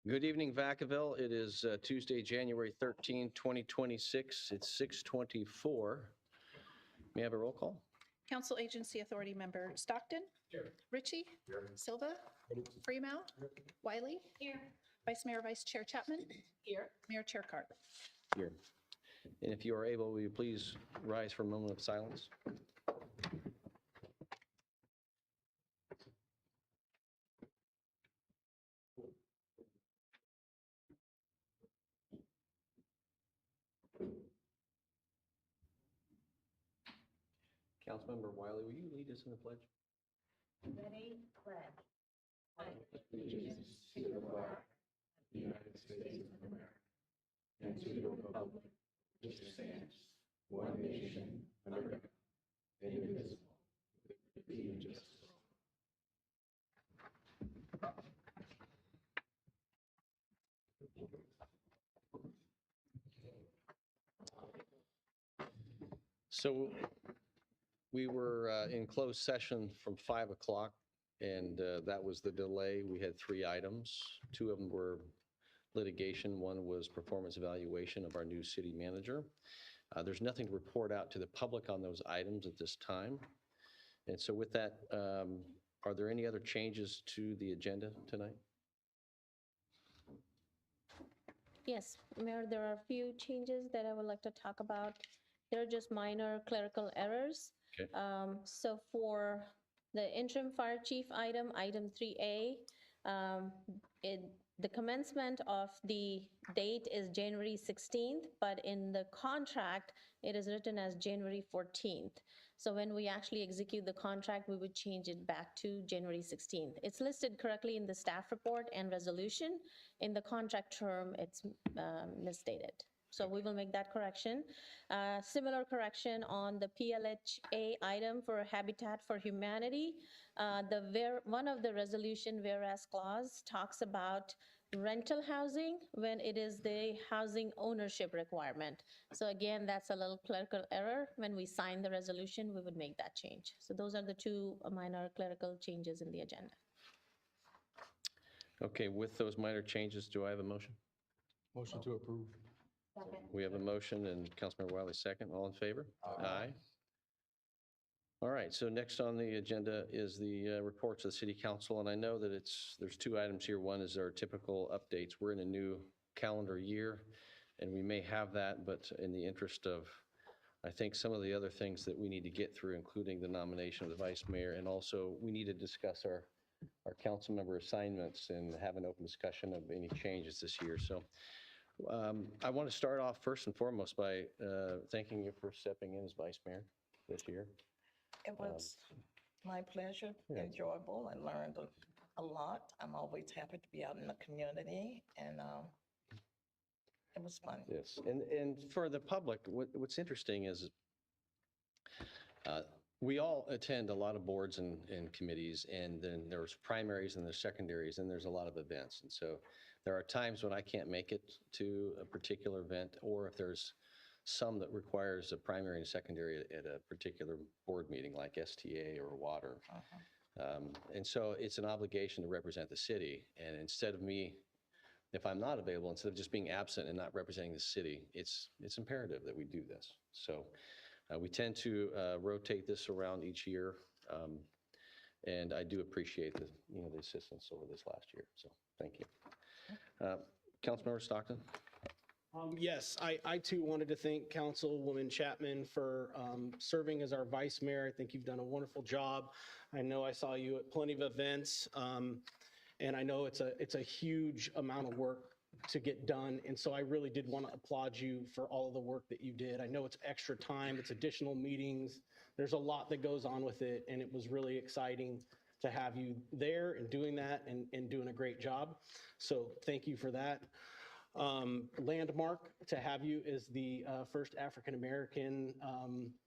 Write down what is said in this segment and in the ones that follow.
Good evening, Vacaville. It is Tuesday, January 13, 2026. It's 6:24. May I have a roll call? Council Agency Authority Member Stockton. Here. Ritchie. Here. Silva. Freeman. Wiley. Here. Vice Mayor, Vice Chair Chapman. Here. Mayor Chair Cart. Here. And if you are able, will you please rise for a moment of silence? Councilmember Wiley, will you lead us in the pledge? Ready, pledge. Allegiance to the flag of the United States of America and to the republic which stands one nation under God, indivisible, with liberty and justice. So we were in closed session from 5 o'clock, and that was the delay. We had 3 items. 2 of them were litigation. 1 was performance evaluation of our new city manager. There's nothing to report out to the public on those items at this time. And so with that, are there any other changes to the agenda tonight? Yes, Mayor, there are a few changes that I would like to talk about. They're just minor clerical errors. Okay. So for the interim fire chief item 3A, the commencement of the date is January 16th, but in the contract, it is written as January 14th. So when we actually execute the contract, we would change it back to January 16th. It's listed correctly in the staff report and resolution. In the contract term, it's misstated. So we will make that correction. Similar correction on the PLHA item for Habitat for Humanity. One of the resolution whereas clause talks about rental housing when it is the housing ownership requirement. So again, that's a little clerical error. When we sign the resolution, we would make that change. So those are the 2 minor clerical changes in the agenda. Okay, with those minor changes, do I have a motion? Motion to approve. Second. We have a motion and Councilmember Wiley second. All in favor? Aye. All right, so next on the agenda is the reports of the City Council, and I know that there's 2 items here. One is our typical updates. We're in a new calendar year, and we may have that, but in the interest of, I think, some of the other things that we need to get through, including the nomination of the vice mayor, and also we need to discuss our council member assignments and have an open discussion of any changes this year. So I want to start off first and foremost by thanking you for stepping in as vice mayor this year. It was my pleasure, enjoyable. I learned a lot. I'm always happy to be out in the community, and it was fun. Yes, and for the public, what's interesting is we all attend a lot of boards and committees, and then there's primaries and there's secondaries, and there's a lot of events. And so there are times when I can't make it to a particular event, or if there's some that requires a primary and secondary at a particular board meeting like STA or water. And so it's an obligation to represent the city. And instead of me, if I'm not available, instead of just being absent and not representing the city, it's imperative that we do this. So we tend to rotate this around each year. And I do appreciate the assistance over this last year. So thank you. Councilmember Stockton. Yes, I too wanted to thank Councilwoman Chapman for serving as our vice mayor. I think you've done a wonderful job. I know I saw you at plenty of events, and I know it's a huge amount of work to get done. And so I really did want to applaud you for all of the work that you did. I know it's extra time, it's additional meetings. There's a lot that goes on with it, and it was really exciting to have you there and doing that and doing a great job. So thank you for that. Landmark to have you as the first African-American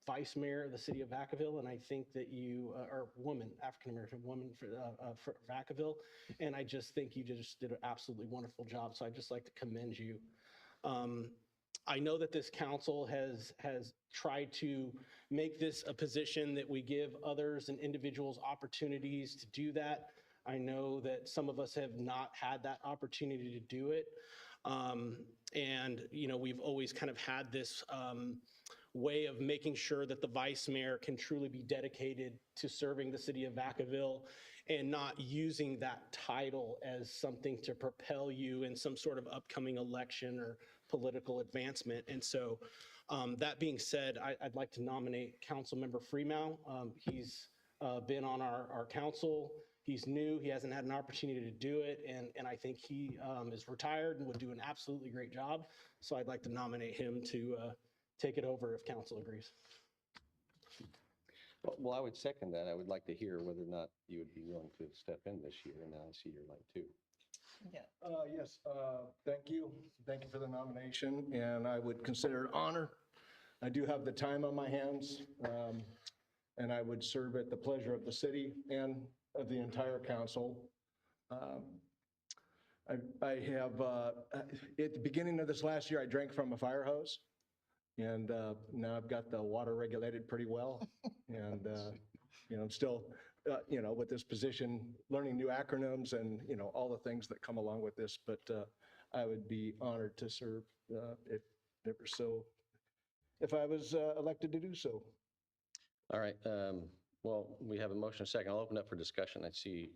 vice mayor of the city of Vacaville. And I think that you are African-American woman for Vacaville. And I just think you just did an absolutely wonderful job. So I'd just like to commend you. I know that this council has tried to make this a position that we give others and individuals opportunities to do that. I know that some of us have not had that opportunity to do it. And, we've always kind of had this way of making sure that the vice mayor can truly be dedicated to serving the city of Vacaville and not using that title as something to propel you in some sort of upcoming election or political advancement. And so that being said, I'd like to nominate Councilmember Freeman. He's been on our council. He's new. He hasn't had an opportunity to do it. And I think he is retired and would do an absolutely great job. So I'd like to nominate him to take it over if council agrees. Well, I would second that. I would like to hear whether or not you would be willing to step in this year, and now I see your light too. Yeah. Yes, thank you. Thank you for the nomination, and I would consider it an honor. I do have the time on my hands, and I would serve at the pleasure of the city and of the entire council. I have, at the beginning of this last year, I drank from a fire hose, and now I've got the water regulated pretty well. And, I'm still, with this position, learning new acronyms and, all the things that come along with this. But I would be honored to serve if I was elected to do so. All right. Well, we have a motion and a second. I'll open up for discussion. I see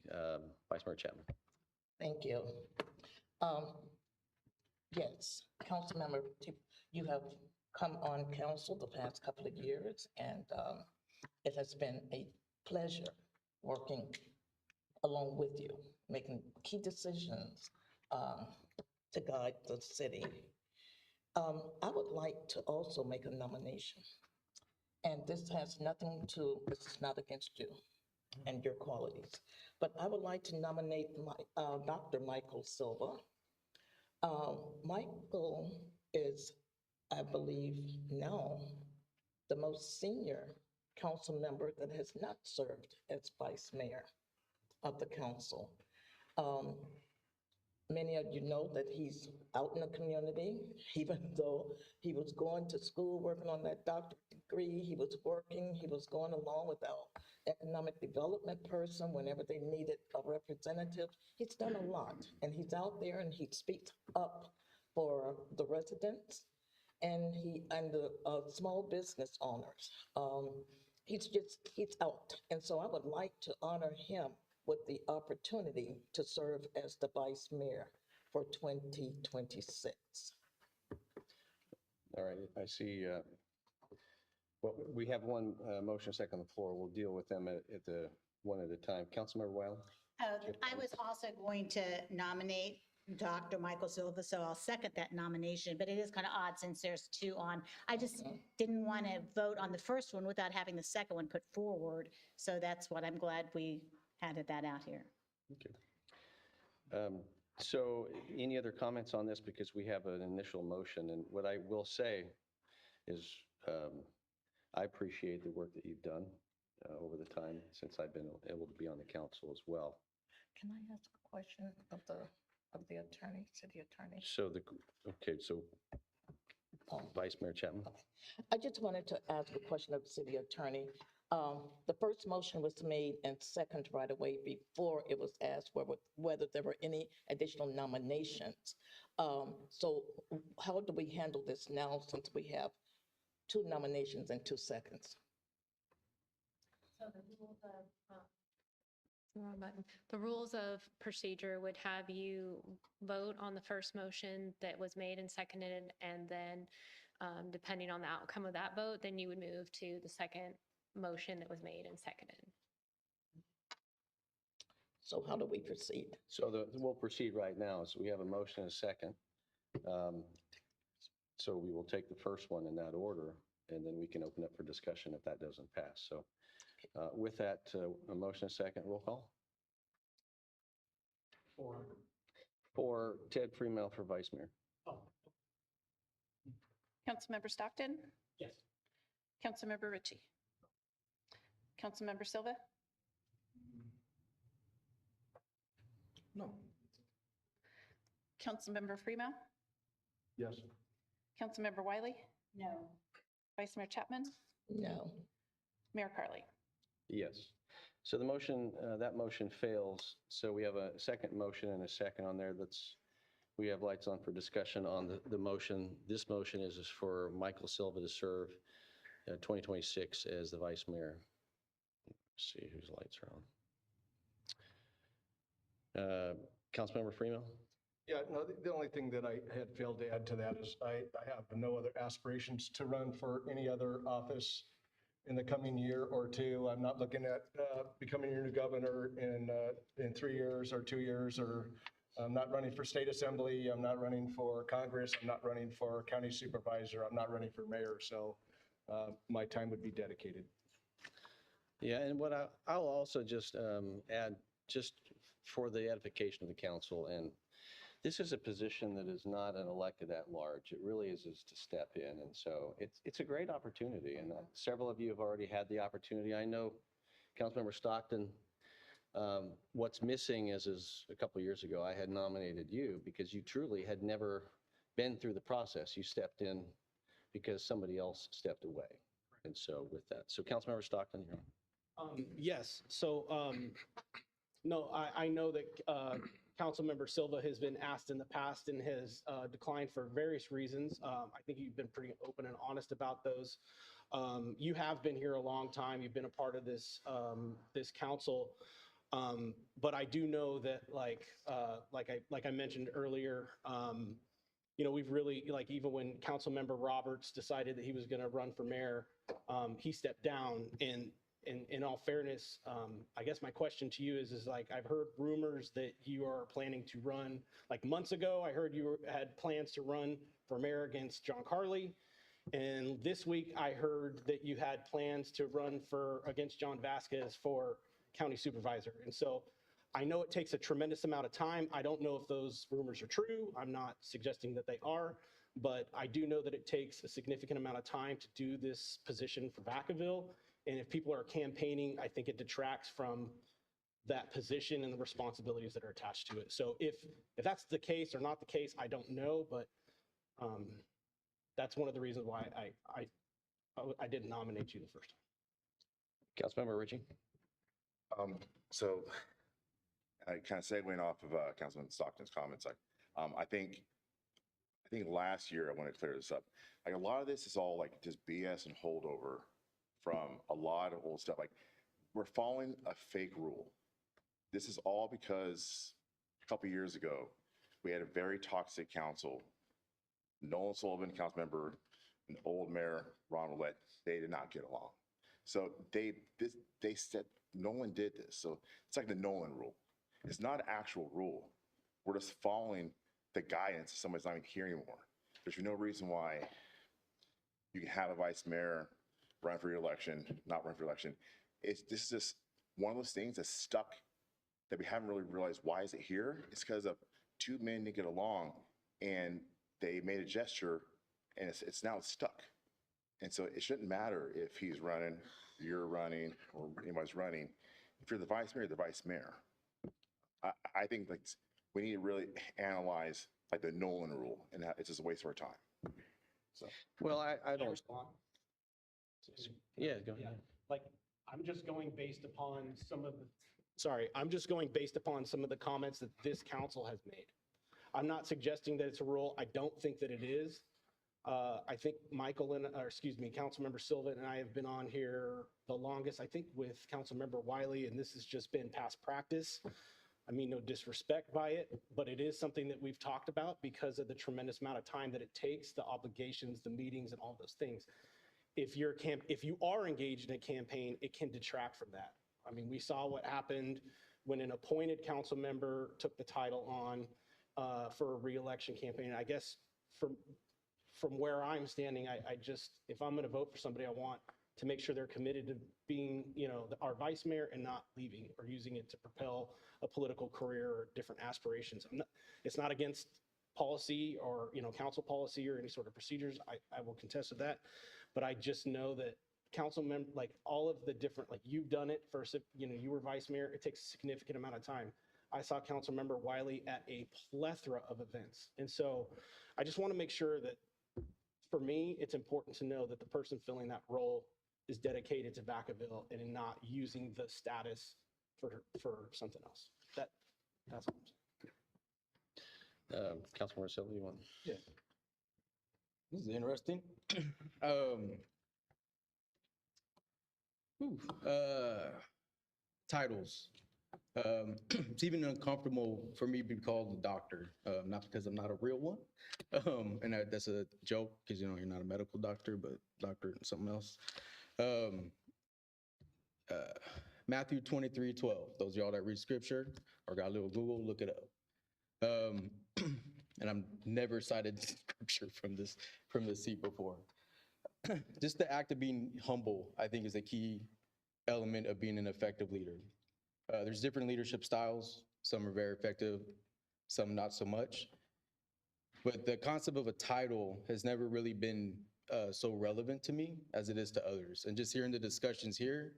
Vice Mayor Chapman. Thank you. Yes, Councilmember, you have come on council the past couple of years, and it has been a pleasure working along with you, making key decisions to guide the city. I would like to also make a nomination, and this has nothing to, this is not against you and your qualities, but I would like to nominate Dr. Michael Silva. Michael is, I believe now, the most senior council member that has not served as vice mayor of the council. Many of you know that he's out in the community, even though he was going to school, working on that doctorate degree, he was working, he was going along with our economic development person whenever they needed a representative. He's done a lot, and he's out there and he speaks up for the residents and the small business owners. He's out. And so I would like to honor him with the opportunity to serve as the vice mayor for 2026. All right. I see. Well, we have one motion second on the floor. We'll deal with them at the one at a time. Councilmember Wiley? I was also going to nominate Dr. Michael Silva, so I'll second that nomination, but it is kind of odd since there's two on. I just didn't want to vote on the first one without having the second one put forward. So that's what I'm glad we had that out here. Okay. So any other comments on this? Because we have an initial motion, and what I will say is I appreciate the work that you've done over the time since I've been able to be on the council as well. Can I ask a question of the attorney, city attorney? So Vice Mayor Chapman. I just wanted to ask a question of the city attorney. The first motion was made and second right away before it was asked whether there were any additional nominations. So how do we handle this now since we have 2 nominations and 2 seconds? So the rules of procedure would have you vote on the first motion that was made and seconded, and then depending on the outcome of that vote, then you would move to the second motion that was made and seconded. So how do we proceed? So we'll proceed right now. So we have a motion and a second. So we will take the first one in that order, and then we can open up for discussion if that doesn't pass. So with that, a motion and a second, roll call. For Ted Freeman for vice mayor. Councilmember Stockton? Yes. Councilmember Ritchie? Councilmember Silva? No. Councilmember Freeman? Yes. Councilmember Wiley? No. Vice Mayor Chapman? No. Mayor Carley? Yes. So the motion, that motion fails. So we have a second motion and a second on there. We have lights on for discussion on the motion. This motion is for Michael Silva to serve 2026 as the vice mayor. Let's see whose lights are on. Councilmember Freeman? Yeah, no, the only thing that I had failed to add to that is I have no other aspirations to run for any other office in the coming year or two. I'm not looking at becoming your new governor in 3 years or 2 years, or I'm not running for state assembly. I'm not running for Congress. I'm not running for county supervisor. I'm not running for mayor. So my time would be dedicated. Yeah, and what I'll also just add, just for the edification of the council, and this is a position that is not an elected at large. It really is to step in. And so it's a great opportunity. And several of you have already had the opportunity. I know Councilmember Stockton, what's missing is a couple of years ago, I had nominated you because you truly had never been through the process. You stepped in because somebody else stepped away. And so with that, so Councilmember Stockton, you're on. Yes, so, no, I know that Councilmember Silva has been asked in the past and has declined for various reasons. I think you've been pretty open and honest about those. You have been here a long time. You've been a part of this council. But I do know that, like I mentioned earlier, we've really, like, even when Councilmember Roberts decided that he was going to run for mayor, he stepped down. And in all fairness, I guess my question to you is like, I've heard rumors that you are planning to run, like months ago, I heard you had plans to run for mayor against John Carley. And this week I heard that you had plans to run against John Vasquez for county supervisor. And so I know it takes a tremendous amount of time. I don't know if those rumors are true. I'm not suggesting that they are, but I do know that it takes a significant amount of time to do this position for Vacaville. And if people are campaigning, I think it detracts from that position and the responsibilities that are attached to it. So if that's the case or not the case, I don't know, but that's one of the reasons why I didn't nominate you the first time. Councilmember Ritchie? So I kind of segueing off of Councilman Stockton's comments, I think last year, I want to clear this up. Like, a lot of this is all like just BS and holdover from a lot of old stuff. Like, we're following a fake rule. This is all because a couple of years ago, we had a very toxic council. Nolan Sullivan, council member, and old mayor, Ron Roulette, they did not get along. So they said Nolan did this. So it's like the Nolan rule. It's not an actual rule. We're just following the guidance. Somebody's not even hearing more. There's no reason why you can have a vice mayor run for re-election, not run for election. This is just one of those things that's stuck that we haven't really realized why is it here. It's because of two men didn't get along and they made a gesture and it's now stuck. And so it shouldn't matter if he's running, you're running, or anybody's running. If you're the vice mayor, the vice mayor. I think like we need to really analyze like the Nolan rule, and it's just a waste of our time. So. Well, I don't. Respond? Yeah, go ahead. Yeah, like, I'm just going based upon some of the comments that this council has made. I'm not suggesting that it's a rule. I don't think that it is. I think Councilmember Silva and I have been on here the longest, I think with Councilmember Wiley, and this has just been past practice. I mean, no disrespect by it, but it is something that we've talked about because of the tremendous amount of time that it takes, the obligations, the meetings, and all those things. If you are engaged in a campaign, it can detract from that. I mean, we saw what happened when an appointed council member took the title on for a re-election campaign. I guess from where I'm standing, I just, if I'm going to vote for somebody, I want to make sure they're committed to being, our vice mayor and not leaving or using it to propel a political career or different aspirations. It's not against policy or, council policy or any sort of procedures. I will contest with that. But I just know that council member, like all of the different, like you've done it first, you were vice mayor, it takes a significant amount of time. I saw council member Wiley at a plethora of events. And so I just want to make sure that for me, it's important to know that the person filling that role is dedicated to Vacaville and in not using the status for something else. That's all I'm saying. Councilmember Silva, you want? Yeah. This is interesting. Titles. It's even uncomfortable for me to be called a doctor, not because I'm not a real one. And that's a joke because, you know, you're not a medical doctor, but doctor something else. Matthew 23:12. Those of y'all that read scripture or got a little Google, look it up. And I've never cited scripture from this seat before. Just the act of being humble, I think, is a key element of being an effective leader. There's different leadership styles. Some are very effective, some not so much. But the concept of a title has never really been so relevant to me as it is to others. And just hearing the discussions here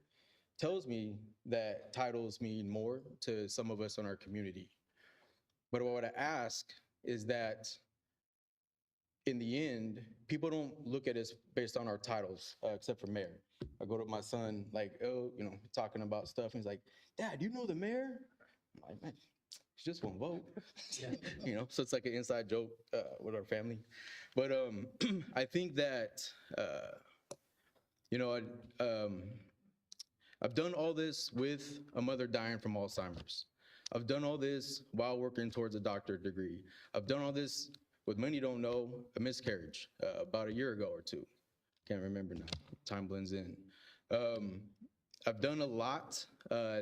tells me that titles mean more to some of us in our community. But what I ask is that in the end, people don't look at us based on our titles, except for mayor. I go to my son, like, oh, you know, talking about stuff. And he's like, Dad, you know the mayor? I'm like, man, it's just one vote. You know, so it's like an inside joke with our family. But I think that, you know, I've done all this with a mother dying from Alzheimer's. I've done all this while working towards a doctorate degree. I've done all this with many don't know, a miscarriage about a year ago or two. Can't remember now, time blends in. I've done a lot,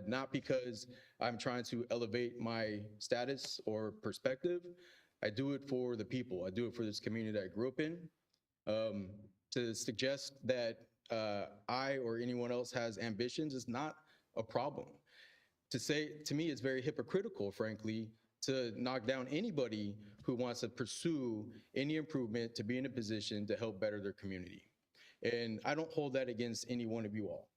not because I'm trying to elevate my status or perspective. I do it for the people. I do it for this community that I grew up in. To suggest that I or anyone else has ambitions is not a problem. To me, it's very hypocritical, frankly, to knock down anybody who wants to pursue any improvement to be in a position to help better their community. And I don't hold that against any one of you all.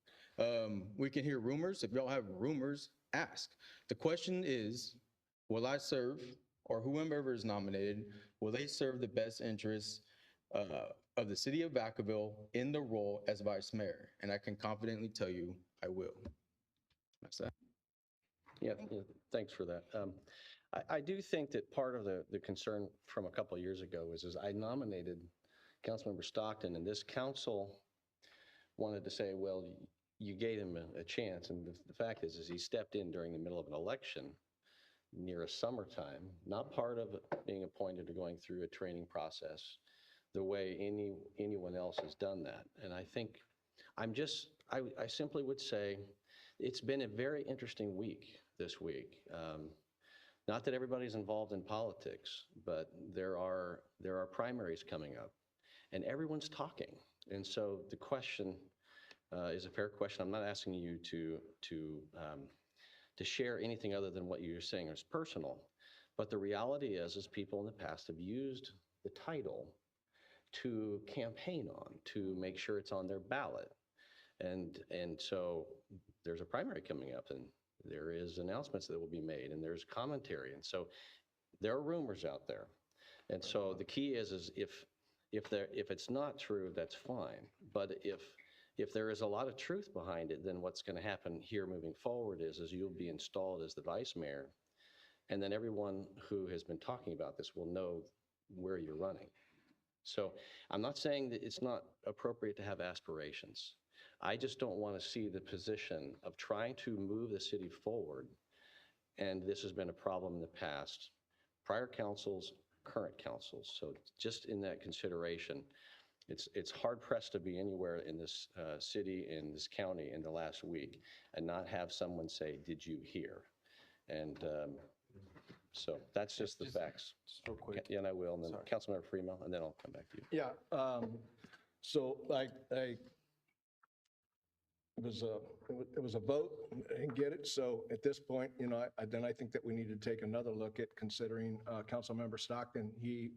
We can hear rumors. If y'all have rumors, ask. The question is, will I serve, or whoever is nominated, will they serve the best interests of the city of Vacaville in the role as vice mayor? And I can confidently tell you, I will. That's that. Yeah, thanks for that. I do think that part of the concern from a couple of years ago is I nominated Councilmember Stockton, and this council wanted to say, well, you gave him a chance. And the fact is he stepped in during the middle of an election near a summertime, not part of being appointed or going through a training process the way anyone else has done that. And I think I simply would say it's been a very interesting week this week. Not that everybody's involved in politics, but there are primaries coming up, and everyone's talking. And so the question is a fair question. I'm not asking you to share anything other than what you're saying is personal, but the reality is people in the past have used the title to campaign on, to make sure it's on their ballot. And so there's a primary coming up, and there is announcements that will be made, and there's commentary. And so there are rumors out there. And so the key is if it's not true, that's fine. But if there is a lot of truth behind it, then what's going to happen here moving forward is you'll be installed as the vice mayor, and then everyone who has been talking about this will know where you're running. So I'm not saying that it's not appropriate to have aspirations. I just don't want to see the position of trying to move the city forward, and this has been a problem in the past, prior councils, current councils. So just in that consideration, it's hard pressed to be anywhere in this city, in this county in the last week and not have someone say, did you hear? And so that's just the facts. Just real quick. Yeah, and I will, and then Sorry. Councilmember Freemo, and then I'll come back to you. Yeah, so it was a vote and get it. So at this point, you know, I think that we need to take another look at considering Councilmember Stockton. He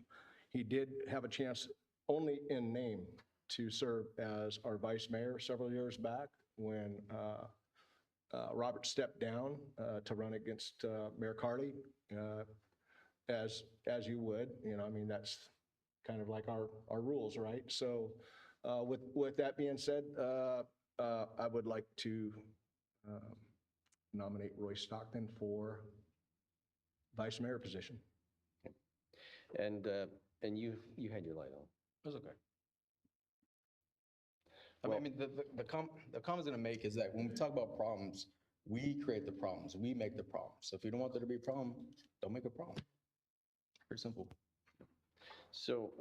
did have a chance only in name to serve as our vice mayor several years back when Robert stepped down to run against Mayor Carley, as you would, you know, I mean, that's kind of like our rules, right? So with that being said, I would like to nominate Roy Stockton for vice mayor position. And you had your light on. That's okay. I mean, the comments I'm gonna make is that when we talk about problems, we create the problems, we make the problems. So if you don't want there to be a problem, don't make a problem. Pretty simple. So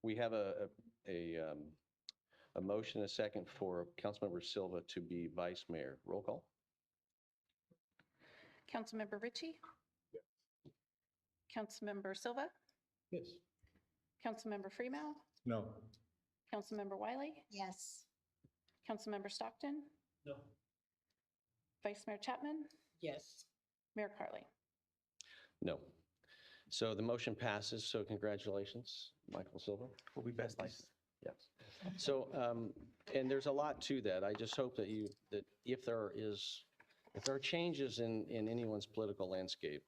we have a motion, a second for Councilmember Silva to be vice mayor. Roll call? Councilmember Ritchie? Councilmember Silva? Yes. Councilmember Freeman? No. Councilmember Wiley? Yes. Councilmember Stockton? No. Vice Mayor Chapman? Yes. Mayor Carley? No. So the motion passes, so congratulations, Michael Silva. We'll be best licensed. Yes. So, and there's a lot to that. I just hope that if there are changes in anyone's political landscape,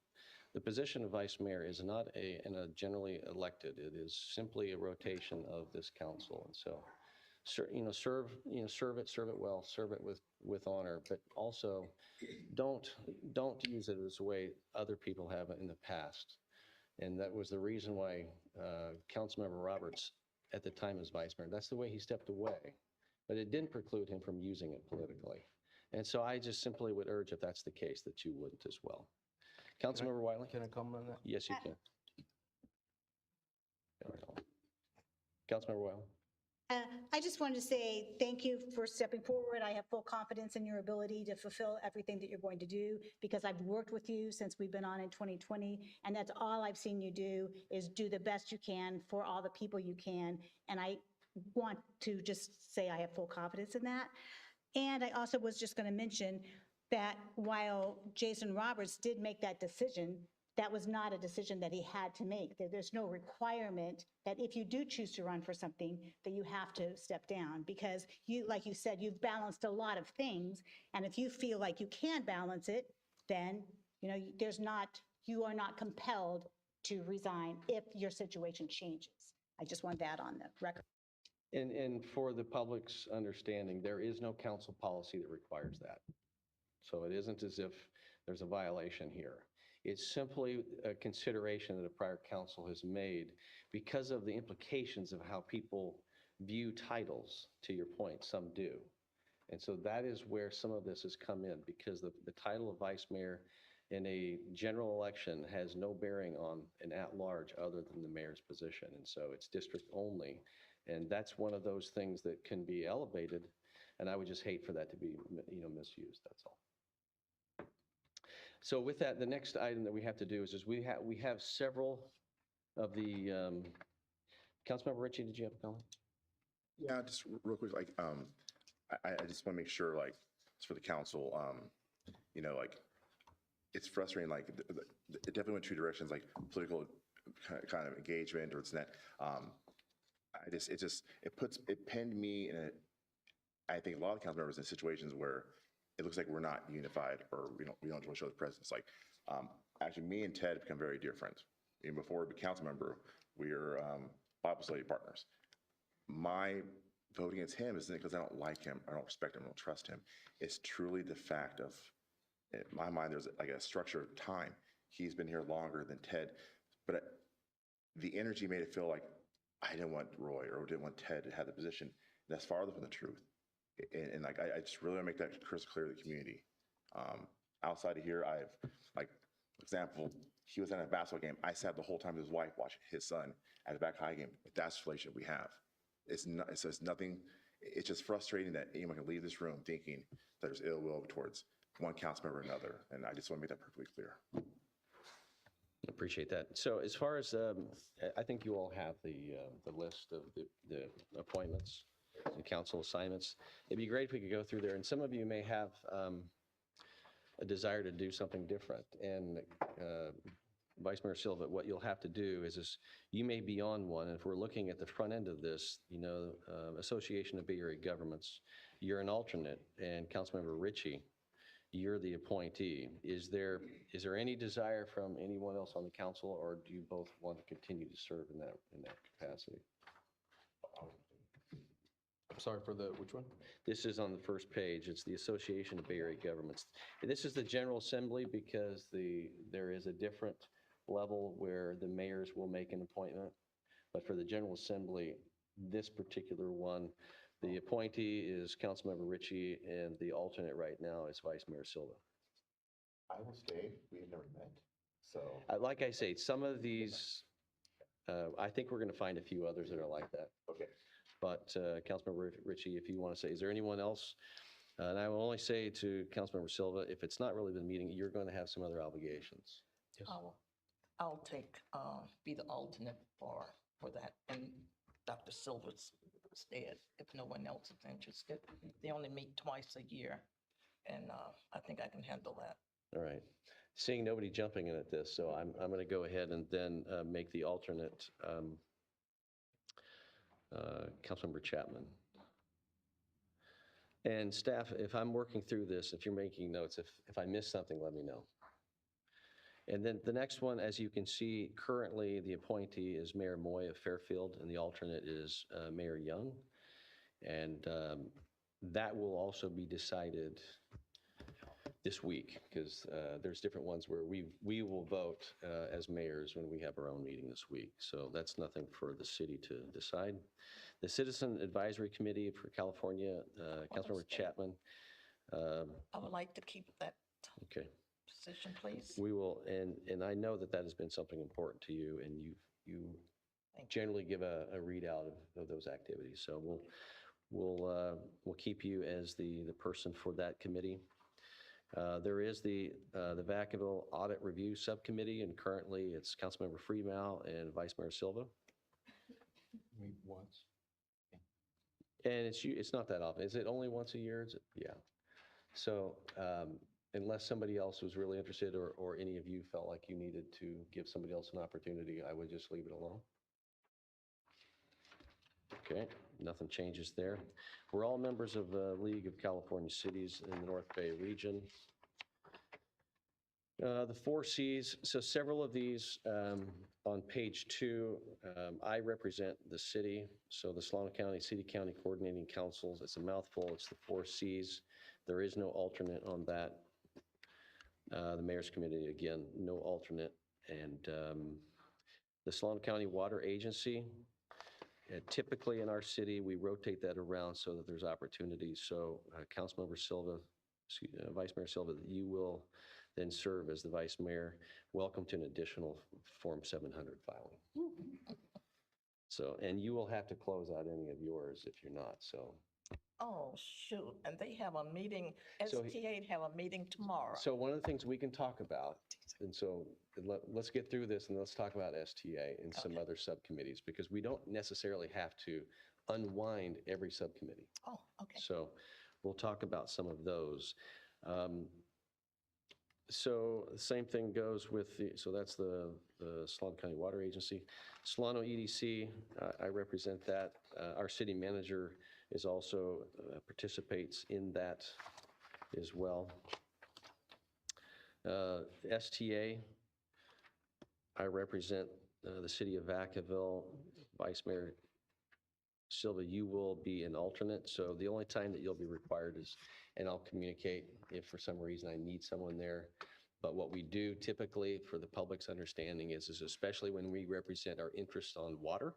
the position of vice mayor is not a generally elected. It is simply a rotation of this council. And so, serve it well, serve it with honor, but also don't use it as a way other people have in the past. And that was the reason why Councilmember Roberts at the time as vice mayor, that's the way he stepped away. But it didn't preclude him from using it politically. And so I just simply would urge, if that's the case, that you wouldn't as well. Councilmember Wiley? Can I comment on that? Yes, you can. Councilmember Wiley? I just wanted to say thank you for stepping forward. I have full confidence in your ability to fulfill everything that you're going to do because I've worked with you since we've been on in 2020, and that's all I've seen you do is do the best you can for all the people you can. And I want to just say I have full confidence in that. And I also was just going to mention that while Jason Roberts did make that decision, that was not a decision that he had to make. There's no requirement that if you do choose to run for something, that you have to step down because you, like you said, you've balanced a lot of things. And if you feel like you can balance it, then, you are not compelled to resign if your situation changes. I just want that on the record. And for the public's understanding, there is no council policy that requires that. So it isn't as if there's a violation here. It's simply a consideration that a prior council has made because of the implications of how people view titles, to your point, some do. And so that is where some of this has come in because the title of vice mayor in a general election has no bearing on an at-large other than the mayor's position. And so it's district only. And that's one of those things that can be elevated. And I would just hate for that to be, misused, that's all. So with that, the next item that we have to do is we have several of the, Councilmember Ritchie, did you have a comment? Yeah, just real quick, I just want to make sure, it's for the council, it's frustrating, it definitely went two directions, political kind of engagement or it's not, it pinned me in I think a lot of council members in situations where it looks like we're not unified or we don't want to show the presence. Actually, me and Ted become very dear friends. Even before we became council member, we are Bible study partners. My voting against him isn't because I don't like him, I don't respect him, I don't trust him. It's truly the fact of, in my mind, there's a structure of time. He's been here longer than Ted, but the energy made it feel like I didn't want Roy or didn't want Ted to have the position. That's farther from the truth. And I just really want to make that crystal clear to the community. Outside of here, example, he was at a basketball game. I sat the whole time with his wife watching his son at a back high game. That's the relationship we have. It's nothing, it's just frustrating that anyone can leave this room thinking that there's ill will towards one council member or another. And I just want to make that perfectly clear. Appreciate that. So as far as, I think you all have the list of the appointments and council assignments. It'd be great if we could go through there. And some of you may have a desire to do something different. And Vice Mayor Silva, what you'll have to do is you may be on one. And if we're looking at the front end of this, Association of Bay Area Governments, you're an alternate, and Councilmember Ritchie, you're the appointee. Is there any desire from anyone else on the council, or do you both want to continue to serve in that capacity? I'm sorry for the, which one? This is on the first page. It's the Association of Bay Area Governments. This is the General Assembly because there is a different level where the mayors will make an appointment. But for the General Assembly, this particular one, the appointee is Councilmember Ritchie, and the alternate right now is Vice Mayor Silva. I will stay. We've never met, so. Like I say, some of these, I think we're going to find a few others that are like that. Okay. But Councilmember Ritchie, if you want to say, is there anyone else? And I will only say to Councilmember Silva, if it's not really the meeting, you're going to have some other obligations. I'll take, be the alternate for that, and Dr. Silver's stead, if no one else is interested. They only meet twice a year, and I think I can handle that. All right. Seeing nobody jumping in at this, so I'm going to go ahead and then make the alternate Councilmember Chapman. And staff, if I'm working through this, if you're making notes, if I miss something, let me know. And then the next one, as you can see, currently the appointee is Mayor Moy of Fairfield, and the alternate is Mayor Young. And that will also be decided this week, because there's different ones where we will vote as mayors when we have our own meeting this week. So that's nothing for the city to decide. The Citizen Advisory Committee for California, Councilmember Chapman. I would like to keep that Okay. position, please. We will, and I know that that has been something important to you, and you generally give a readout of those activities. So we'll keep you as the person for that committee. There is the Vacaville Audit Review Subcommittee, and currently it's Councilmember Freemal and Vice Mayor Silva. Meet once. And it's not that often. Is it only once a year? Is it? Yeah. So unless somebody else was really interested or any of you felt like you needed to give somebody else an opportunity, I would just leave it alone. Okay, nothing changes there. We're all members of the League of California Cities in the North Bay region. The 4 Cs, so several of these on page 2, I represent the city. So the Solano County City County Coordinating Councils, it's a mouthful, it's the 4 Cs. There is no alternate on that. The Mayor's Committee, again, no alternate. And the Solano County Water Agency, typically in our city, we rotate that around so that there's opportunities. So Councilmember Silva, Vice Mayor Silva, you will then serve as the Vice Mayor. Welcome to an additional Form 700 filing. So, and you will have to close out any of yours if you're not, so. Oh, shoot, and they have a meeting, So STA have a meeting tomorrow. So one of the things we can talk about, and so let's get through this and let's talk about STA and some other subcommittees, because we don't necessarily have to unwind every subcommittee. Oh, okay. So we'll talk about some of those. So the same thing goes with so that's the Solano County Water Agency. Solano EDC, I represent that. Our city manager is also participates in that as well. STA, I represent the city of Vacaville. Vice Mayor Silva, you will be an alternate. So the only time that you'll be required is, and I'll communicate if for some reason I need someone there. But what we do typically for the public's understanding is especially when we represent our interests on water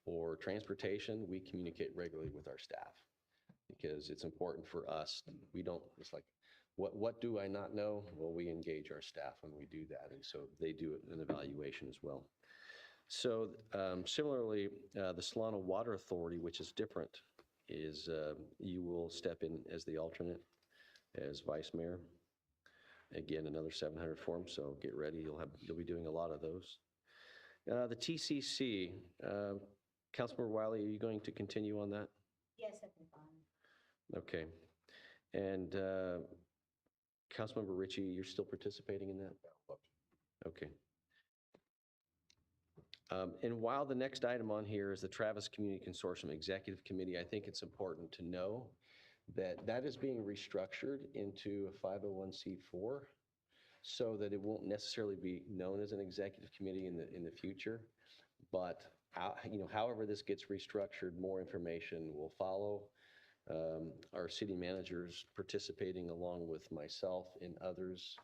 or transportation, we communicate regularly with our staff because it's important for us. We don't, it's like, what do I not know? Well, we engage our staff when we do that. And so they do an evaluation as well. So similarly, the Solano Water Authority, which is different, is you will step in as the alternate as vice mayor. Again, another 700 form, so get ready. You'll be doing a lot of those. The TCC, Councilmember Wiley, are you going to continue on that? Yes, that'd be fine. Okay. And Councilmember Ritchie, you're still participating in that? Okay. And while the next item on here is the Travis Community Consortium Executive Committee, I think it's important to know that that is being restructured into a 501c4 so that it won't necessarily be known as an executive committee in the future. But however this gets restructured, more information will follow. Our city managers participating along with myself and others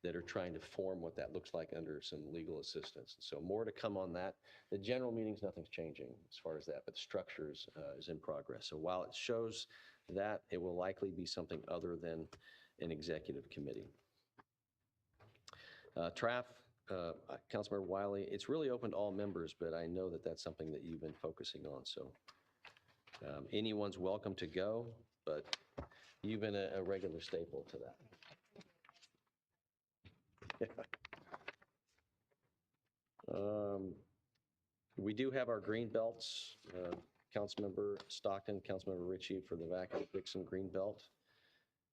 that are trying to form what that looks like under some legal assistance. So more to come on that. The general meetings, nothing's changing as far as that, but the structures is in progress. So while it shows that, it will likely be something other than an executive committee. Councilmember Wiley, it's really open to all members, but I know that that's something that you've been focusing on. So anyone's welcome to go, but you've been a regular staple to that. We do have our green belts, Councilmember Stockton, Councilmember Ritchie for the Vacaville Dixon green belt.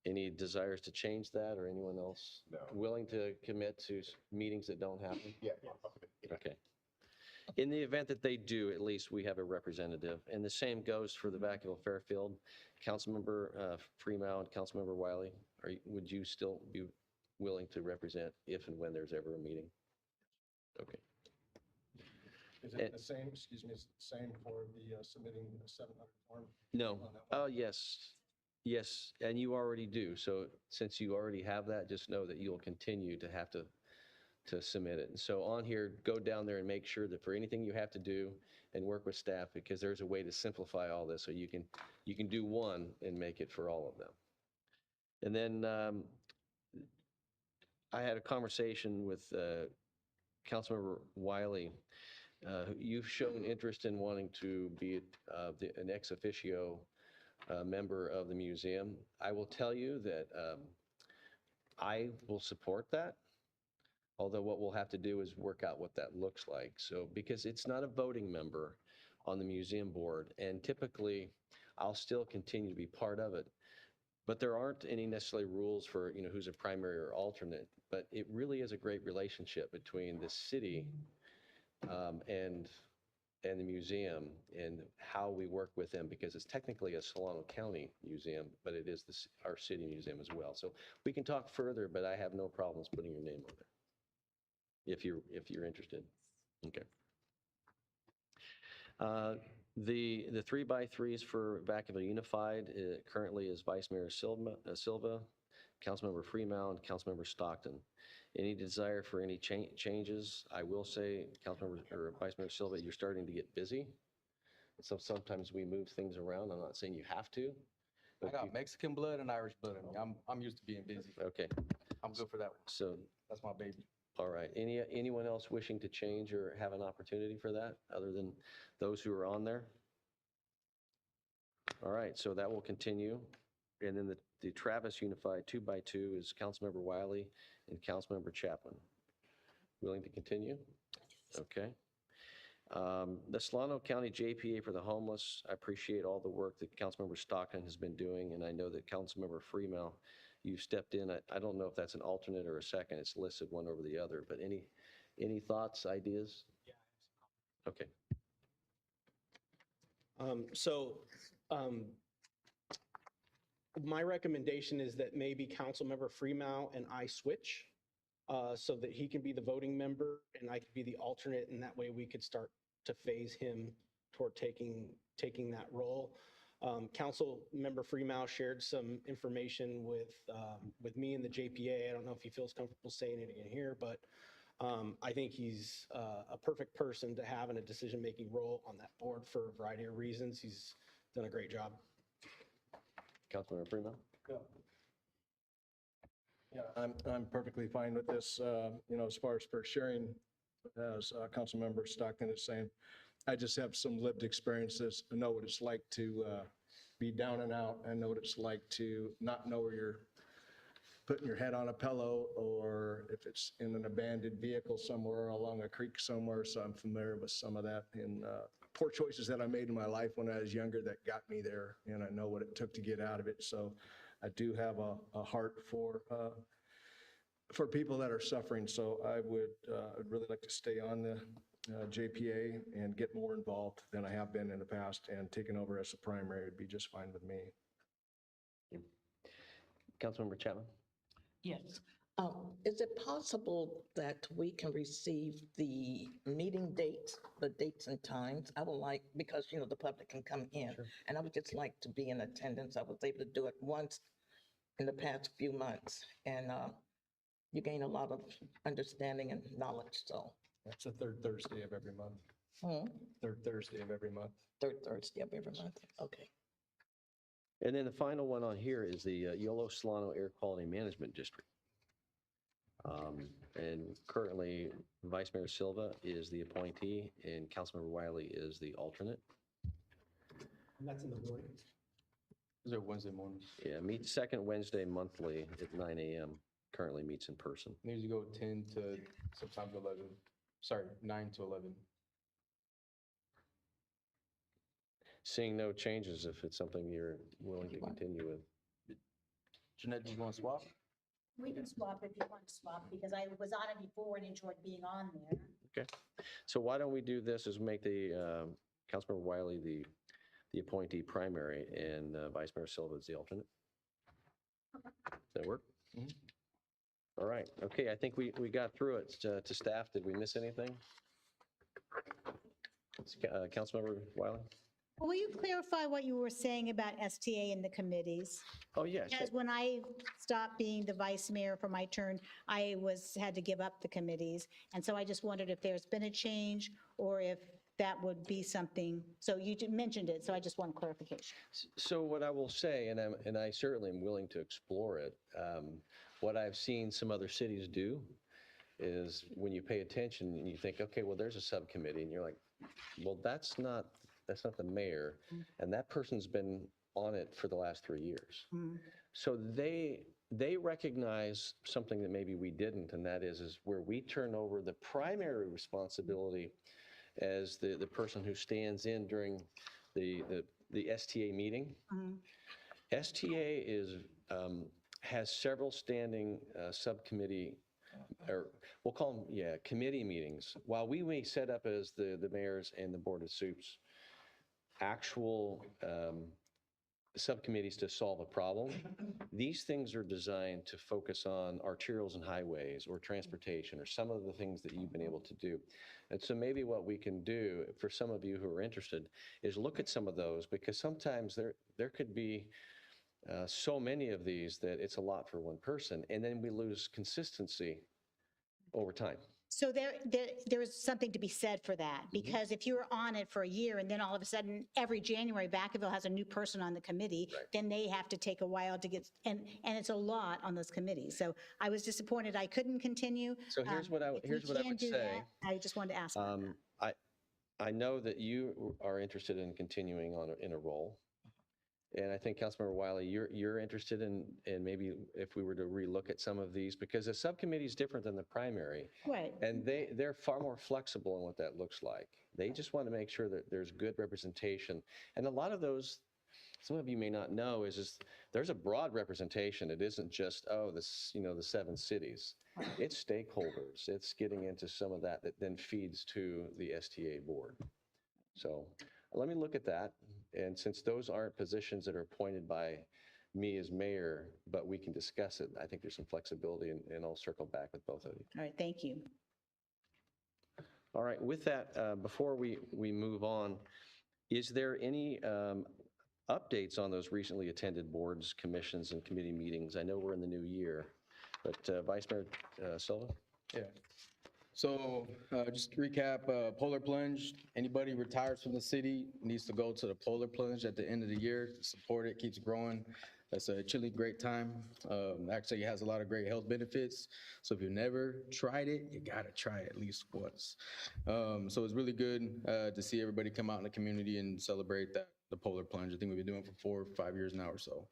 Any desires to change that, or anyone else willing to commit to meetings that don't happen? Yeah. Okay. In the event that they do, at least we have a representative. And the same goes for the Vacaville Fairfield. Councilmember Freeman and Councilmember Wiley, would you still be willing to represent if and when there's ever a meeting? Okay. Is it the same, excuse me, is it the same for the submitting the 700 form? No. Oh, yes. Yes, and you already do. So since you already have that, just know that you'll continue to have to submit it. And so on here, go down there and make sure that for anything you have to do and work with staff, because there's a way to simplify all this so you can do one and make it for all of them. And then I had a conversation with Councilmember Wiley. You've shown interest in wanting to be an ex officio member of the museum. I will tell you that I will support that, although what we'll have to do is work out what that looks like. So, because it's not a voting member on the museum board, and typically I'll still continue to be part of it, but there aren't any necessarily rules for, who's a primary or alternate, but it really is a great relationship between the city and the museum and how we work with them, because it's technically a Solano County museum, but it is our city museum as well. So we can talk further, but I have no problems putting your name on there if you're interested. Okay. The 3x3s for Vacaville Unified currently is Vice Mayor Silva, Councilmember Freeman, Councilmember Stockton. Any desire for any changes? I will say, Councilmember or Vice Mayor Silva, you're starting to get busy. So sometimes we move things around. I'm not saying you have to. I got Mexican blood and Irish blood in me. I'm used to being busy. Okay. I'm good for that one. So That's my baby. all right. Anyone else wishing to change or have an opportunity for that other than those who are on there? All right. So that will continue. And then the Travis Unified 2x2 is Councilmember Wiley and Councilmember Chapman. Willing to continue? Okay. The Solano County JPA for the homeless, I appreciate all the work that Councilmember Stockton has been doing, and I know that Councilmember Freeman, you've stepped in. I don't know if that's an alternate or a second. It's listed one over the other, but any thoughts, ideas? Yeah. Okay. My recommendation is that maybe Councilmember Freeman and I switch so that he can be the voting member and I could be the alternate, and that way we could start to phase him toward taking that role. Councilmember Freeman shared some information with me and the JPA. I don't know if he feels comfortable saying it in here, but I think he's a perfect person to have in a decision-making role on that board for a variety of reasons. He's done a great job. Councilmember Freeman? Yeah, I'm perfectly fine with this, as far as for sharing, as Councilmember Stockton is saying. I just have some lived experiences. I know what it's like to be down and out. I know what it's like to not know where you're putting your head on a pillow, or if it's in an abandoned vehicle somewhere along a creek somewhere. So I'm familiar with some of that, and poor choices that I made in my life when I was younger that got me there, and I know what it took to get out of it. So I do have a heart for people that are suffering. So I would really like to stay on the JPA and get more involved than I have been in the past, and taking over as a primary would be just fine with me. Councilmember Chapman? Yes. Is it possible that we can receive the meeting dates, the dates and times? I would like, because, the public can come in. And I would just like to be in attendance. I was able to do it once in the past few months. And you gain a lot of understanding and knowledge, so. That's the third Thursday of every month. Third Thursday of every month. Third Thursday of every month, okay. And then the final one on here is the Yolo Solano Air Quality Management District. And currently, Vice Mayor Silva is the appointee and Councilmember Wiley is the alternate. And that's in the morning. Those are Wednesday mornings. Yeah, meets second Wednesday monthly at 9 a.m. Currently meets in person. Needs to go 10 to sometimes 11. Sorry, 9 to 11. Seeing no changes, if it's something you're willing to continue with. Jeanette, do you want to swap? We can swap if you want to swap, because I was on it before and enjoyed being on there. Okay, so why don't we do this is make the Councilmember Wiley the appointee primary and Vice Mayor Silva is the alternate. Does that work? All right, okay, I think we got through it to staff. Did we miss anything? Councilmember Wiley? Will you clarify what you were saying about STA and the committees? Oh, yes. Because when I stopped being the vice mayor for my turn, I had to give up the committees. And so I just wondered if there's been a change or if that would be something. So you mentioned it, so I just want clarification. So what I will say, and I certainly am willing to explore it, what I've seen some other cities do is when you pay attention and you think, okay, well, there's a subcommittee, and you're like, well, that's not the mayor, and that person's been on it for the last 3 years. So they recognize something that maybe we didn't, and that is where we turn over the primary responsibility as the person who stands in during the STA meeting. STA has several standing subcommittee, or we'll call them, committee meetings. While we may set up as the mayors and the board of soups actual subcommittees to solve a problem, these things are designed to focus on arterials and highways or transportation or some of the things that you've been able to do. And so maybe what we can do for some of you who are interested is look at some of those, because sometimes there could be so many of these that it's a lot for one person, and then we lose consistency over time. So there is something to be said for that, because if you're on it for a year and then all of a sudden every January Vacaville has a new person on the committee, then they have to take a while to get, and it's a lot on those committees. So I was disappointed I couldn't continue. So here's what I would say. I just wanted to ask about that. I know that you are interested in continuing in a role. And I think Councilmember Wiley, you're interested in maybe if we were to relook at some of these, because the subcommittee is different than the primary. Right. And they're far more flexible in what that looks like. They just want to make sure that there's good representation. And a lot of those, some of you may not know, is there's a broad representation. It isn't just, the 7 cities. It's stakeholders. It's getting into some of that then feeds to the STA board. So let me look at that. And since those aren't positions that are appointed by me as mayor, but we can discuss it, I think there's some flexibility, and I'll circle back with both of you. All right, thank you. All right, with that, before we move on, is there any updates on those recently attended boards, commissions, and committee meetings? I know we're in the new year, but Vice Mayor Silva? Yeah. So just to recap, Polar Plunge, anybody retires from the city needs to go to the Polar Plunge at the end of the year, support it, keeps growing. That's a truly great time. Actually, it has a lot of great health benefits. So if you've never tried it, you gotta try it at least once. So it's really good to see everybody come out in the community and celebrate the Polar Plunge. I think we've been doing it for 4 or 5 years now or so.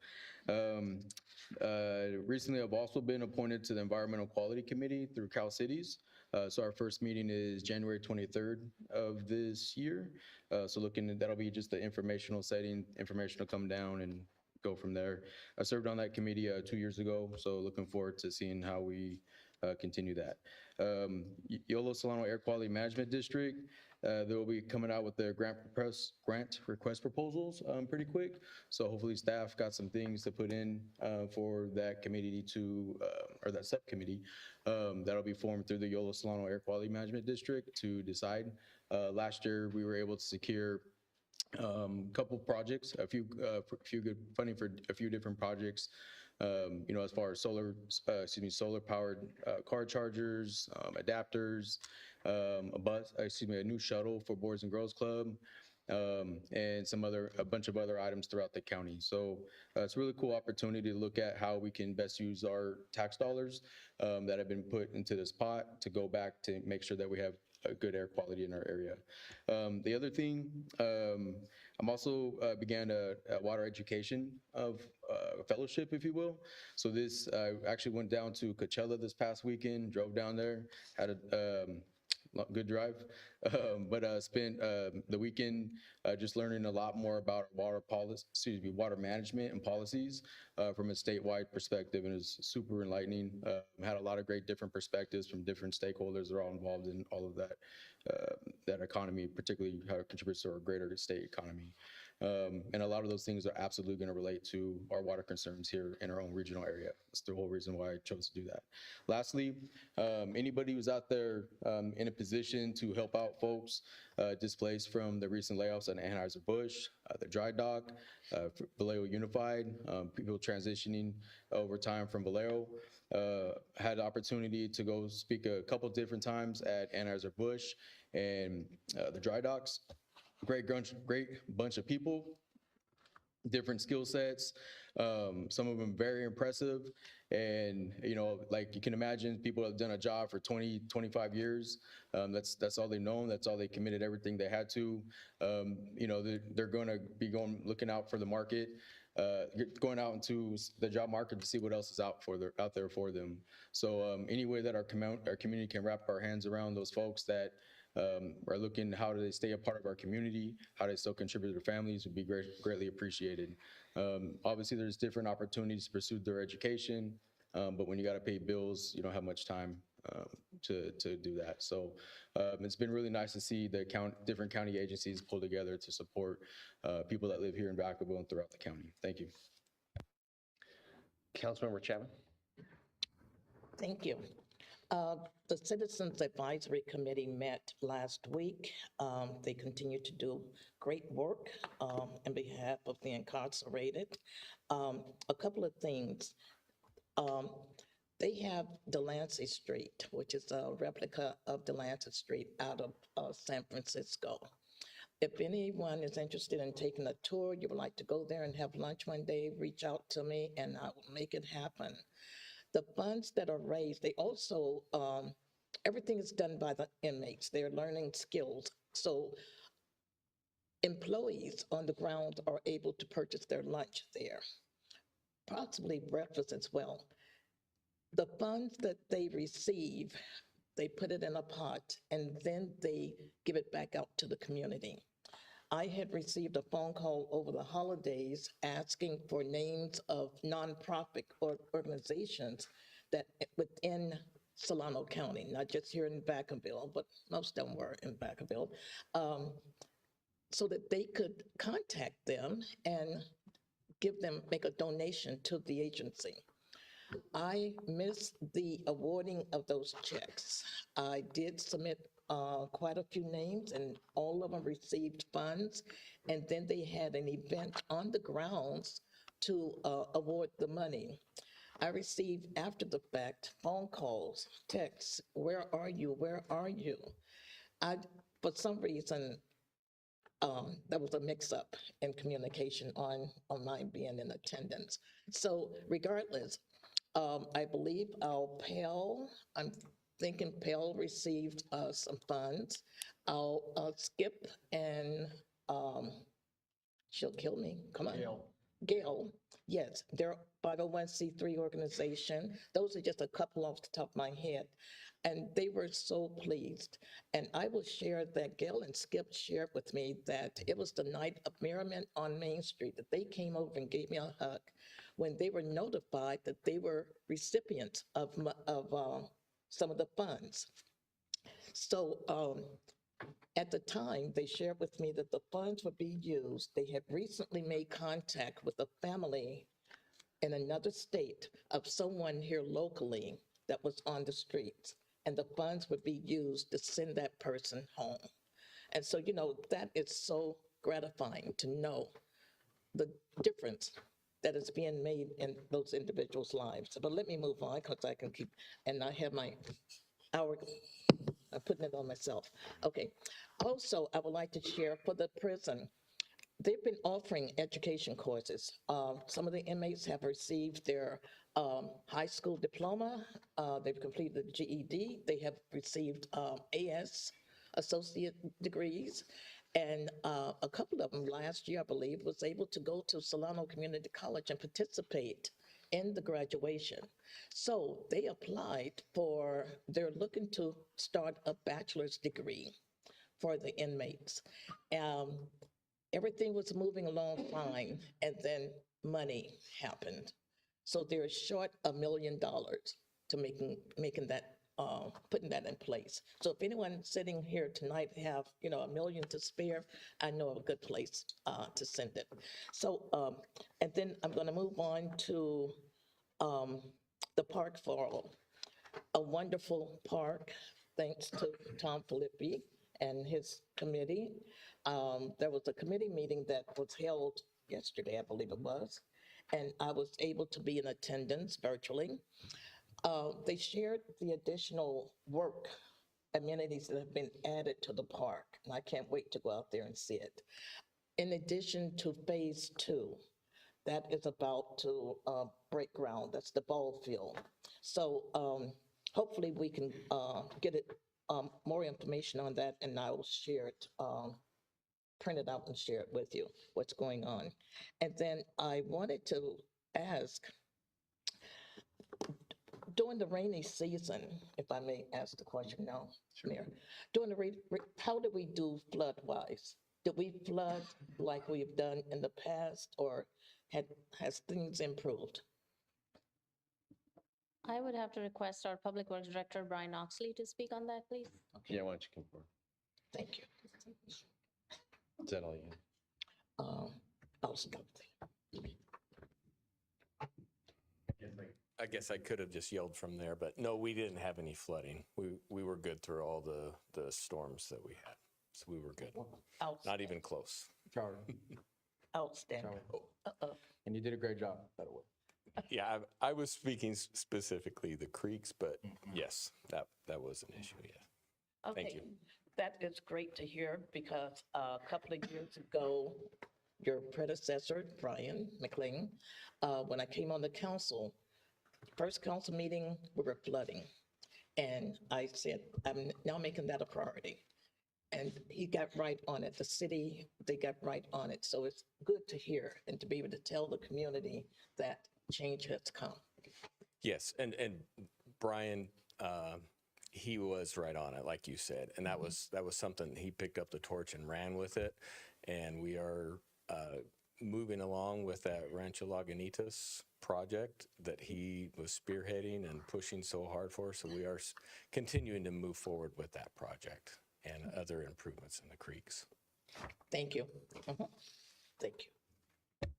Recently, I've also been appointed to the Environmental Quality Committee through Cal Cities. So our first meeting is January 23rd of this year. So that'll be just the informational setting. Information will come down and go from there. I served on that committee 2 years ago, so looking forward to seeing how we continue that. Yolo Solano Air Quality Management District, They will be coming out with their grant request proposals pretty quick. So hopefully staff got some things to put in for that committee or that subcommittee that'll be formed through the Yolo Solano Air Quality Management District to decide. Last year, we were able to secure couple projects, a few good funding for a few different projects. As far as solar powered car chargers, adapters, a new shuttle for Boys and Girls Club, and a bunch of other items throughout the county. So it's a really cool opportunity to look at how we can best use our tax dollars that have been put into this pot to go back to make sure that we have a good air quality in our area. The other thing, I'm also began a water education of fellowship, if you will. So this actually went down to Coachella this past weekend, drove down there, had a good drive, but spent the weekend just learning a lot more about water management and policies from a statewide perspective, and it's super enlightening. Had a lot of great different perspectives from different stakeholders that are all involved in all of that economy, particularly how it contributes to our greater state economy. And a lot of those things are absolutely going to relate to our water concerns here in our own regional area. That's the whole reason why I chose to do that. Lastly, anybody who's out there in a position to help out folks displaced from the recent layoffs at Anheuser-Busch, the dry dock, Vallejo Unified, people transitioning over time from Vallejo, had the opportunity to go speak a couple different times at Anheuser-Busch and the dry docks. Great bunch of people, different skill sets, some of them very impressive. And, like you can imagine, people have done a job for 20, 25 years. That's all they've known. That's all they committed everything they had to. They're going to be looking out for the market, going out into the job market to see what else is out there for them. So any way that our community can wrap our hands around those folks that are looking how do they stay a part of our community, how do they still contribute to their families would be greatly appreciated. Obviously, there's different opportunities to pursue their education, but when you got to pay bills, you don't have much time to do that. So it's been really nice to see the different county agencies pull together to support people that live here in Vacaville and throughout the county. Thank you. Councilmember Chapman? Thank you. The Citizens Advisory Committee met last week. They continue to do great work on behalf of the incarcerated. A couple of things. They have Delancey Street, which is a replica of Delancey Street out of San Francisco. If anyone is interested in taking a tour, you would like to go there and have lunch one day, reach out to me and I will make it happen. The funds that are raised, they also, everything is done by the inmates. They're learning skills. So employees on the ground are able to purchase their lunch there, possibly breakfast as well. The funds that they receive, they put it in a pot and then they give it back out to the community. I had received a phone call over the holidays asking for names of nonprofit organizations that within Solano County, not just here in Vacaville, but most of them were in Vacaville, so that they could contact them and make a donation to the agency. I missed the awarding of those checks. I did submit quite a few names and all of them received funds. And then they had an event on the grounds to award the money. I received after the fact phone calls, texts, where are you, where are you? For some reason, there was a mix-up in communication on my being in attendance. So regardless, I believe our PAL, I'm thinking PAL received some funds. Our Skip and she'll kill me, come on. Gail, yes, they're 501c3 organization. Those are just a couple off the top of my head. And they were so pleased. And I will share that Gail and Skip shared with me that it was the night of merriment on Main Street that they came over and gave me a hug when they were notified that they were recipients of some of the funds. So At the time, they shared with me that the funds would be used. They had recently made contact with a family in another state of someone here locally that was on the streets, and the funds would be used to send that person home. And so, that is so gratifying to know the difference that is being made in those individuals' lives. But let me move on because I can keep, and I have my hour, I'm putting it on myself. Okay. Also, I would like to share for the prison, they've been offering education courses. Some of the inmates have received their high school diploma. They've completed the GED. They have received AS, associate degrees. And a couple of them last year, I believe, was able to go to Solano Community College and participate in the graduation. So they applied they're looking to start a bachelor's degree for the inmates. Um, Everything was moving along fine, and then money happened. So they're short $1 million to making that, putting that in place. So if anyone sitting here tonight have, $1 million to spare, I know of a good place to send it. So, and then I'm going to move on to the park forum. A wonderful park, thanks to Tom Filippi and his committee. There was a committee meeting that was held yesterday, I believe it was, and I was able to be in attendance virtually. They shared the additional work amenities that have been added to the park, and I can't wait to go out there and see it. In addition to phase 2, that is about to break ground. That's the ball field. So hopefully we can get it more information on that, and I will share it, print it out and share it with you, what's going on. And then I wanted to ask, during the rainy season, if I may ask the question now, Mayor, during the how did we do flood-wise? Did we flood like we've done in the past, or has things improved? I would have to request our Public Works Director, Brian Oxley, to speak on that, please. Yeah, why don't you come forward? Thank you. Is that all you have? I'll stop there. I guess I could have just yelled from there, but no, we didn't have any flooding. We were good through all the storms that we had. So we were good. Not even close. Charlie. Outstanding. And you did a great job, by the way. Yeah, I was speaking specifically the creeks, but yes, that was an issue, yeah. Thank you. That is great to hear because a couple of years ago, your predecessor, Brian McLean, when I came on the council, first council meeting, we were flooding. And I said, I'm now making that a priority. And he got right on it. The city, they got right on it. So it's good to hear and to be able to tell the community that change has come. Yes, and Brian, he was right on it, like you said, and that was something, he picked up the torch and ran with it, and we are moving along with that Rancho Lagunitas project that he was spearheading and pushing so hard for, so we are continuing to move forward with that project and other improvements in the creeks. Thank you. Thank you.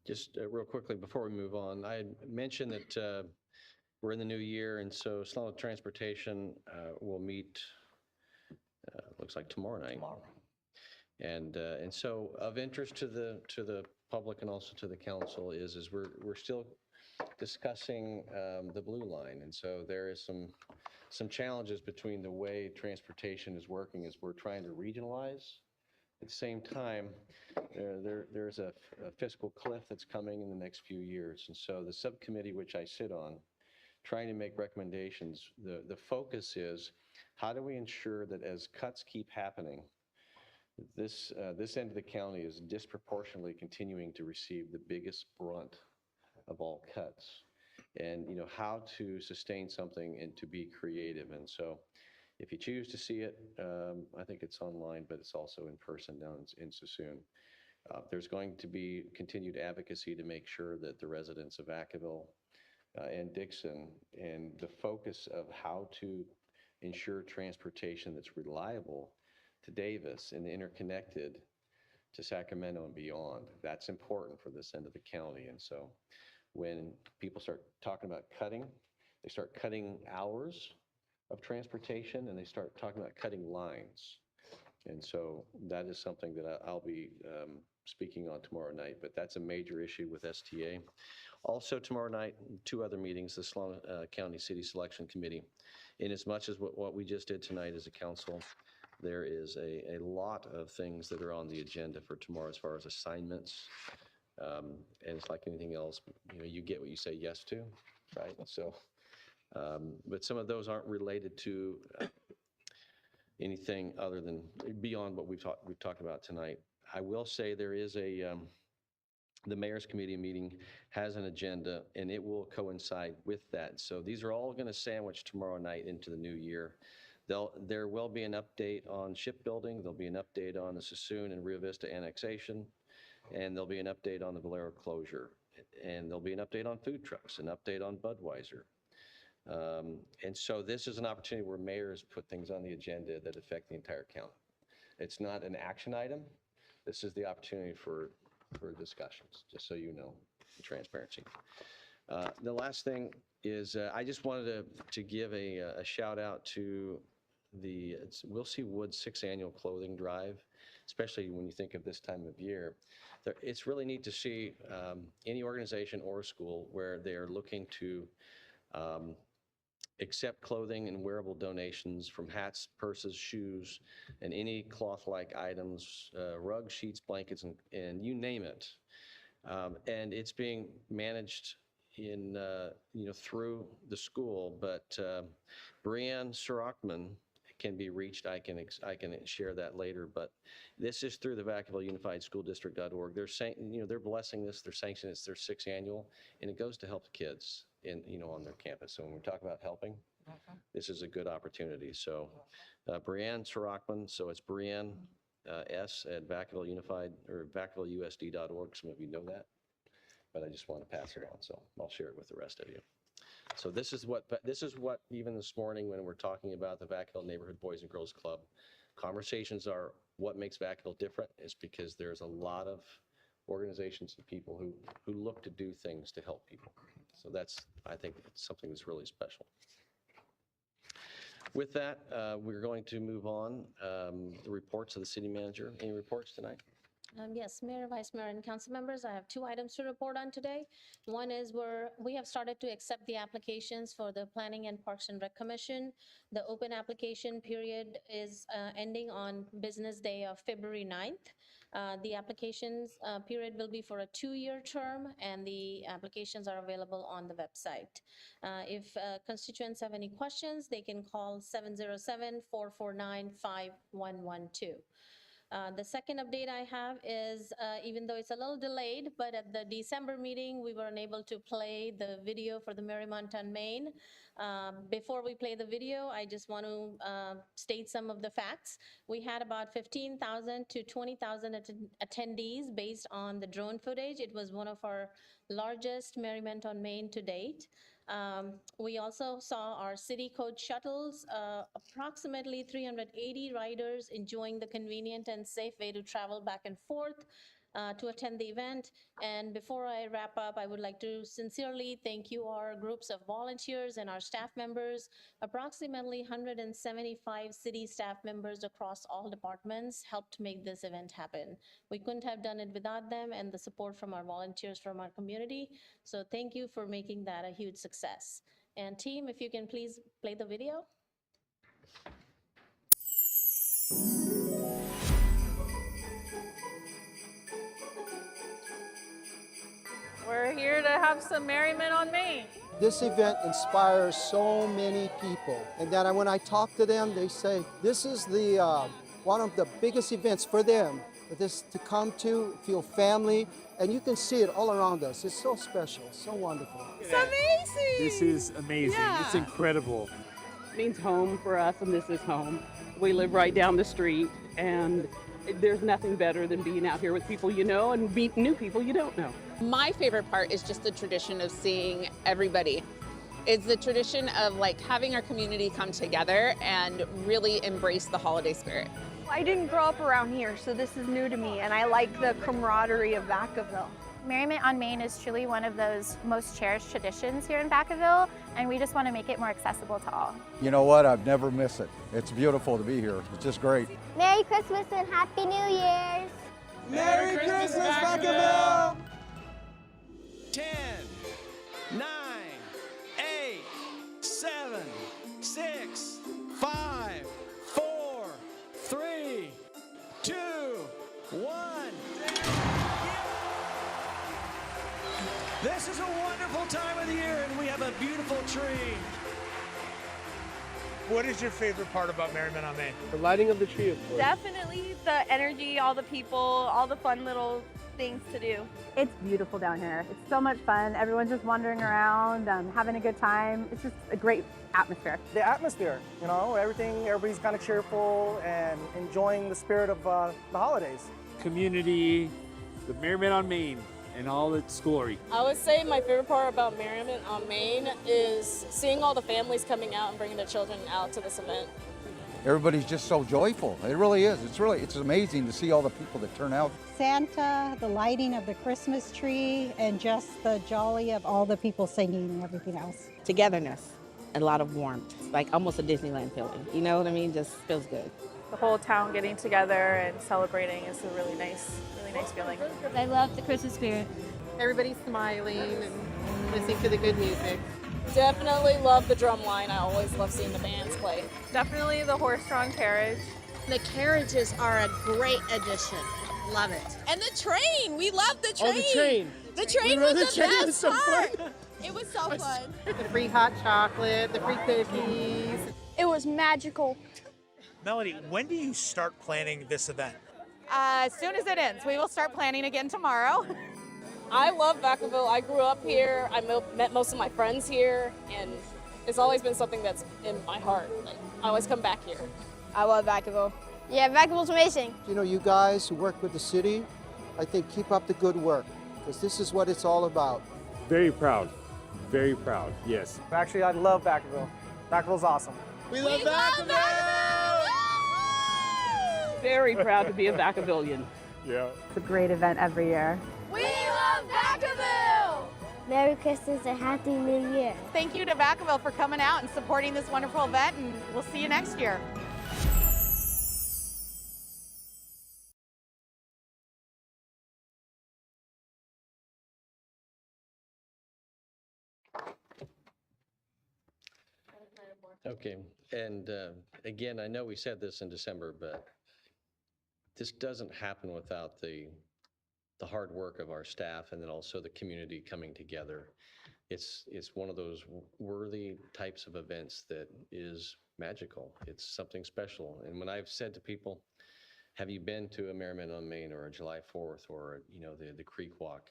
Just real quickly before we move on, I had mentioned that we're in the new year, and so Solano Transportation will meet, looks like tomorrow night. And so of interest to the public and also to the council is we're still discussing the blue line, and so there is some challenges between the way transportation is working as we're trying to regionalize. At the same time, there's a fiscal cliff that's coming in the next few years. And so the subcommittee, which I sit on, trying to make recommendations, the focus is how do we ensure that as cuts keep happening, this end of the county is disproportionately continuing to receive the biggest brunt of all cuts, and how to sustain something and to be creative. And so if you choose to see it, I think it's online, but it's also in person down in Suisun. There's going to be continued advocacy to make sure that the residents of Vacaville and Dixon, and the focus of how to ensure transportation that's reliable to Davis and interconnected to Sacramento and beyond. That's important for this end of the county. And so when people start talking about cutting, they start cutting hours of transportation and they start talking about cutting lines. And so that is something that I'll be speaking on tomorrow night, but that's a major issue with STA. Also tomorrow night, 2 other meetings, the Solano County City Selection Committee. In as much as what we just did tonight as a council, there is a lot of things that are on the agenda for tomorrow as far as assignments. And it's like anything else, you get what you say yes to, right? So, but some of those aren't related to anything other than beyond what we've talked about tonight. I will say there is the Mayor's Committee meeting has an agenda and it will coincide with that. So these are all going to sandwich tomorrow night into the new year. There will be an update on shipbuilding. There'll be an update on the Sassoon and Rio Vista annexation, and there'll be an update on the Valero closure, and there'll be an update on food trucks, an update on Budweiser. And so this is an opportunity where mayors put things on the agenda that affect the entire county. It's not an action item. This is the opportunity for discussions, just so you know, transparency. The last thing is I just wanted to give a shout out to the Wilsey Woods 6th Annual Clothing Drive, especially when you think of this time of year. It's really neat to see any organization or school where they're looking to accept clothing and wearable donations from hats, purses, shoes, and any cloth-like items, rugs, sheets, blankets, and you name it. And it's being managed in through the school, but Brianne Sirachman can be reached. I can share that later, but this is through the Vacaville Unified School District.org. They're saying, they're blessing this, they're sanctioning it's their 6th annual, and it goes to help kids on their campus. So when we talk about helping, this is a good opportunity. So Brianne Sirachman, so it's Brianne S at Vacaville Unified or VacavilleUSD.org. Some of you know that, but I just want to pass it on. So I'll share it with the rest of you. So this is what even this morning when we're talking about the Vacaville Neighborhood Boys and Girls Club, conversations are what makes Vacaville different is because there's a lot of organizations and people who look to do things to help people. So that's, I think, something that's really special. With that, we're going to move on. The reports of the city manager. Any reports tonight? Yes, Mayor, Vice Mayor, and council members, I have 2 items to report on today. One is we have started to accept the applications for the Planning and Parks and Rec Commission. The open application period is ending on business day of February 9th. The applications period will be for a 2-year term, and the applications are available on the website. If constituents have any questions, they can call 707-449-5112. The second update I have is, even though it's a little delayed, but at the December meeting, we were unable to play the video for the Marymount on Main. Before we play the video, I just want to state some of the facts. We had about 15,000 to 20,000 attendees based on the drone footage. It was one of our largest Marymount on Main to date. We also saw our city code shuttles, approximately 380 riders enjoying the convenient and safe way to travel back and forth to attend the event. And before I wrap up, I would like to sincerely thank you, our groups of volunteers and our staff members. Approximately 175 city staff members across all departments helped make this event happen. We couldn't have done it without them and the support from our volunteers from our community. So thank you for making that a huge success. And team, if you can please play the video. We're here to have some merriment on Main. This event inspires so many people. And then when I talk to them, they say this is the one of the biggest events for them, for this to come to, feel family, and you can see it all around us. It's so special, so wonderful. It's amazing. This is amazing. Yeah. It's incredible. It means home for us, and this is home. We live right down the street, and there's nothing better than being out here with people you know and meet new people you don't know. My favorite part is just the tradition of seeing everybody It's the tradition of like having our community come together and really embrace the holiday spirit. I didn't grow up around here, so this is new to me, and I like the camaraderie of Vacaville. Merriment on Main is truly one of those most cherished traditions here in Vacaville, and we just want to make it more accessible to all. You know what? I've never missed it. It's beautiful to be here. It's just great. Merry Christmas and Happy New Year's! Merry Christmas, Vacaville! 10, 9, 8, 7, 6, 5, 4, 3, 2, 1. This is a wonderful time of the year, and we have a beautiful tree. What is your favorite part about Merriment on Main? The lighting of the tree, of course. Definitely the energy, all the people, all the fun little things to do. It's beautiful down here. It's so much fun. Everyone's just wandering around, having a good time. It's just a great atmosphere. The atmosphere, you know, everybody's kind of cheerful and enjoying the spirit of the holidays. Community, the Merriment on Main, in all its glory. I would say my favorite part about Merriment on Main is seeing all the families coming out and bringing their children out to this event. Everybody's just so joyful. It really is. It's amazing to see all the people that turn out. Santa, the lighting of the Christmas tree, and just the jolly of all the people singing and everything else. Togetherness, a lot of warmth, like almost a Disneyland feeling. You know what I mean? Just feels good. The whole town getting together and celebrating is a really nice feeling. I love the Christmas spirit. Everybody's smiling and listening to the good music. Definitely love the drum line. I always love seeing the bands play. Definitely the horse-drawn carriage. The carriages are a great addition. Love it. And the train. We love the train. Oh, the train. The train was the best part. It was so fun. The free hot chocolate, the free cookies. It was magical. Melody, when do you start planning this event? As soon as it ends. We will start planning again tomorrow. I love Vacaville. I grew up here. I met most of my friends here, and it's always been something that's in my heart. Like, I always come back here. I love Vacaville. Yeah, Vacaville's amazing. You know, you guys who work with the city, I think keep up the good work, because this is what it's all about. Very proud, yes. Actually, I love Vacaville. Vacaville's awesome. We love Vacaville! Very proud to be a Vacavillian. Yeah. It's a great event every year. We love Vacaville! Merry Christmas and Happy New Year. Thank you to Vacaville for coming out and supporting this wonderful event, and we'll see you next year. Okay, and again, I know we said this in December, but this doesn't happen without the hard work of our staff and then also the community coming together. It's one of those worthy types of events that is magical. It's something special. And when I've said to people, have you been to a Merriment on Main or a July 4th or, you know, the Creek Walk?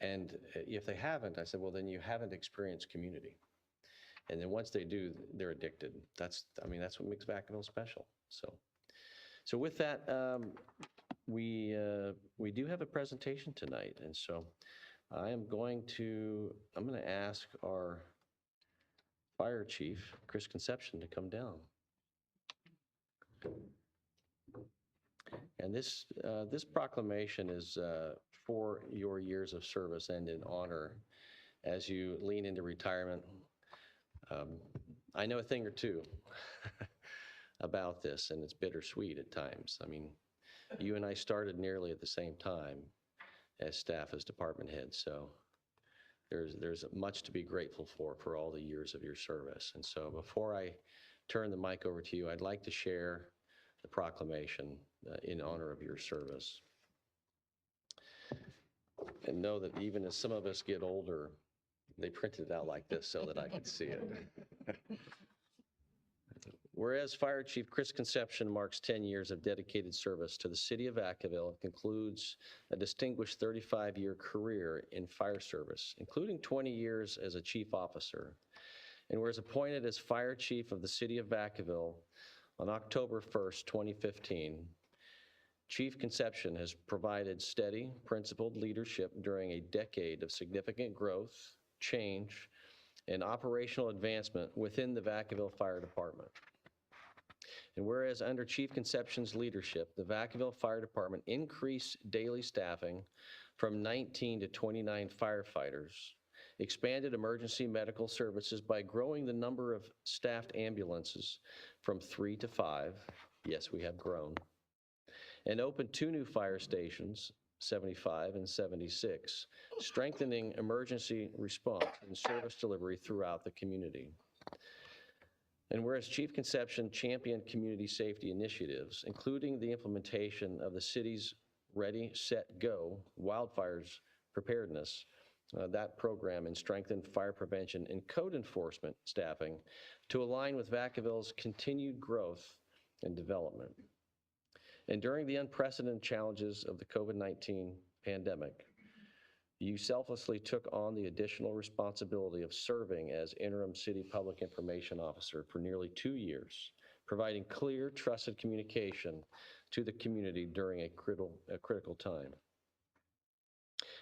And if they haven't, I said, well, then you haven't experienced community. And then once they do, they're addicted. That's what makes Vacaville special. So with that, we do have a presentation tonight, and so I'm going to ask our fire chief, Chris Conception, to come down. And this proclamation is for your years of service and in honor as you lean into retirement. I know a thing or two about this, and it's bittersweet at times. I mean, you and I started nearly at the same time as staff, as department heads, so there's much to be grateful for all the years of your service. And so before I turn the mic over to you, I'd like to share the proclamation in honor of your service. And know that even as some of us get older, they printed it out like this so that I could see it. Whereas Fire Chief Chris Conception marks 10 years of dedicated service to the city of Vacaville and concludes a distinguished 35-year career in fire service, including 20 years as a chief officer, and was appointed as Fire Chief of the city of Vacaville on October 1st, 2015, Chief Conception has provided steady, principled leadership during a decade of significant growth, change, and operational advancement within the Vacaville Fire Department. And whereas under Chief Conception's leadership, the Vacaville Fire Department increased daily staffing from 19 to 29 firefighters, expanded emergency medical services by growing the number of staffed ambulances from 3 to 5, yes, we have grown, and opened 2 new fire stations, 75 and 76, strengthening emergency response and service delivery throughout the community. And whereas Chief Conception championed community safety initiatives, including the implementation of the city's Ready, Set, Go wildfires preparedness, that program, and strengthened fire prevention and code enforcement staffing to align with Vacaville's continued growth and development. And during the unprecedented challenges of the COVID-19 pandemic, you selflessly took on the additional responsibility of serving as interim city public information officer for nearly 2 years, providing clear, trusted communication to the community during a critical time.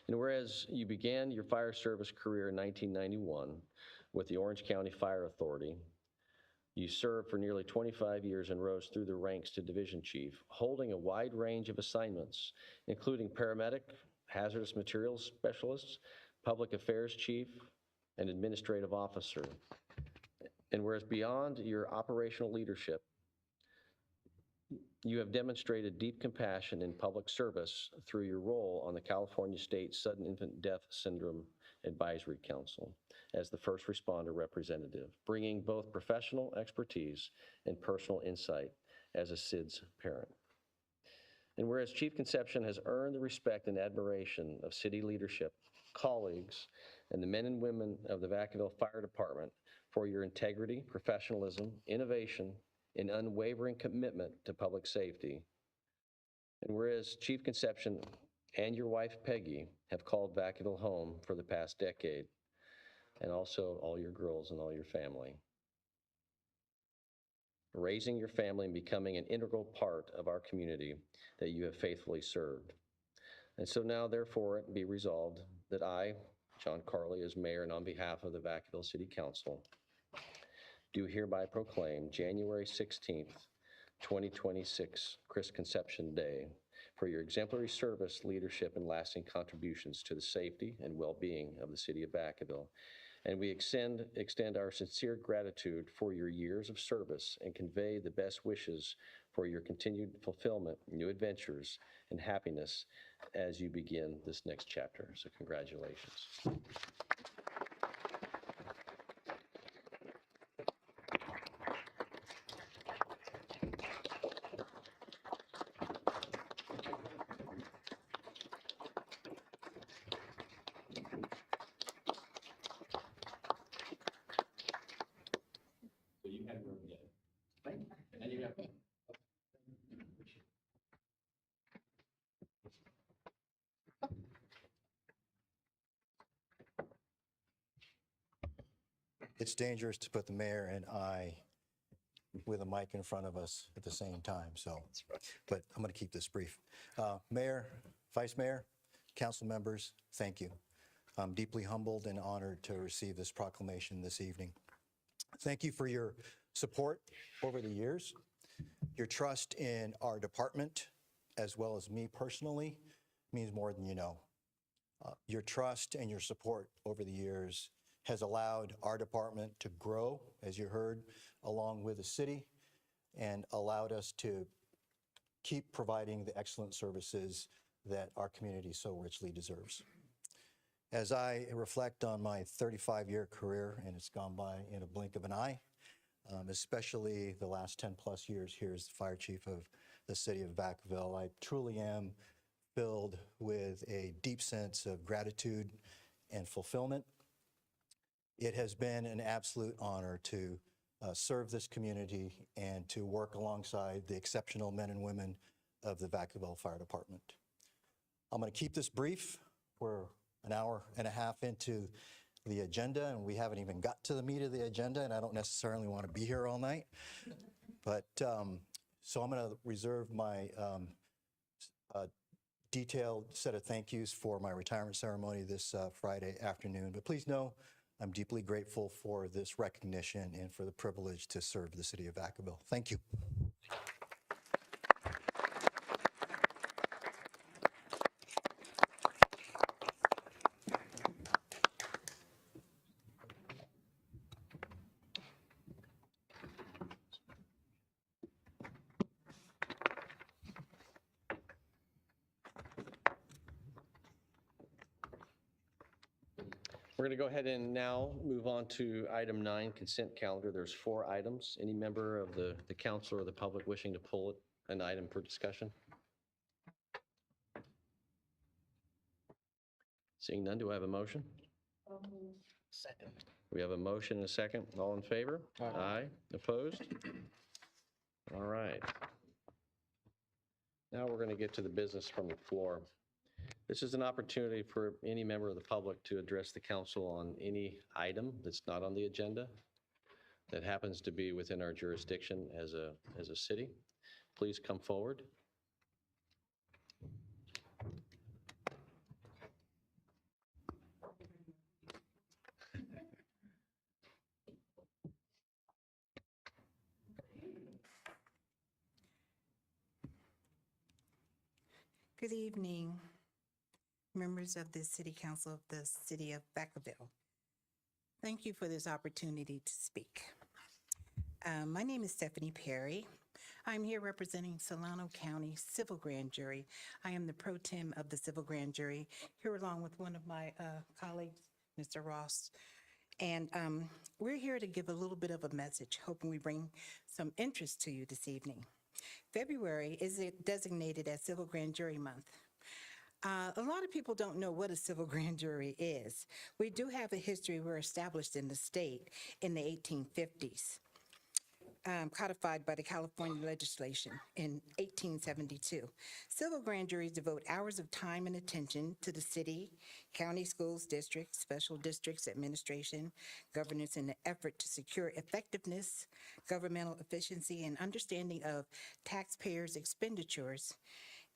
And whereas you began your fire service career in 1991 with the Orange County Fire Authority, you served for nearly 25 years and rose through the ranks to division chief, holding a wide range of assignments, including paramedic, hazardous materials specialist, public affairs chief, and administrative officer. And whereas beyond your operational leadership, you have demonstrated deep compassion in public service through your role on the California State Sudden Infant Death Syndrome Advisory Council as the first responder representative, bringing both professional expertise and personal insight as a SIDS parent. And whereas Chief Conception has earned the respect and admiration of city leadership, colleagues, and the men and women of the Vacaville Fire Department for your integrity, professionalism, innovation, and unwavering commitment to public safety. And whereas Chief Conception and your wife, Peggy, have called Vacaville home for the past decade, and also all your girls and all your family. Raising your family and becoming an integral part of our community that you have faithfully served. And so now, therefore, it be resolved that I, John Carley, as mayor and on behalf of the Vacaville City Council, do hereby proclaim January 16th, 2026, Chris Conception Day, for your exemplary service, leadership, and lasting contributions to the safety and well-being of the city of Vacaville. And we extend our sincere gratitude for your years of service and convey the best wishes for your continued fulfillment, new adventures, and happiness as you begin this next chapter. So congratulations. It's dangerous to put the mayor and I with a mic in front of us at the same time, so, but I'm going to keep this brief. Mayor, Vice Mayor, council members, thank you. I'm deeply humbled and honored to receive this proclamation this evening. Thank you for your support over the years. Your trust in our department, as well as me personally, means more than you know. Your trust and your support over the years has allowed our department to grow, as you heard, along with the city, and allowed us to keep providing the excellent services that our community so richly deserves. As I reflect on my 35-year career, and it's gone by in a blink of an eye, especially the last 10 plus years here as the fire chief of the city of Vacaville, I truly am filled with a deep sense of gratitude and fulfillment. It has been an absolute honor to serve this community and to work alongside the exceptional men and women of the Vacaville Fire Department. I'm going to keep this brief. We're an hour and a half into the agenda, and we haven't even got to the meat of the agenda, and I don't necessarily want to be here all night. But so I'm going to reserve my detailed set of thank yous for my retirement ceremony this Friday afternoon. But please know I'm deeply grateful for this recognition and for the privilege to serve the city of Vacaville. Thank you. We're going to go ahead and now move on to item 9, consent calendar. There's 4 items. Any member of the council or the public wishing to pull an item for discussion? Seeing none, do I have a motion? Second. We have a motion and a second. All in favor? Aye. Opposed? All right. Now we're going to get to the business from the floor. This is an opportunity for any member of the public to address the council on any item that's not on the agenda that happens to be within our jurisdiction as a city. Please come forward. Good evening, members of the City Council of the City of Vacaville. Thank you for this opportunity to speak. My name is Stephanie Perry. I'm here representing Solano County Civil Grand Jury. I am the pro tem of the Civil Grand Jury, here along with one of my colleagues, Mr. Ross. And we're here to give a little bit of a message, hoping we bring some interest to you this evening. February is designated as Civil Grand Jury Month. A lot of people don't know what a civil grand jury is. We do have a history. We're established in the state in the 1850s, codified by the California legislation in 1872. Civil grand juries devote hours of time and attention to the city, county, schools, districts, special districts, administration, governance in the effort to secure effectiveness, governmental efficiency, and understanding of taxpayers' expenditures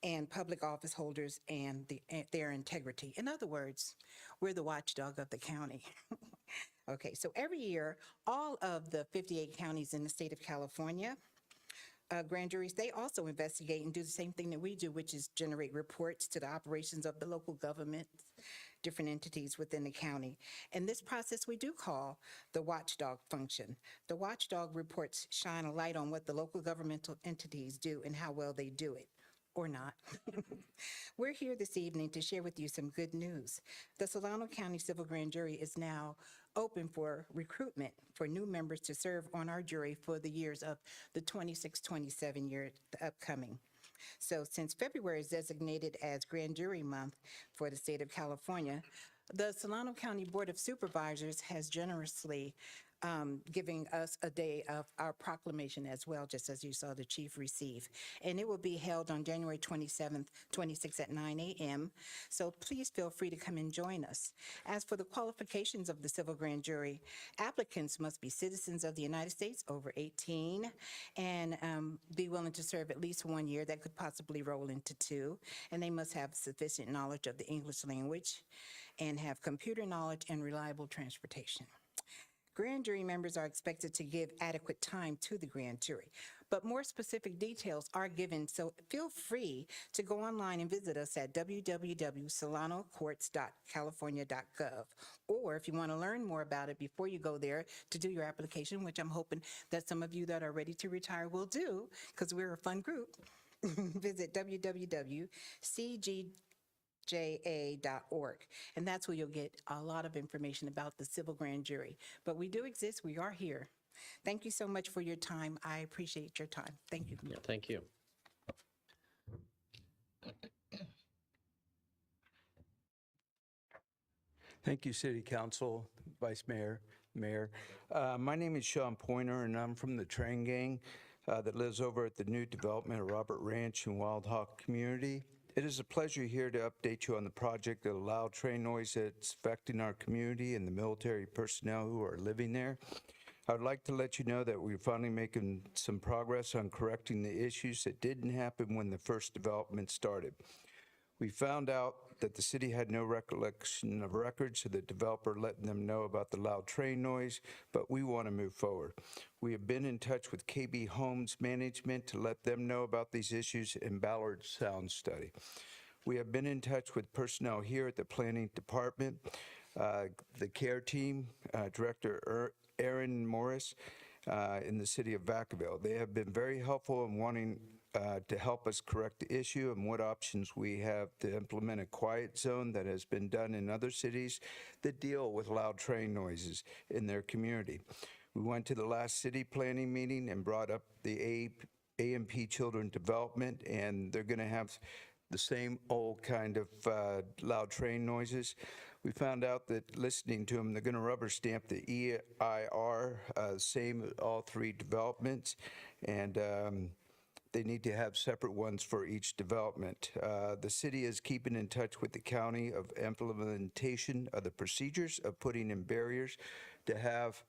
and public office holders and their integrity. In other words, we're the watchdog of the county. Okay, so every year, all of the 58 counties in the state of California, grand juries, they also investigate and do the same thing that we do, which is generate reports to the operations of the local government, different entities within the county. And this process we do call the watchdog function. The watchdog reports shine a light on what the local governmental entities do and how well they do it. Or not. We're here this evening to share with you some good news. The Solano County Civil Grand Jury is now open for recruitment for new members to serve on our jury for the years of the 26-27 year upcoming. So since February is designated as Grand Jury Month for the state of California, the Solano County Board of Supervisors has generously giving us a day of our proclamation as well, just as you saw the chief receive. And it will be held on January 27th, 26 at 9 a.m. So please feel free to come and join us. As for the qualifications of the civil grand jury, applicants must be citizens of the United States over 18 and be willing to serve at least 1 year. That could possibly roll into 2. And they must have sufficient knowledge of the English language and have computer knowledge and reliable transportation. Grand jury members are expected to give adequate time to the grand jury, but more specific details are given, so feel free to go online and visit us at www.solanocourts.california.gov. Or if you want to learn more about it before you go there to do your application, which I'm hoping that some of you that are ready to retire will do, because we're a fun group, visit www.cg.ja.org, and that's where you'll get a lot of information about the civil grand jury. But we do exist. We are here. Thank you so much for your time. I appreciate your time. Thank you. Yeah, thank you. Thank you, City Council, Vice Mayor, Mayor. My name is Sean Pointer, and I'm from the train gang that lives over at the new development of Robert Ranch and Wild Hawk community. It is a pleasure here to update you on the project of the loud train noise that's affecting our community and the military personnel who are living there. I would like to let you know that we're finally making some progress on correcting the issues that didn't happen when the first development started. We found out that the city had no recollection of records of the developer letting them know about the loud train noise, but we want to move forward. We have been in touch with KB Homes Management to let them know about these issues in Ballard Sound Study. We have been in touch with personnel here at the Planning Department, the CARE team, Director Aaron Morris, in the city of Vacaville. They have been very helpful in wanting to help us correct the issue and what options we have to implement a quiet zone that has been done in other cities that deal with loud train noises in their community. We went to the last city planning meeting and brought up the AMP Children Development, and they're going to have the same old kind of loud train noises. We found out that listening to them, they're going to rubber stamp the EIR, same with all three developments, and they need to have separate ones for each development. The city is keeping in touch with the county of implementation of the procedures of putting in barriers to have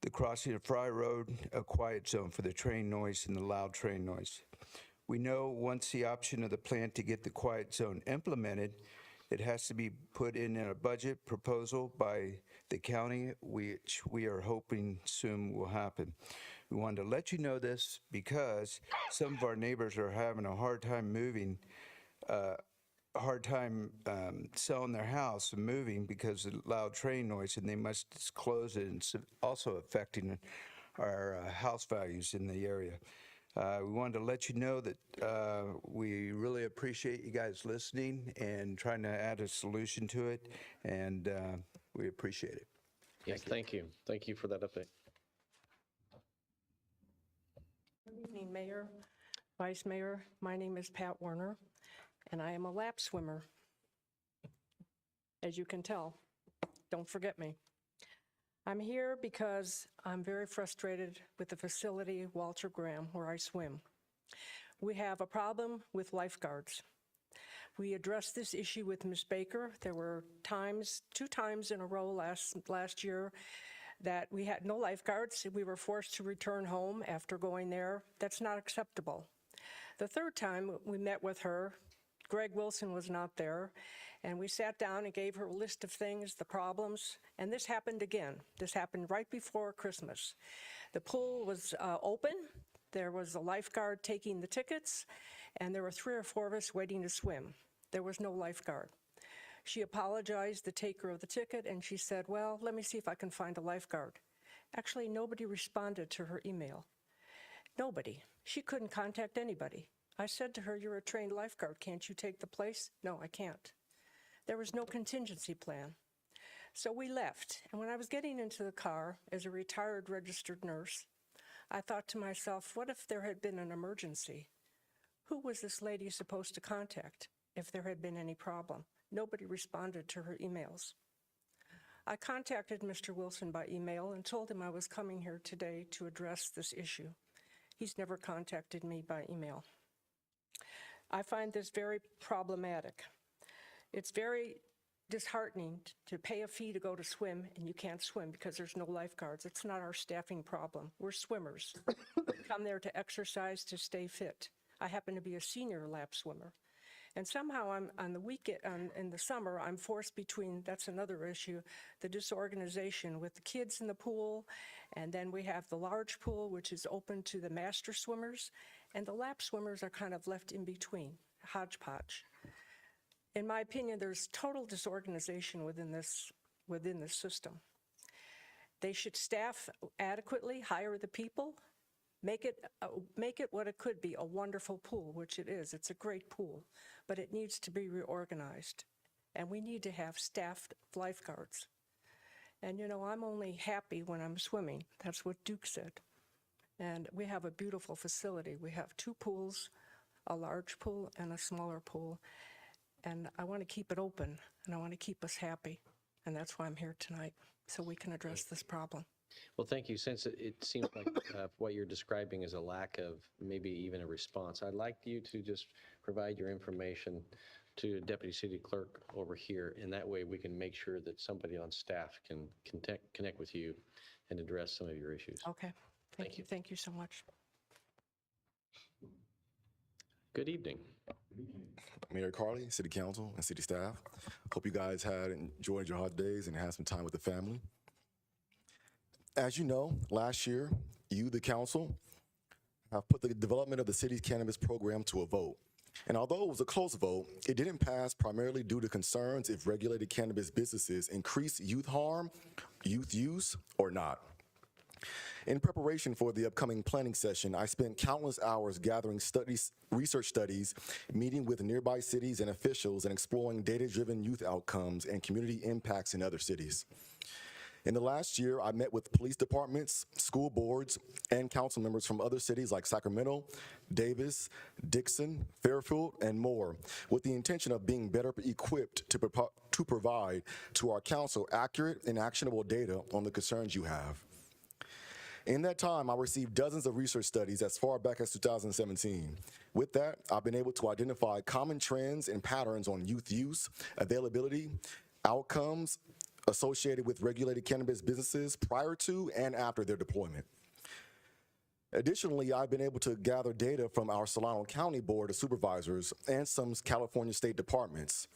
the crossing of Fry Road a quiet zone for the train noise and the loud train noise. We know once the option of the plan to get the quiet zone implemented, it has to be put in a budget proposal by the county, which we are hoping soon will happen. We wanted to let you know this because some of our neighbors are having a hard time moving, selling their house and moving because of loud train noise, and they must close it, and it's also affecting our house values in the area. We wanted to let you know that we really appreciate you guys listening and trying to add a solution to it, and we appreciate it. Yes, thank you. Thank you for that update. Good evening, Mayor, Vice Mayor. My name is Pat Werner, and I am a lap swimmer. As you can tell, don't forget me. I'm here because I'm very frustrated with the facility, Walter Graham, where I swim. We have a problem with lifeguards. We addressed this issue with Ms. Baker. There were times, 2 times in a row last year that we had no lifeguards. We were forced to return home after going there. That's not acceptable. The 3rd time we met with her, Greg Wilson was not there, and we sat down and gave her a list of things, the problems, and this happened again. This happened right before Christmas. The pool was open. There was a lifeguard taking the tickets, and there were 3 or 4 of us waiting to swim. There was no lifeguard. She apologized, the taker of the ticket, and she said, well, let me see if I can find a lifeguard. Actually, nobody responded to her email. Nobody. She couldn't contact anybody. I said to her, you're a trained lifeguard. Can't you take the place? No, I can't. There was no contingency plan. So we left. And when I was getting into the car as a retired registered nurse, I thought to myself, what if there had been an emergency? Who was this lady supposed to contact if there had been any problem? Nobody responded to her emails. I contacted Mr. Wilson by email and told him I was coming here today to address this issue. He's never contacted me by email. I find this very problematic. It's very disheartening to pay a fee to go to swim and you can't swim because there's no lifeguards. It's not our staffing problem. We're swimmers. We come there to exercise, to stay fit. I happen to be a senior lap swimmer. And somehow I'm on the weekend, in the summer, I'm forced between, that's another issue, the disorganization with the kids in the pool, and then we have the large pool, which is open to the master swimmers, and the lap swimmers are kind of left in between, hodgepodge. In my opinion, there's total disorganization within this system. They should staff adequately, hire the people, make it what it could be, a wonderful pool, which it is. It's a great pool, but it needs to be reorganized. And we need to have staffed lifeguards. And you know, I'm only happy when I'm swimming. That's what Duke said. And we have a beautiful facility. We have 2 pools, a large pool and a smaller pool. And I want to keep it open, and I want to keep us happy. And that's why I'm here tonight, so we can address this problem. Well, thank you. Since it seems like what you're describing is a lack of maybe even a response, I'd like you to just provide your information to Deputy City Clerk over here, and that way we can make sure that somebody on staff can connect with you and address some of your issues. Okay. Thank you. Thank you so much. Good evening. Mayor Carly, City Council, and City staff. Hope you guys had enjoyed your holidays and had some time with the family. As you know, last year, you, the council, have put the development of the city's cannabis program to a vote. And although it was a close vote, it didn't pass primarily due to concerns if regulated cannabis businesses increase youth harm, youth use, or not. In preparation for the upcoming planning session, I spent countless hours gathering research studies, meeting with nearby cities and officials, and exploring data-driven youth outcomes and community impacts in other cities. In the last year, I met with police departments, school boards, and council members from other cities like Sacramento, Davis, Dixon, Fairfield, and more, with the intention of being better equipped to provide to our council accurate and actionable data on the concerns you have. In that time, I received dozens of research studies as far back as 2017. With that, I've been able to identify common trends and patterns on youth use, availability, outcomes associated with regulated cannabis businesses prior to and after their deployment. Additionally, I've been able to gather data from our Solano County Board of Supervisors and some California state departments.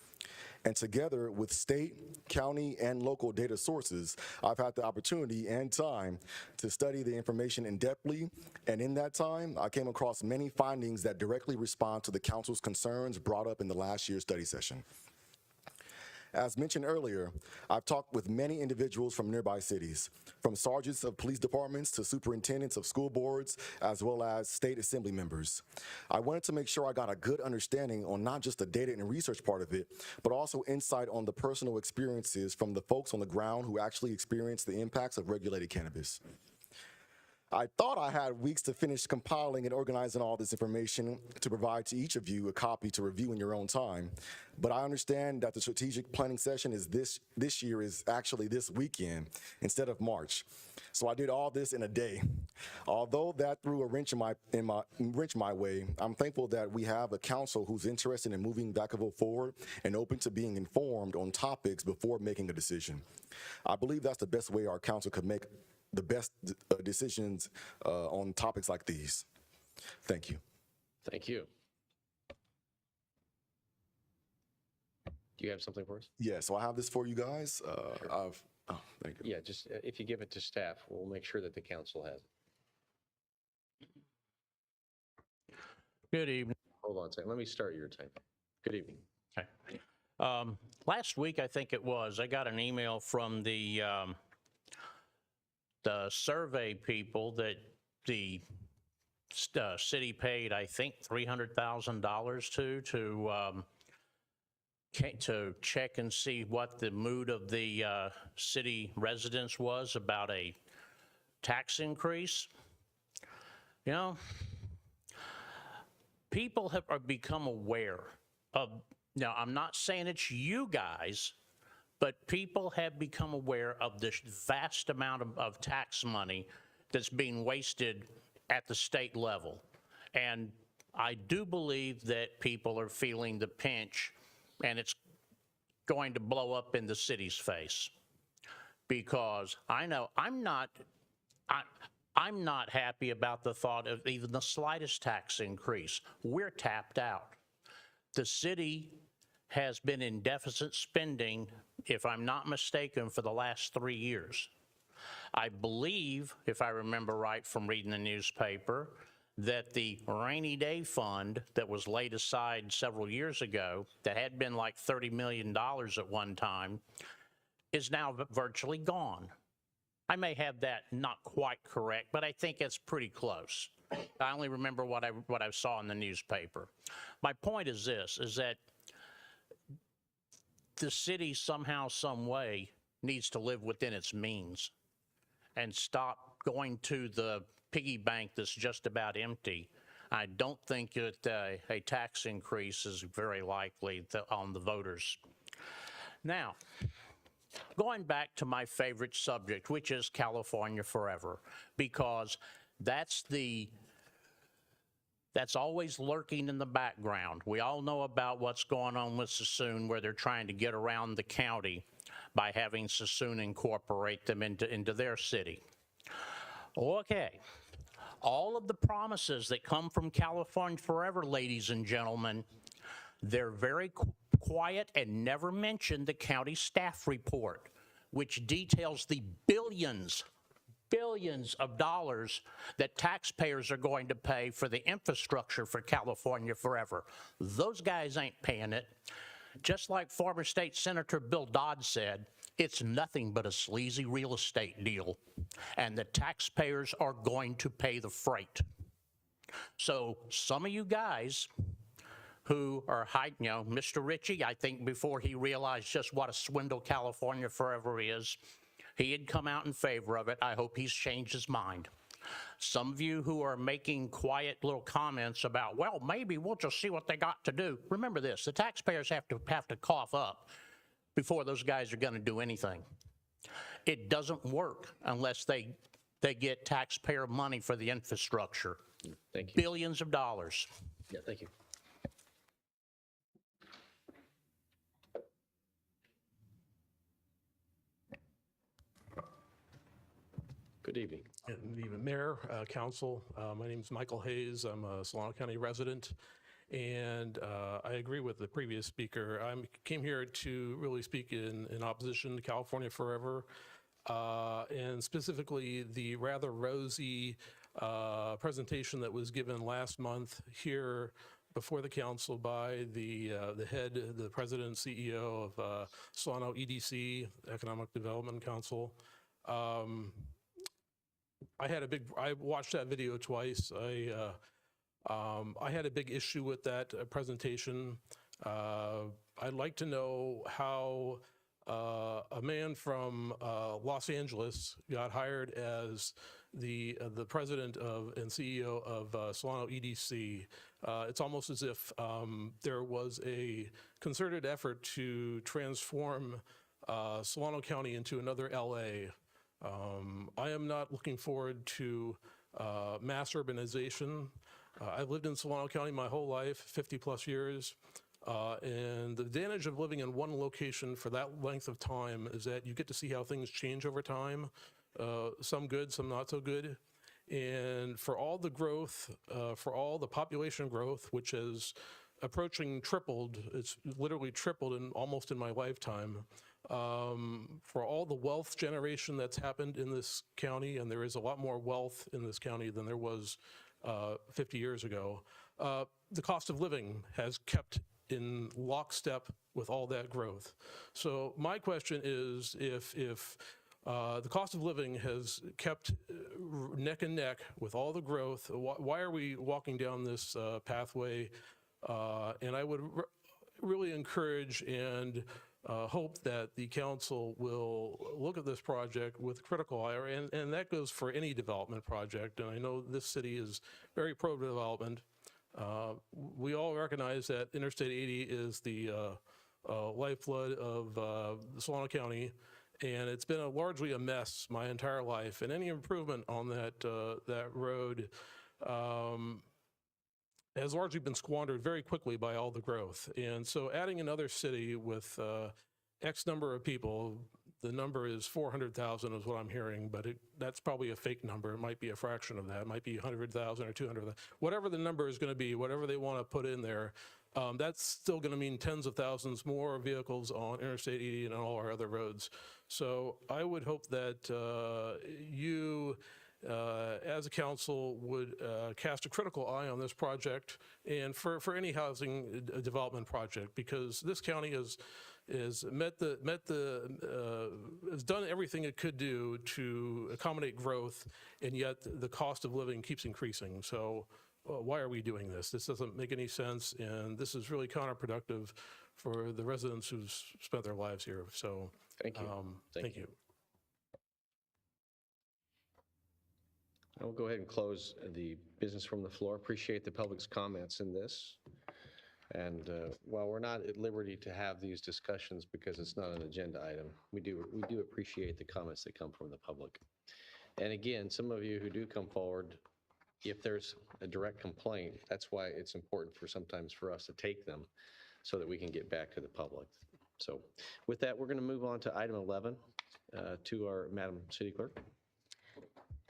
And together with state, county, and local data sources, I've had the opportunity and time to study the information in-depthly, and in that time, I came across many findings that directly respond to the council's concerns brought up in the last year's study session. As mentioned earlier, I've talked with many individuals from nearby cities, from sergeants of police departments to superintendents of school boards, as well as state assembly members. I wanted to make sure I got a good understanding on not just the data and research part of it, but also insight on the personal experiences from the folks on the ground who actually experience the impacts of regulated cannabis. I thought I had weeks to finish compiling and organizing all this information to provide to each of you a copy to review in your own time, but I understand that the strategic planning session is this year is actually this weekend instead of March. So I did all this in a day. Although that threw a wrench my way, I'm thankful that we have a council who's interested in moving Vacaville forward and open to being informed on topics before making a decision. I believe that's the best way our council could make the best decisions on topics like these. Thank you. Thank you. Do you have something for us? Yeah, so I have this for you guys. Thank you. Yeah, just if you give it to staff, we'll make sure that the council has it. Good evening. Hold on a second. Let me start your time. Good evening. Okay. Last week, I think it was, I got an email from the survey people that the city paid, I think, $300,000 to check and see what the mood of the city residents was about a tax increase. You know, people have become aware of, now I'm not saying it's you guys, but people have become aware of this vast amount of tax money that's being wasted at the state level. And I do believe that people are feeling the pinch, and it's going to blow up in the city's face. Because I know I'm not happy about the thought of even the slightest tax increase. We're tapped out. The city has been in deficit spending, if I'm not mistaken, for the last 3 years. I believe, if I remember right from reading the newspaper, that the rainy day fund that was laid aside several years ago, that had been like $30 million at one time, is now virtually gone. I may have that not quite correct, but I think it's pretty close. I only remember what I saw in the newspaper. My point is this, is that the city somehow, some way, needs to live within its means and stop going to the piggy bank that's just about empty. I don't think that a tax increase is very likely on the voters. Now, going back to my favorite subject, which is California Forever, because that's always lurking in the background. We all know about what's going on with Sassoon, where they're trying to get around the county by having Sassoon incorporate them into their city. Okay, all of the promises that come from California Forever, ladies and gentlemen, They're very quiet and never mention the county staff report, which details the billions of dollars that taxpayers are going to pay for the infrastructure for California forever. Those guys ain't paying it. Just like former state Senator Bill Dodd said, it's nothing but a sleazy real estate deal, and the taxpayers are going to pay the freight. So some of you guys who are hiding, you know, Mr. Ritchie, I think before he realized just what a swindle California forever is, he had come out in favor of it. I hope he's changed his mind. Some of you who are making quiet little comments about, well, maybe we'll just see what they got to do. Remember this, the taxpayers have to cough up before those guys are going to do anything. It doesn't work unless they get taxpayer money for the infrastructure. Thank you. Billions of dollars. Yeah, thank you. Good evening. Good evening, Mayor, Council. My name is Michael Hayes. I'm a Solano County resident, and I agree with the previous speaker. I came here to really speak in opposition to California Forever, and specifically the rather rosy presentation that was given last month here before the council by the president and CEO of Solano EDC, Economic Development Council. I watched that video twice. I had a big issue with that presentation. I'd like to know how a man from Los Angeles got hired as the president and CEO of Solano EDC. It's almost as if there was a concerted effort to transform Solano County into another LA. I am not looking forward to mass urbanization. I've lived in Solano County my whole life, 50 plus years, and the advantage of living in one location for that length of time is that you get to see how things change over time, some good, some not so good. And for all the growth, for all the population growth, which is approaching tripled, it's literally tripled almost in my lifetime, for all the wealth generation that's happened in this county, and there is a lot more wealth in this county than there was 50 years ago, the cost of living has kept in lockstep with all that growth. So my question is, if the cost of living has kept neck and neck with all the growth, why are we walking down this pathway? And I would really encourage and hope that the council will look at this project with critical eye, and that goes for any development project. And I know this city is very pro-development. We all recognize that Interstate 80 is the lifeblood of Solano County, and it's been largely a mess my entire life. And any improvement on that road has largely been squandered very quickly by all the growth. And so adding another city with X number of people, the number is 400,000 is what I'm hearing, but that's probably a fake number. It might be a fraction of that. It might be 100,000 or 200,000. Whatever the number is going to be, whatever they want to put in there, that's still going to mean tens of thousands more vehicles on Interstate 80 and on all our other roads. So I would hope that you, as a council, would cast a critical eye on this project and for any housing development project, because this county has done everything it could do to accommodate growth, and yet the cost of living keeps increasing. So why are we doing this? This doesn't make any sense, and this is really counterproductive for the residents who've spent their lives here. So thank you. Thank you. I will go ahead and close the business from the floor. Appreciate the public's comments in this. And while we're not at liberty to have these discussions because it's not an agenda item, we do appreciate the comments that come from the public. And again, some of you who do come forward, if there's a direct complaint, that's why it's important sometimes for us to take them so that we can get back to the public. So with that, we're going to move on to item 11 to our Madam City Clerk.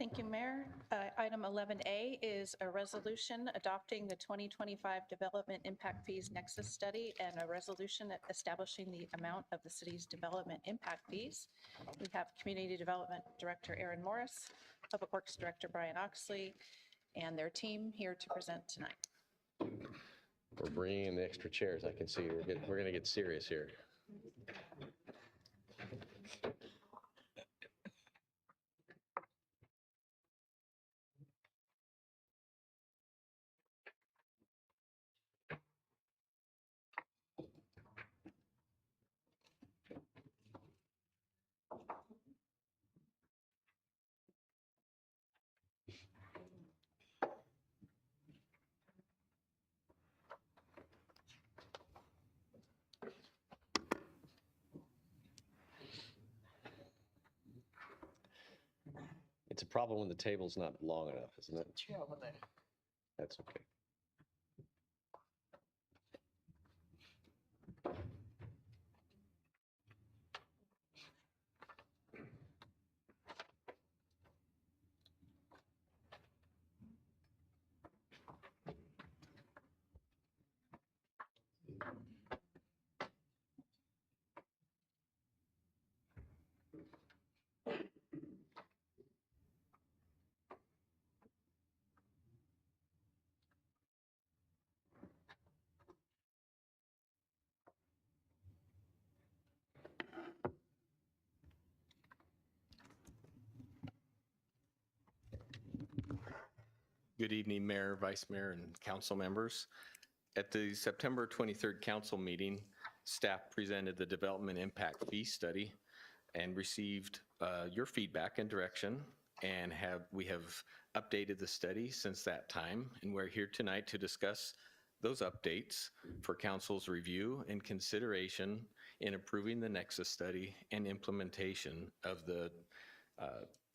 Thank you, Mayor. Item 11A is a resolution adopting the 2025 Development Impact Fees Nexus Study and a resolution establishing the amount of the city's development impact fees. We have Community Development Director Aaron Morris, Public Works Director Brian Oxley, and their team here to present tonight. We're bringing in the extra chairs. I can see we're going to get serious here. It's a problem when the table's not long enough, isn't it? Yeah, well, That's okay. Good evening, Mayor, Vice Mayor, and council members. At the September 23rd council meeting, staff presented the Development Impact Fee Study and received your feedback and direction, and we have updated the study since that time, and we're here tonight to discuss those updates for council's review and consideration in approving the Nexus study and implementation of the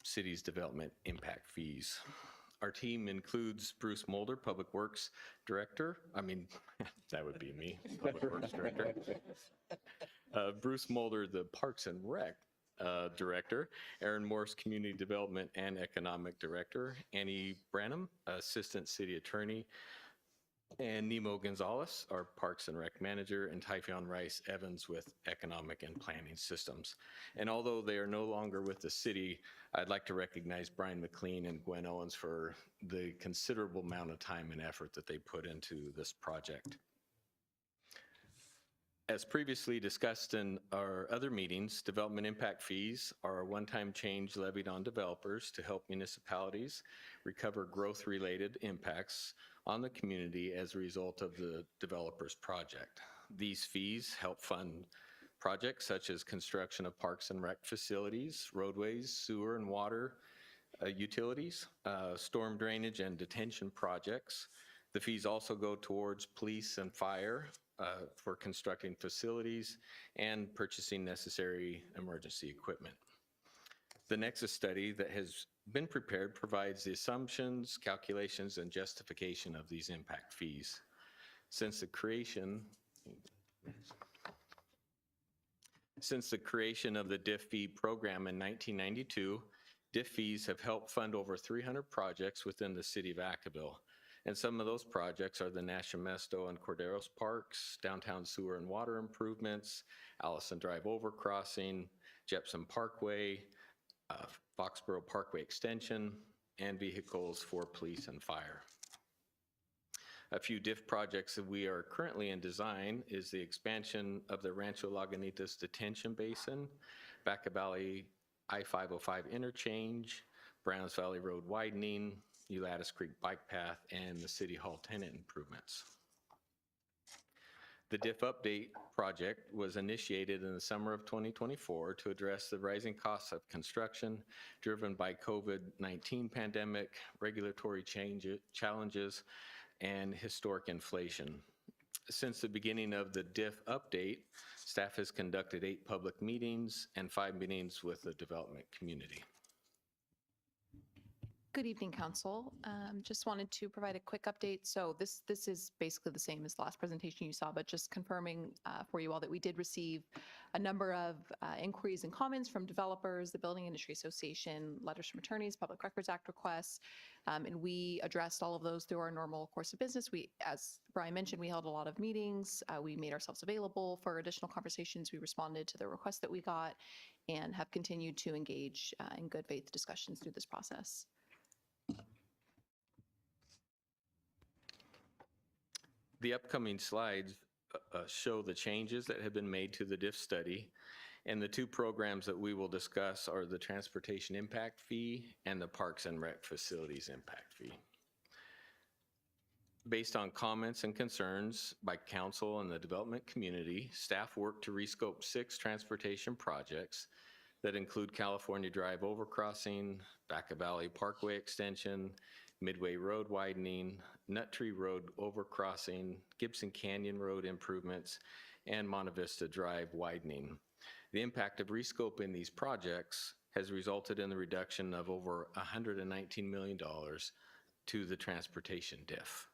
city's development impact fees. Our team includes Bruce Mulder, Public Works Director. That would be me, Public Works Director. Bruce Mulder, the Parks and Rec Director. Aaron Morse, Community Development and Economic Director. Annie Branham, Assistant City Attorney. And Nemo Gonzalez, our Parks and Rec Manager, and Typhoon Rice Evans with Economic and Planning Systems. And although they are no longer with the city, I'd like to recognize Brian McLean and Gwen Owens for the considerable amount of time and effort that they put into this project. As previously discussed in our other meetings, development impact fees are a one-time change levied on developers to help municipalities recover growth-related impacts on the community as a result of the developer's project. These fees help fund projects such as construction of parks and rec facilities, roadways, sewer and water utilities, storm drainage and detention projects. The fees also go towards police and fire for constructing facilities and purchasing necessary emergency equipment. The Nexus study that has been prepared provides the assumptions, calculations, and justification of these impact fees. Since the creation of the DIF fee program in 1992, DIF fees have helped fund over 300 projects within the city of Vacaville. And some of those projects are the Nascimesto and Corderos Parks, downtown sewer and water improvements, Allison Drive overcrossing, Jepson Parkway, Foxborough Parkway Extension, and vehicles for police and fire. A few DIF projects that we are currently in design is the expansion of the Rancho Lagunitas Detention Basin, Vacaville I-505 interchange, Browns Valley Road widening, Ulatis Creek bike path, and the City Hall tenant improvements. The DIF update project was initiated in the summer of 2024 to address the rising costs of construction driven by COVID-19 pandemic, regulatory challenges, and historic inflation. Since the beginning of the DIF update, staff has conducted 8 public meetings and 5 meetings with the development community. Good evening, Council. Just wanted to provide a quick update. So this is basically the same as the last presentation you saw, but just confirming for you all that we did receive a number of inquiries and comments from developers, the Building Industry Association, letters from attorneys, Public Records Act requests, and we addressed all of those through our normal course of business. We, as Brian mentioned, we held a lot of meetings. We made ourselves available for additional conversations. We responded to the requests that we got and have continued to engage in good faith discussions through this process. The upcoming slides show the changes that have been made to the DIF study, and the two programs that we will discuss are the Transportation Impact Fee and the Parks and Rec Facilities Impact Fee. Based on comments and concerns by council and the development community, staff worked to rescope 6 transportation projects that include California Drive Overcrossing, Vacaville Parkway Extension, Midway Road widening, Nut Tree Road overcrossing, Gibson Canyon Road improvements, and Monte Vista Drive widening. The impact of rescoping these projects has resulted in the reduction of over $119 million to the transportation DIF.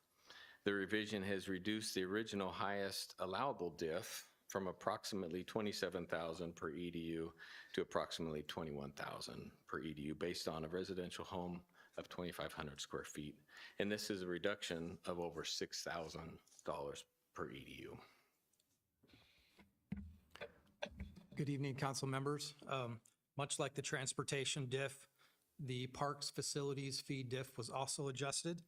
The revision has reduced the original highest allowable DIF from approximately 27,000 per EDU to approximately 21,000 per EDU based on a residential home of 2,500 square feet. And this is a reduction of over $6,000 per EDU. Good evening, council members. Much like the transportation DIF, the parks facilities fee DIF was also adjusted.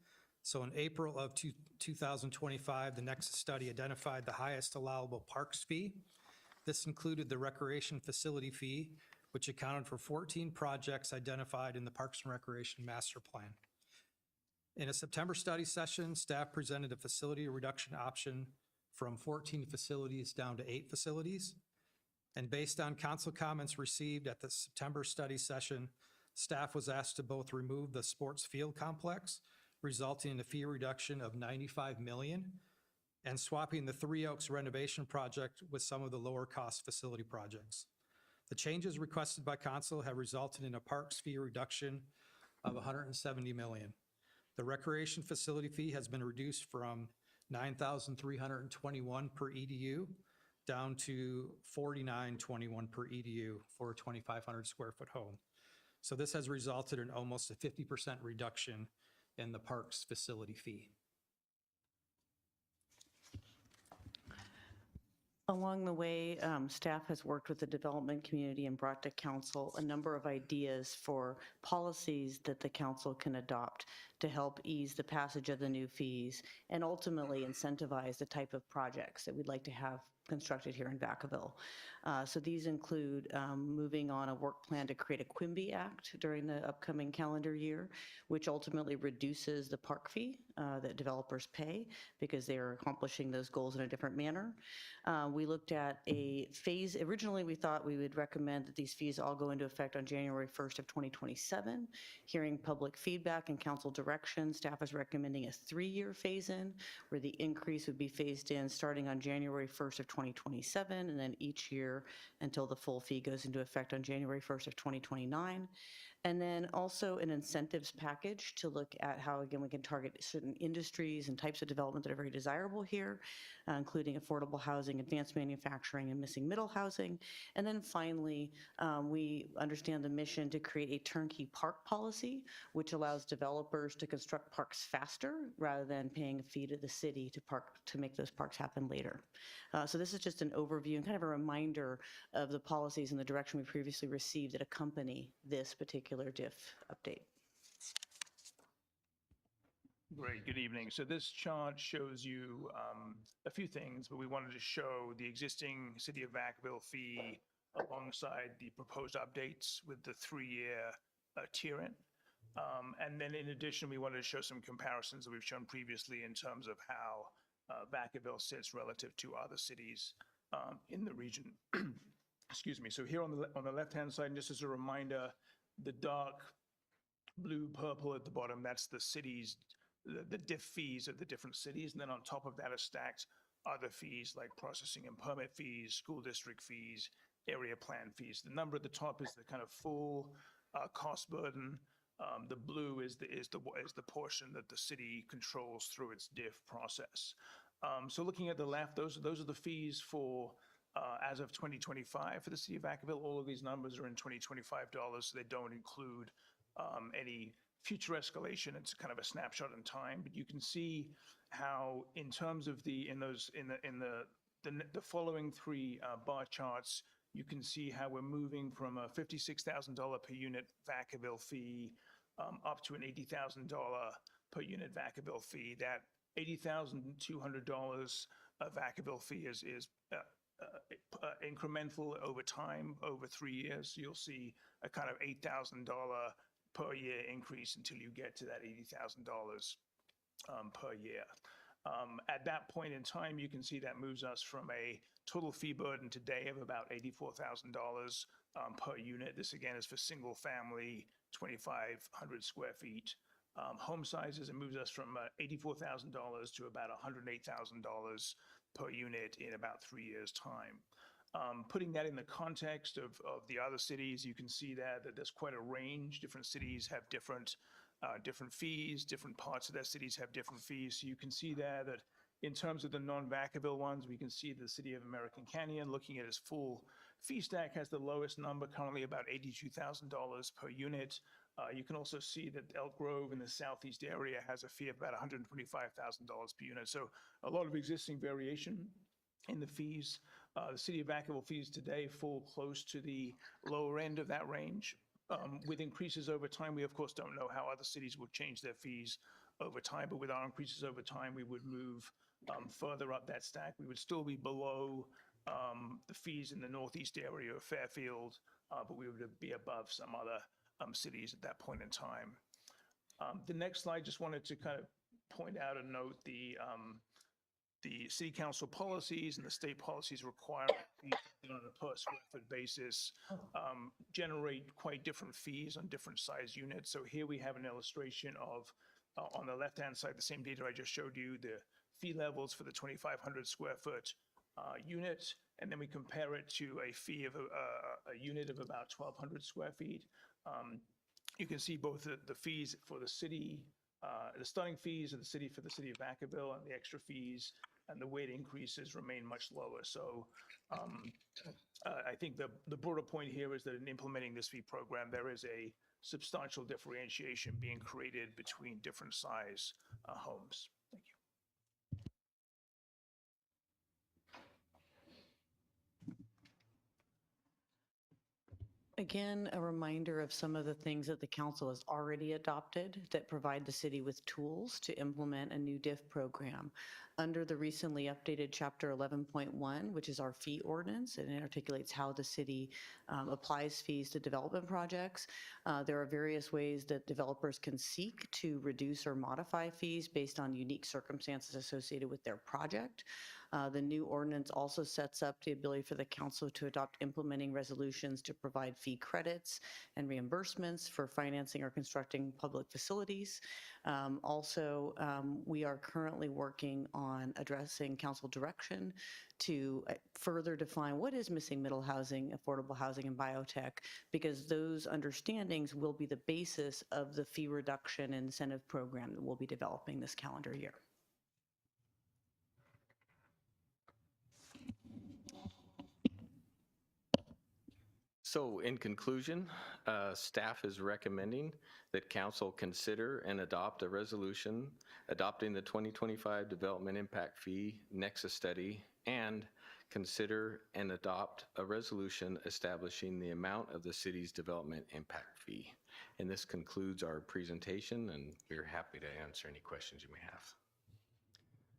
So in April of 2025, the Nexus study identified the highest allowable parks fee. This included the recreation facility fee, which accounted for 14 projects identified in the Parks and Recreation Master Plan. In a September study session, staff presented a facility reduction option from 14 facilities down to 8 facilities. And based on council comments received at the September study session, staff was asked to both remove the sports field complex, resulting in a fee reduction of $95 million, and swapping the Three Oaks renovation project with some of the lower cost facility projects. The changes requested by council have resulted in a parks fee reduction of $170 million. The recreation facility fee has been reduced from $9,321 per EDU down to $4,921 per EDU for a 2,500 square foot home. So this has resulted in almost a 50% reduction in the parks facility fee. Along the way, staff has worked with the development community and brought to council a number of ideas for policies that the council can adopt to help ease the passage of the new fees and ultimately incentivize the type of projects that we'd like to have constructed here in Vacaville. So these include moving on a work plan to create a Quimby Act during the upcoming calendar year, which ultimately reduces the park fee that developers pay because they are accomplishing those goals in a different manner. We looked at a phase. Originally, we thought we would recommend that these fees all go into effect on January 1st of 2027. Hearing public feedback and council direction, staff is recommending a 3-year phase-in, where the increase would be phased in starting on January 1st of 2027, and then each year until the full fee goes into effect on January 1st of 2029. And then also an incentives package to look at how, again, we can target certain industries and types of development that are very desirable here, including affordable housing, advanced manufacturing, and missing middle housing. And then finally, we understand the mission to create a turnkey park policy, which allows developers to construct parks faster rather than paying a fee to the city to make those parks happen later. So this is just an overview and kind of a reminder of the policies and the direction we previously received that accompany this particular DIF update. Great, good evening. So this chart shows you a few things, but we wanted to show the existing City of Vacaville fee alongside the proposed updates with the 3-year tiering. And then in addition, we wanted to show some comparisons that we've shown previously in terms of how Vacaville sits relative to other cities in the region. Excuse me. So here on the left-hand side, and just as a reminder, the dark blue purple at the bottom, that's the cities, the DIF fees of the different cities. And then on top of that are stacked other fees like processing and permit fees, school district fees, area plan fees. The number at the top is the kind of full cost burden The blue is the portion that the city controls through its DIF process. So looking at the left, those are the fees for as of 2025 for the city of Vacaville. All of these numbers are in 2025 dollars, so they don't include any future escalation. It's kind of a snapshot in time, but you can see how, in terms of the following three bar charts, you can see how we're moving from a $56,000 per unit Vacaville fee up to an $80,000 per unit Vacaville fee. That $80,200 Vacaville fee is incremental over time, over 3 years. You'll see a kind of $8,000 per year increase until you get to that $80,000 per year. At that point in time, you can see that moves us from a total fee burden today of about $84,000 per unit. This again is for single family, 2,500 square feet. Home sizes, it moves us from $84,000 to about $108,000 per unit in about 3 years' time. Putting that in the context of the other cities, you can see that there's quite a range. Different cities have different fees, different parts of their cities have different fees. So you can see there that in terms of the non-Vacaville ones, we can see the city of American Canyon, looking at its full fee stack, has the lowest number, currently about $82,000 per unit. You can also see that Elk Grove in the southeast area has a fee of about $125,000 per unit. So a lot of existing variation in the fees. The city of Vacaville fees today fall close to the lower end of that range. With increases over time, we of course don't know how other cities will change their fees over time, but with our increases over time, we would move further up that stack. We would still be below the fees in the northeast area of Fairfield, but we would be above some other cities at that point in time. The next slide, just wanted to kind of point out and note the city council policies and the state policies require on a per square foot basis generate quite different fees on different size units. So here we have an illustration of, on the left-hand side, the same data I just showed you, the fee levels for the 2,500 square foot unit, and then we compare it to a fee of a unit of about 1,200 square feet. You can see both the fees for the city, the starting fees of the city for the city of Vacaville, and the extra fees and the weight increases remain much lower. So I think the broader point here is that in implementing this fee program, there is a substantial differentiation being created between different size homes. Thank you. Again, a reminder of some of the things that the council has already adopted that provide the city with tools to implement a new DIF program. Under the recently updated Chapter 11.1, which is our fee ordinance, and it articulates how the city applies fees to development projects. There are various ways that developers can seek to reduce or modify fees based on unique circumstances associated with their project. The new ordinance also sets up the ability for the council to adopt implementing resolutions to provide fee credits and reimbursements for financing or constructing public facilities. We are currently working on addressing council direction to further define what is missing middle housing, affordable housing, and biotech, because those understandings will be the basis of the fee reduction and incentive program that we'll be developing this calendar year. So in conclusion, staff is recommending that council consider and adopt a resolution adopting the 2025 Development Impact Fee Nexus Study, and consider and adopt a resolution establishing the amount of the city's development impact fee. And this concludes our presentation, and we're happy to answer any questions you may have.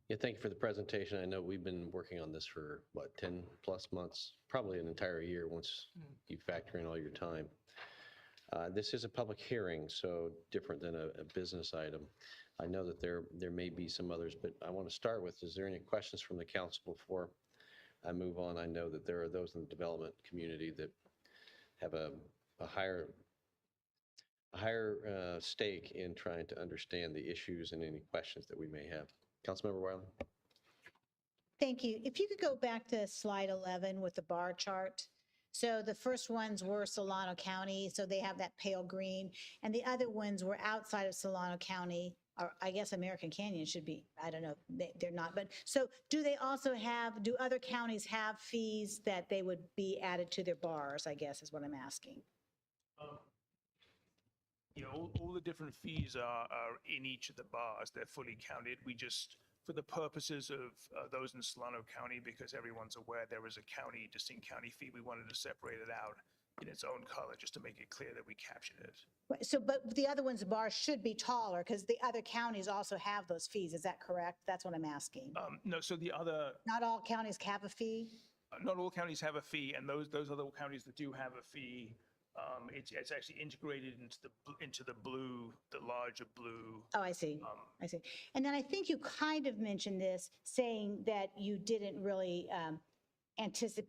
Yeah, thank you for the presentation. I know we've been working on this for, what, 10 plus months, probably an entire year once you factor in all your time. This is a public hearing, so different than a business item. I know that there may be some others, but I want to start with, is there any questions from the council before I move on? I know that there are those in the development community that have a higher stake in trying to understand the issues and any questions that we may have. Councilmember Wiley. Thank you. If you could go back to slide 11 with the bar chart. So the first ones were Solano County, so they have that pale green. And the other ones were outside of Solano County, or I guess American Canyon should be, I don't know, they're not. But so do they also have, do other counties have fees that they would be added to their bars, I guess is what I'm asking. Yeah, all the different fees are in each of the bars. They're fully counted. We just, for the purposes of those in Solano County, because everyone's aware there is a county, distinct county fee, we wanted to separate it out in its own color, just to make it clear that we captured it. So, but the other ones' bars should be taller because the other counties also have those fees. Is that correct? That's what I'm asking. No, so the other, Not all counties have a fee? not all counties have a fee, and those other counties that do have a fee, it's actually integrated into the blue, the larger blue. Oh, I see. I see. And then I think you kind of mentioned this, saying that you didn't really anticipate,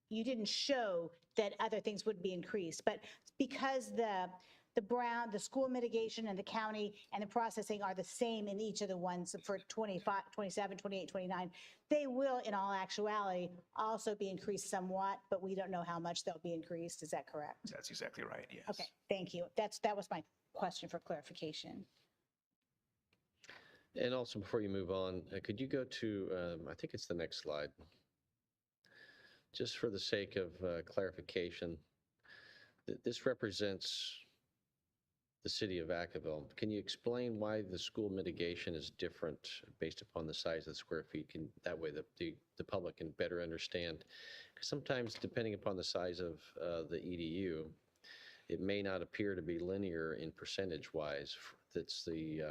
you didn't show that other things would be increased, but because the school mitigation and the county and the processing are the same in each of the ones for 25, 27, 28, 29, they will, in all actuality, also be increased somewhat, but we don't know how much they'll be increased. Is that correct? That's exactly right, yes. Okay, thank you. That was my question for clarification. And also, before you move on, could you go to, I think it's the next slide. Just for the sake of clarification, this represents the city of Vacaville. Can you explain why the school mitigation is different based upon the size of the square feet? That way the public can better understand. Because sometimes, depending upon the size of the EDU, it may not appear to be linear in percentage-wise. That's the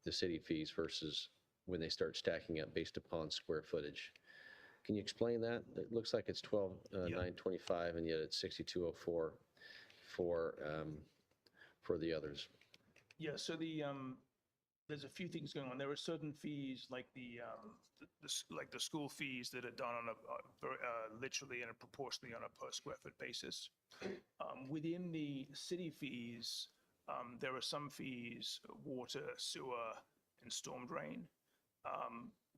city fees versus when they start stacking up based upon square footage. Can you explain that? It looks like it's 12,925, and yet it's 6,204 for the others. Yeah, so there's a few things going on. There are certain fees like the school fees that are done on a literally and proportionally on a per square foot basis. Within the city fees, there are some fees, water, sewer, and storm drain,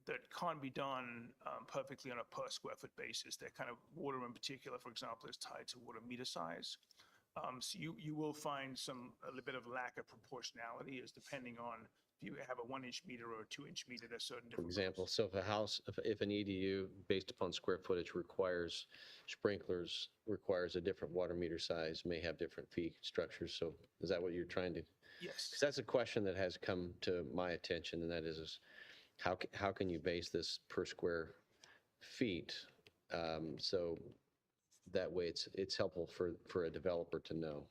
that can't be done perfectly on a per square foot basis. They're kind of, water in particular, for example, is tied to water meter size. So you will find a little bit of lack of proportionality is depending on if you have a 1-inch meter or a 2-inch meter, there's certain For different. example, so if a house, if an EDU based upon square footage requires sprinklers, requires a different water meter size, may have different fee structures. So is that what you're trying to? Yes. Because that's a question that has come to my attention, and that is how can you base this per square feet? So that way it's helpful for a developer to know.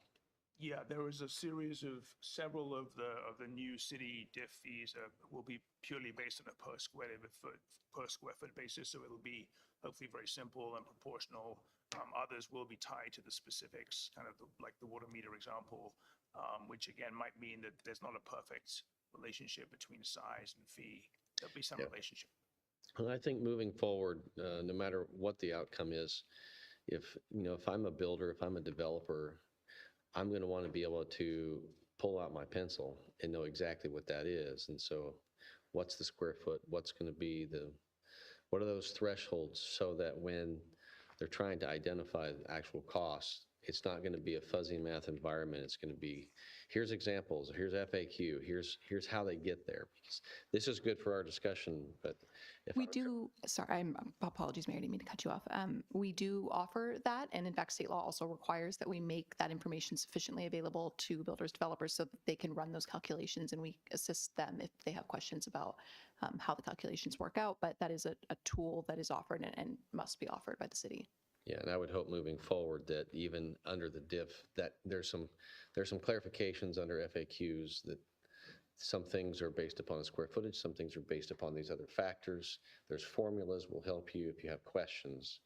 Yeah, there is a series of several of the new city diff fees will be purely based on a per square foot basis. So it'll be hopefully very simple and proportional. Others will be tied to the specifics, kind of like the water meter example, which again might mean that there's not a perfect relationship between size and fee. There'll be some relationship. And I think moving forward, no matter what the outcome is, if I'm a builder, if I'm a developer, I'm going to want to be able to pull out my pencil and know exactly what that is. And so what's the square foot? What's going to be what are those thresholds so that when they're trying to identify the actual costs, it's not going to be a fuzzy math environment. It's going to be, here's examples, here's FAQ, here's how they get there. Because this is good for our discussion, but if we do, sorry, apologies, Mayor, I didn't mean to cut you off. We do offer that, and in fact, state law also requires that we make that information sufficiently available to builders, developers, so that they can run those calculations, and we assist them if they have questions about how the calculations work out. But that is a tool that is offered and must be offered by the city. Yeah, and I would hope moving forward that even under the diff, that there's some clarifications under FAQs that some things are based upon square footage, some things are based upon these other factors. There's formulas will help you if you have questions,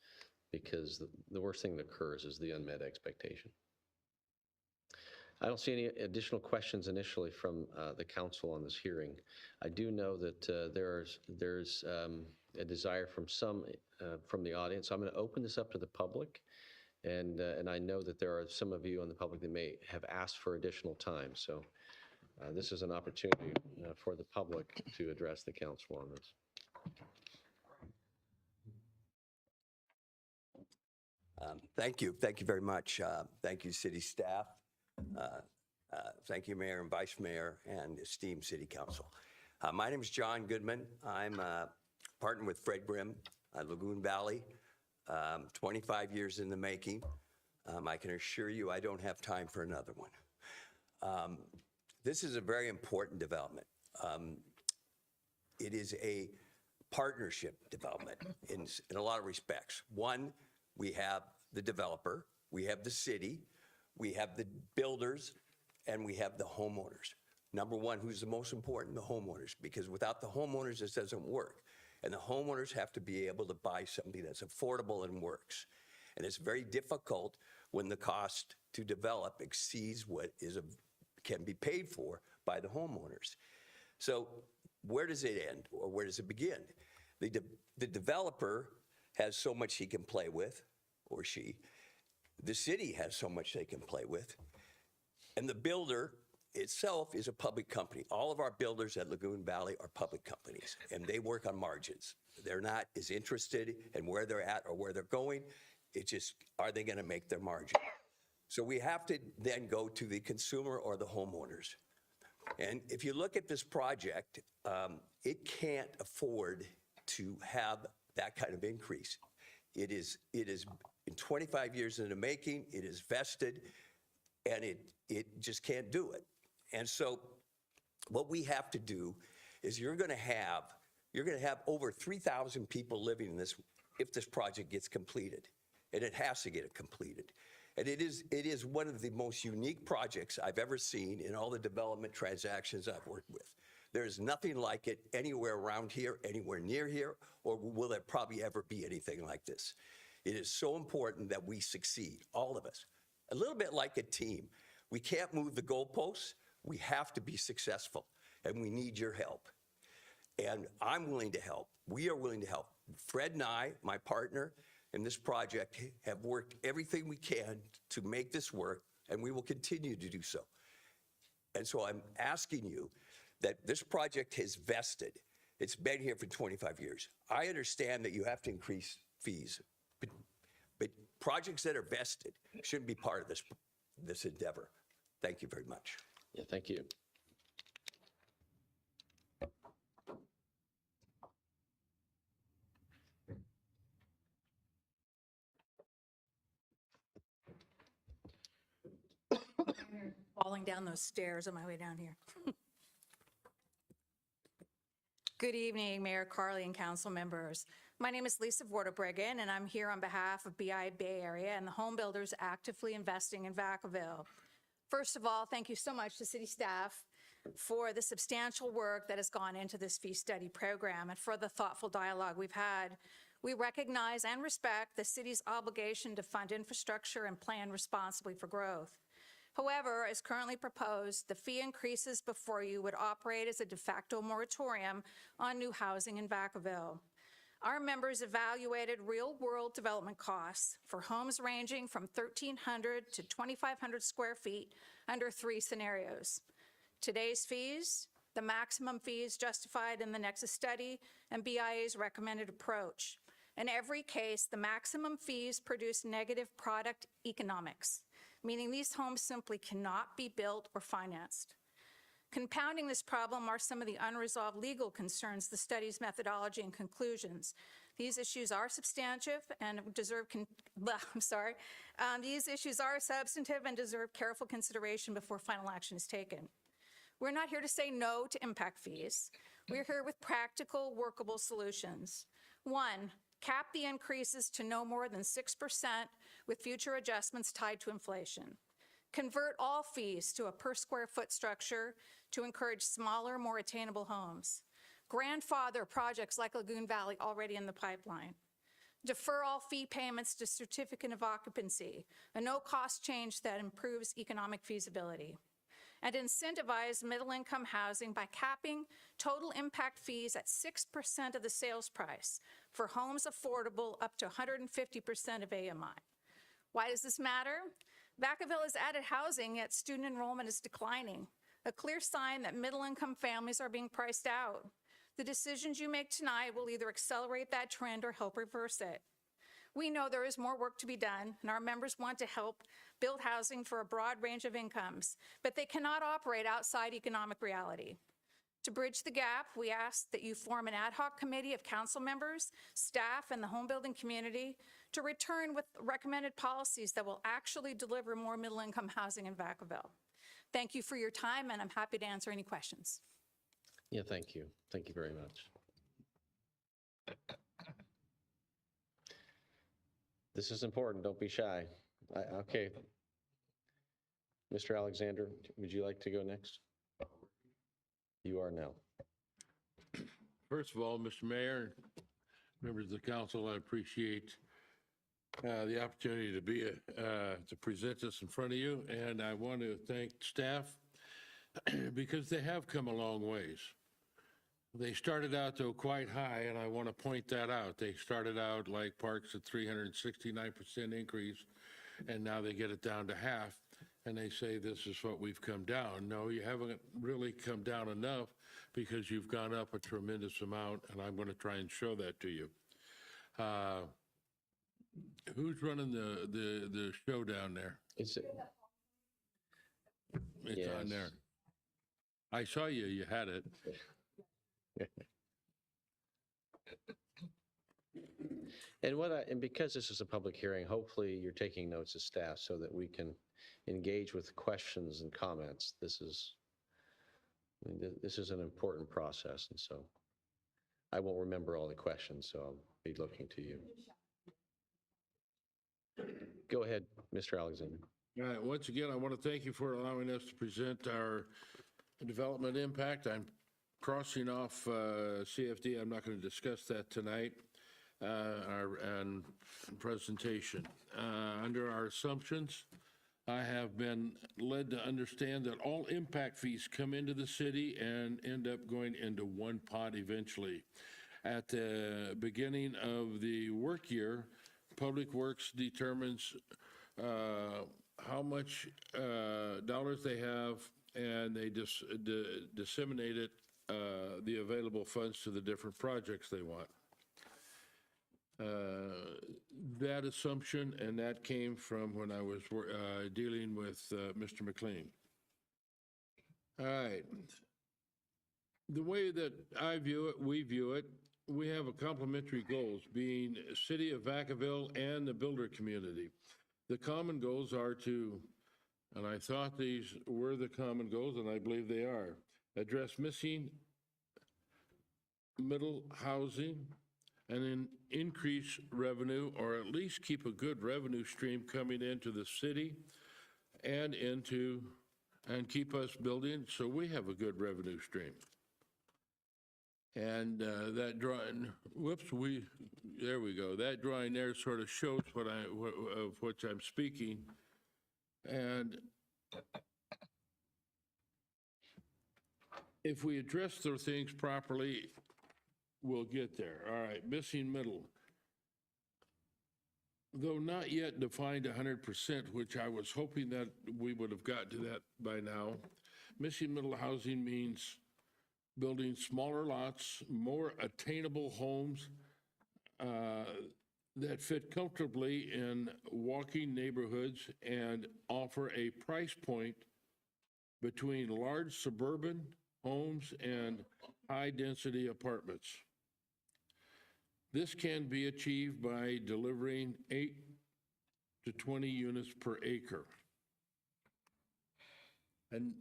because the worst thing that occurs is the unmet expectation. I don't see any additional questions initially from the council on this hearing. I do know that there's a desire from some from the audience. So I'm going to open this up to the public, and I know that there are some of you on the public that may have asked for additional time. So this is an opportunity for the public to address the council on this. Thank you very much. Thank you, city staff. Thank you, Mayor and Vice Mayor, and esteemed City Council. My name is John Goodman. I'm partner with Fred Grimm, Lagoon Valley, 25 years in the making. I can assure you I don't have time for another one. This is a very important development. It is a partnership development in a lot of respects. One, we have the developer, we have the city, we have the builders, and we have the homeowners. Number one, who's the most important? The homeowners, because without the homeowners, this doesn't work. And the homeowners have to be able to buy something that's affordable and works. And it's very difficult when the cost to develop exceeds what can be paid for by the homeowners. So where does it end, or where does it begin? The developer has so much he can play with, or she. The city has so much they can play with. And the builder itself is a public company. All of our builders at Lagoon Valley are public companies, and they work on margins. They're not as interested in where they're at or where they're going. It's just, are they going to make their margin? So we have to then go to the consumer or the homeowners. And if you look at this project, it can't afford to have that kind of increase. It is in 25 years in the making, it is vested, and it just can't do it. And so what we have to do is you're going to have over 3,000 people living in this if this project gets completed, and it has to get completed. And it is one of the most unique projects I've ever seen in all the development transactions I've worked with. There is nothing like it anywhere around here, anywhere near here, or will there probably ever be anything like this. It is so important that we succeed, all of us. A little bit like a team. We can't move the goalposts. We have to be successful, and we need your help. And I'm willing to help. We are willing to help. Fred and I, my partner in this project, have worked everything we can to make this work, and we will continue to do so. And so I'm asking you that this project has vested. It's been here for 25 years. I understand that you have to increase fees, but projects that are vested shouldn't be part of this endeavor. Thank you very much. Yeah, thank you. Falling down those stairs on my way down here. Good evening, Mayor Carley and council members. My name is Lisa Vorderbriggen, and I'm here on behalf of BI Bay Area and the home builders actively investing in Vacaville. First of all, thank you so much to city staff for the substantial work that has gone into this fee study program and for the thoughtful dialogue we've had. We recognize and respect the city's obligation to fund infrastructure and plan responsibly for growth. However, as currently proposed, the fee increases before you would operate as a de facto moratorium on new housing in Vacaville. Our members evaluated real-world development costs for homes ranging from 1,300 to 2,500 square feet under 3 scenarios. Today's fees, the maximum fees justified in the Nexus study, and BIA's recommended approach. In every case, the maximum fees produce negative product economics, meaning these homes simply cannot be built or financed. Compounding this problem are some of the unresolved legal concerns, the study's methodology and conclusions. These issues are substantive and deserve, these issues are substantive and deserve careful consideration before final action is taken. We're not here to say no to impact fees. We're here with practical, workable solutions. 1, cap the increases to no more than 6% with future adjustments tied to inflation. Convert all fees to a per square foot structure to encourage smaller, more attainable homes. Grandfather projects like Lagoon Valley already in the pipeline. Defer all fee payments to certificate of occupancy, a no-cost change that improves economic feasibility. And incentivize middle-income housing by capping total impact fees at 6% of the sales price for homes affordable up to 150% of AMI. Why does this matter? Vacaville has added housing, yet student enrollment is declining, a clear sign that middle-income families are being priced out. The decisions you make tonight will either accelerate that trend or help reverse it. We know there is more work to be done, and our members want to help build housing for a broad range of incomes, but they cannot operate outside economic reality. To bridge the gap, we ask that you form an ad hoc committee of council members, staff, and the home building community to return with recommended policies that will actually deliver more middle-income housing in Vacaville. Thank you for your time, and I'm happy to answer any questions. Yeah, thank you. Thank you very much. This is important. Don't be shy. Okay. Mr. Alexander, would you like to go next? You are now. First of all, Mr. Mayor, members of the council, I appreciate the opportunity to be to present this in front of you, and I want to thank staff because they have come a long ways. They started out, though, quite high, and I want to point that out. They started out like parks at 369% increase, and now they get it down to half, and they say this is what we've come down. No, you haven't really come down enough because you've gone up a tremendous amount, and I'm going to try and show that to you. Who's running the show down there? It's yes. On there. I saw you. You had it. And because this is a public hearing, hopefully you're taking notes as staff so that we can engage with questions and comments. This is an important process, and so I won't remember all the questions, so I'll be looking to you. Go ahead, Mr. Alexander. All right. Once again, I want to thank you for allowing us to present our development impact. I'm crossing off CFD. I'm not going to discuss that tonight. Our presentation. Under our assumptions, I have been led to understand that all impact fees come into the city and end up going into one pot eventually. At the beginning of the work year, Public Works determines how much dollars they have, and they disseminate it, the available funds to the different projects they want. That assumption, and that came from when I was dealing with Mr. McLean. All right. The way that I view it, we have a complementary goals, being City of Vacaville and the builder community. The common goals are to, and I thought these were the common goals, and I believe they are, address missing middle housing, and then increase revenue, or at least keep a good revenue stream coming into the city and keep us building so we have a good revenue stream. And that drawing, there we go. That drawing there sort of shows of which I'm speaking. And if we address those things properly, we'll get there. All right, missing middle. Though not yet defined 100%, which I was hoping that we would have got to that by now, missing middle housing means building smaller lots, more attainable homes that fit comfortably in walking neighborhoods and offer a price point between large suburban homes and high-density apartments. This can be achieved by delivering 8 to 20 units per acre. And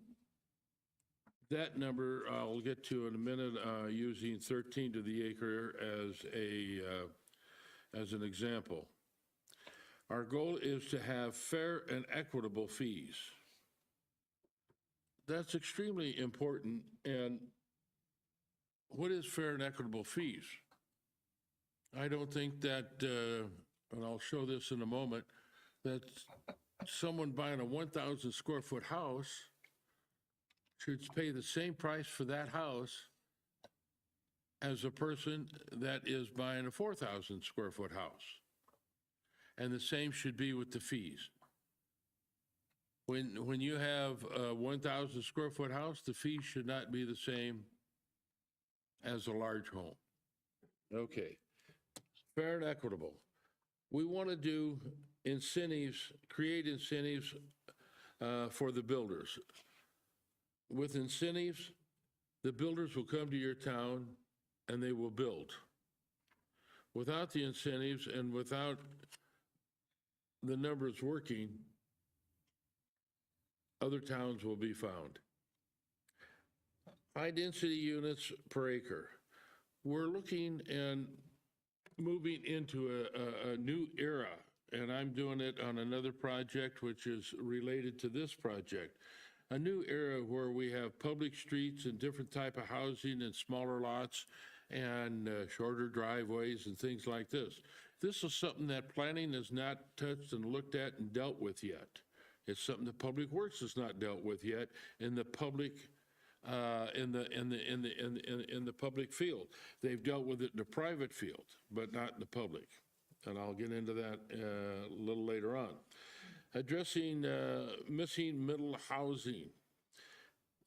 that number I'll get to in a minute, using 13 to the acre as an example. Our goal is to have fair and equitable fees. That's extremely important. And what is fair and equitable fees? I don't think that, and I'll show this in a moment, that someone buying a 1,000 square foot house should pay the same price for that house as a person that is buying a 4,000 square foot house. And the same should be with the fees. When you have a 1,000 square foot house, the fees should not be the same as a large home. Okay. Fair and equitable. we want to do incentives, create incentives for the builders. With incentives, the builders will come to your town and they will build. Without the incentives and without the numbers working, other towns will be found. High density units per acre. We're looking and moving into a new era, and I'm doing it on another project which is related to this project. A new era where we have public streets and different type of housing and smaller lots and shorter driveways and things like this. This is something that planning has not touched and looked at and dealt with yet. It's something that Public Works has not dealt with yet in the public in the public field. They've dealt with it in the private field, but not in the public. And I'll get into that a little later on. Addressing missing middle housing,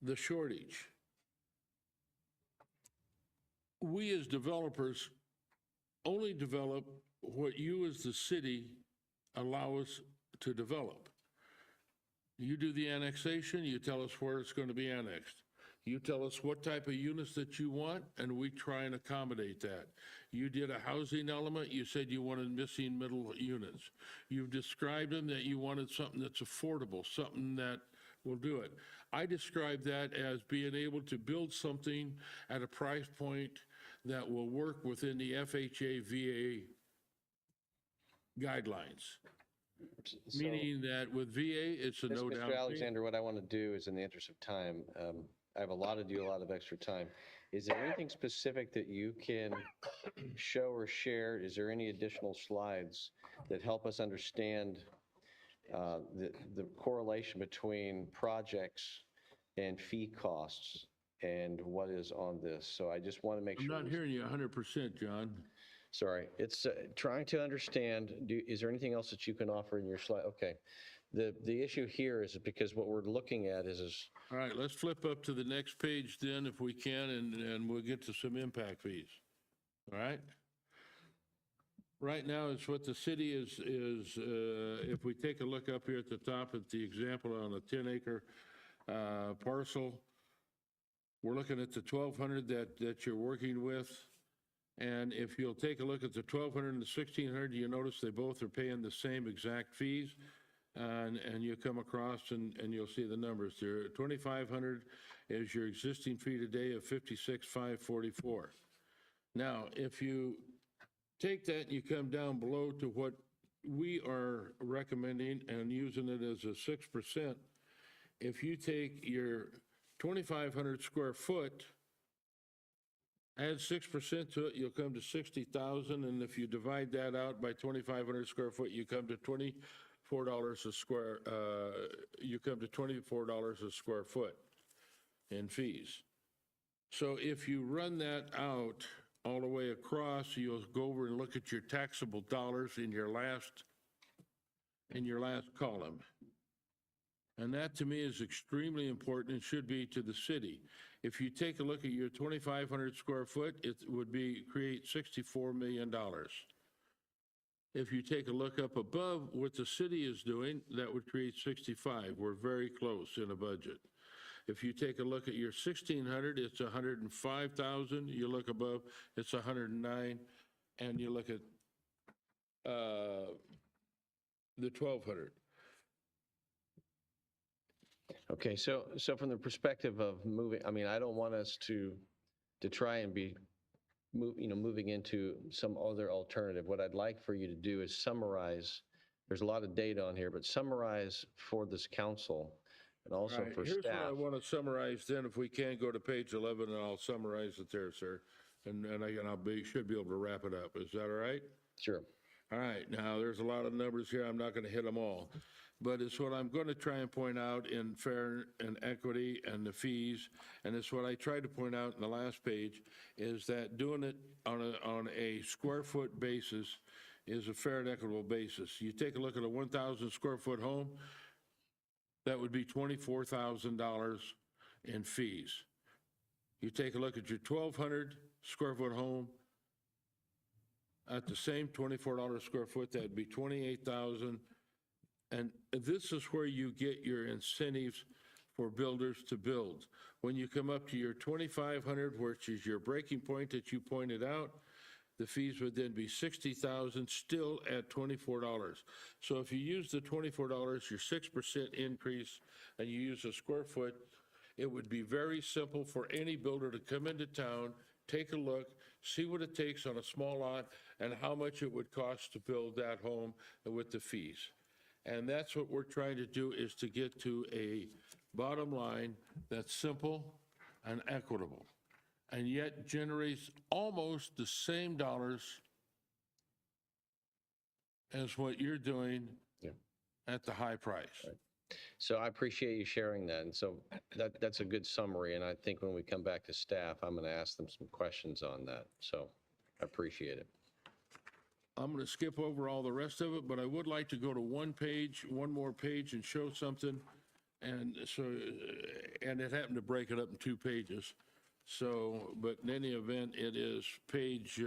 the shortage. We as developers only develop what you as the city allow us to develop. You do the annexation, you tell us where it's going to be annexed. You tell us what type of units that you want, and we try and accommodate that. You did a housing element, you said you wanted missing middle units. You've described them that you wanted something that's affordable, something that will do it. I describe that as being able to build something at a price point that will work within the FHA VA guidelines. So- Meaning that with VA, it's a no down Mr. payment. Alexander, what I want to do is, in the interest of time, I have allotted you a lot of extra time. Is there anything specific that you can show or share? Is there any additional slides that help us understand the correlation between projects and fee costs and what is on this? So I just want to make I'm sure. not hearing you 100%, John. Sorry, it's trying to understand, is there anything else that you can offer in your slide? Okay. The issue here is because what we're looking at is All right, let's flip up to the next page then if we can, and we'll get to some impact fees. All right? Right now, it's what the city is if we take a look up here at the top at the example on a 10-acre parcel, we're looking at the 1,200 that you're working with. And if you'll take a look at the 1,200 and the 1,600, you notice they both are paying the same exact fees. And you come across and you'll see the numbers there. 2,500 is your existing fee today of 56,544. Now, if you take that and you come down below to what we are recommending and using it as a 6%, if you take your 2,500 square foot, add 6% to it, you'll come to 60,000. And if you divide that out by 2,500 square foot, you come to $24 a square, you come to $24 a square foot in fees. So if you run that out all the way across, you'll go over and look at your taxable dollars in your last column. And that to me is extremely important and should be to the city. If you take a look at your 2,500 square foot, it would create $64 million. If you take a look up above what the city is doing, that would create 65. We're very close in a budget. If you take a look at your 1,600, it's 105,000. You look above, it's 109. And you look at the 1,200. okay. So from the perspective of moving, I mean, I don't want us to try and be moving into some other alternative. What I'd like for you to do is summarize. There's a lot of data on here, but summarize for this council and also Right, for here's staff. what I want to summarize then, if we can go to page 11, and I'll summarize it there, sir. And should be able to wrap it up. Is that all right? Sure. All right, now there's a lot of numbers here. I'm not going to hit them all. But it's what I'm going to try and point out in fair and equity and the fees. And it's what I tried to point out in the last page is that doing it on a square foot basis is a fair and equitable basis. You take a look at a 1,000 square foot home, that would be $24,000 in fees. You take a look at your 1,200 square foot home, at the same $24 square foot, that'd be 28,000. And this is where you get your incentives for builders to build. When you come up to your 2,500, which is your breaking point that you pointed out, the fees would then be 60,000, still at $24. So if you use the $24, your 6% increase, and you use a square foot, it would be very simple for any builder to come into town, take a look, see what it takes on a small lot, and how much it would cost to build that home with the fees. And that's what we're trying to do, is to get to a bottom line that's simple and equitable, and yet generates almost the same dollars as what you're doing at the high price. Right. So I appreciate you sharing that. And so that's a good summary. And I think when we come back to staff, I'm going to ask them some questions on that. So I appreciate it. I'm going to skip over all the rest of it, but I would like to go to one more page and show something. And so, and it happened to break it up in 2 pages. So, but in any event, it is page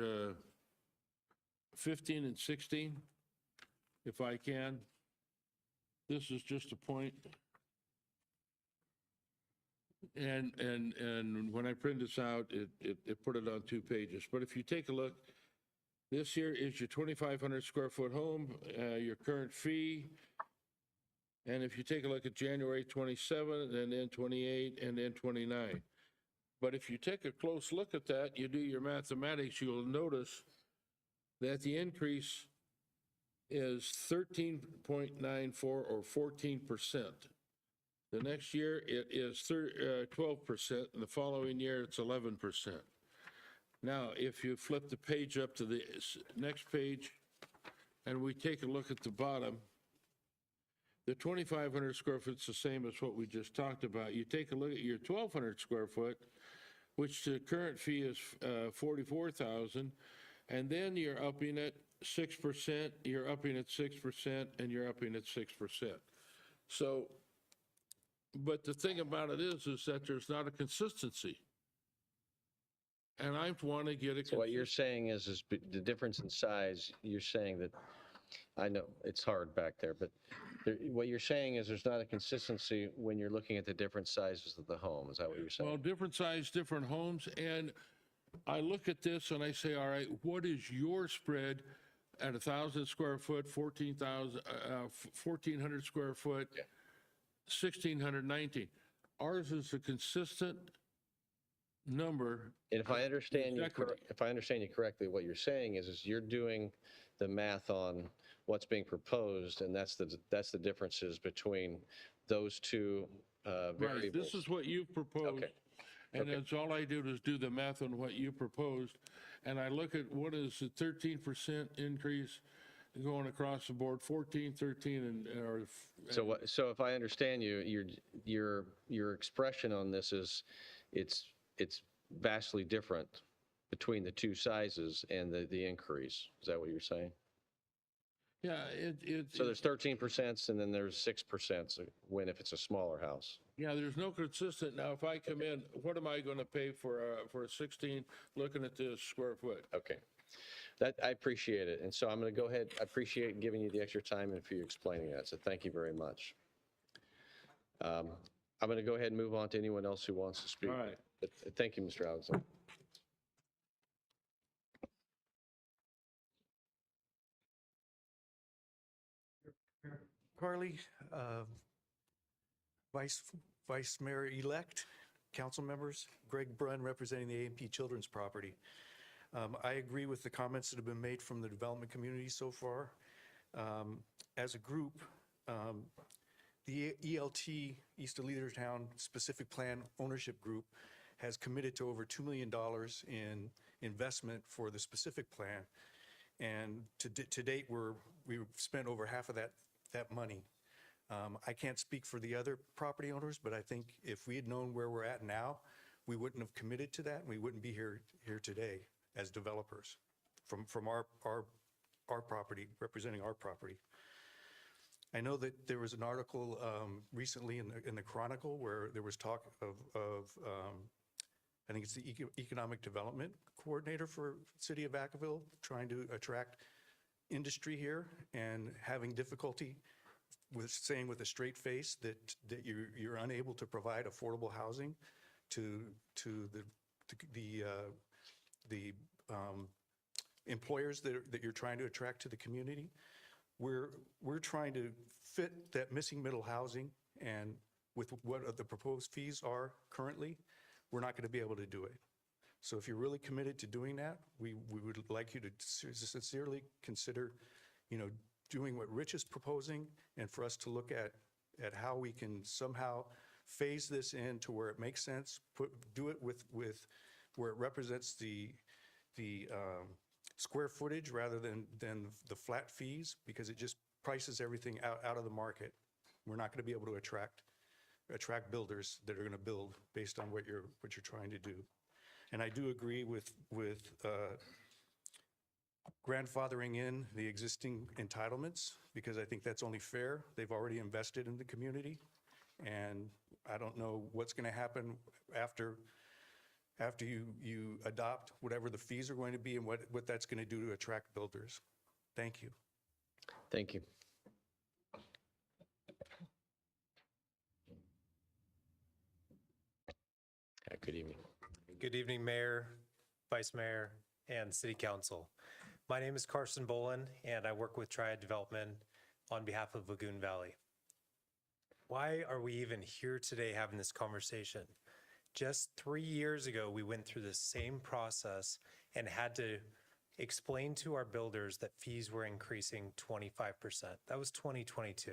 15 and 16, if I can. This is just a point. And when I print this out, it put it on 2 pages. But if you take a look, this here is your 2,500 square foot home, your current fee. And if you take a look at January 27, and then 28, and then 29. But if you take a close look at that, you do your mathematics, you'll notice that the increase is 13.94 or 14%. The next year it is 12%, and the following year it's 11%. Now, if you flip the page up to the next page, and we take a look at the bottom, the 2,500 square foot's the same as what we just talked about. You take a look at your 1,200 square foot, which the current fee is 44,000, and then you're upping it 6%, you're upping it 6%, and you're upping it 6%. So, but the thing about it is that there's not a consistency. And I want to get a. So what you're saying is the difference in size, you're saying that, I know it's hard back there, but what you're saying is there's not a consistency when you're looking at the different sizes of the home. Is that what you're saying? Well, different size, different homes. And I look at this and I say, all right, what is your spread at 1,000 square foot, 1,400 square foot, 1,619? Ours is a consistent number. And if I understand you correctly, what you're saying is you're doing the math on what's being proposed, and that's the differences between those two variables. Right, this is what you proposed. Okay. And that's all I do is do the math on what you proposed. And I look at what is the 13% increase going across the board, 14, 13, and So if I understand you, your expression on this is it's vastly different between the two sizes and the increase. Is that what you're saying? Yeah, So there's 13% and then there's 6% if it's a smaller house. Yeah, there's no consistent. Now, if I come in, what am I going to pay for a 16, looking at this square foot? Okay. I appreciate it. And so I'm going to go ahead. I appreciate giving you the extra time and for you explaining that. So thank you very much. I'm going to go ahead and move on to anyone else who wants to speak. All right. Thank you, Mr. Alexander. Carly, Vice Mayor-elect, council members, Greg Brunn representing the A&P Children's Property. I agree with the comments that have been made from the development community so far. As a group, the ELT, East of Leadertown Specific Plan Ownership Group, has committed to over $2 million in investment for the specific plan. And to date, we've spent over half of that money. I can't speak for the other property owners, but I think if we had known where we're at now, we wouldn't have committed to that, and we wouldn't be here today as developers from our property, representing our property. I know that there was an article recently in the Chronicle where there was talk of I think it's the Economic Development Coordinator for City of Vacaville, trying to attract industry here and having difficulty with saying with a straight face that you're unable to provide affordable housing to the employers that you're trying to attract to the community. We're trying to fit that missing middle housing, and with what the proposed fees are currently, we're not going to be able to do it. So if you're really committed to doing that, we would like you to sincerely consider, doing what Rich is proposing, and for us to look at how we can somehow phase this in to where it makes sense, do it with where it represents the square footage rather than the flat fees, because it just prices everything out of the market. We're not going to be able to attract builders that are going to build based on what you're trying to do. And I do agree with grandfathering in the existing entitlements, because I think that's only fair. They've already invested in the community, and I don't know what's going to happen after you adopt whatever the fees are going to be and what that's going to do to attract builders. Thank you. Thank you. Good evening. Good evening, Mayor, Vice Mayor, and City Council. My name is Carson Bolin, and I work with Triad Development on behalf of Lagoon Valley. Why are we even here today having this conversation? Just 3 years ago, we went through the same process and had to explain to our builders that fees were increasing 25%. That was 2022.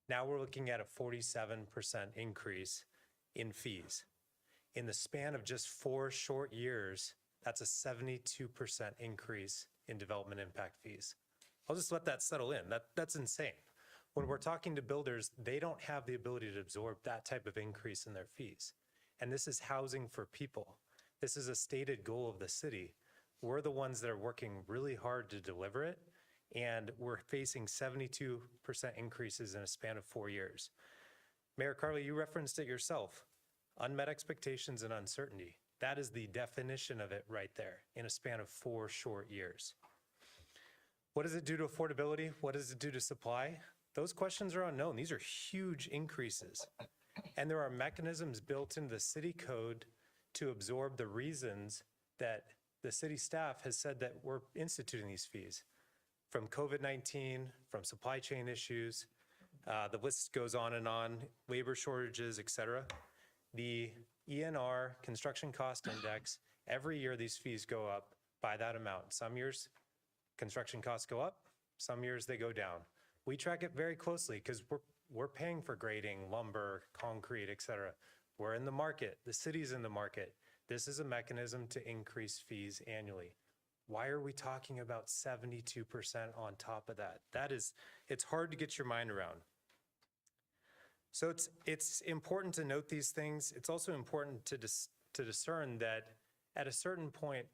Now we're looking at a 47% increase in fees. In the span of just 4 short years, that's a 72% increase in development impact fees. I'll just let that settle in. That's insane. When we're talking to builders, they don't have the ability to absorb that type of increase in their fees. And this is housing for people. This is a stated goal of the city. We're the ones that are working really hard to deliver it, and we're facing 72% increases in a span of 4 years. Mayor Carly, you referenced it yourself. Unmet expectations and uncertainty. That is the definition of it right there in a span of 4 short years. What does it do to affordability? What does it do to supply? Those questions are unknown. These are huge increases. And there are mechanisms built into the city code to absorb the reasons that the city staff has said that we're instituting these fees. From COVID-19, from supply chain issues, the list goes on, labor shortages, et cetera. The ENR, Construction Cost Index, every year these fees go up by that amount. Some years construction costs go up, some years they go down. We track it very closely because we're paying for grading, lumber, concrete, et cetera. We're in the market, the city's in the market. This is a mechanism to increase fees annually. Why are we talking about 72% on top of that? It's hard to get your mind around. So it's important to note these things. It's also important to discern that at a certain point,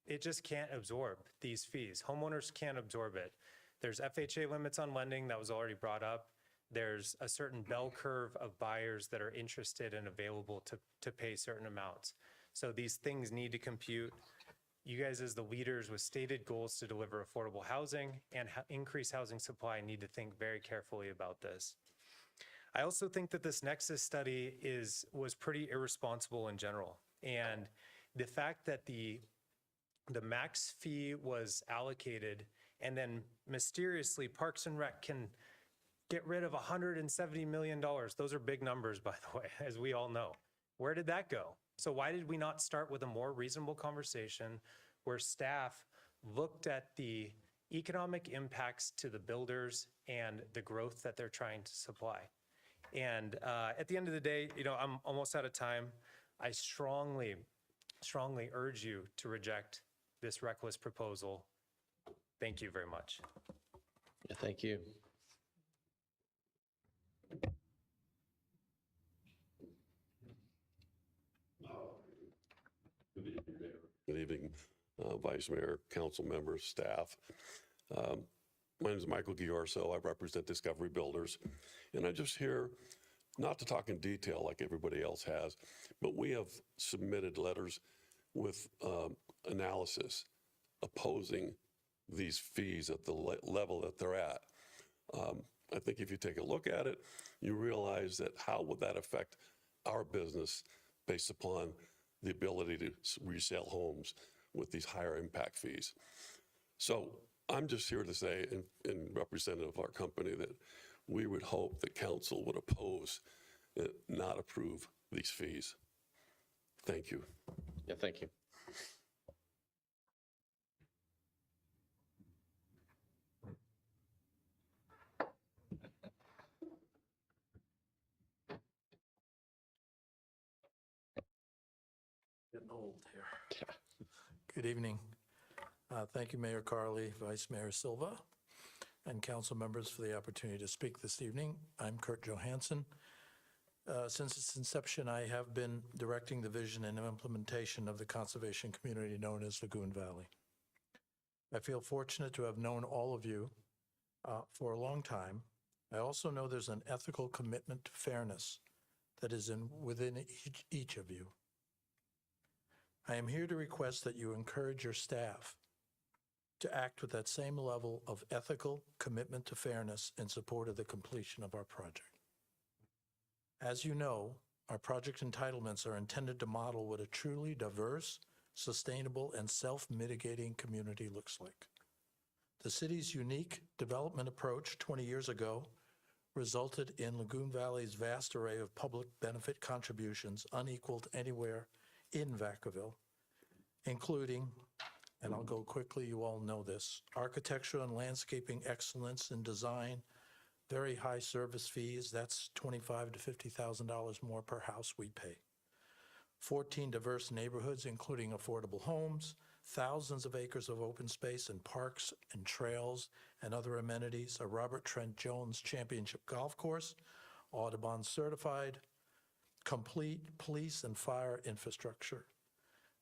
it just can't absorb these fees. Homeowners can't absorb it. There's FHA limits on lending that was already brought up. There's a certain bell curve of buyers that are interested and available to pay certain amounts. So these things need to compute. You guys as the leaders with stated goals to deliver affordable housing and increase housing supply need to think very carefully about this. I also think that this Nexus study was pretty irresponsible in general. And the fact that the max fee was allocated and then mysteriously Parks and Rec can get rid of $170 million. Those are big numbers, by the way, as we all know. Where did that go? So why did we not start with a more reasonable conversation where staff looked at the economic impacts to the builders and the growth that they're trying to supply? And at the end of the day, I'm almost out of time. I strongly urge you to reject this reckless proposal. Thank you very much. Yeah, thank you. Good evening, Vice Mayor, council members, staff. My name is Michael Giorso. I represent Discovery Builders. And I'm just here not to talk in detail like everybody else has, but we have submitted letters with analysis opposing these fees at the level that they're at. I think if you take a look at it, you realize that how would that affect our business based upon the ability to resell homes with these higher impact fees. So I'm just here to say, in representative of our company, that we would hope that council would oppose and not approve these fees. Thank you. Yeah, thank you. Getting old here. Good evening. Thank you, Mayor Carley, Vice Mayor Silva, and council members for the opportunity to speak this evening. I'm Kurt Johansson. Since its inception, I have been directing the vision and implementation of the conservation community known as Lagoon Valley. I feel fortunate to have known all of you for a long time. I also know there's an ethical commitment to fairness that is within each of you. I am here to request that you encourage your staff to act with that same level of ethical commitment to fairness in support of the completion of our project. As you know, our project entitlements are intended to model what a truly diverse, sustainable, and self-mitigating community looks like. The city's unique development approach 20 years ago resulted in Lagoon Valley's vast array of public benefit contributions unequaled anywhere in Vacaville, including, and I'll go quickly, you all know this, architectural and landscaping excellence in design, very high service fees, that's $25,000 to $50,000 more per house we pay. 14 diverse neighborhoods, including affordable homes, thousands of acres of open space and parks and trails and other amenities, a Robert Trent Jones Championship golf course, Audubon certified, complete police and fire infrastructure,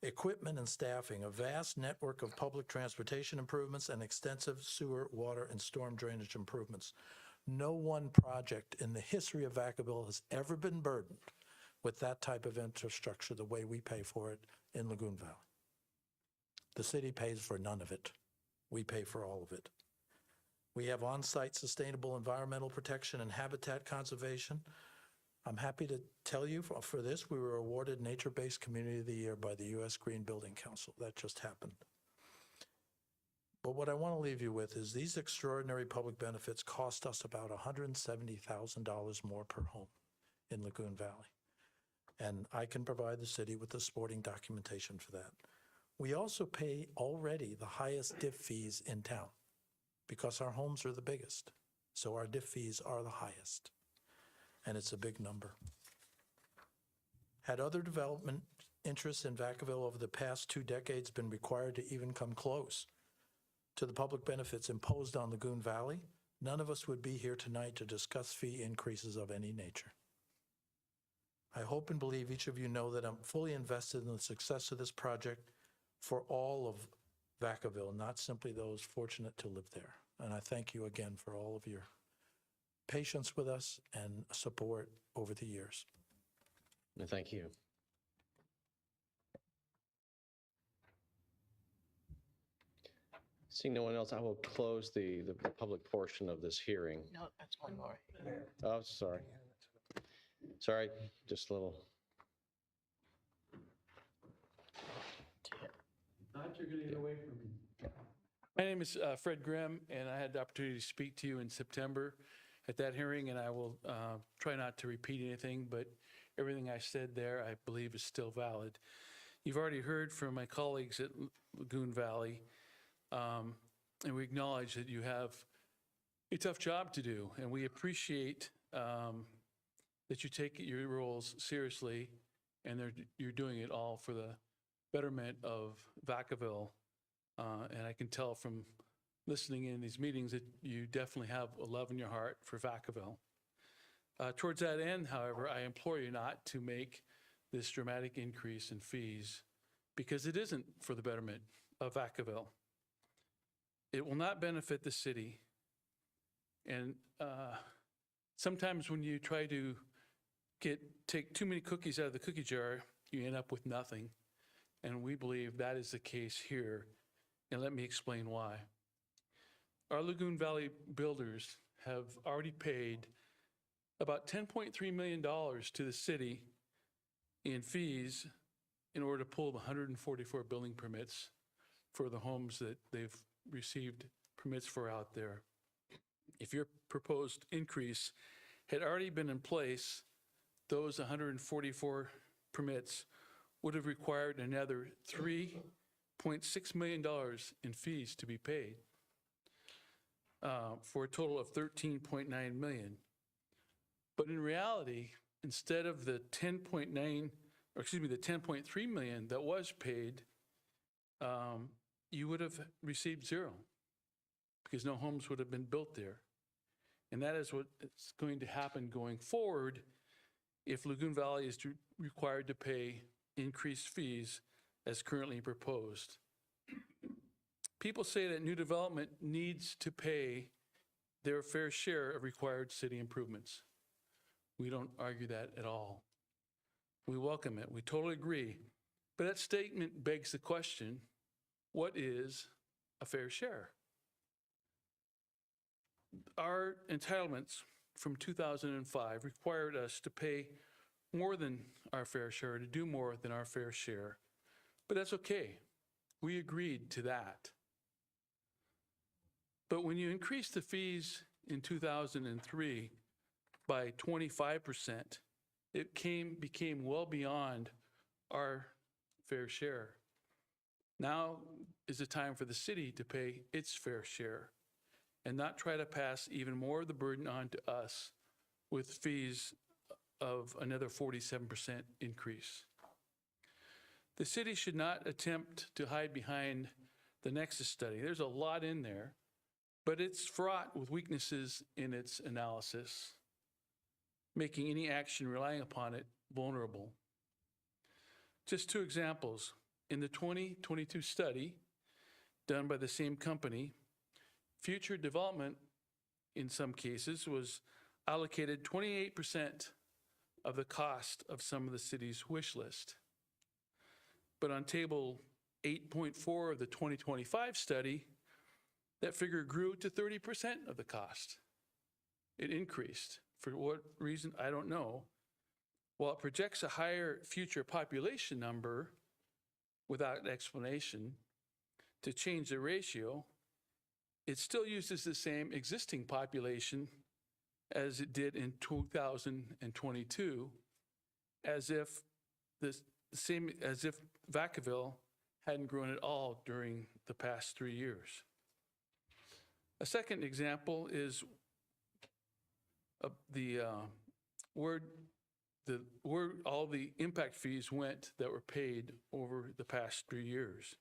equipment and staffing, a vast network of public transportation improvements, and extensive sewer, water, and storm drainage improvements. No one project in the history of Vacaville has ever been burdened with that type of infrastructure the way we pay for it in Lagoon Valley. The city pays for none of it. We pay for all of it. We have on-site sustainable environmental protection and habitat conservation. I'm happy to tell you for this, we were awarded Nature-Based Community of the Year by the U.S. Green Building Council. That just happened. But what I want to leave you with is these extraordinary public benefits cost us about $170,000 more per home in Lagoon Valley. And I can provide the city with the supporting documentation for that. We also pay already the highest DIF fees in town because our homes are the biggest. So our DIF fees are the highest. And it's a big number. Had other development interests in Vacaville over the past 2 decades been required to even come close to the public benefits imposed on Lagoon Valley, none of us would be here tonight to discuss fee increases of any nature. I hope and believe each of you know that I'm fully invested in the success of this project for all of Vacaville, not simply those fortunate to live there. And I thank you again for all of your patience with us and support over the years. Thank you. Seeing no one else, I will close the public portion of this hearing. No, that's one more. Oh, sorry. Sorry, just a little. Thought you're going to get away from me. My name is Fred Grimm, and I had the opportunity to speak to you in September at that hearing, and I will try not to repeat anything, but everything I said there I believe is still valid. You've already heard from my colleagues at Lagoon Valley, and we acknowledge that you have a tough job to do, and we appreciate that you take your roles seriously, and you're doing it all for the betterment of Vacaville. And I can tell from listening in these meetings that you definitely have a love in your heart for Vacaville. Towards that end, however, I implore you not to make this dramatic increase in fees because it isn't for the betterment of Vacaville. It will not benefit the city. And sometimes when you try to take too many cookies out of the cookie jar, you end up with nothing. And we believe that is the case here. And let me explain why. Our Lagoon Valley builders have already paid about $10.3 million to the city in fees in order to pull the 144 building permits for the homes that they've received permits for out there. If your proposed increase had already been in place, those 144 permits would have required another $3.6 million in fees to be paid, for a total of $13.9 million. But in reality, instead of the $10.3 million that was paid, you would have received zero, because no homes would have been built there. And that is what is going to happen going forward if Lagoon Valley is required to pay increased fees as currently proposed. People say that new development needs to pay their fair share of required city improvements. We don't argue that at all. We welcome it. We totally agree. But that statement begs the question, what is a fair share? Our entitlements from 2005 required us to pay more than our fair share, to do more than our fair share. But that's okay. We agreed to that. But when you increase the fees in 2003 by 25%, it became well beyond our fair share. Now is the time for the city to pay its fair share and not try to pass even more of the burden on to us with fees of another 47% increase. The city should not attempt to hide behind the Nexus study. There's a lot in there, but it's fraught with weaknesses in its analysis, making any action relying upon it vulnerable. Just two examples. In the 2022 study done by the same company, future development in some cases was allocated 28% of the cost of some of the city's wish list. But on table 8.4 of the 2025 study, that figure grew to 30% of the cost. It increased. For what reason, I don't know. While it projects a higher future population number without explanation to change the ratio, it still uses the same existing population as it did in 2022, as if Vacaville hadn't grown at all during the past 3 years. A second example is where all the impact fees went that were paid over the past 3 years.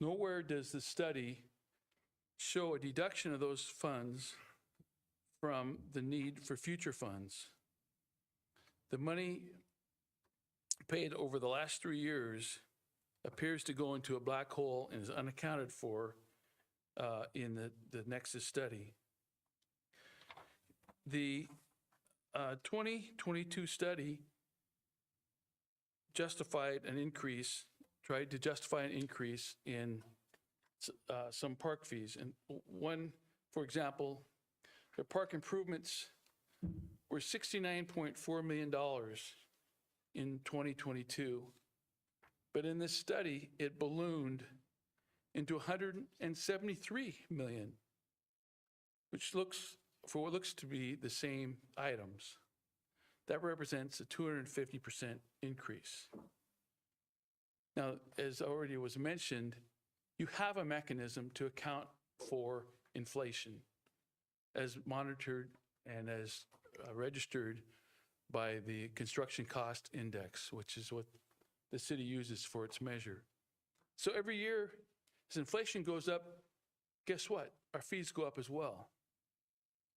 Nowhere does the study show a deduction of those funds from the need for future funds. The money paid over the last 3 years appears to go into a black hole and is unaccounted for in the Nexus study. The 2022 study tried to justify an increase in some park fees. And one, for example, the park improvements were $69.4 million in 2022. But in this study, it ballooned into $173 million, which looks, for what looks to be the same items. That represents a 250% increase. Now, as already was mentioned, you have a mechanism to account for inflation as monitored and as registered by the construction cost index, which is what the city uses for its measure. So every year, as inflation goes up, guess what? Our fees go up as well.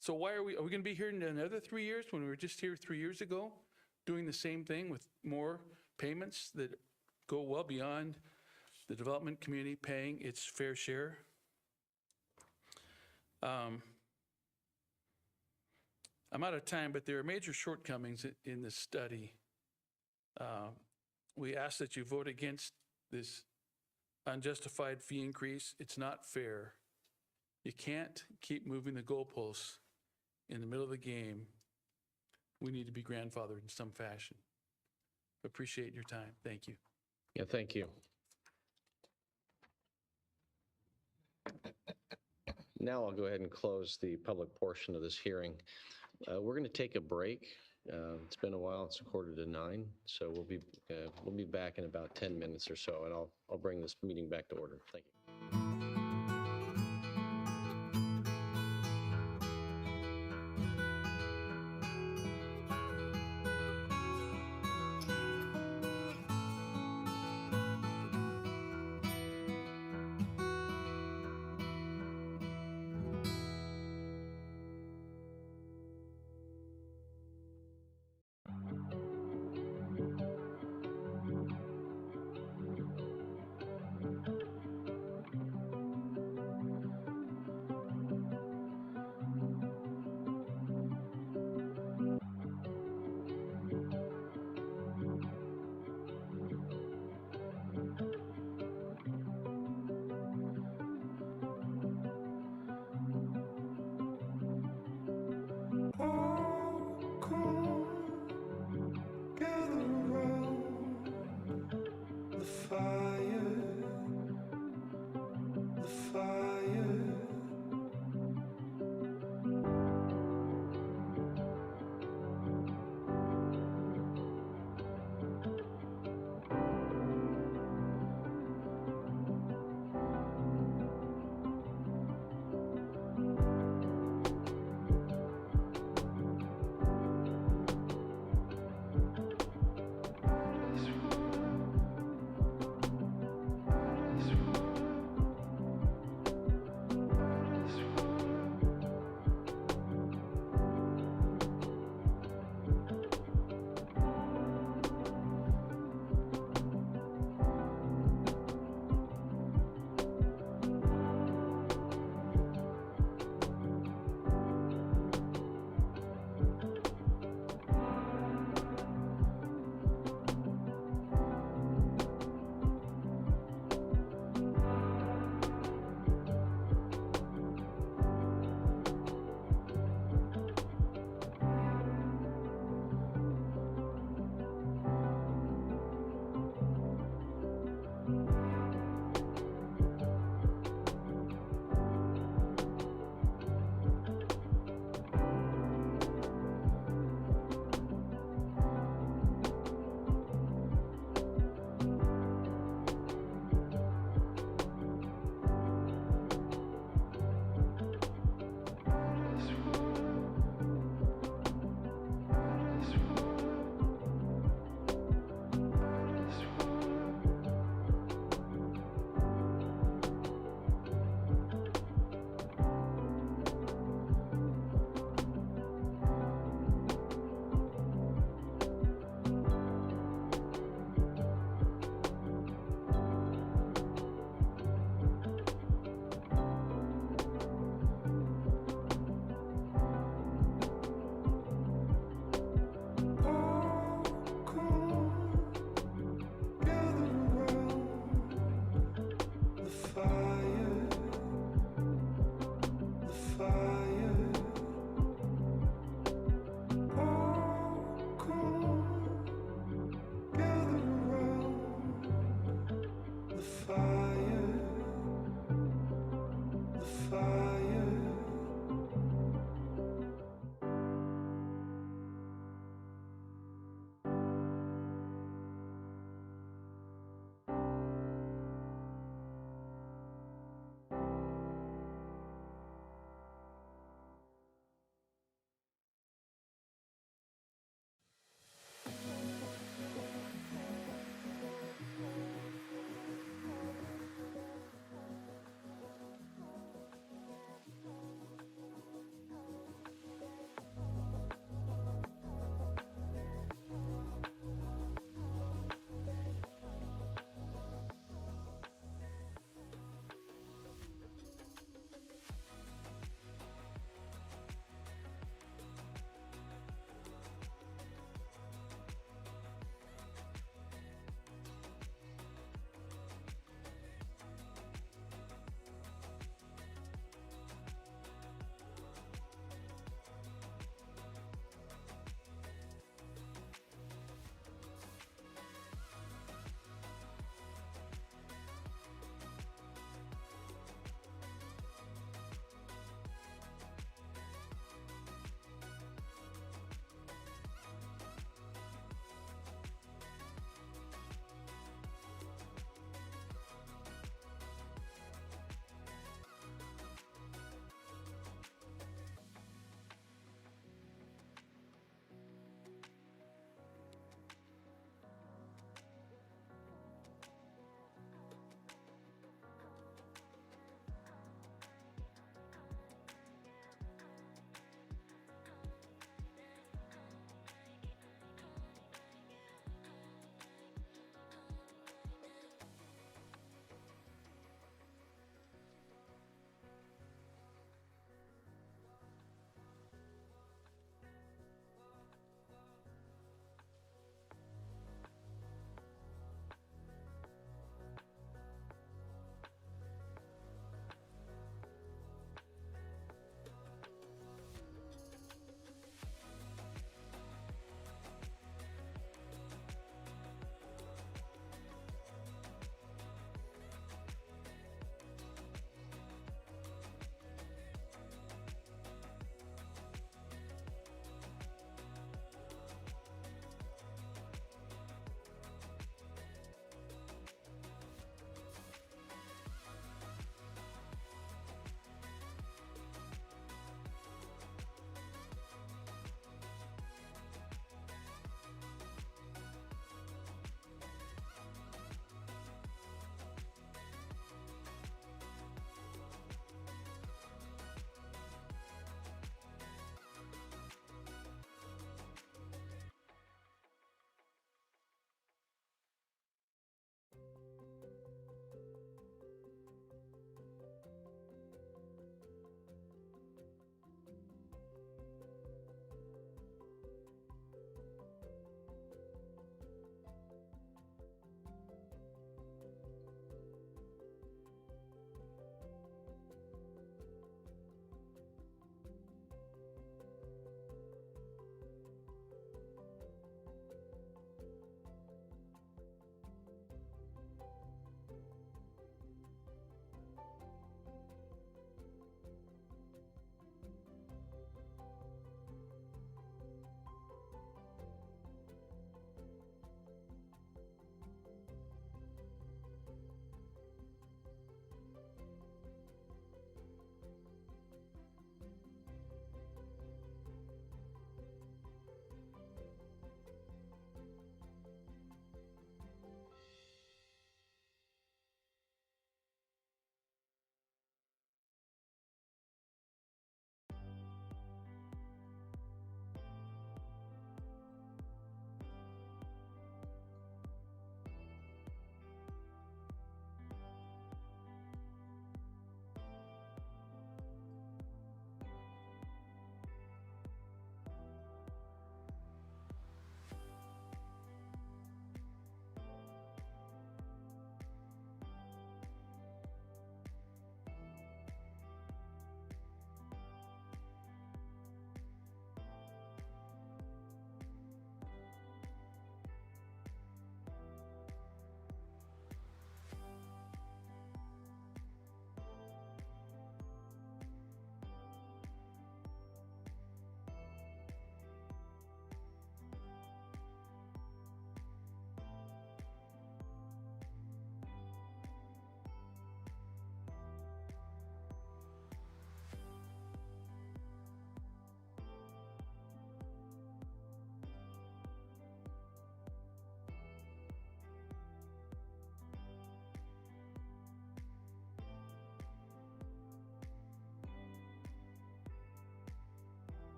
So why are we going to be here in another 3 years when we were just here 3 years ago doing the same thing with more payments that go well beyond the development community paying its fair share? I'm out of time, but there are major shortcomings in this study. We ask that you vote against this unjustified fee increase. It's not fair. You can't keep moving the goalposts in the middle of the game. We need to be grandfathered in some fashion. Appreciate your time. Thank you. Yeah, thank you. Now I'll go ahead and close the public portion of this hearing. We're going to take a break. It's been a while. It's 8:45, so we'll be back in about 10 minutes or so, and I'll bring this meeting back to order. Thank you.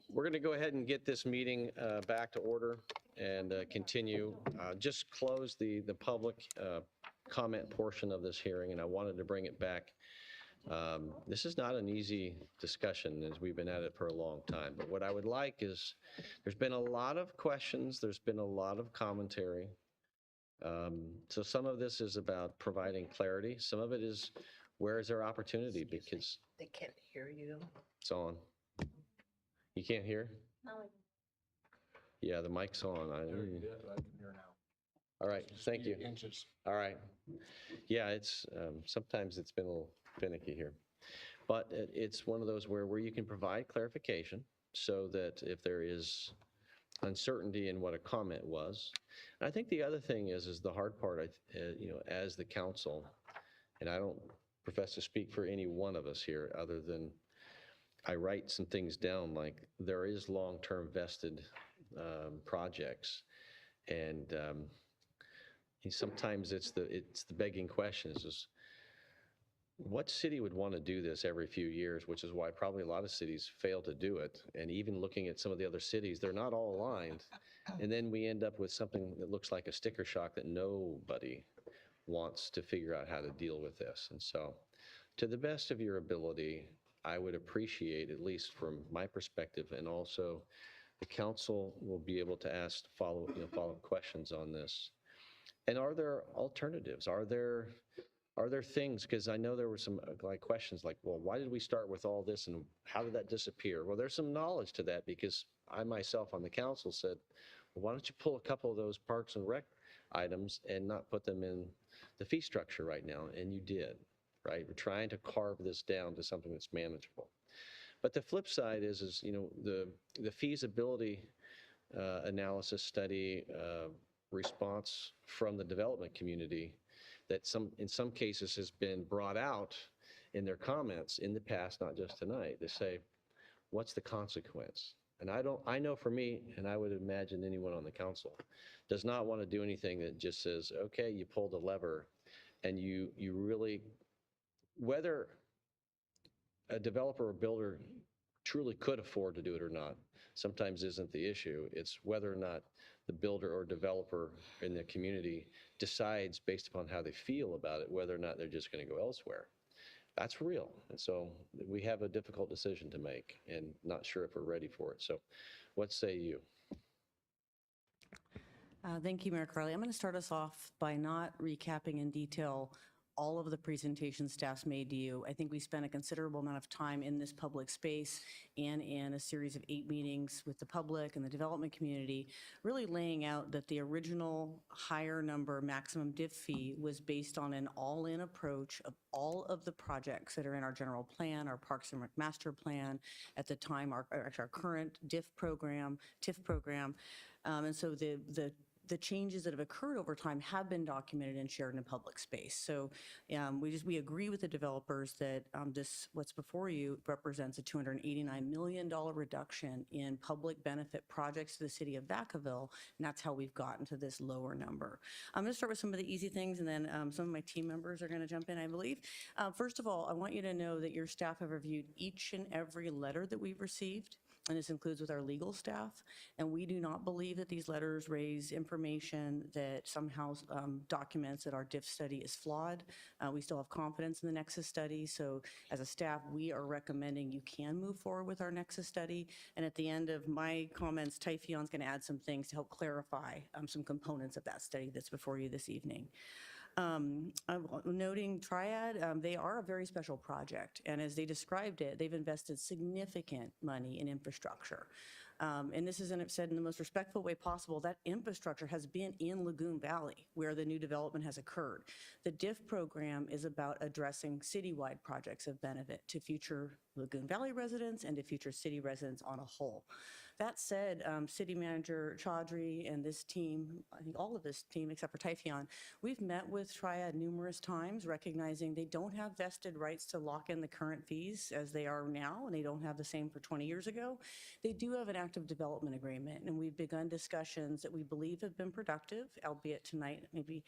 We're going to go ahead and get this meeting back to order and continue. Just close the public comment portion of this hearing, and I wanted to bring it back. This is not an easy discussion, as we've been at it for a long time. But what I would like is, there's been a lot of questions, there's been a lot of commentary. So some of this is about providing clarity. Some of it is, where is there opportunity? Because They can't hear you. it's on. You can't hear? Yeah, the mic's on. All right, thank you. All right. Yeah, it's, sometimes it's been a little finicky here. But it's one of those where you can provide clarification so that if there is uncertainty in what a comment was. And I think the other thing is the hard part, as the council, and I don't profess to speak for any one of us here other than I write some things down, like there is long-term vested projects, and sometimes it's the begging question is what city would want to do this every few years, which is why probably a lot of cities fail to do it. And even looking at some of the other cities, they're not all aligned. And then we end up with something that looks like a sticker shock that nobody wants to figure out how to deal with this. And so, to the best of your ability, I would appreciate, at least from my perspective, and also the council will be able to ask follow-up questions on this. And are there alternatives? Are there things, because I know there were some questions like, well, why did we start with all this and how did that disappear? Well, there's some knowledge to that, because I myself on the council said, well, why don't you pull a couple of those Parks and Rec items and not put them in the fee structure right now? And you did, right? We're trying to carve this down to something that's manageable. But the flip side is the feasibility analysis study response from the development community that in some cases has been brought out in their comments in the past, not just tonight, to say, what's the consequence? And I know for me, and I would imagine anyone on the council, does not want to do anything that just says, okay, you pulled a lever and you really, whether a developer or builder truly could afford to do it or not, sometimes isn't the issue. It's whether or not the builder or developer in the community decides based upon how they feel about it, whether or not they're just going to go elsewhere. That's real. And so we have a difficult decision to make and not sure if we're ready for it. So what say you? Thank you, Mayor Carley. I'm going to start us off by not recapping in detail all of the presentations staff's made to you. I think we spent a considerable amount of time in this public space and in a series of 8 meetings with the public and the development community, really laying out that the original higher number maximum diff fee was based on an all-in approach of all of the projects that are in our general plan, our Parks and Rec master plan, at the time, our current TIF program. And so the changes that have occurred over time have been documented and shared in a public space. So we agree with the developers that what's before you represents a $289 million reduction in public benefit projects to the city of Vacaville, and that's how we've gotten to this lower number. I'm going to start with some of the easy things, and then some of my team members are going to jump in, I believe. First of all, I want you to know that your staff have reviewed each and every letter that we've received, and this includes with our legal staff, and we do not believe that these letters raise information that somehow documents that our diff study is flawed. We still have confidence in the Nexus study, so as a staff, we are recommending you can move forward with our Nexus study, and at the end of my comments, Typhion's going to add some things to help clarify some components of that study that's before you this evening. Noting Triad, they are a very special project, and as they described it, they've invested significant money in infrastructure. And this is said in the most respectful way possible, that infrastructure has been in Lagoon Valley, where the new development has occurred. The DIF program is about addressing citywide projects of benefit to future Lagoon Valley residents and to future city residents on a whole. That said, City Manager Chaudhry and this team, I think all of this team except for Typhion, we've met with Triad numerous times, recognizing they don't have vested rights to lock in the current fees as they are now, and they don't have the same for 20 years ago. They do have an active development agreement, and we've begun discussions that we believe have been productive, albeit tonight maybe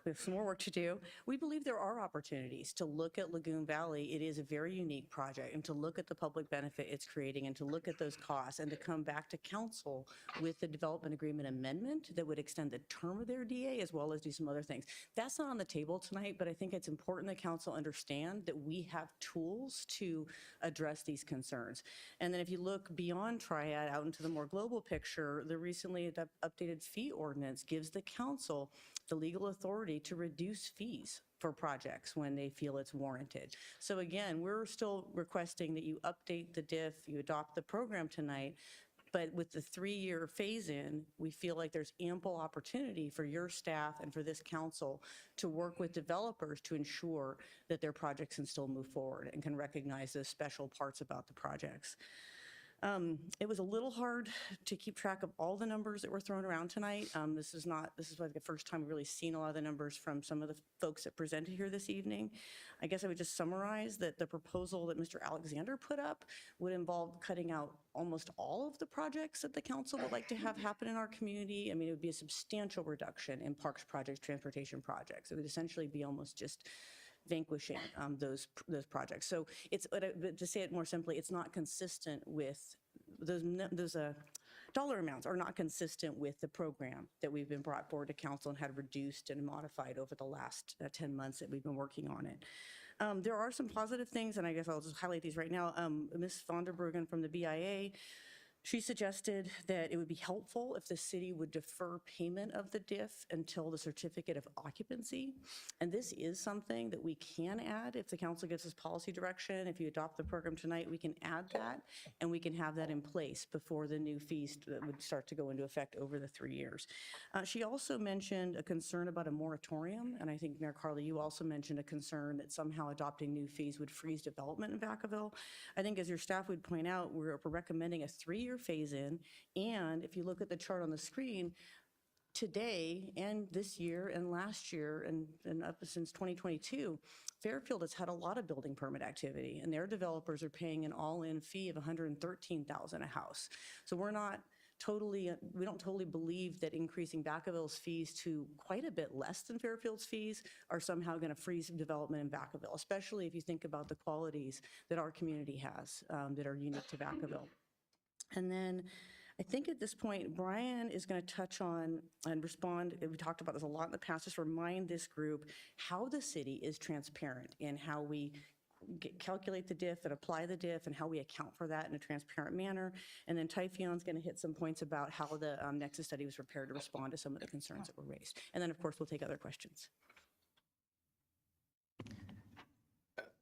We have some more work to do. We believe there are opportunities to look at Lagoon Valley. It is a very unique project, and to look at the public benefit it's creating and to look at those costs and to come back to council with the development agreement amendment that would extend the term of their DA as well as do some other things. That's not on the table tonight, but I think it's important that council understand that we have tools to address these concerns. And then if you look beyond Triad out into the more global picture, the recently updated fee ordinance gives the council the legal authority to reduce fees for projects when they feel it's warranted. So again, we're still requesting that you update the diff, you adopt the program tonight, but with the 3-year phase-in, we feel like there's ample opportunity for your staff and for this council to work with developers to ensure that their projects can still move forward and can recognize those special parts about the projects. It was a little hard to keep track of all the numbers that were thrown around tonight. This is like the first time we've really seen a lot of the numbers from some of the folks that presented here this evening. I guess I would just summarize that the proposal that Mr. Alexander put up would involve cutting out almost all of the projects that the council would like to have happen in our community. I mean, it would be a substantial reduction in parks projects, transportation projects. It would essentially be almost just vanquishing those projects. So it's, but to say it more simply, it's not consistent with those dollar amounts are not consistent with the program that we've been brought forward to council and had reduced and modified over the last 10 months that we've been working on it. There are some positive things, and I guess I'll just highlight these right now. Ms. Vonderbergen from the BIA, she suggested that it would be helpful if the city would defer payment of the DIF until the certificate of occupancy. And this is something that we can add if the council gives us policy direction. If you adopt the program tonight, we can add that and we can have that in place before the new fees that would start to go into effect over the 3 years. She also mentioned a concern about a moratorium. And I think Mayor Carly, you also mentioned a concern that somehow adopting new fees would freeze development in Vacaville. I think as your staff would point out, we're recommending a 3-year phase-in, and if you look at the chart on the screen, today and this year and last year and up since 2022, Fairfield has had a lot of building permit activity, and their developers are paying an all-in fee of $113,000 a house. So we don't totally believe that increasing Vacaville's fees to quite a bit less than Fairfield's fees are somehow going to freeze development in Vacaville, especially if you think about the qualities that our community has that are unique to Vacaville. And then I think at this point, Brian is going to touch on and respond. We talked about this a lot in the past, just remind this group how the city is transparent in how we calculate the diff and apply the diff and how we account for that in a transparent manner. And then Typhion's going to hit some points about how the Nexus study was prepared to respond to some of the concerns that were raised. And then, of course, we'll take other questions.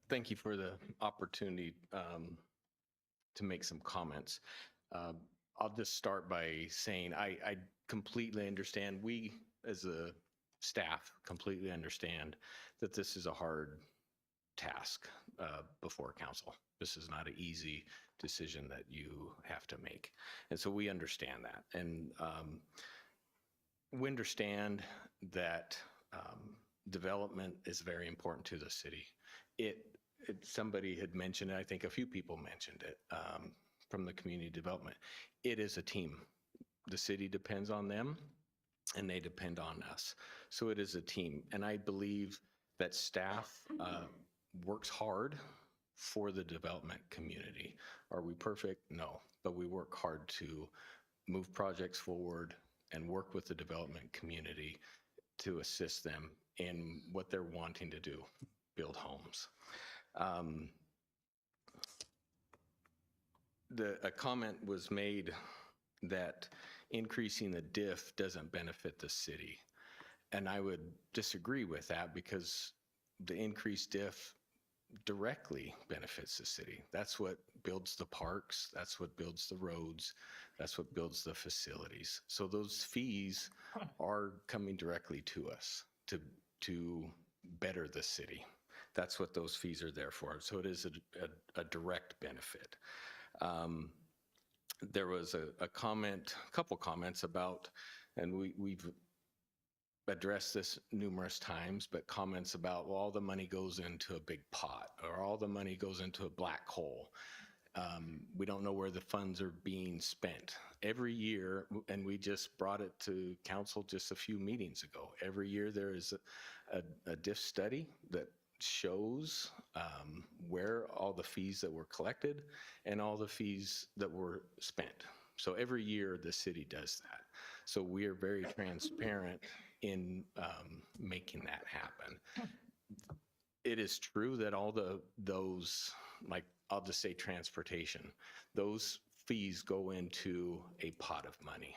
Thank you for the opportunity to make some comments. I'll just start by saying I completely understand, we as a staff completely understand that this is a hard task before council. This is not an easy decision that you have to make. And so we understand that. And we understand that development is very important to the city. Somebody had mentioned it, I think a few people mentioned it from the community development. It is a team. The city depends on them and they depend on us. So it is a team. And I believe that staff works hard for the development community. Are we perfect? No, but we work hard to move projects forward and work with the development community to assist them in what they're wanting to do, build homes. A comment was made that increasing the diff doesn't benefit the city. And I would disagree with that because the increased diff directly benefits the city. That's what builds the parks, that's what builds the roads, that's what builds the facilities. So those fees are coming directly to us to better the city. That's what those fees are there for. So it is a direct benefit. There was a couple comments about, and we've addressed this numerous times, but comments about, well, all the money goes into a big pot or all the money goes into a black hole. We don't know where the funds are being spent. Every year, and we just brought it to council just a few meetings ago, every year there is a diff study that shows where all the fees that were collected and all the fees that were spent. So every year the city does that. So we are very transparent in making that happen. It is true that all those, like, I'll just say transportation, those fees go into a pot of money.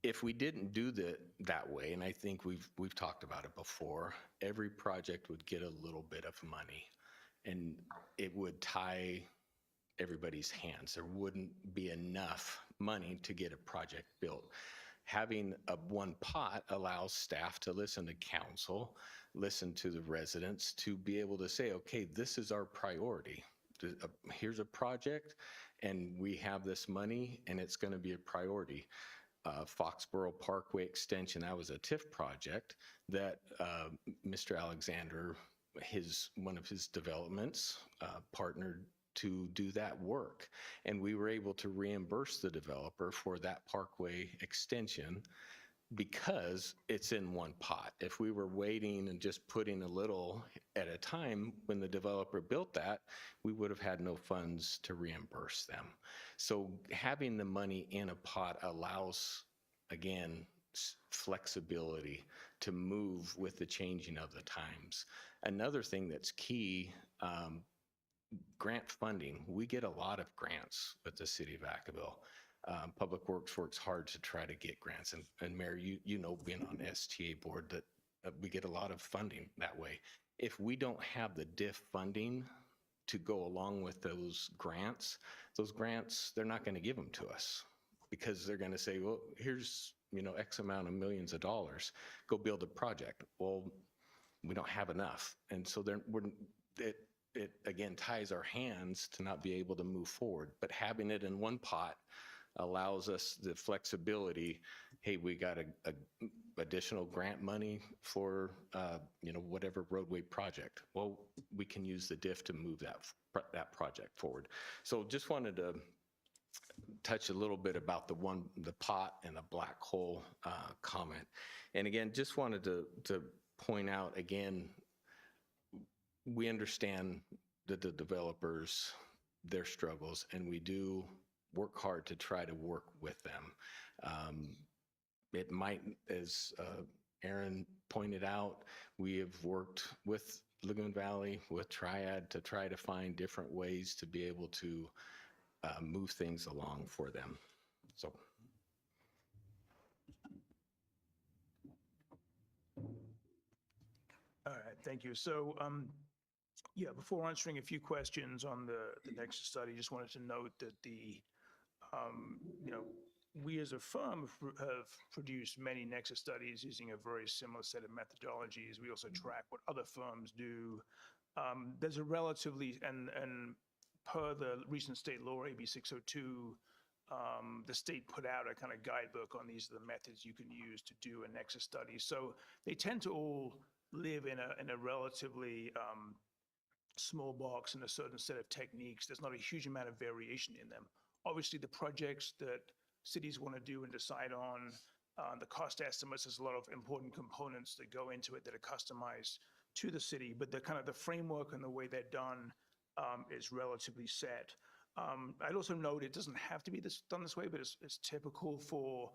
If we didn't do that way, and I think we've talked about it before, every project would get a little bit of money, and it would tie everybody's hands. There wouldn't be enough money to get a project built. Having a one pot allows staff to listen to council, listen to the residents, to be able to say, okay, this is our priority. Here's a project, and we have this money, and it's going to be a priority. Foxborough Parkway Extension, that was a TIF project that Mr. Alexander, one of his developments, partnered to do that work. And we were able to reimburse the developer for that parkway extension because it's in one pot. If we were waiting and just putting a little at a time, when the developer built that, we would have had no funds to reimburse them. So having the money in a pot allows, again, flexibility to move with the changing of the times. Another thing that's key, grant funding. We get a lot of grants at the City of Vacaville. Public Works works hard to try to get grants. And Mayor, you know, being on the STA board, that we get a lot of funding that way. If we don't have the DIF funding to go along with those grants, they're not going to give them to us, because they're going to say, well, here's, you know, X amount of millions of dollars, go build a project. Well, we don't have enough. And so it again ties our hands to not be able to move forward. But having it in one pot allows us the flexibility. Hey, we got a additional grant money for you know, whatever roadway project. Well, we can use the DIF to move that project forward. So just wanted to touch a little bit about the pot and the black hole comment. And again, just wanted to point out again, we understand that the developers, their struggles, and we do work hard to try to work with them. It might, as Aaron pointed out, we have worked with Lagoon Valley, with Triad, to try to find different ways to be able to move things along for them. So. All right, thank you. So, yeah, before answering a few questions on the Nexus study, just wanted to note that you know, we as a firm have produced many Nexus studies using a very similar set of methodologies. We also track what other firms do. There's a relatively, and per the recent state law, AB 602, the state put out a kind of guidebook on these are the methods you can use to do a Nexus study. So they tend to all live in a relatively small box and a certain set of techniques. There's not a huge amount of variation in them. Obviously, the projects that cities want to do and decide on, the cost estimates, there's a lot of important components that go into it that are customized to the city, but the kind of the framework and the way they're done is relatively set. I'd also note it doesn't have to be done this way, but it's typical for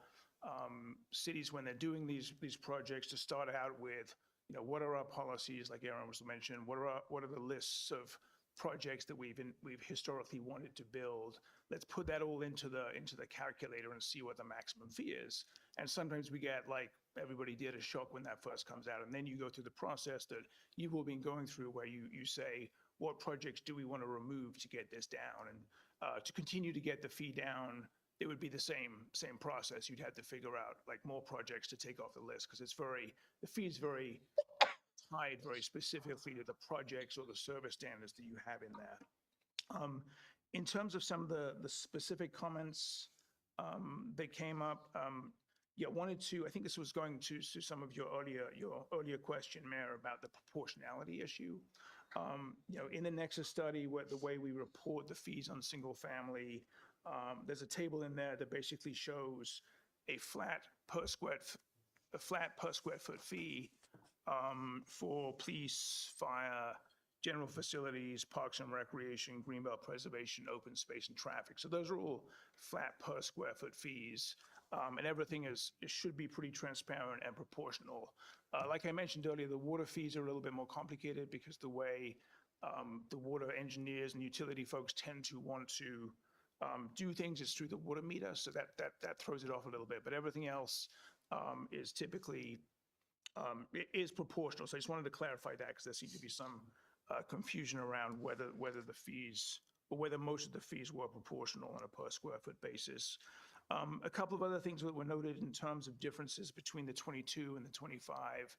cities when they're doing these projects to start out with, you know, what are our policies, like Aaron was mentioning, what are the lists of projects that we've historically wanted to build. Let's put that all into the calculator and see what the maximum fee is. And sometimes we get, like everybody did, a shock when that first comes out. And then you go through the process that you've all been going through, where you say, what projects do we want to remove to get this down? And to continue to get the fee down, it would be the same process. You'd have to figure out like more projects to take off the list, because the fee is very tied very specifically to the projects or the service standards that you have in there. In terms of some of the specific comments that came up, yeah, I think this was going to some of your earlier question, Mayor, about the proportionality issue. In the Nexus study, the way we report the fees on single family, there's a table in there that basically shows a flat per square foot fee for police, fire, general facilities, parks and recreation, greenbelt preservation, open space, and traffic. So those are all flat per square foot fees. And everything it should be pretty transparent and proportional. Like I mentioned earlier, the water fees are a little bit more complicated because the way the water engineers and utility folks tend to want to do things is through the water meter, so that throws it off a little bit. But everything else is typically is proportional. So I just wanted to clarify that because there seemed to be some confusion around whether the fees or whether most of the fees were proportional on a per square foot basis. A couple of other things that were noted in terms of differences between the 22 and the 25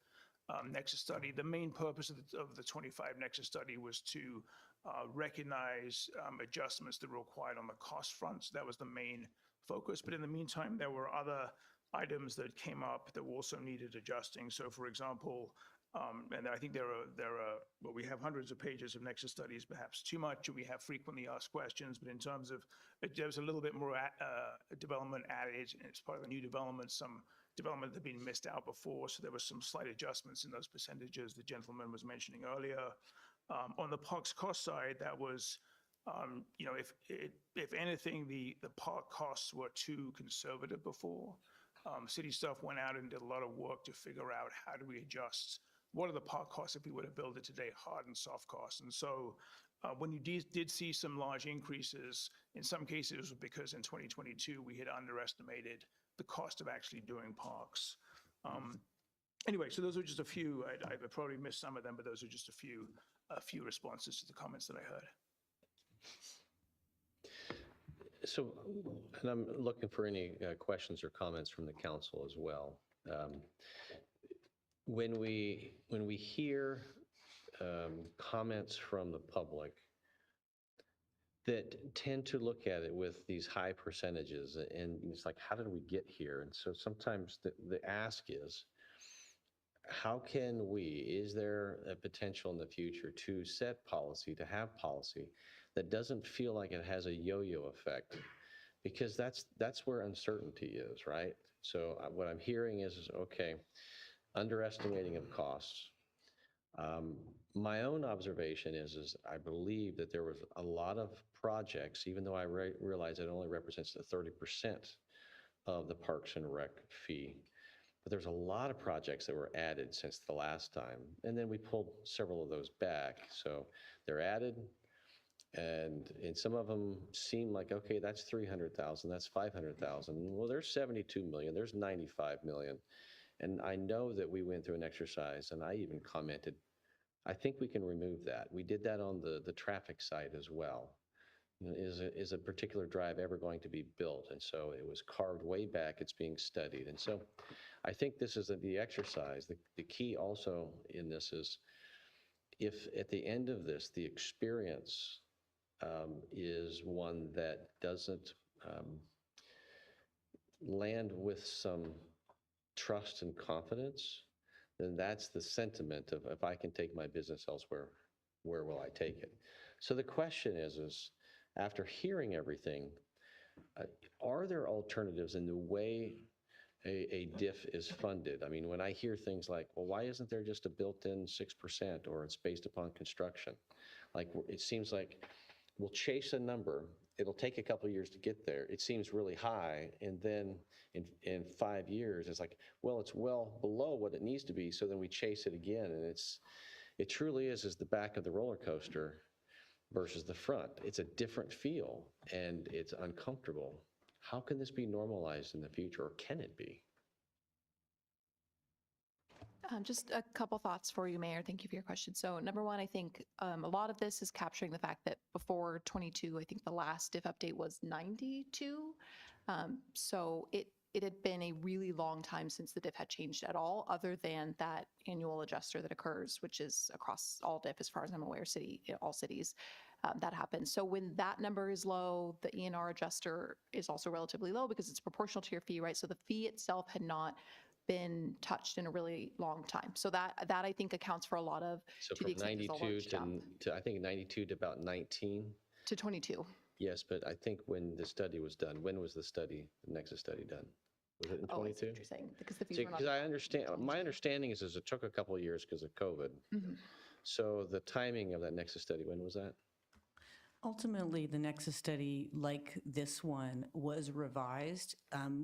Nexus study. The main purpose of the 25 Nexus study was to recognize adjustments that were required on the cost front. So that was the main focus. But in the meantime, there were other items that came up that also needed adjusting. So for example, and I think well, we have hundreds of pages of Nexus studies, perhaps too much, and we have frequently asked questions, but in terms of, there was a little bit more development added, and it's part of the new development, some development that had been missed out before, so there were some slight adjustments in those percentages the gentleman was mentioning earlier. On the parks cost side, that was, if anything, the park costs were too conservative before. City staff went out and did a lot of work to figure out how do we adjust, what are the park costs if we were to build it today, hard and soft costs. And so when you did see some large increases, in some cases it was because in 2022 we had underestimated the cost of actually doing parks. Anyway, so those are just a few, I probably missed some of them, but those are just a few responses to the comments that I heard. So, and I'm looking for any questions or comments from the council as well. When we hear comments from the public that tend to look at it with these high percentages, and it's like, how did we get here? And so sometimes the ask is, how can is there a potential in the future to set policy, to have policy that doesn't feel like it has a yo-yo effect? Because that's where uncertainty is, right? So what I'm hearing is okay, underestimating of costs. My own observation is I believe that there was a lot of projects, even though I realize it only represents the 30% of the Parks and Rec fee, but there's a lot of projects that were added since the last time. And then we pulled several of those back. So they're added, and some of them seem like, okay, that's 300,000, that's 500,000. Well, there's 72 million, there's 95 million. And I know that we went through an exercise, and I even commented, I think we can remove that. We did that on the traffic side as well. Is a particular drive ever going to be built? And so it was carved way back, it's being studied. And so I think this is the exercise. The key also in this is, if at the end of this, the experience is one that doesn't land with some trust and confidence, then that's the sentiment of, if I can take my business elsewhere, where will I take it? So the question is after hearing everything, are there alternatives in the way a diff is funded? I mean, when I hear things like, well, why isn't there just a built-in 6%, or it's based upon construction? Like, it seems like we'll chase a number. It'll take a couple of years to get there. It seems really high. And then in 5 years, it's like, well, it's well below what it needs to be. So then we chase it again. And it truly is the back of the roller coaster versus the front. It's a different feel, and it's uncomfortable. How can this be normalized in the future, or can it be? Just a couple thoughts for you, Mayor. Thank you for your question. So number one, I think a lot of this is capturing the fact that before 22, I think the last diff update was 92. So it had been a really long time since the diff had changed at all, other than that annual adjuster that occurs, which is across all diff, as far as I'm aware, all cities, that happens. So when that number is low, the ENR adjuster is also relatively low because it's proportional to your fee, right? So the fee itself had not been touched in a really long time. So that I think accounts for a lot of, So to the from extent there's a 92 large jump, to, I think 92 to about 19. to 22. Yes, but I think when the study was done, when was the Nexus study done? Was it in Oh, I see 22? what you're saying, because the fees See, were not. because I understand, my understanding is it took a couple of years because of COVID. Mhm. So the timing of that Nexus study, when was that? Ultimately, the Nexus study, like this one, was revised.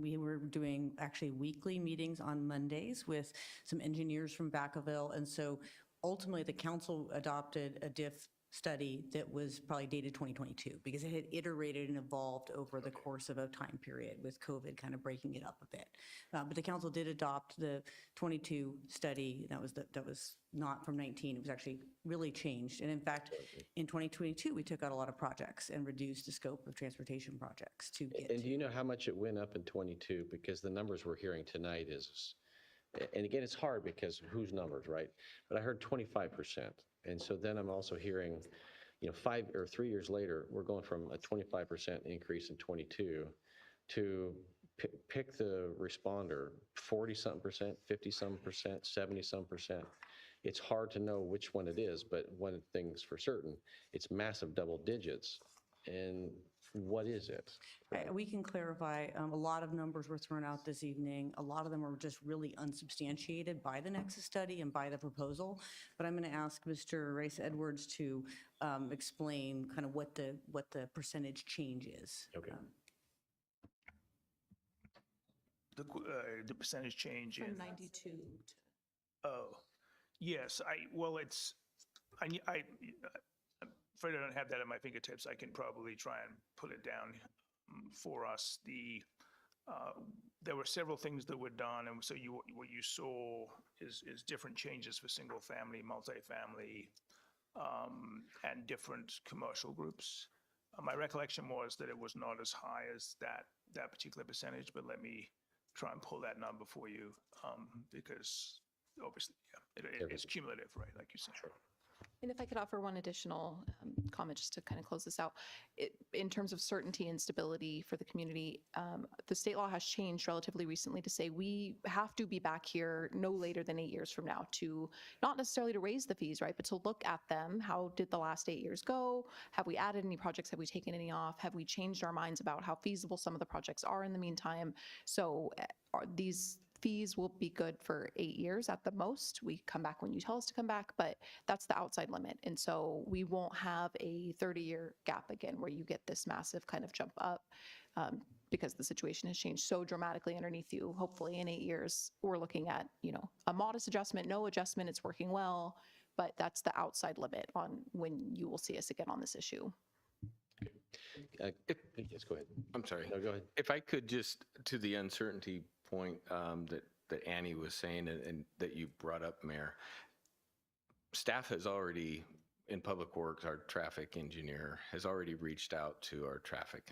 We were doing actually weekly meetings on Mondays with some engineers from Vacaville. And so ultimately, the council adopted a diff study that was probably dated 2022 because it had iterated and evolved over the course of a time period with COVID kind of breaking it up a bit. But the council did adopt the 22 study. That was not from 19. It was actually really changed. And in fact, in 2022, we took out a lot of projects and reduced the scope of transportation projects to get And do you know how much it went up in 22? Because the numbers we're hearing tonight is, and again, it's hard because whose numbers, right? But I heard 25%. And so then I'm also hearing, 5 or 3 years later, we're going from a 25% increase in 22 to pick the responder, 40-something percent, 50-some percent, 70-some percent. It's hard to know which one it is, but one thing's for certain, it's massive double digits. And what is it? We can clarify. A lot of numbers were thrown out this evening. A lot of them were just really unsubstantiated by the Nexus study and by the proposal. But I'm going to ask Mr. Rice Edwards to explain kind of what the percentage change is. Okay. The percentage change From in, 92 to. oh, yes, I'm afraid I don't have that at my fingertips. I can probably try and pull it down for us. There were several things that were done, and so what you saw is different changes for single family, multifamily, and different commercial groups. My recollection was that it was not as high as that particular percentage, but let me try and pull that number for you, because obviously, yeah, it's cumulative, right, like you said. Sure. And if I could offer one additional comment just to kind of close this out. In terms of certainty and stability for the community, the state law has changed relatively recently to say we have to be back here no later than 8 years from now to not necessarily to raise the fees, right, but to look at them. How did the last 8 years go? Have we added any projects? Have we taken any off? Have we changed our minds about how feasible some of the projects are in the meantime? So these fees will be good for 8 years at the most. We come back when you tell us to come back, but that's the outside limit. And so we won't have a 30-year gap again where you get this massive kind of jump up because the situation has changed so dramatically underneath you. Hopefully in 8 years, we're looking at, a modest adjustment, no adjustment, it's working well, but that's the outside limit on when you will see us again on this issue. Yes, go ahead. I'm sorry. No, go ahead. If I could just, to the uncertainty point that Annie was saying and that you brought up, Mayor, staff has already, in Public Works, our traffic engineer has already reached out to our traffic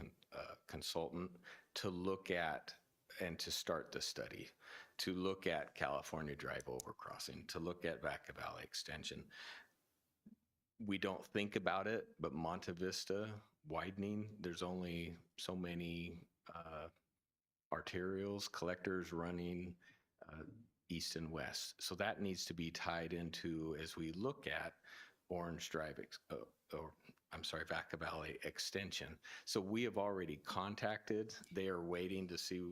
consultant to look at and to start the study, to look at California Drive overcrossing, to look at Vacaville extension. We don't think about it, but Monte Vista widening, there's only so many arterials, collectors running east and west. So that needs to be tied into as we look at Orange Drive, Vacaville extension. So we have already contacted, they are waiting to see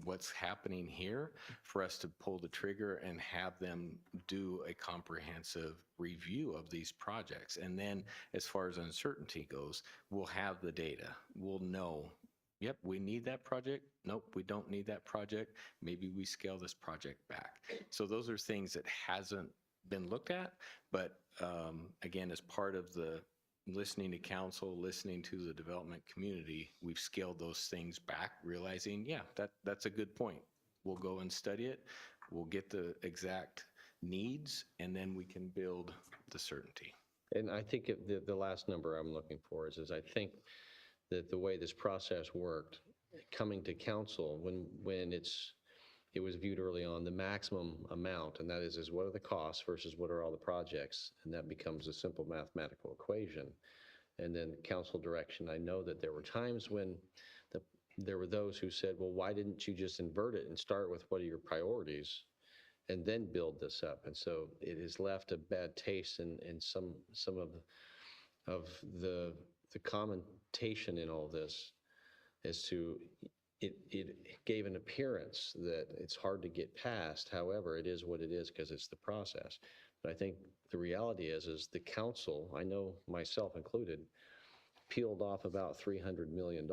what's happening here for us to pull the trigger and have them do a comprehensive review of these projects. And then as far as uncertainty goes, we'll have the data. We'll know, yep, we need that project. Nope, we don't need that project. Maybe we scale this project back. So those are things that hasn't been looked at, but again, as part of the listening to council, listening to the development community, we've scaled those things back, realizing, yeah, that's a good point. We'll go and study it. We'll get the exact needs, and then we can build the certainty. And I think the last number I'm looking for is I think that the way this process worked, coming to council when it was viewed early on, the maximum amount, and that is what are the costs versus what are all the projects, and that becomes a simple mathematical equation. And then council direction, I know that there were times when there were those who said, well, why didn't you just invert it and start with what are your priorities? and then build this up. And so it has left a bad taste in some of the commentation in all this as to it gave an appearance that it's hard to get past. However, it is what it is because it's the process. But I think the reality is the council, I know myself included, peeled off about $300 million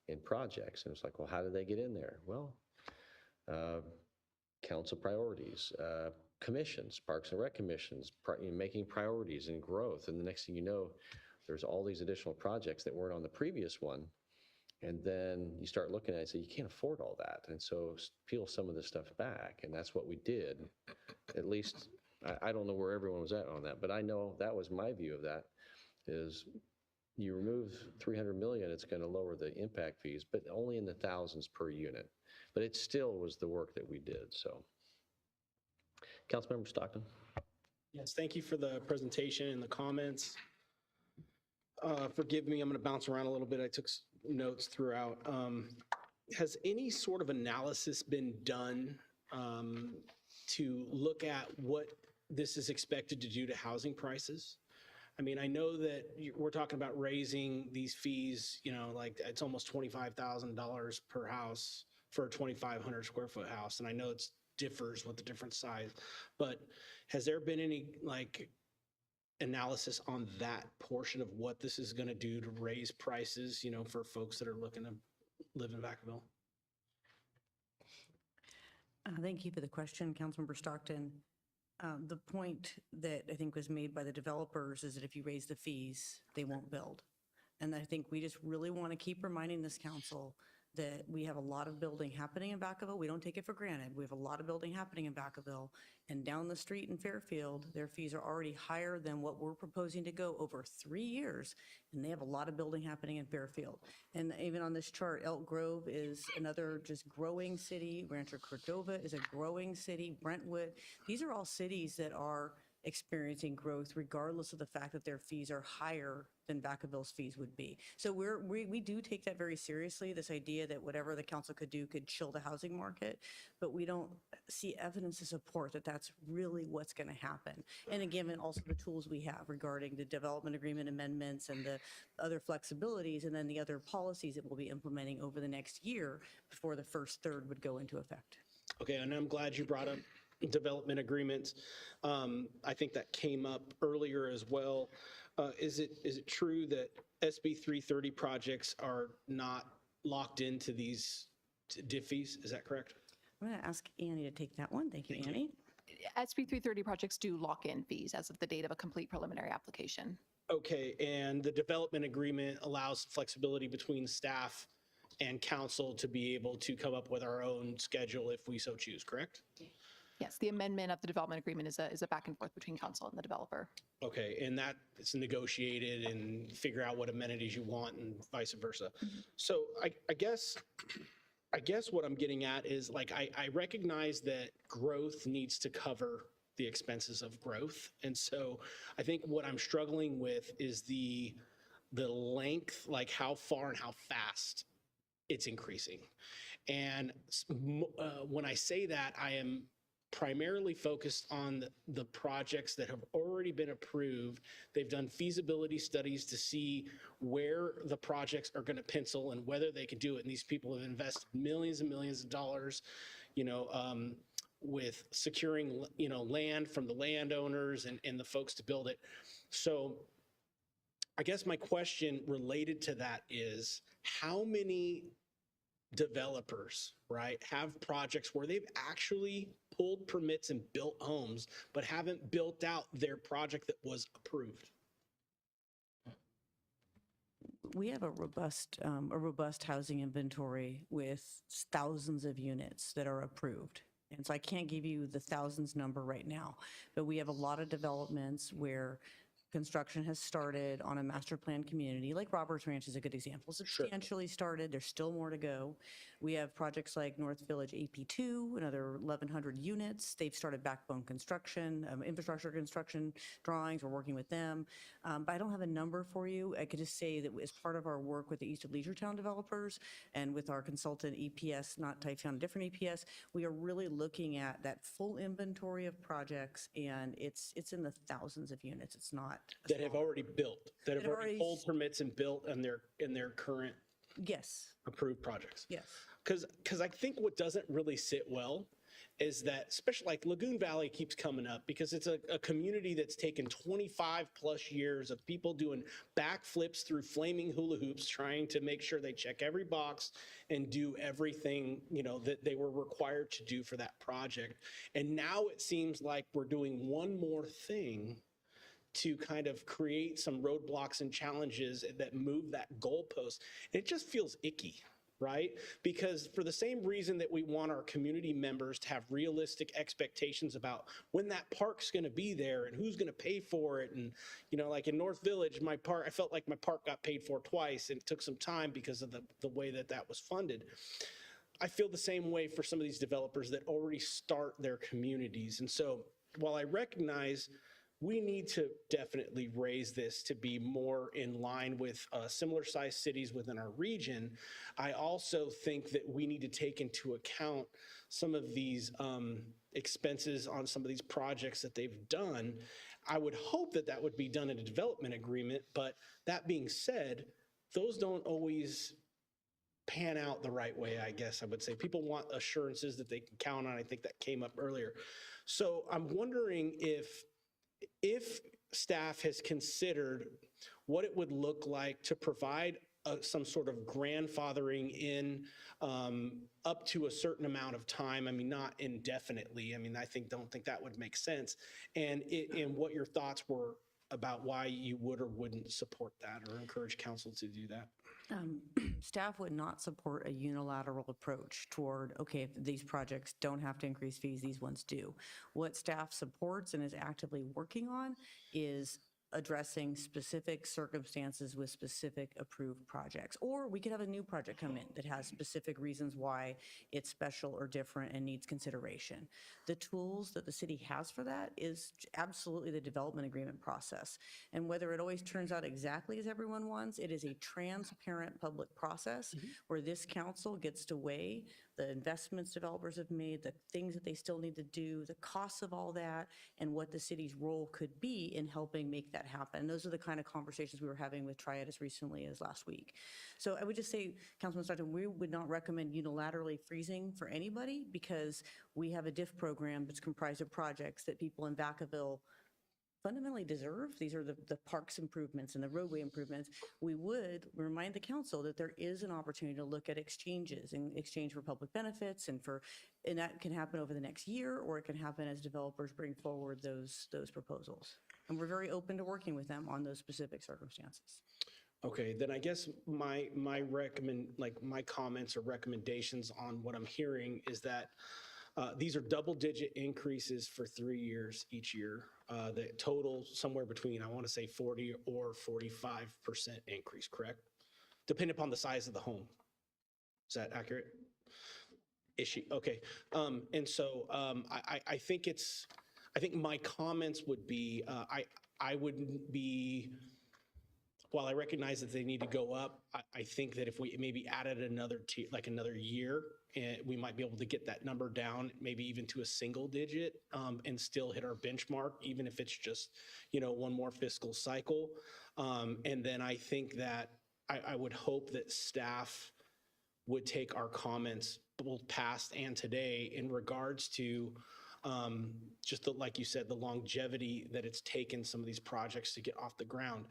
in projects. And it's like, well, how did they get in there? Well, council priorities, commissions, Parks and Rec commissions, making priorities and growth. And the next thing you know, there's all these additional projects that weren't on the previous one. And then you start looking at it and say, you can't afford all that. And so peel some of this stuff back. And that's what we did. At least, I don't know where everyone was at on that, but I know that was my view of that, is you remove 300 million, it's going to lower the impact fees, but only in the thousands per unit. But it still was the work that we did, so. Councilmember Stockton. Yes, thank you for the presentation and the comments. Forgive me, I'm going to bounce around a little bit. I took notes throughout. Has any sort of analysis been done to look at what this is expected to do to housing prices? I mean, I know that we're talking about raising these fees, you know, like it's almost $25,000 per house for a 2,500 square foot house. And I know it differs with the different size, but has there been any like analysis on that portion of what this is going to do to raise prices, you know, for folks that are looking to live in Vacaville? Thank you for the question, Councilmember Stockton. The point that I think was made by the developers is that if you raise the fees, they won't build. And I think we just really want to keep reminding this council that we have a lot of building happening in Vacaville. We don't take it for granted. We have a lot of building happening in Vacaville. And down the street in Fairfield, their fees are already higher than what we're proposing to go over 3 years. And they have a lot of building happening in Fairfield. And even on this chart, Elk Grove is another just growing city. Rancho Cordova is a growing city. Brentwood. These are all cities that are experiencing growth regardless of the fact that their fees are higher than Vacaville's fees would be. So we do take that very seriously, this idea that whatever the council could do could chill the housing market, but we don't see evidence to support that that's really what's going to happen. And again, and also the tools we have regarding the development agreement amendments and the other flexibilities, and then the other policies that we'll be implementing over the next year before the first third would go into effect. Okay, and I'm glad you brought up development agreements. I think that came up earlier as well. Is it true that SB 330 projects are not locked into these DIF fees? Is that correct? I'm going to ask Annie to take that one. Thank you, Annie. SB 330 projects do lock in fees as of the date of a complete preliminary application. Okay, and the development agreement allows flexibility between staff and council to be able to come up with our own schedule if we so choose, correct? Yes, the amendment of the development agreement is a back and forth between council and the developer. Okay, and that it's negotiated and figure out what amenities you want and vice versa. So I guess what I'm getting at is like, I recognize that growth needs to cover the expenses of growth. And so I think what I'm struggling with is the length, like how far and how fast it's increasing. And when I say that, I am primarily focused on the projects that have already been approved. They've done feasibility studies to see where the projects are going to pencil and whether they can do it. And these people have invested millions and millions of dollars, you know, with securing, you know, land from the landowners and the folks to build it. So I guess my question related to that is, how many developers, right, have projects where they've actually pulled permits and built homes, but haven't built out their project that was approved? We have a robust housing inventory with thousands of units that are approved. And so I can't give you the thousands number right now, but we have a lot of developments where construction has started on a master plan community, like Roberts Ranch is a good example, substantially started. There's still more to go. We have projects like North Village AP2, another 1,100 units. They've started backbone construction, infrastructure construction drawings. We're working with them. But I don't have a number for you. I could just say that as part of our work with the East of Leisure-Town developers and with our consultant EPS, not Typetown, a different EPS, we are really looking at that full inventory of projects, and it's in the thousands of units. It's not that have already built, that have already pulled permits and built in their current yes approved projects. Yes. Because I think what doesn't really sit well is that, especially like Lagoon Valley keeps coming up because it's a community that's taken 25 plus years of people doing backflips through flaming hula hoops, trying to make sure they check every box and do everything, that they were required to do for that project. And now it seems like we're doing one more thing to kind of create some roadblocks and challenges that move that goalpost. It just feels icky, right? Because for the same reason that we want our community members to have realistic expectations about when that park's going to be there and who's going to pay for it. And, like in North Village, I felt like my park got paid for twice, and it took some time because of the way that was funded. I feel the same way for some of these developers that already start their communities. And so while I recognize we need to definitely raise this to be more in line with similar sized cities within our region, I also think that we need to take into account some of these expenses on some of these projects that they've done. I would hope that would be done in a development agreement, but that being said, those don't always pan out the right way, I guess I would say. People want assurances that they can count on. I think that came up earlier. So I'm wondering if staff has considered what it would look like to provide some sort of grandfathering in up to a certain amount of time. I mean, not indefinitely. I mean, don't think that would make sense. And what your thoughts were about why you would or wouldn't support that or encourage council to do that. Staff would not support a unilateral approach toward, okay, if these projects don't have to increase fees, these ones do. What staff supports and is actively working on is addressing specific circumstances with specific approved projects. Or we could have a new project come in that has specific reasons why it's special or different and needs consideration. The tools that the city has for that is absolutely the development agreement process. And whether it always turns out exactly as everyone wants, it is a transparent public process where this council gets to weigh the investments developers have made, the things that they still need to do, the costs of all that, and what the city's role could be in helping make that happen. Those are the kind of conversations we were having with Triad as recently as last week. So I would just say, Councilman Stockton, we would not recommend unilaterally freezing for anybody because we have a DIF program that's comprised of projects that people in Vacaville fundamentally deserve. These are the parks improvements and the roadway improvements. We would remind the council that there is an opportunity to look at exchanges in exchange for public benefits and that can happen over the next year, or it can happen as developers bring forward those proposals. And we're very open to working with them on those specific circumstances. Okay, then I guess my comments or recommendations on what I'm hearing is that these are double-digit increases for 3 years each year. The total somewhere between, I want to say 40 or 45% increase, correct? Depending upon the size of the home. Is that accurate? Okay. And so I think my comments would be, I wouldn't be, while I recognize that they need to go up, I think that if we maybe added another year, we might be able to get that number down, maybe even to a single digit, and still hit our benchmark, even if it's just, one more fiscal cycle. And then I think that I would hope that staff would take our comments, both past and today, in regards to just like you said, the longevity that it's taken some of these projects to get off the ground.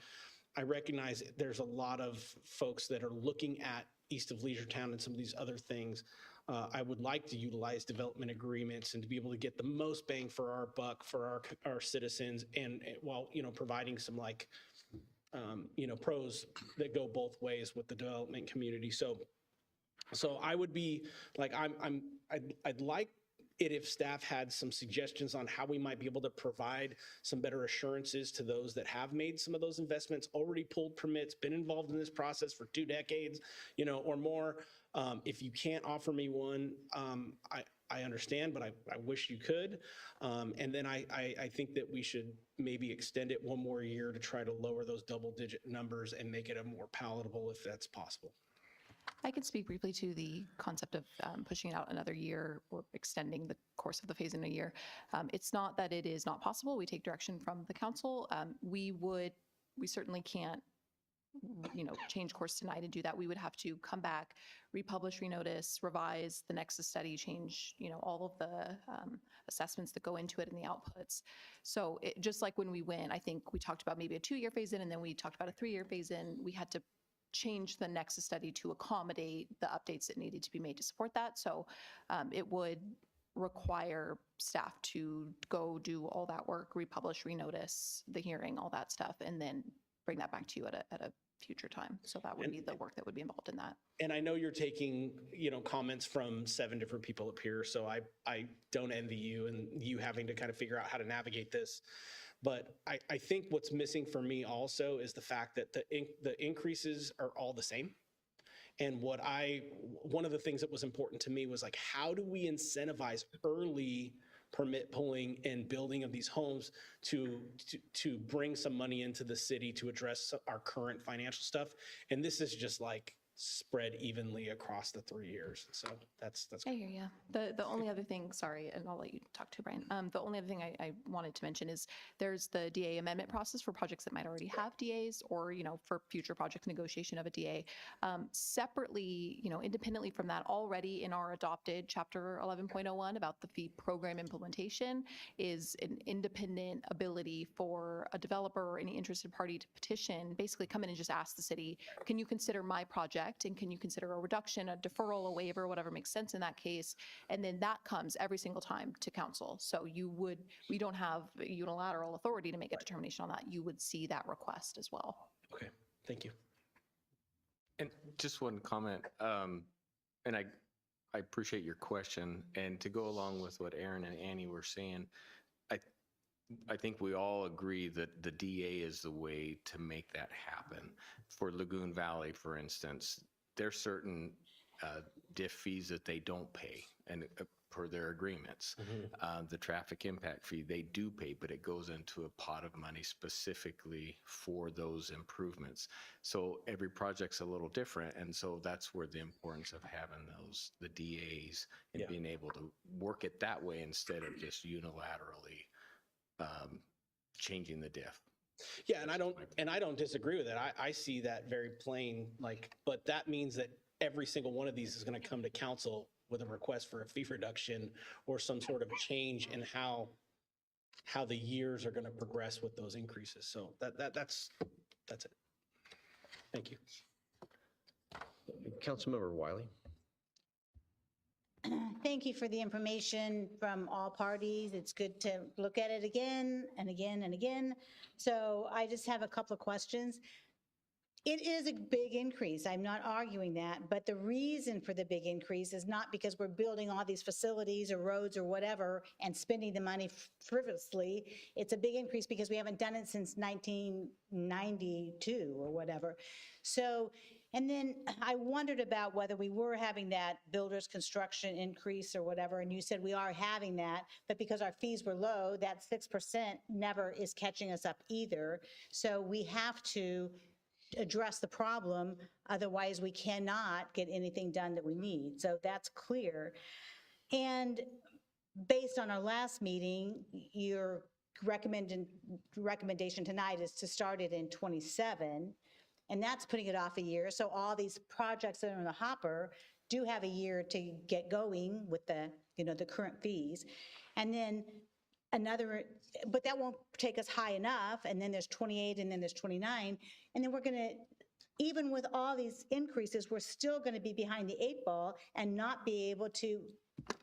I recognize there's a lot of folks that are looking at East of Leisure-Town and some of these other things. I would like to utilize development agreements and to be able to get the most bang for our buck for our citizens, and while providing some pros that go both ways with the development community. So I would be like I'd like it if staff had some suggestions on how we might be able to provide some better assurances to those that have made some of those investments, already pulled permits, been involved in this process for 2 decades, or more. If you can't offer me one, I understand, but I wish you could. And then I think that we should maybe extend it 1 more year to try to lower those double-digit numbers and make it a more palatable if that's possible. I can speak briefly to the concept of pushing it out another year or extending the course of the phase in a year. It's not that it is not possible. We take direction from the council. We certainly can't change course tonight and do that. We would have to come back, republish, renotice, revise the Nexus study, change, all of the assessments that go into it and the outputs. So just like when we went, I think we talked about maybe a 2-year phase in, and then we talked about a 3-year phase in. We had to change the Nexus study to accommodate the updates that needed to be made to support that. So it would require staff to go do all that work, republish, renotice the hearing, all that stuff, and then bring that back to you at a future time. So that would be the work that would be involved in that. And I know you're taking, comments from 7 different people up here, so I don't envy you and you having to kind of figure out how to navigate this. But I think what's missing for me also is the fact that the increases are all the same. And one of the things that was important to me was like, how do we incentivize early permit pulling and building of these homes to bring some money into the city to address our current financial stuff? And this is just like spread evenly across the 3 years. So that's I hear you. The only other thing, sorry, and I'll let you talk to Brian. The only other thing I wanted to mention is there's the DA amendment process for projects that might already have DAs, or, for future project negotiation of a DA. Separately, independently from that, already in our adopted Chapter 11.01 about the fee program implementation is an independent ability for a developer or any interested party to petition, basically come in and just ask the city, can you consider my project? And can you consider a reduction, a deferral, a waiver, whatever makes sense in that case? And then that comes every single time to council. So we don't have unilateral authority to make a determination on that. You would see that request as well. Okay, thank you. And just one comment, and I appreciate your question. And to go along with what Aaron and Annie were saying, I think we all agree that the DA is the way to make that happen. For Lagoon Valley, for instance, there's certain diff fees that they don't pay, and per their agreements. The traffic impact fee, they do pay, but it goes into a pot of money specifically for those improvements. So every project's a little different, and so that's where the importance of having the DAs and being able to work it that way instead of just unilaterally changing the diff. Yeah, and I don't disagree with it. I see that very plain, but that means that every single one of these is going to come to council with a request for a fee reduction or some sort of change in how the years are going to progress with those increases. So that's it. Thank you. Councilmember Wiley. Thank you for the information from all parties. It's good to look at it again and again and again. So I just have a couple of questions. It is a big increase. I'm not arguing that, but the reason for the big increase is not because we're building all these facilities or roads or whatever and spending the money frivolously. It's a big increase because we haven't done it since 1992 or whatever. So, and then I wondered about whether we were having that builder's construction increase or whatever, and you said we are having that, but because our fees were low, that 6% never is catching us up either. So we have to address the problem, otherwise we cannot get anything done that we need. So that's clear. And based on our last meeting, your recommendation tonight is to start it in 27. And that's putting it off a year. So all these projects that are in the hopper do have a year to get going with the current fees. And then but that won't take us high enough. And then there's 28 and then there's 29. And then we're gonna, even with all these increases, we're still gonna be behind the 8 ball and not be able to,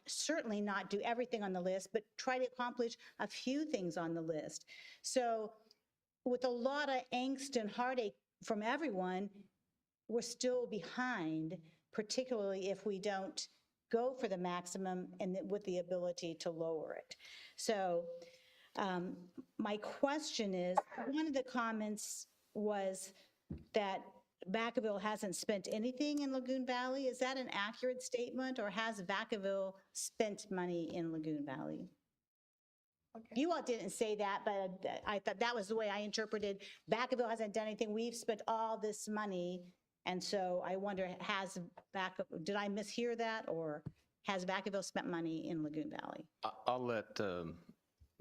certainly not do everything on the list, but try to accomplish a few things on the list. So with a lot of angst and heartache from everyone, we're still behind, particularly if we don't go for the maximum and with the ability to lower it. So my question is, one of the comments was that Vacaville hasn't spent anything in Lagoon Valley. Is that an accurate statement, or has Vacaville spent money in Lagoon Valley? You all didn't say that, but I thought that was the way I interpreted. Vacaville hasn't done anything. We've spent all this money. And so I wonder, did I mishear that, or has Vacaville spent money in Lagoon Valley? I'll let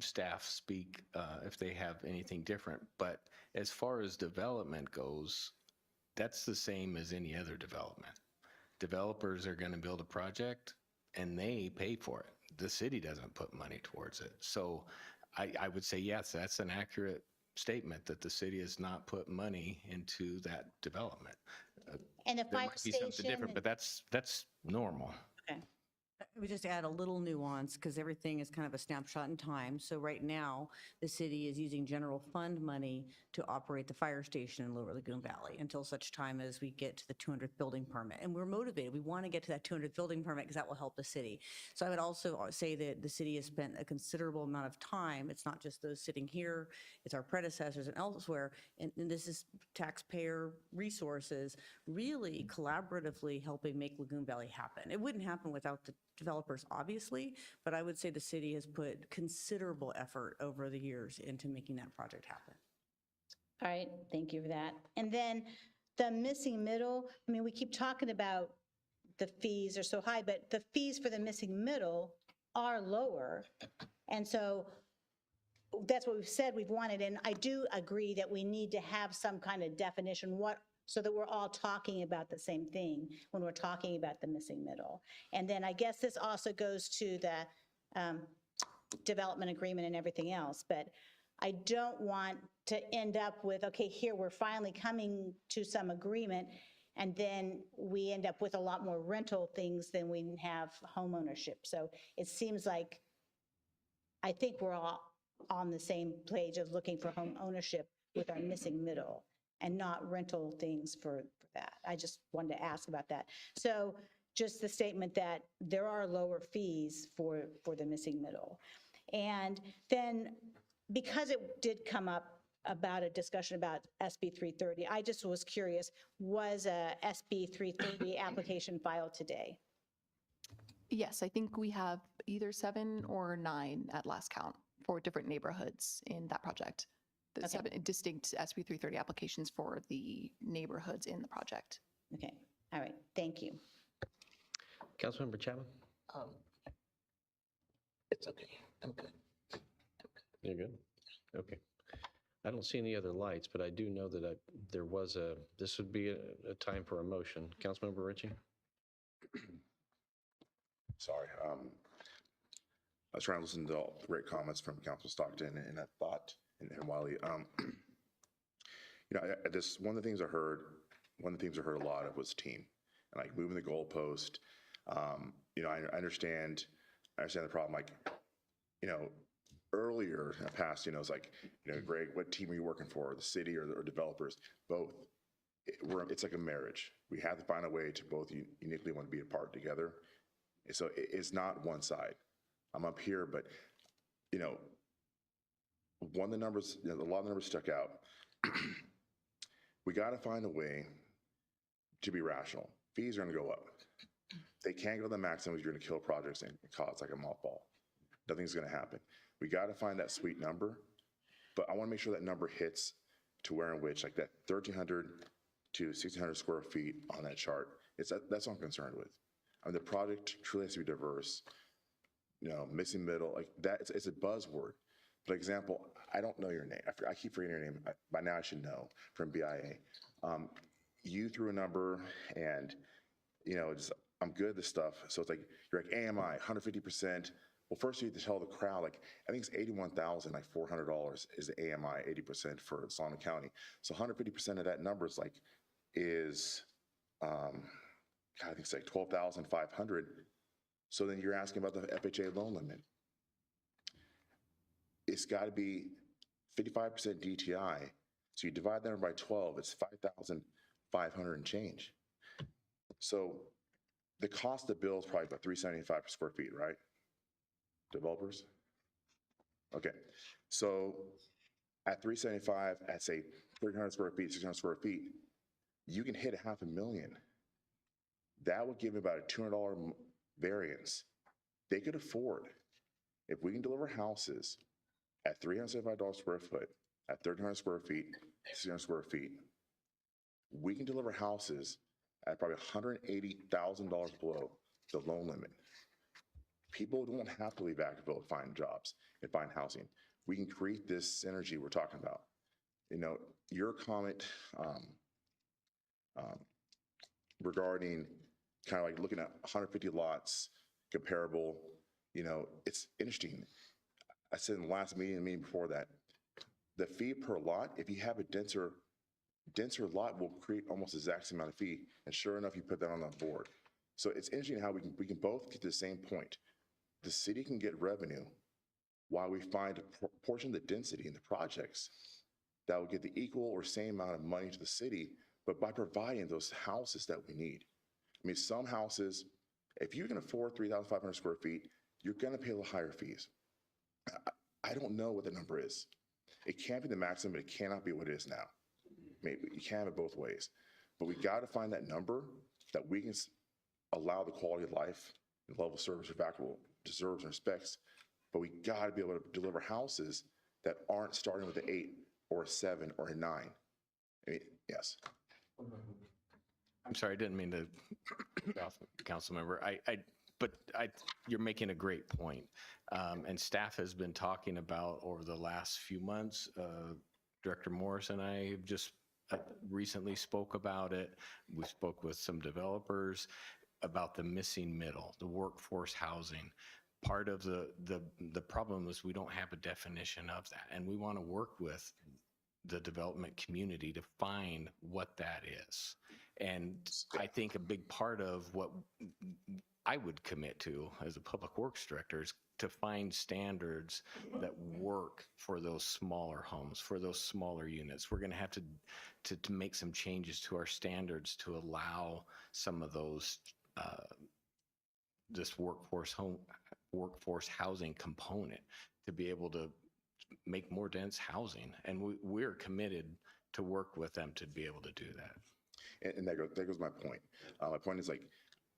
staff speak if they have anything different. But as far as development goes, that's the same as any other development. Developers are going to build a project and they pay for it. The city doesn't put money towards it. So I would say, yes, that's an accurate statement that the city has not put money into that development. And the There fire might be something different, but that's normal. Okay. I would just add a little nuance because everything is kind of a snapshot in time. So right now, the city is using general fund money to operate the fire station in Lower Lagoon Valley until such time as we get to the 200th building permit. And we're motivated. We want to get to that 200th building permit because that will help the city. So I would also say that the city has spent a considerable amount of time. It's not just those sitting here, it's our predecessors and elsewhere. And this is taxpayer resources really collaboratively helping make Lagoon Valley happen. It wouldn't happen without the developers, obviously, but I would say the city has put considerable effort over the years into making that project happen. All right, thank you for that. And then the missing middle, I mean, we keep talking about the fees are so high, but the fees for the missing middle are lower. And so that's what we've said we've wanted. And I do agree that we need to have some kind of definition, so that we're all talking about the same thing when we're talking about the missing middle. And then I guess this also goes to the development agreement and everything else, but I don't want to end up with, okay, here we're finally coming to some agreement, and then we end up with a lot more rental things than we have home ownership. So it seems like, I think we're all on the same page of looking for home ownership with our missing middle, and not rental things for that. I just wanted to ask about that. So just the statement that there are lower fees for the missing middle. And then because it did come up about a discussion about SB 330, I just was curious, was a SB 330 application filed today? Yes, I think we have either 7 or 9 at last count for different neighborhoods in that project. The 7 distinct SB 330 applications for the neighborhoods in the project. Okay, all right, thank you. Councilmember Chapman? It's okay. I'm good. You're good? Okay. I don't see any other lights, but I do know that this would be a time for a motion. Councilmember Ritchie? Sorry. I was trying to listen to all the great comments from Council Stockton, and I thought, and Wiley, one of the things I heard a lot of was team, and like moving the goalpost. I understand the problem. Like, earlier in the past, it's like, Greg, what team are you working for? The city or developers? Both. It's like a marriage. We have to find a way to both uniquely want to be a part together. So it's not one side. I'm up here, but one of the numbers, a lot of the numbers stuck out. We got to find a way to be rational. Fees are going to go up. They can't go to the maximum if you're going to kill projects and cause like a mothball. Nothing's going to happen. We got to find that sweet number, but I want to make sure that number hits to where in which like that 1,300 to 1,600 square feet on that chart. That's what I'm concerned with. I mean, the project truly has to be diverse. Missing middle, like that. It's a buzzword. For example, I don't know your name. I keep forgetting your name. By now I should know from BIA. You threw a number, and I'm good at this stuff. So it's like you're like AMI 150%. Well, first you need to tell the crowd, like, I think it's $81,400 is the AMI 80% for Solomon County. So 150% of that number is I think it's like 12,500. So then you're asking about the FHA loan limit. It's got to be 55% DTI. So you divide that by 12, it's 5,500 and change. So the cost of the bill is probably about $375 per square feet, right? Developers? Okay, so at $375, at say 300 square feet, 600 square feet, you can hit $500,000. That would give about a $200 variance. They could afford, if we can deliver houses at $375 square foot, at 1,300 square feet, 600 square feet, we can deliver houses at probably $180,000 below the loan limit. People don't have to leave Vacaville to find jobs and find housing. We can create this synergy we're talking about. You know, your comment regarding kind of like looking at 150 lots comparable, you know, it's interesting. I said in the last meeting and the meeting before that, the fee per lot, if you have a denser lot, will create almost the exact same amount of fee. And sure enough, you put that on the board. So it's interesting how we can both get to the same point. The city can get revenue while we find a portion of the density in the projects that will get the equal or same amount of money to the city, but by providing those houses that we need. I mean, some houses, if you can afford 3,500 square feet, you're going to pay a little higher fees. I don't know what the number is. It can't be the maximum, but it cannot be what it is now. Maybe you can't have it both ways. But we got to find that number that we can allow the quality of life and level of service Vacaville deserves and respects. But we got to be able to deliver houses that aren't starting with an 8 or a 7 or a 9. I mean, yes. I'm sorry, I didn't mean to, council member. But you're making a great point. And staff has been talking about over the last few months, Director Morris and I have just recently spoke about it. We spoke with some developers about the missing middle, the workforce housing. Part of the problem is we don't have a definition of that. And we want to work with the development community to find what that is. And I think a big part of what I would commit to as a public works director is to find standards that work for those smaller homes, for those smaller units. We're going to have to make some changes to our standards to allow some of those this workforce housing component to be able to make more dense housing. And we're committed to work with them to be able to do that. And there goes my point. My point is like,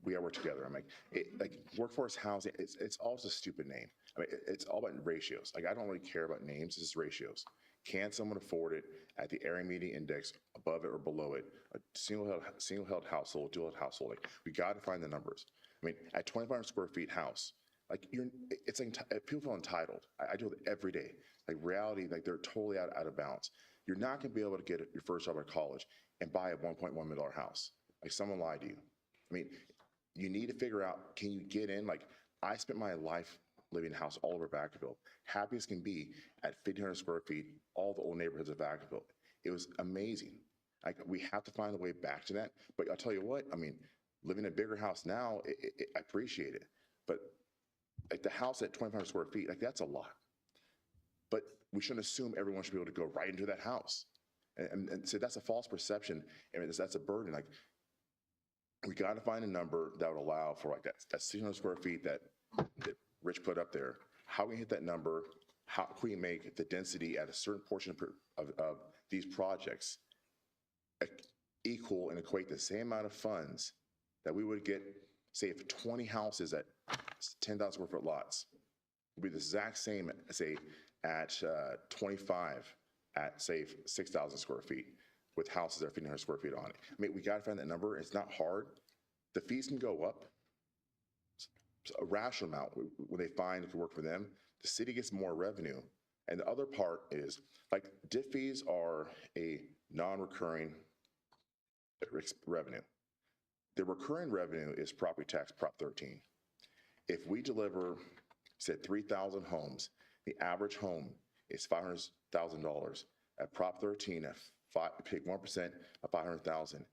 we gotta work together. I'm like workforce housing, it's also a stupid name. I mean, it's all about ratios. Like, I don't really care about names, it's just ratios. Can someone afford it at the area median index, above it or below it? A single-held household, dual-held household. Like, we gotta find the numbers. I mean, at 2,500 square feet house, like it's like people feel entitled. I deal with it every day. Like, reality, like they're totally out of bounds. You're not gonna be able to get your first job at college and buy a $1.1 million house. Like, someone lied to you. I mean, you need to figure out, can you get in? Like, I spent my life living in a house all over Vacaville. Happy as can be at 1,500 square feet, all the old neighborhoods of Vacaville. It was amazing. Like, we have to find a way back to that. But I'll tell you what, I mean, living in a bigger house now, I appreciate it. But like the house at 2,500 square feet, like, that's a lot. But we shouldn't assume everyone should be able to go right into that house. And so that's a false perception. I mean, that's a burden. Like, we got to find a number that would allow for like that 600 square feet that Rich put up there. How can we hit that number? How can we make the density at a certain portion of these projects equal and equate the same amount of funds that we would get, say, if 20 houses at 10,000 square foot lots would be the exact same, say, at 25 at, say, 6,000 square feet, with houses that are 1,500 square feet on it. I mean, we got to find that number. It's not hard. The fees can go up. It's a rational amount when they find it can work for them. The city gets more revenue. And the other part is, like, DIF fees are a non-recurring revenue. The recurring revenue is property tax, Prop 13. If we deliver, say, 3,000 homes, the average home is $500,000. At Prop 13, pick 1% of 500,000.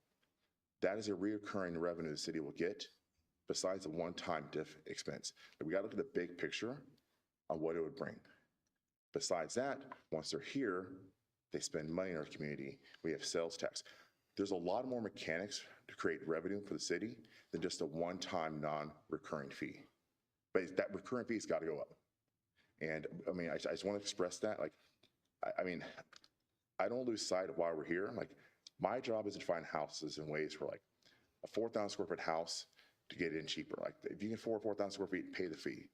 That is a reoccurring revenue the city will get, besides the one-time DIF expense. But we got to look at the big picture on what it would bring. Besides that, once they're here, they spend money in our community. We have sales tax. there's a lot more mechanics to create revenue for the city than just a one-time non-recurring fee. But that recurring fee's got to go up. And I mean, I just want to express that. Like, I mean, I don't lose sight of why we're here. Like, my job is to find houses in ways for like a 4,000 square foot house to get in cheaper. Like, if you can afford 4,000 square feet, pay the fee.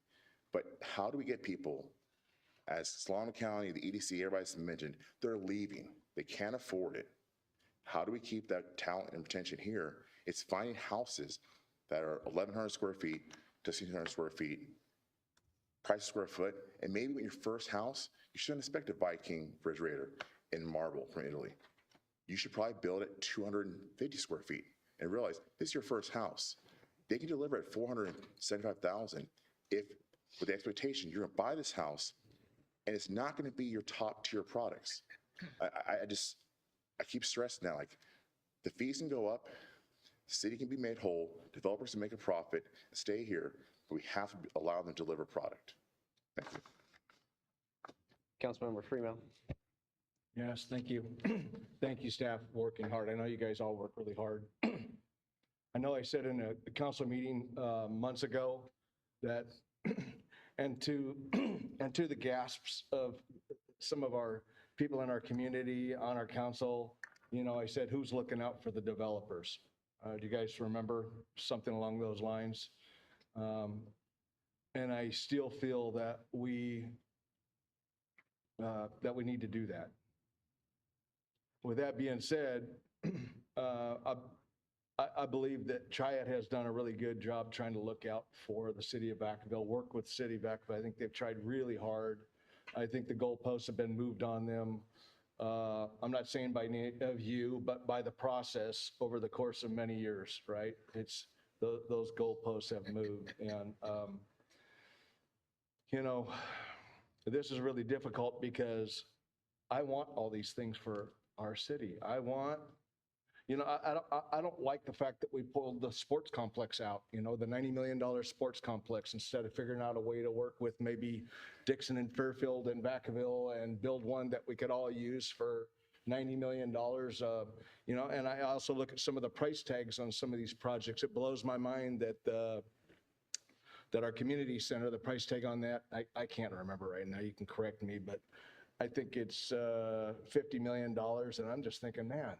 But how do we get people, as Solano County, the EDC, everybody's mentioned, they're leaving. They can't afford it. How do we keep that talent and retention here? It's finding houses that are 1,100 square feet to 1,600 square feet, price square foot, and maybe when your first house, you shouldn't expect a Viking refrigerator in marble from Italy. You should probably build it 250 square feet and realize this is your first house. They can deliver at $475,000 if, with the expectation you're gonna buy this house and it's not gonna be your top tier products. I keep stressing that, like, the fees can go up, the city can be made whole, developers can make a profit, and stay here, but we have to allow them to deliver product. Thank you. Councilmember Freeman. Yes, thank you. Thank you, staff, working hard. I know you guys all work really hard. I know I said in a council meeting months ago that, and to the gasps of some of our people in our community, on our council, you know, I said, who's looking out for the developers? Do you guys remember something along those lines? And I still feel that we need to do that. With that being said, I believe that Triad has done a really good job trying to look out for the city of Vacaville, work with the city of Vacaville. I think they've tried really hard. I think the goalposts have been moved on them. I'm not saying by any of you, but by the process over the course of many years, right? It's those goalposts have moved. And, you know, this is really difficult because I want all these things for our city. I want, you know, I don't like the fact that we pulled the sports complex out, you know, the $90 million sports complex, instead of figuring out a way to work with maybe Dixon and Fairfield and Vacaville and build one that we could all use for $90 million. You know, and I also look at some of the price tags on some of these projects. It blows my mind that that our community center, the price tag on that, I can't remember right now, you can correct me, but I think it's $50 million. And I'm just thinking, man,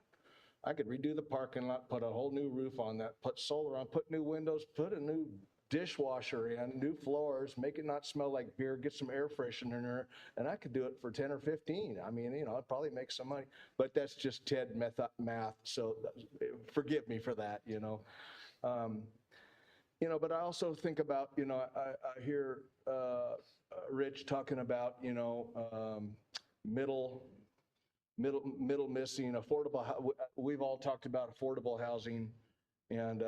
I could redo the parking lot, put a whole new roof on that, put solar on, put new windows, put a new dishwasher in, new floors, make it not smell like beer, get some air freshener in there, and I could do it for 10 or 15. I mean, you know, I'd probably make some money, but that's just Ted math. So forgive me for that, you know. You know, but I also think about, you know, I hear Rich talking about, you know, middle missing, affordable. We've all talked about affordable housing, and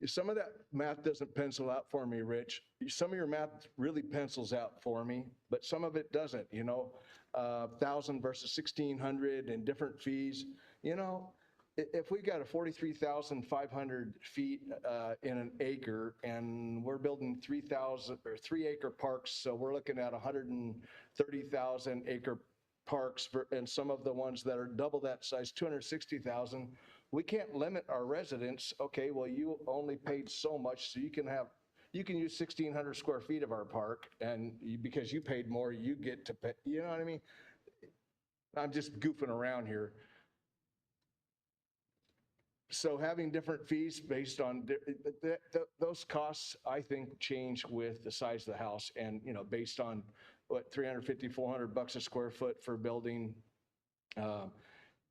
some of that math doesn't pencil out for me, Rich. Some of your math really pencils out for me, but some of it doesn't, you know, 1,000 versus 1,600 and different fees. You know, if we got a 43,500 feet in an acre and we're building 3,000 or 3 acre parks, so we're looking at 130,000 acre parks and some of the ones that are double that size, 260,000, we can't limit our residents. Okay, well, you only paid so much, so you can use 1,600 square feet of our park, and because you paid more, you get to pay. You know what I mean? I'm just goofing around here. So having different fees based on those costs, I think, change with the size of the house, and, you know, based on what, 350, 400 bucks a square foot for building.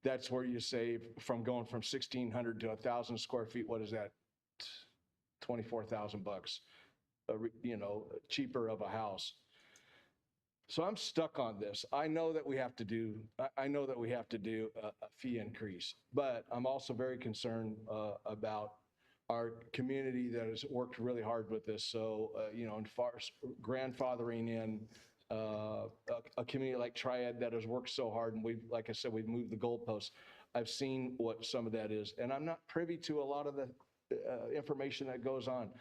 That's where you save from going from 1,600 to 1,000 square feet. What is that? 24,000 bucks, you know, cheaper of a house. So I'm stuck on this. I know that we have to do a fee increase, but I'm also very concerned about our community that has worked really hard with this. So, you know, and grandfathering in a community like Triad that has worked so hard, and like I said, we've moved the goalposts. I've seen what some of that is, and I'm not privy to a lot of the information that goes on.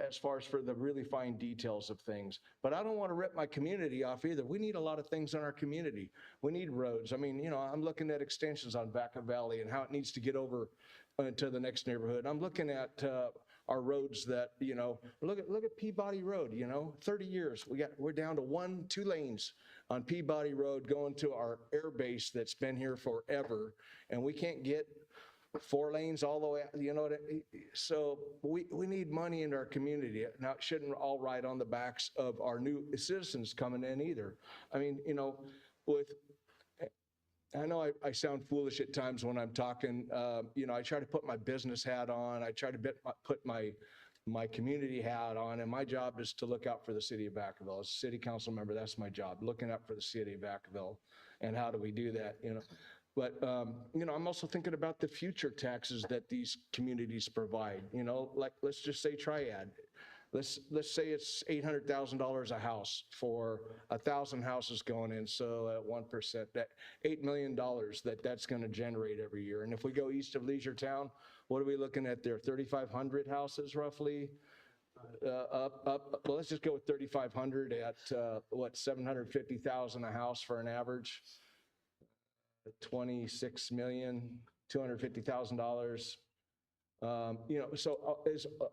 as far as for the really fine details of things. But I don't want to rip my community off either. We need a lot of things in our community. We need roads. I mean, I'm looking at extensions on Vacaville and how it needs to get over to the next neighborhood. I'm looking at our roads that, look at Peabody Road, 30 years. We're down to 2 lanes on Peabody Road going to our air base that's been here forever. And we can't get 4 lanes all the way, so we need money in our community. Now, it shouldn't all ride on the backs of our new citizens coming in either. I mean, I know I sound foolish at times when I'm talking, I try to put my business hat on. I try to put my community hat on, and my job is to look out for the city of Vacaville. As a city council member, that's my job, looking out for the city of Vacaville. And how do we do that, But, I'm also thinking about the future taxes that these communities provide, like, let's just say Triad. Let's say it's $800,000 a house for 1,000 houses going in. So at 1%, that $8 million that's going to generate every year. And if we go east of Leisure Town, what are we looking at there? 3,500 houses roughly? Well, let's just go with 3,500 at, 750,000 a house for an average. $26,250,000. So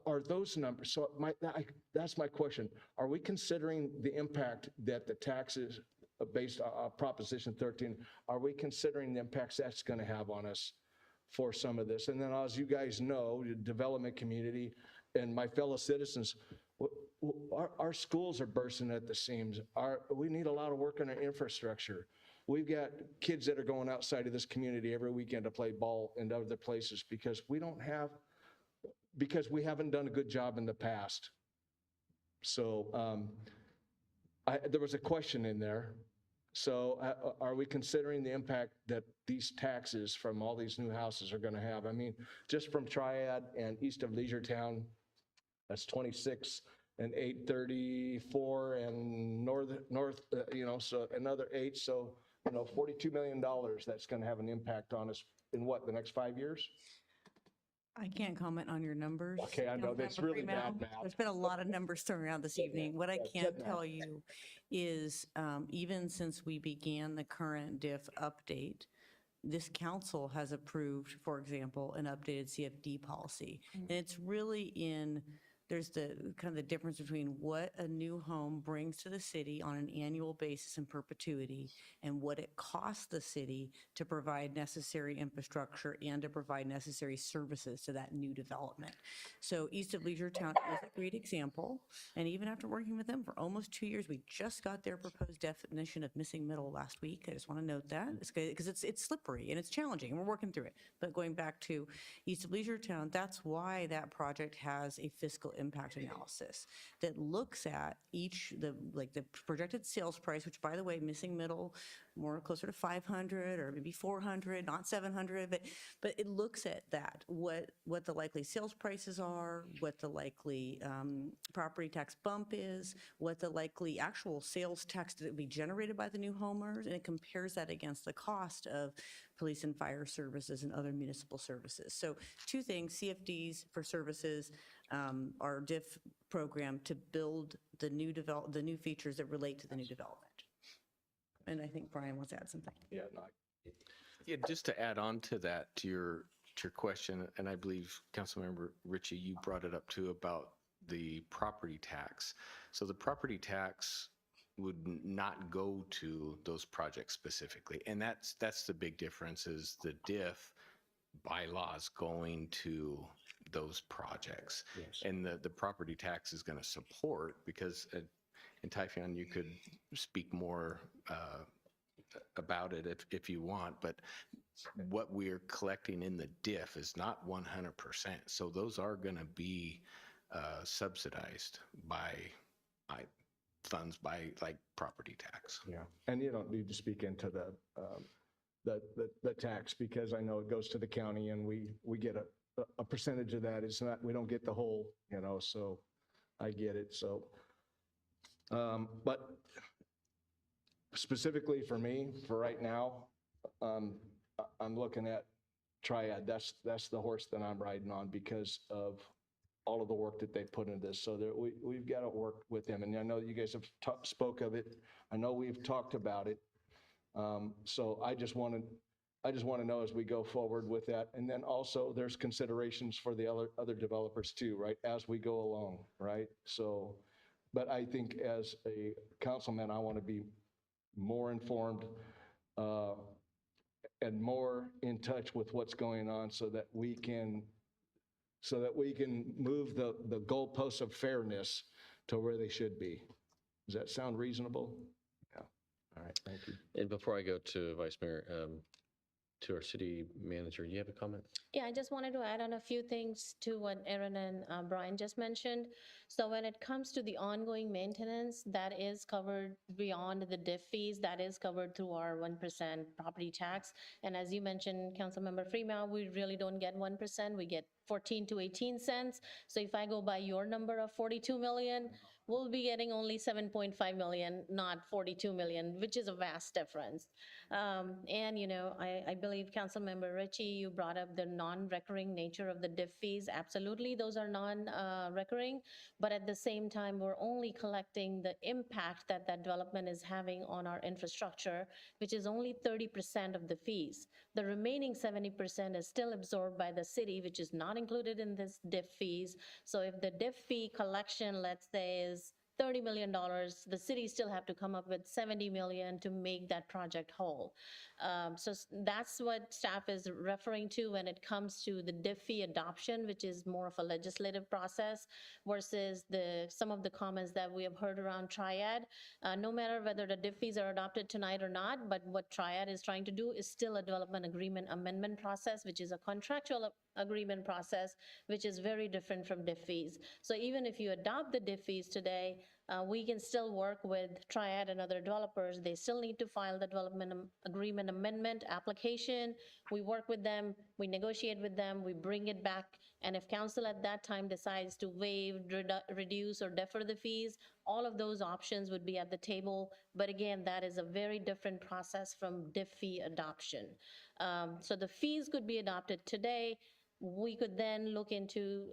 are those numbers? So that's my question. Are we considering the impact that the taxes based on Proposition 13? Are we considering the impacts that's going to have on us for some of this? And then, as you guys know, the development community and my fellow citizens, our schools are bursting at the seams. We need a lot of work on our infrastructure. We've got kids that are going outside of this community every weekend to play ball in other places because we haven't done a good job in the past. So there was a question in there. So are we considering the impact that these taxes from all these new houses are going to have? I mean, just from Triad and east of Leisure Town, that's 26 and 834 and north, so another 8. So, $42 million that's going to have an impact on us in the next 5 years? I can't comment on your numbers. Okay, I know that's really bad math. There's been a lot of numbers thrown around this evening. What I can tell you is even since we began the current DIF update, this council has approved, for example, an updated CFD policy. And it's really there's the kind of the difference between what a new home brings to the city on an annual basis in perpetuity and what it costs the city to provide necessary infrastructure and to provide necessary services to that new development. So east of Leisure Town is a great example. And even after working with them for almost 2 years, we just got their proposed definition of missing middle last week. I just want to note that because it's slippery and it's challenging and we're working through it. But going back to east of Leisure Town, that's why that project has a fiscal impact analysis that looks at the projected sales price, which, by the way, missing middle more closer to 500 or maybe 400, not 700, but it looks at that, what the likely sales prices are, what the likely property tax bump is, what the likely actual sales tax that would be generated by the new homers, and it compares that against the cost of police and fire services and other municipal services. So 2 things: CFDs for services, our DIF program to build the new features that relate to the new development. And I think Brian wants to add something. Yeah, Yeah, just to add on to that, to your question, and I believe Councilmember Ritchie, you brought it up too about the property tax. So the property tax would not go to those projects specifically, and that's the big difference is the DIF bylaws going to those projects. Yes. And the property tax is going to support because, and Typhoon, you could speak more about it if you want, but what we're collecting in the DIF is not 100%. So those are going to be subsidized by funds by like property tax. Yeah, and you don't need to speak into the tax because I know it goes to the county and we get a percentage of that. It's not, we don't get the whole, so I get it. So, but specifically for me, for right now, I'm looking at Triad. That's the horse that I'm riding on because of all of the work that they put into this. So that we've got to work with them. And I know you guys have spoke of it. I know we've talked about it. So I just want to know as we go forward with that. And then also there's considerations for the other developers too, right? As we go along, right? So, but I think as a councilman, I want to be more informed and more in touch with what's going on so that we can move the goalposts of fairness to where they should be. Does that sound reasonable? Yeah. All right, thank you. And before I go to Vice Mayor, to our city manager, do you have a comment? Yeah, I just wanted to add on a few things to what Aaron and Brian just mentioned. So when it comes to the ongoing maintenance, that is covered beyond the diff fees, that is covered through our 1% property tax. And as you mentioned, Councilmember Freeman, we really don't get 1%, we get 14 to 18 cents. So if I go by your number of 42 million, we'll be getting only 7.5 million, not 42 million, which is a vast difference. And, you know, I believe Councilmember Ritchie, you brought up the non-recurring nature of the diff fees. Absolutely, those are non-recurring, but at the same time, we're only collecting the impact that that development is having on our infrastructure, which is only 30% of the fees. The remaining 70% is still absorbed by the city, which is not included in this diff fees. So if the diff fee collection, let's say, is $30 million, the city still have to come up with 70 million to make that project whole. So that's what staff is referring to when it comes to the diff fee adoption, which is more of a legislative process versus some of the comments that we have heard around Triad. No matter whether the diff fees are adopted tonight or not, but what Triad is trying to do is still a development agreement amendment process, which is a contractual agreement process, which is very different from diff fees. So even if you adopt the diff fees today, we can still work with Triad and other developers. They still need to file the development agreement amendment application. We work with them, we negotiate with them, we bring it back. And if council at that time decides to waive, reduce, or defer the fees, all of those options would be at the table. But again, that is a very different process from diff fee adoption. So the fees could be adopted today. We could then look into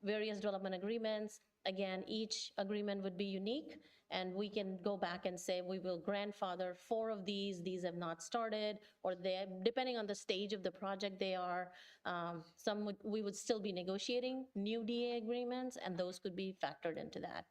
various development agreements. Again, each agreement would be unique, and we can go back and say we will grandfather 4 of these have not started, or they, depending on the stage of the project they are, we would still be negotiating new DA agreements, and those could be factored into that.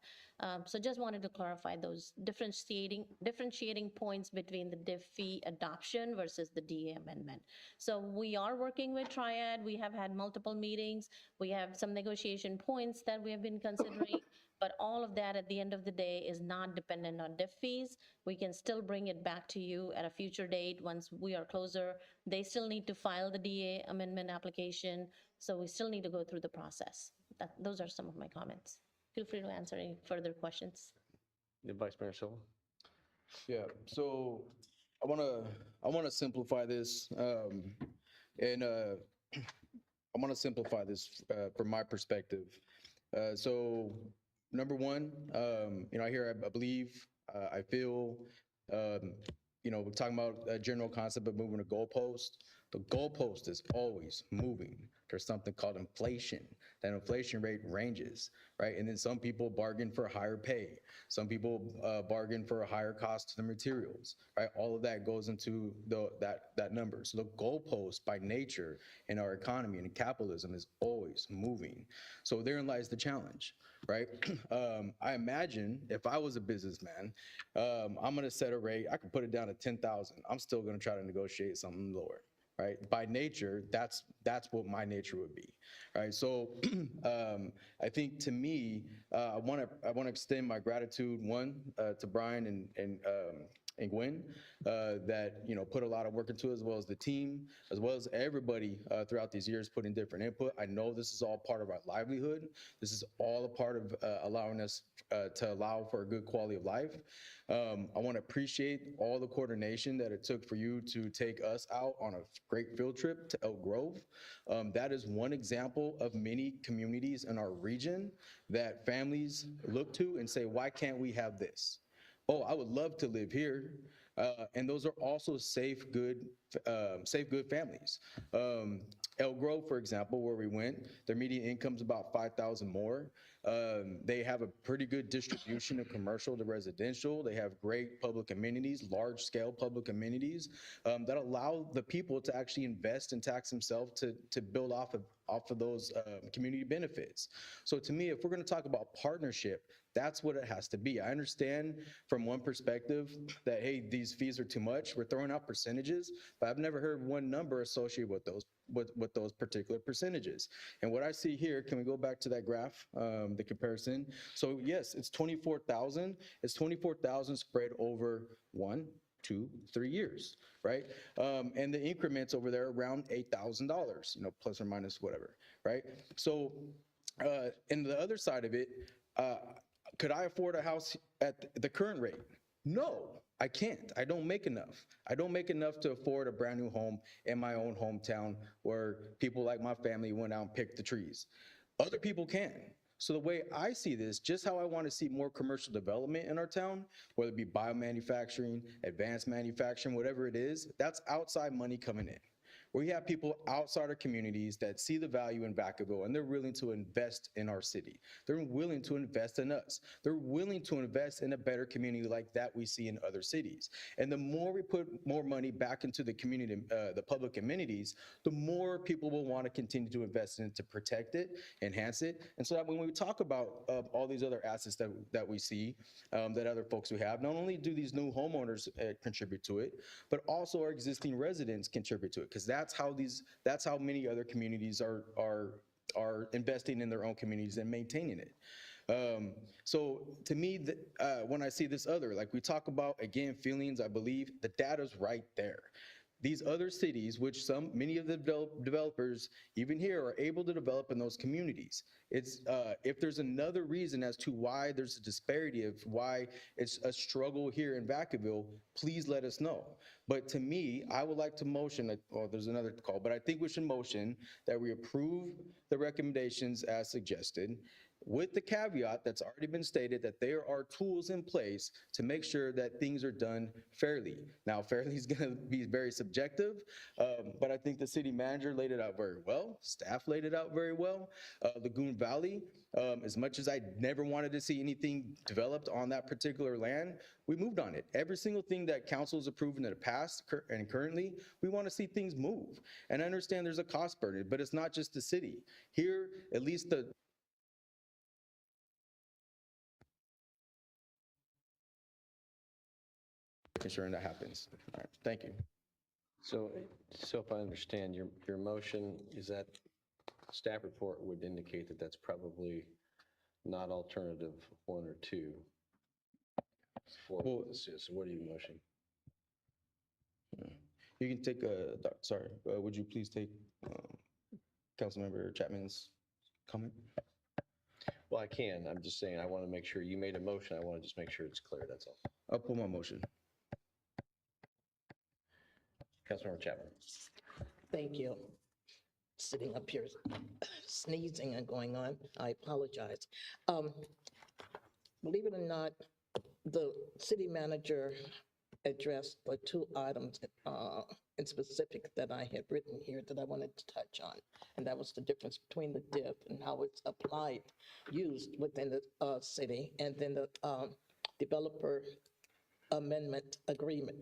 So just wanted to clarify those differentiating points between the diff fee adoption versus the DA amendment. So we are working with Triad. We have had multiple meetings. We have some negotiation points that we have been considering, but all of that at the end of the day is not dependent on diff fees. We can still bring it back to you at a future date once we are closer. They still need to file the DA amendment application, so we still need to go through the process. Those are some of my comments. Feel free to answer any further questions. Vice Mayor Silva? Yeah, so I want to simplify this, and I want to simplify this from my perspective. So number one, I believe, I feel, we're talking about a general concept of moving a goalpost. The goalpost is always moving. There's something called inflation. That inflation rate ranges, right? And then some people bargain for higher pay. Some people bargain for a higher cost to the materials, right? All of that goes into that number. So the goalpost by nature in our economy and in capitalism is always moving. So therein lies the challenge, right? I imagine if I was a businessman, I'm gonna set a rate, I can put it down to 10,000. I'm still gonna try to negotiate something lower. Right? By nature, that's what my nature would be, right? So I think to me, I want to extend my gratitude to Brian and Gwen that put a lot of work into it, as well as the team, as well as everybody throughout these years putting different input. I know this is all part of our livelihood. This is all a part of allowing us to allow for a good quality of life. I want to appreciate all the coordination that it took for you to take us out on a great field trip to Elk Grove. That is one example of many communities in our region that families look to and say, why can't we have this? Oh, I would love to live here. And those are also safe, good families. Elk Grove, for example, where we went, their median income's about 5,000 more. They have a pretty good distribution of commercial to residential. They have great public amenities, large-scale public amenities that allow the people to actually invest and tax themselves to build off of those community benefits. So to me, if we're going to talk about partnership, that's what it has to be. I understand from one perspective that, hey, these fees are too much. We're throwing out percentages, but I've never heard one number associated with those particular percentages. And what I see here, can we go back to that graph, the comparison? So yes, it's 24,000. It's 24,000 spread over 1, 2, 3 years, right? And the increments over there around $8,000, plus or minus whatever, right? So, and the other side of it, could I afford a house at the current rate? No, I can't. I don't make enough. I don't make enough to afford a brand new home in my own hometown where people like my family went out and picked the trees. Other people can. So the way I see this, just how I want to see more commercial development in our town, whether it be biomanufacturing, advanced manufacturing, whatever it is, that's outside money coming in. We have people outside our communities that see the value in Vacaville and they're willing to invest in our city. They're willing to invest in us. They're willing to invest in a better community like that we see in other cities. And the more we put more money back into the community, the public amenities, the more people will want to continue to invest in it to protect it, enhance it. And so that when we talk about all these other assets that we see, that other folks we have, not only do these new homeowners contribute to it, but also our existing residents contribute to it, because that's how many other communities are investing in their own communities and maintaining it. So to me, when I see this other, like we talk about, again, feelings, I believe the data's right there. These other cities, which many of the developers, even here, are able to develop in those communities. It's if there's another reason as to why there's a disparity of why it's a struggle here in Vacaville, please let us know. But to me, I would like to motion, there's another call, but I think we should motion that we approve the recommendations as suggested, with the caveat that's already been stated that there are tools in place to make sure that things are done fairly. Now, fairly is going to be very subjective, but I think the city manager laid it out very well. Staff laid it out very well. Lagoon Valley, as much as I never wanted to see anything developed on that particular land, we moved on it. Every single thing that council has approved in the past and currently, we want to see things move. And I understand there's a cost burden, but it's not just the city. Here, at least ensuring that happens. All right, thank you. So if I understand, your motion is that staff report would indicate that that's probably not alternative 1 or 2 for what this is. So what are you motioning? You can take would you please take Councilmember Chapman's comment? Well, I can. I'm just saying I want to make sure you made a motion. I want to just make sure it's clear. That's all. I'll pull my motion. Councilmember Chapman. Thank you. Sitting up here sneezing and going on, I apologize. Believe it or not, the city manager addressed the 2 items in specific that I had written here that I wanted to touch on. And that was the difference between the DIF and how it's applied, used within the city, and then the developer amendment agreement,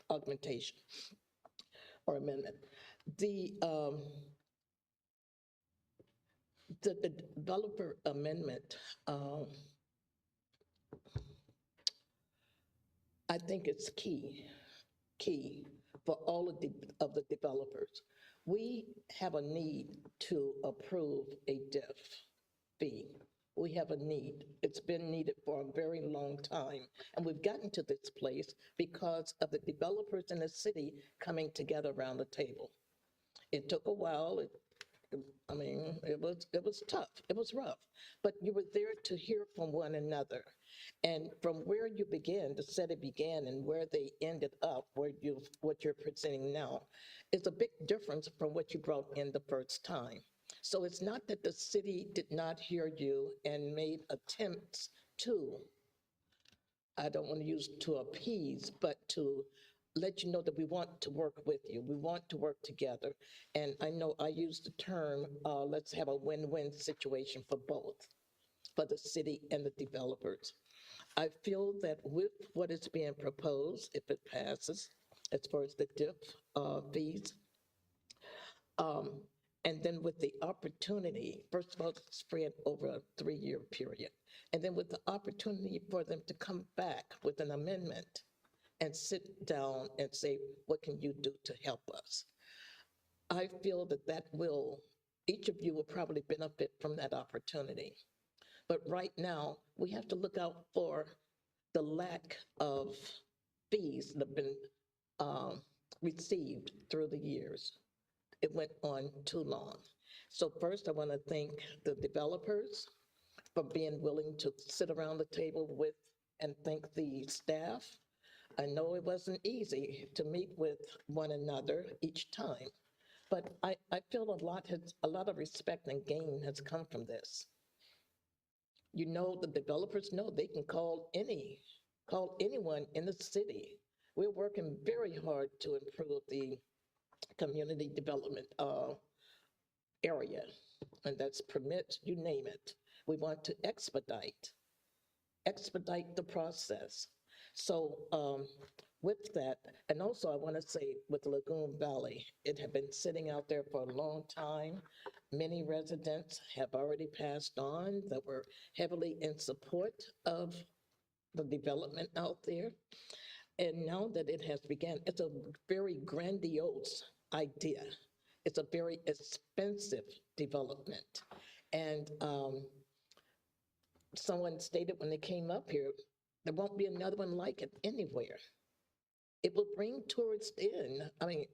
augmentation or amendment. The developer amendment, I think it's key for all of the developers. We have a need to approve a DIF fee. We have a need. It's been needed for a very long time. And we've gotten to this place because of the developers in the city coming together around the table. It took a while. It was tough. It was rough. But you were there to hear from one another. And from where you began, the city began, and where they ended up, what you're presenting now, is a big difference from what you brought in the first time. So it's not that the city did not hear you and made attempts to, I don't want to use to appease, but to let you know that we want to work with you. We want to work together. And I know I use the term, let's have a win-win situation for both, for the city and the developers. I feel that with what is being proposed, if it passes, as far as the DIF fees, and then with the opportunity, first of all, to spread over a 3-year period, and then with the opportunity for them to come back with an amendment and sit down and say, what can you do to help us? I feel that that will, each of you will probably benefit from that opportunity. But right now, we have to look out for the lack of fees that have been received through the years. It went on too long. So first, I want to thank the developers for being willing to sit around the table with, and thank the staff. I know it wasn't easy to meet with one another each time, but I feel a lot of respect and gain has come from this. You know, the developers know they can call anyone in the city. We're working very hard to improve the community development area, and that's permits, you name it. We want to expedite the process. So with that, and also I want to say with Lagoon Valley, it had been sitting out there for a long time. Many residents have already passed on that were heavily in support of the development out there. And now that it has begun, it's a very grandiose idea. It's a very expensive development. And someone stated when they came up here, there won't be another one like it anywhere. It will bring tourists in. I mean,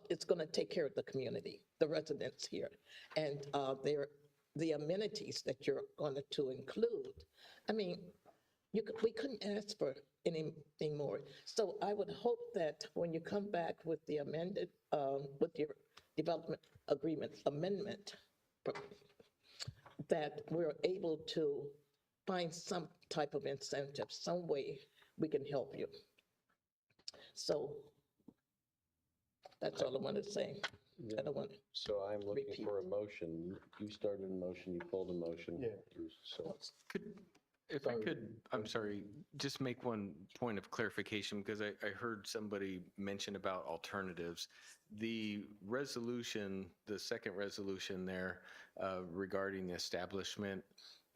it's going to take care of the community, the residents here, and the amenities that you're going to include. I mean, we couldn't ask for anything more. So I would hope that when you come back with the amended, with your development agreement amendment, that we're able to find some type of incentive, some way we can help you. So that's all I want to say. I don't want to. So I'm looking for a motion. You started a motion, you pulled a motion. Yeah. So If I could, I'm sorry, just make one point of clarification, because I heard somebody mention about alternatives. The resolution, the second resolution there regarding the establishment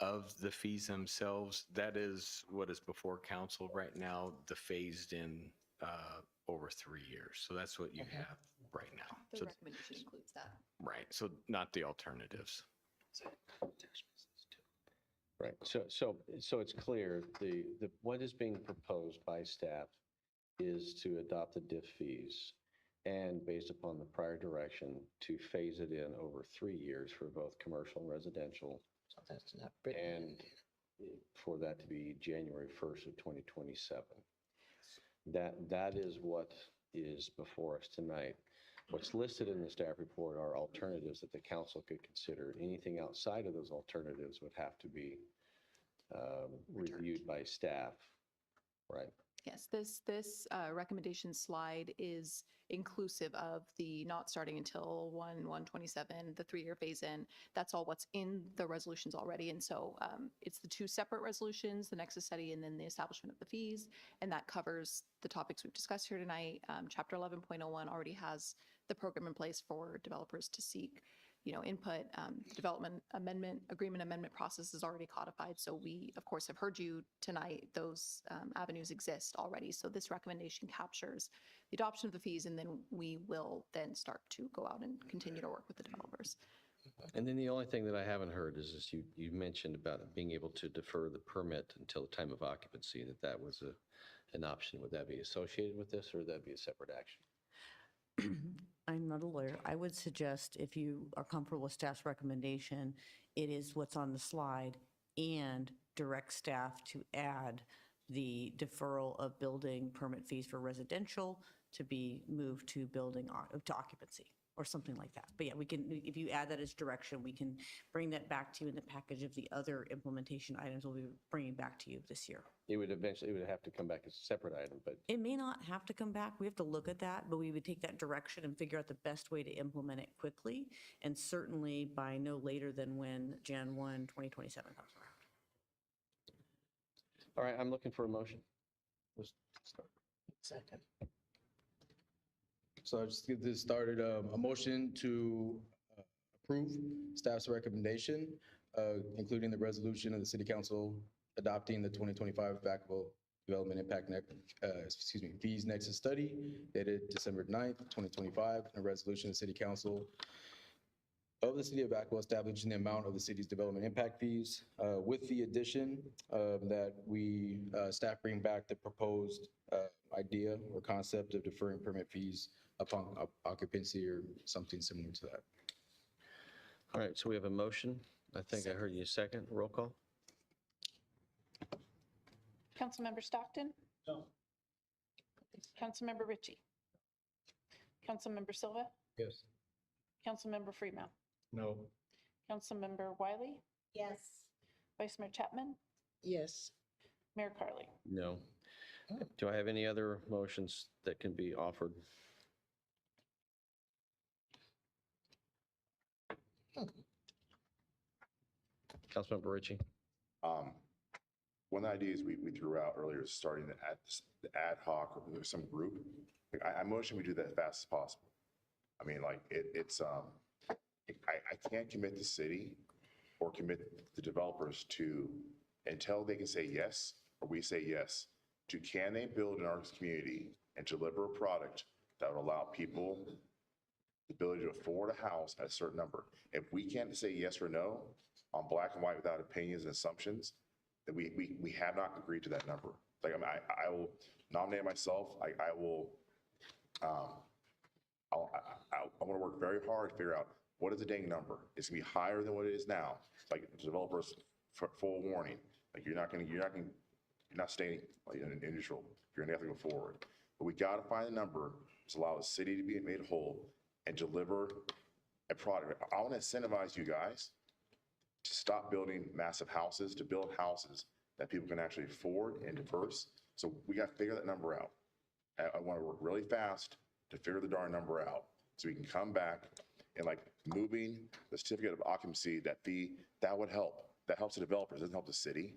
of the fees themselves, that is what is before council right now, the phased in over 3 years. So that's what you have right now. The So, recommendation includes that. right, so not the alternatives. right, so it's clear, what is being proposed by staff is to adopt the DIF fees, and based upon the prior direction, to phase it in over 3 years for both commercial and residential, So that's not written in and for that to be January 1st of 2027. That is what is before us tonight. What's listed in the staff report are alternatives that the council could consider. Anything outside of those alternatives would have to be reviewed by staff, right? Yes, this recommendation slide is inclusive of the not starting until 1/1/27, the 3-year phase in. That's all what's in the resolutions already. And so it's the 2 separate resolutions, the nexus study and then the establishment of the fees. And that covers the topics we've discussed here tonight. Chapter 11.01 already has the program in place for developers to seek input. Development agreement amendment process is already codified. So we, of course, have heard you tonight. Those avenues exist already. So this recommendation captures the adoption of the fees, and then we will then start to go out and continue to work with the developers. And then the only thing that I haven't heard is you mentioned about being able to defer the permit until the time of occupancy, that was an option. Would that be associated with this, or would that be a separate action? I'm not a lawyer. I would suggest, if you are comfortable with staff's recommendation, it is what's on the slide, and direct staff to add the deferral of building permit fees for residential to be moved to building to occupancy. or something like that. But yeah, we can, if you add that as direction, we can bring that back to you in the package of the other implementation items we'll be bringing back to you this year. It would have to come back as a separate item, but It may not have to come back. We have to look at that, but we would take that direction and figure out the best way to implement it quickly, and certainly by no later than when Jan 1, 2027 comes around. all right, I'm looking for a motion. Let's start. Second. So I'll just get this started. A motion to approve staff's recommendation, including the resolution of the city council adopting the 2025 Vacaville Development Impact Fees Nexus Study dated December 9th, 2025, and a resolution of the city council of the city of Vacaville establishing the amount of the city's development impact fees, with the addition that we staff bring back the proposed idea or concept of deferring permit fees upon occupancy or something similar to that. All right, so we have a motion. I think I heard you second. Roll call? Councilmember Stockton? No. Councilmember Ritchie? Councilmember Silva? Yes. Councilmember Fremont? No. Councilmember Wiley? Yes. Vice Mayor Chapman? Yes. Mayor Carley? No. Do I have any other motions that can be offered? Councilmember Ritchie? One of the ideas we threw out earlier is starting the ad hoc or some group. Like, I motion we do that as fast as possible. I mean, like I can't commit the city or commit the developers to, until they can say yes, or we say yes, to can they build in our community and deliver a product that would allow people the ability to afford a house at a certain number. If we can't say yes or no on black and white without opinions and assumptions, then we have not agreed to that number. Like, I mean, I will nominate myself. I will, I want to work very hard to figure out what is the dang number. It's gonna be higher than what it is now. Like, developers, full warning. Like, you're not staying like, in neutral. You're gonna have to go forward. But we gotta find a number to allow the city to be made whole and deliver a product. I want to incentivize you guys to stop building massive houses, to build houses that people can actually afford and diverse. So we got to figure that number out. I want to work really fast to figure the darn number out so we can come back and like moving the certificate of occupancy, that fee, that would help. That helps the developers, doesn't help the city.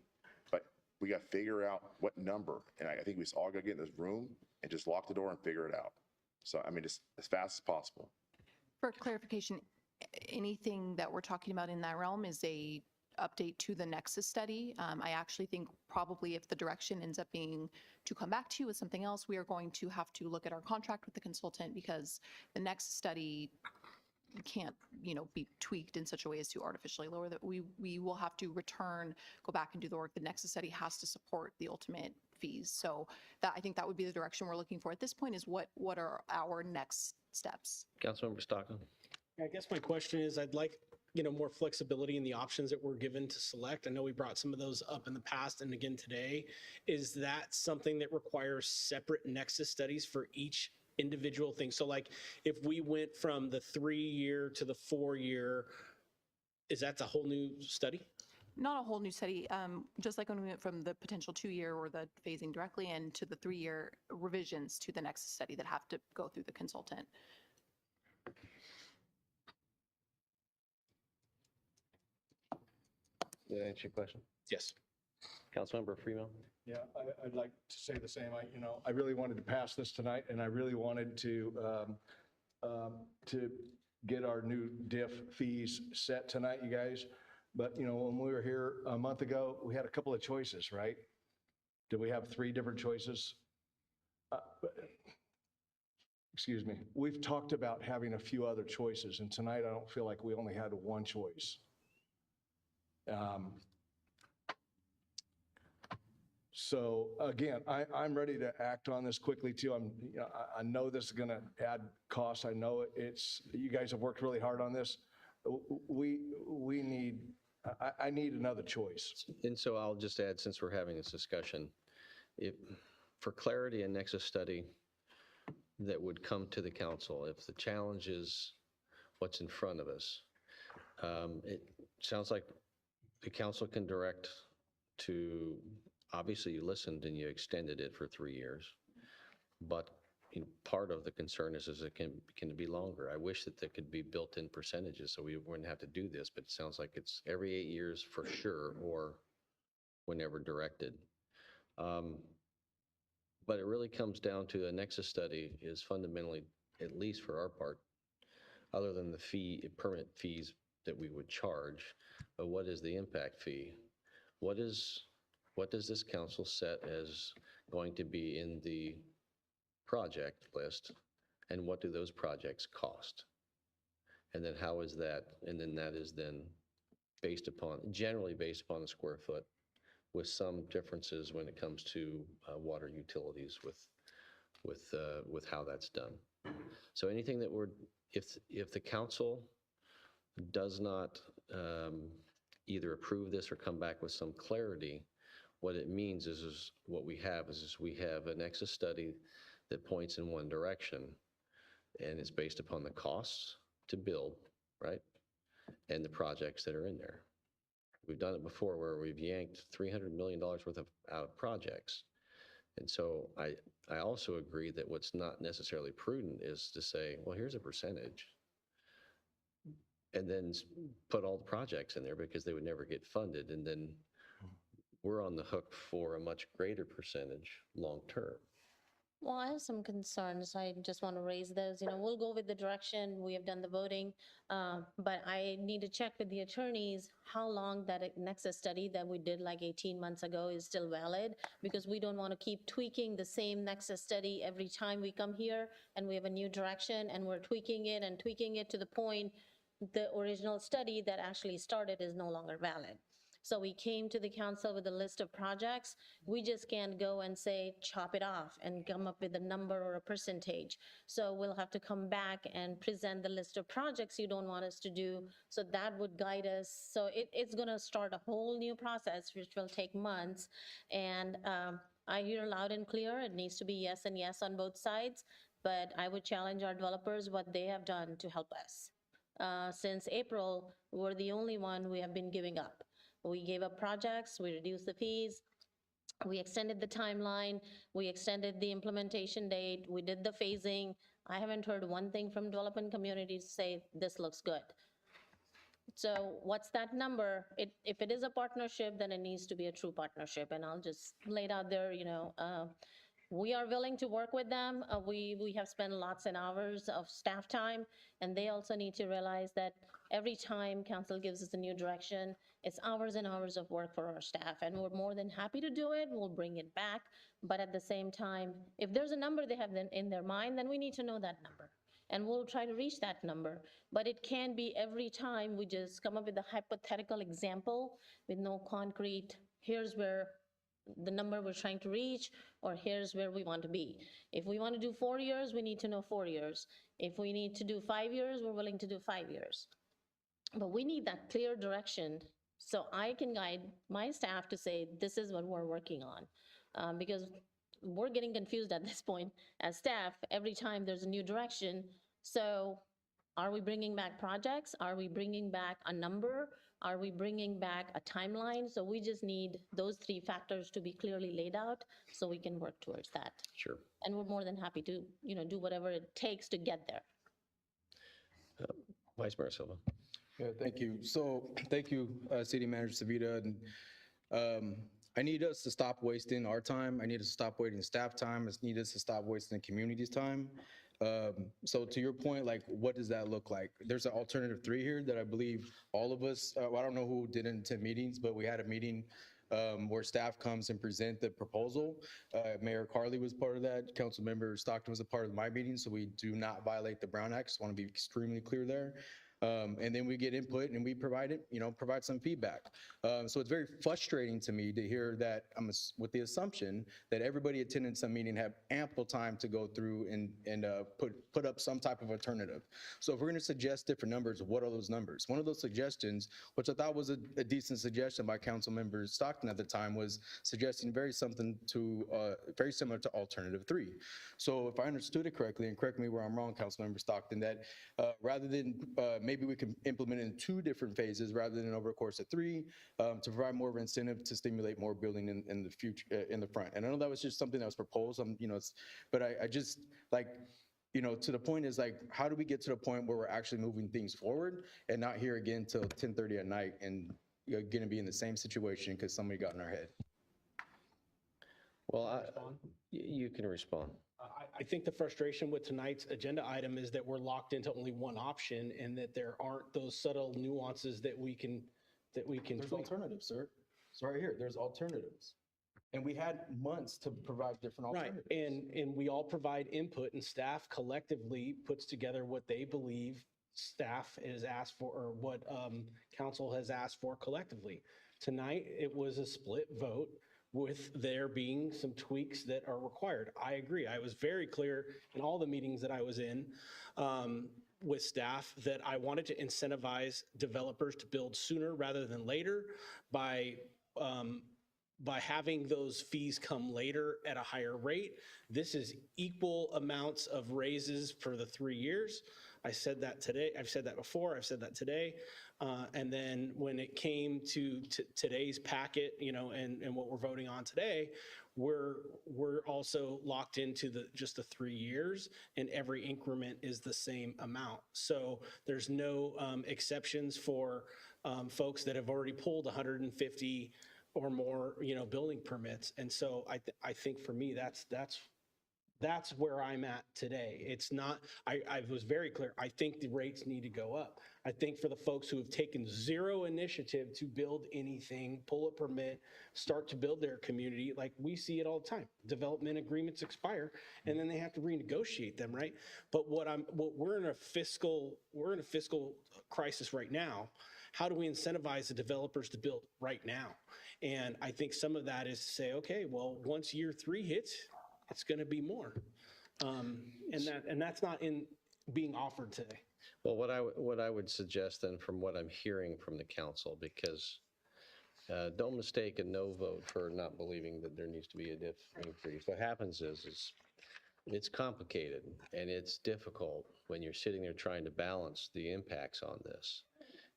But we got to figure out what number. And I think we all got to get in this room and just lock the door and figure it out. So, I mean, just as fast as possible. For clarification, anything that we're talking about in that realm is a update to the Nexus study. I actually think probably if the direction ends up being to come back to you with something else, we are going to have to look at our contract with the consultant, because the Nexus study can't, be tweaked in such a way as to artificially lower that. We will have to go back and do the work. The Nexus study has to support the ultimate fees. So I think that would be the direction we're looking for at this point, is what are our next steps? Councilmember Stockton? I guess my question is, I'd like, more flexibility in the options that we're given to select. I know we brought some of those up in the past and again today. Is that something that requires separate Nexus studies for each individual thing? So like if we went from the 3-year to the 4-year, is that a whole new study? Not a whole new study, just like when we went from the potential 2-year or the phasing directly into the 3-year revisions to the Nexus study that have to go through the consultant. Did that answer your question? Yes. Councilmember Fremont? Yeah, I'd like to say the same. I really wanted to pass this tonight, and I really wanted to get our new diff fees set tonight, you guys. But, when we were here a month ago, we had a couple of choices, right? Did we have 3 different choices? Excuse me. We've talked about having a few other choices, and tonight I don't feel like we only had one choice. So again, I'm ready to act on this quickly too. I know this is going to add cost. I know you guys have worked really hard on this. I need another choice. And so I'll just add, since we're having this discussion, for clarity, a Nexus study that would come to the council, if the challenge is what's in front of us. It sounds like the council can direct to, obviously you listened and you extended it for 3 years, but part of the concern is it can be longer. I wish that there could be built-in percentages so we wouldn't have to do this, but it sounds like it's every 8 years for sure, or whenever directed. But it really comes down to a nexus study is fundamentally, at least for our part, other than the permit fees that we would charge, but what is the impact fee? What does this council set as going to be in the project list, and what do those projects cost? And then how is that, and then that is then generally based upon the square foot, with some differences when it comes to water utilities with how that's done. So anything that if the council does not either approve this or come back with some clarity, what it means is what we have is we have a nexus study that points in one direction, and it's based upon the costs to build, right? And the projects that are in there. We've done it before where we've yanked $300 million worth of out of projects. And so I also agree that what's not necessarily prudent is to say, well, here's a percentage, and then put all the projects in there because they would never get funded. And then we're on the hook for a much greater percentage long-term. Well, I have some concerns. I just want to raise those. We'll go with the direction. We have done the voting, but I need to check with the attorneys how long that nexus study that we did like 18 months ago is still valid, because we don't want to keep tweaking the same nexus study every time we come here and we have a new direction and we're tweaking it to the point the original study that actually started is no longer valid. So we came to the council with a list of projects. We just can't go and say, chop it off and come up with a number or a percentage. So we'll have to come back and present the list of projects you don't want us to do. So that would guide us. So it's gonna start a whole new process, which will take months. And I hear loud and clear, it needs to be yes and yes on both sides. But I would challenge our developers what they have done to help us. Since April, we're the only one we have been giving up. We gave up projects, we reduced the fees, we extended the timeline, we extended the implementation date, we did the phasing. I haven't heard one thing from development community to say this looks good. So what's that number? If it is a partnership, then it needs to be a true partnership. And I'll just lay it out there, we are willing to work with them. We have spent lots and hours of staff time, and they also need to realize that every time council gives us a new direction, it's hours and hours of work for our staff, and we're more than happy to do it. We'll bring it back. But at the same time, if there's a number they have in their mind, then we need to know that number. And we'll try to reach that number. But it can be every time we just come up with a hypothetical example with no concrete, here's where the number we're trying to reach, or here's where we want to be. If we want to do 4 years, we need to know 4 years. If we need to do 5 years, we're willing to do 5 years. But we need that clear direction so I can guide my staff to say, this is what we're working on. Because we're getting confused at this point as staff every time there's a new direction. So are we bringing back projects? Are we bringing back a number? Are we bringing back a timeline? So we just need those 3 factors to be clearly laid out so we can work towards that. Sure. And we're more than happy to, do whatever it takes to get there. Vice Mayor Silva. Yeah, thank you. So thank you, City Manager Savita. And I need us to stop wasting our time. I need us to stop wasting staff time. I need us to stop wasting the community's time. So to your point, like, what does that look like? There's an alternative 3 here that I believe all of us, I don't know who didn't attend meetings, but we had a meeting where staff comes and present the proposal. Mayor Carly was part of that. Councilmember Stockton was a part of my meeting, so we do not violate the Brown Act. Just want to be extremely clear there. And then we get input and we provide it, provide some feedback. So it's very frustrating to me to hear that with the assumption that everybody attending some meeting have ample time to go through and put up some type of alternative. So if we're going to suggest different numbers, what are those numbers? One of those suggestions, which I thought was a decent suggestion by Councilmember Stockton at the time, was suggesting very similar to alternative 3. So if I understood it correctly, and correct me where I'm wrong, Councilmember Stockton, that rather than maybe we can implement it in 2 different phases rather than over a course of 3, to provide more of an incentive to stimulate more building in the future, in the front. And I know that was just something that was proposed, but I just to the point is how do we get to the point where we're actually moving things forward and not here again till 10:30 at night and going to be in the same situation because somebody got in our head? Well, you can respond. I think the frustration with tonight's agenda item is that we're locked into only one option and that there aren't those subtle nuances that we can. There's alternatives, sir. It's right here. There's alternatives. And we had months to provide different alternatives. Right, and we all provide input, and staff collectively puts together what they believe staff has asked for, or what council has asked for collectively. Tonight, it was a split vote with there being some tweaks that are required. I agree. I was very clear in all the meetings that I was in with staff that I wanted to incentivize developers to build sooner rather than later by having those fees come later at a higher rate. This is equal amounts of raises for the 3 years. I said that today. I've said that before. I've said that today. And then when it came to today's packet, and what we're voting on today, we're also locked into just the 3 years, and every increment is the same amount. So there's no exceptions for folks that have already pulled 150 or more, building permits. And so I think for me, that's where I'm at today. It's not, I was very clear. I think the rates need to go up. I think for the folks who have taken zero initiative to build anything, pull a permit, start to build their community, like we see it all the time. Development agreements expire and then they have to renegotiate them, right? But we're in a fiscal crisis right now. How do we incentivize the developers to build right now? And I think some of that is to say, okay, well, once year 3 hits, it's going to be more. And that's not being offered today. Well, what I would suggest then, from what I'm hearing from the council, because don't mistake a no vote for not believing that there needs to be a diff increase. What happens is it's complicated and it's difficult when you're sitting there trying to balance the impacts on this.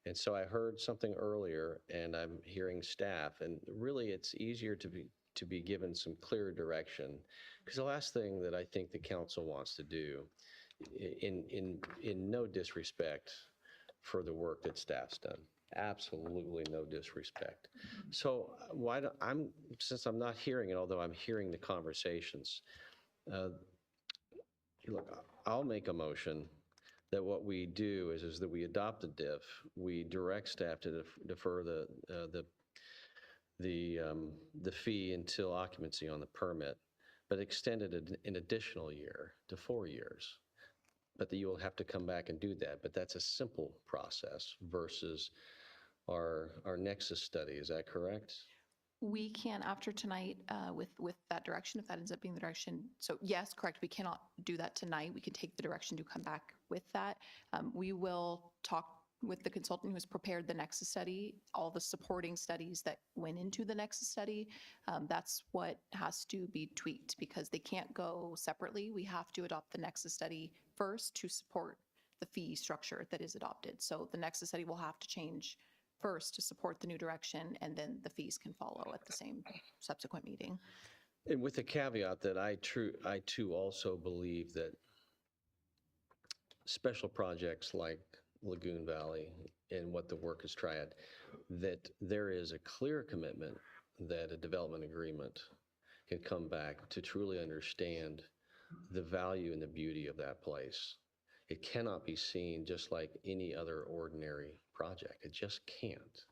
And so I heard something earlier, and I'm hearing staff, and really it's easier to be given some clear direction, because the last thing that I think the council wants to do, in no disrespect for the work that staff's done, absolutely no disrespect. So since I'm not hearing it, although I'm hearing the conversations, look, I'll make a motion that what we do is that we adopt a diff, we direct staff to defer the fee until occupancy on the permit, but extend it an additional year to 4 years. But that you will have to come back and do that. But that's a simple process versus our nexus study. Is that correct? We can, after tonight, with that direction, if that ends up being the direction. So yes, correct, we cannot do that tonight. We can take the direction to come back with that. We will talk with the consultant who has prepared the nexus study, all the supporting studies that went into the nexus study. That's what has to be tweaked, because they can't go separately. We have to adopt the nexus study first to support the fee structure that is adopted. So the nexus study will have to change first to support the new direction, and then the fees can follow at the same subsequent meeting. And with the caveat that I too also believe that special projects like Lagoon Valley and what the work is triad, that there is a clear commitment that a development agreement can come back to truly understand the value and the beauty of that place. It cannot be seen just like any other ordinary project. It just can't.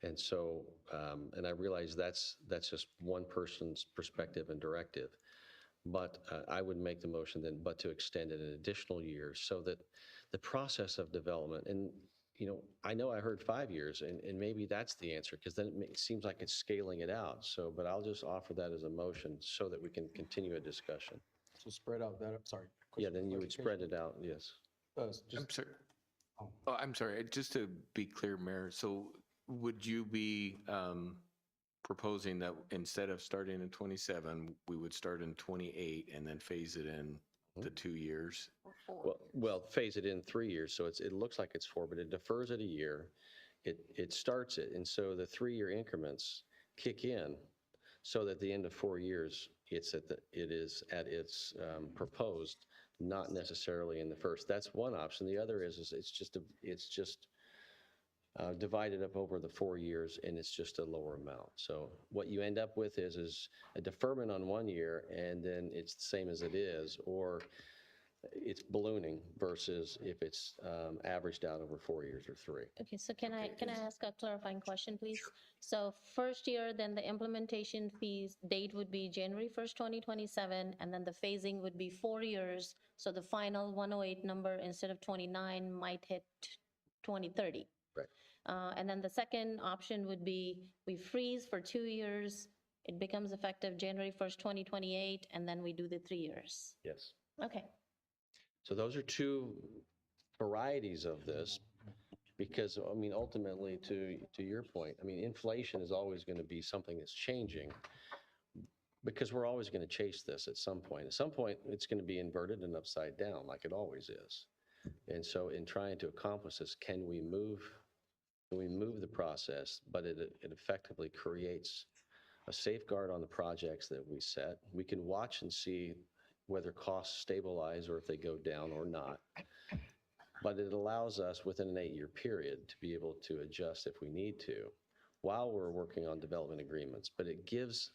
And so, and I realize that's just one person's perspective and directive, but I would make the motion then, but to extend it an additional year so that the process of development. And, I know I heard 5 years, and maybe that's the answer, because then it seems like it's scaling it out. So, but I'll just offer that as a motion so that we can continue a discussion. So spread out that, sorry. Yeah, then you would spread it out, yes. I'm sorry. Oh, I'm sorry. Just to be clear, Mayor, so would you be proposing that instead of starting in 27, we would start in 28 and then phase it in the 2 years? Well, phase it in 3 years, so it looks like it's 4, but it defers it a year. It starts it, and so the 3-year increments kick in, so that at the end of 4 years, it is at its proposed, not necessarily in the first. That's one option. The other is it's just divided up over the 4 years, and it's just a lower amount. So what you end up with is a deferment on 1 year, and then it's the same as it is, or it's ballooning versus if it's averaged out over 4 years or 3. Okay, so can I ask a clarifying question, please? So first year, then the implementation fees date would be January 1st, 2027, and then the phasing would be 4 years. So the final 108 number instead of 29 might hit 2030. Right. And then the second option would be we freeze for 2 years. It becomes effective January 1st, 2028, and then we do the 3 years. Yes. Okay. So those are two varieties of this, because, ultimately, to your point, inflation is always going to be something that's changing, because we're always going to chase this at some point. At some point, it's going to be inverted and upside down, like it always is. And so in trying to accomplish this, can we move the process, but it effectively creates a safeguard on the projects that we set. We can watch and see whether costs stabilize or if they go down or not. But it allows us within an 8-year period to be able to adjust if we need to while we're working on development agreements. But it gives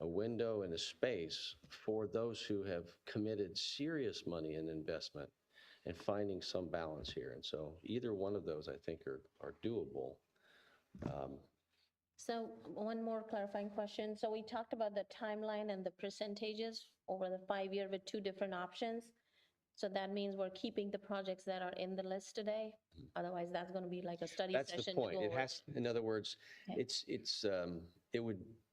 a window and a space for those who have committed serious money and investment and finding some balance here. And so either one of those, I think, are doable. So one more clarifying question. So we talked about the timeline and the percentages over the 5 year with 2 different options. So that means we're keeping the projects that are in the list today. Otherwise, that's going to be like a study That's session. the point. It has, in other words, Okay.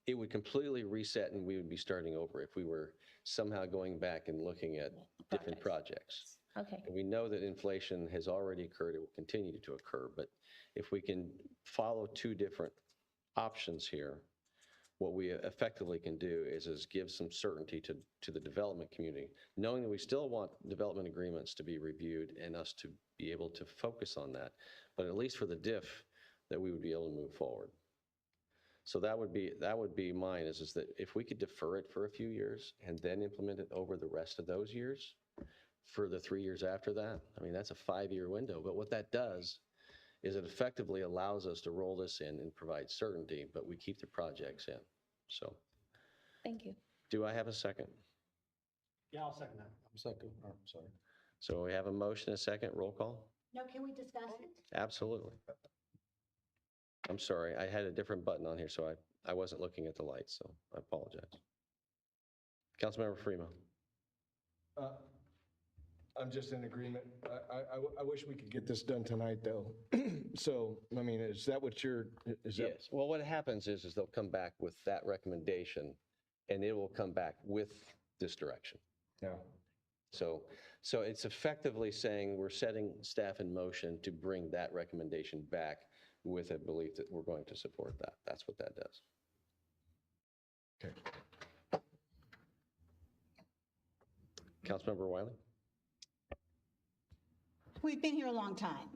it would completely reset, and we would be starting over if we were somehow going back and looking at different projects. Okay. And we know that inflation has already occurred. It will continue to occur. But if we can follow 2 different options here, what we effectively can do is give some certainty to the development community, knowing that we still want development agreements to be reviewed and us to be able to focus on that. But at least for the diff, that we would be able to move forward. So that would be mine, is that if we could defer it for a few years and then implement it over the rest of those years, for the 3 years after that, that's a 5-year window. But what that does is it effectively allows us to roll this in and provide certainty, but we keep the projects in. So. Thank you. Do I have a second? Yeah, I'll second that. I'm sorry. So we have a motion, a second, roll call? No, can we discuss it? Absolutely. I'm sorry, I had a different button on here, so I wasn't looking at the lights, so I apologize. Councilmember Freeman. I'm just in agreement. I wish we could get this done tonight, though. So, is that what Yes. Well, what happens is they'll come back with that recommendation, and it will come back with this direction. Yeah. So it's effectively saying we're setting staff in motion to bring that recommendation back with a belief that we're going to support that. That's what that does. Okay. Councilmember Wiley? We've been here a long time.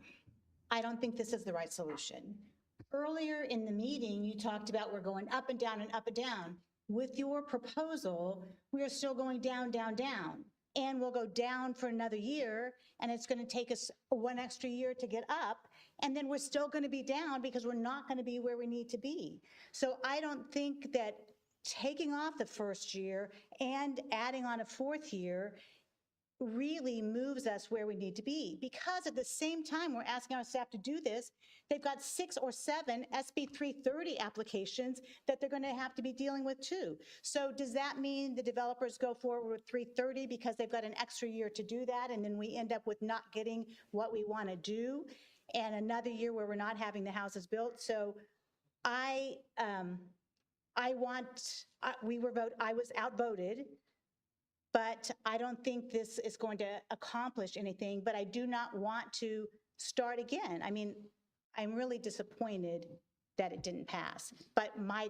I don't think this is the right solution. Earlier in the meeting, you talked about we're going up and down and up and down. With your proposal, we are still going down, down, down. And we'll go down for another year, and it's going to take us 1 extra year to get up. And then we're still going to be down because we're not going to be where we need to be. So I don't think that taking off the first year and adding on a 4th year really moves us where we need to be. Because at the same time we're asking our staff to do this, they've got 6 or 7 SB 330 applications that they're going to have to be dealing with too. So does that mean the developers go forward with 330 because they've got an extra year to do that, and then we end up with not getting what we want to do, and another year where we're not having the houses built? So I was outvoted, but I don't think this is going to accomplish anything, but I do not want to start again. I mean, I'm really disappointed that it didn't pass, but my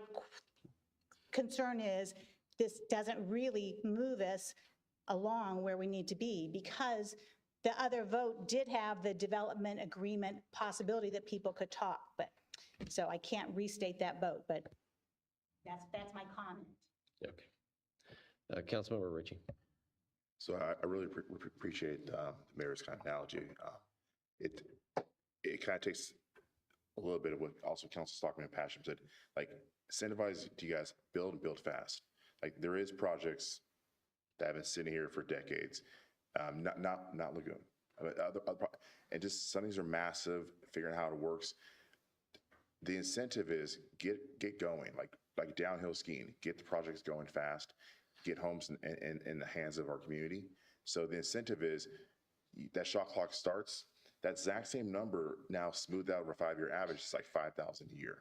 concern is this doesn't really move us along where we need to be, because the other vote did have the development agreement possibility that people could talk, but, so I can't restate that vote, but that's my comment. Okay. Councilmember Ritchie. So I really appreciate the mayor's kind of analogy. It kind of takes a little bit of what also Council Stockman and Passion said, like incentivize you guys build and build fast. Like there is projects that have been sitting here for decades, not Lagoon, and just some things are massive. Figuring out how it works. The incentive is get going, like downhill skiing. Get the projects going fast. Get homes in the hands of our community. So the incentive is that shot clock starts. That exact same number now smoothed out over a 5-year average is like 5,000 a year.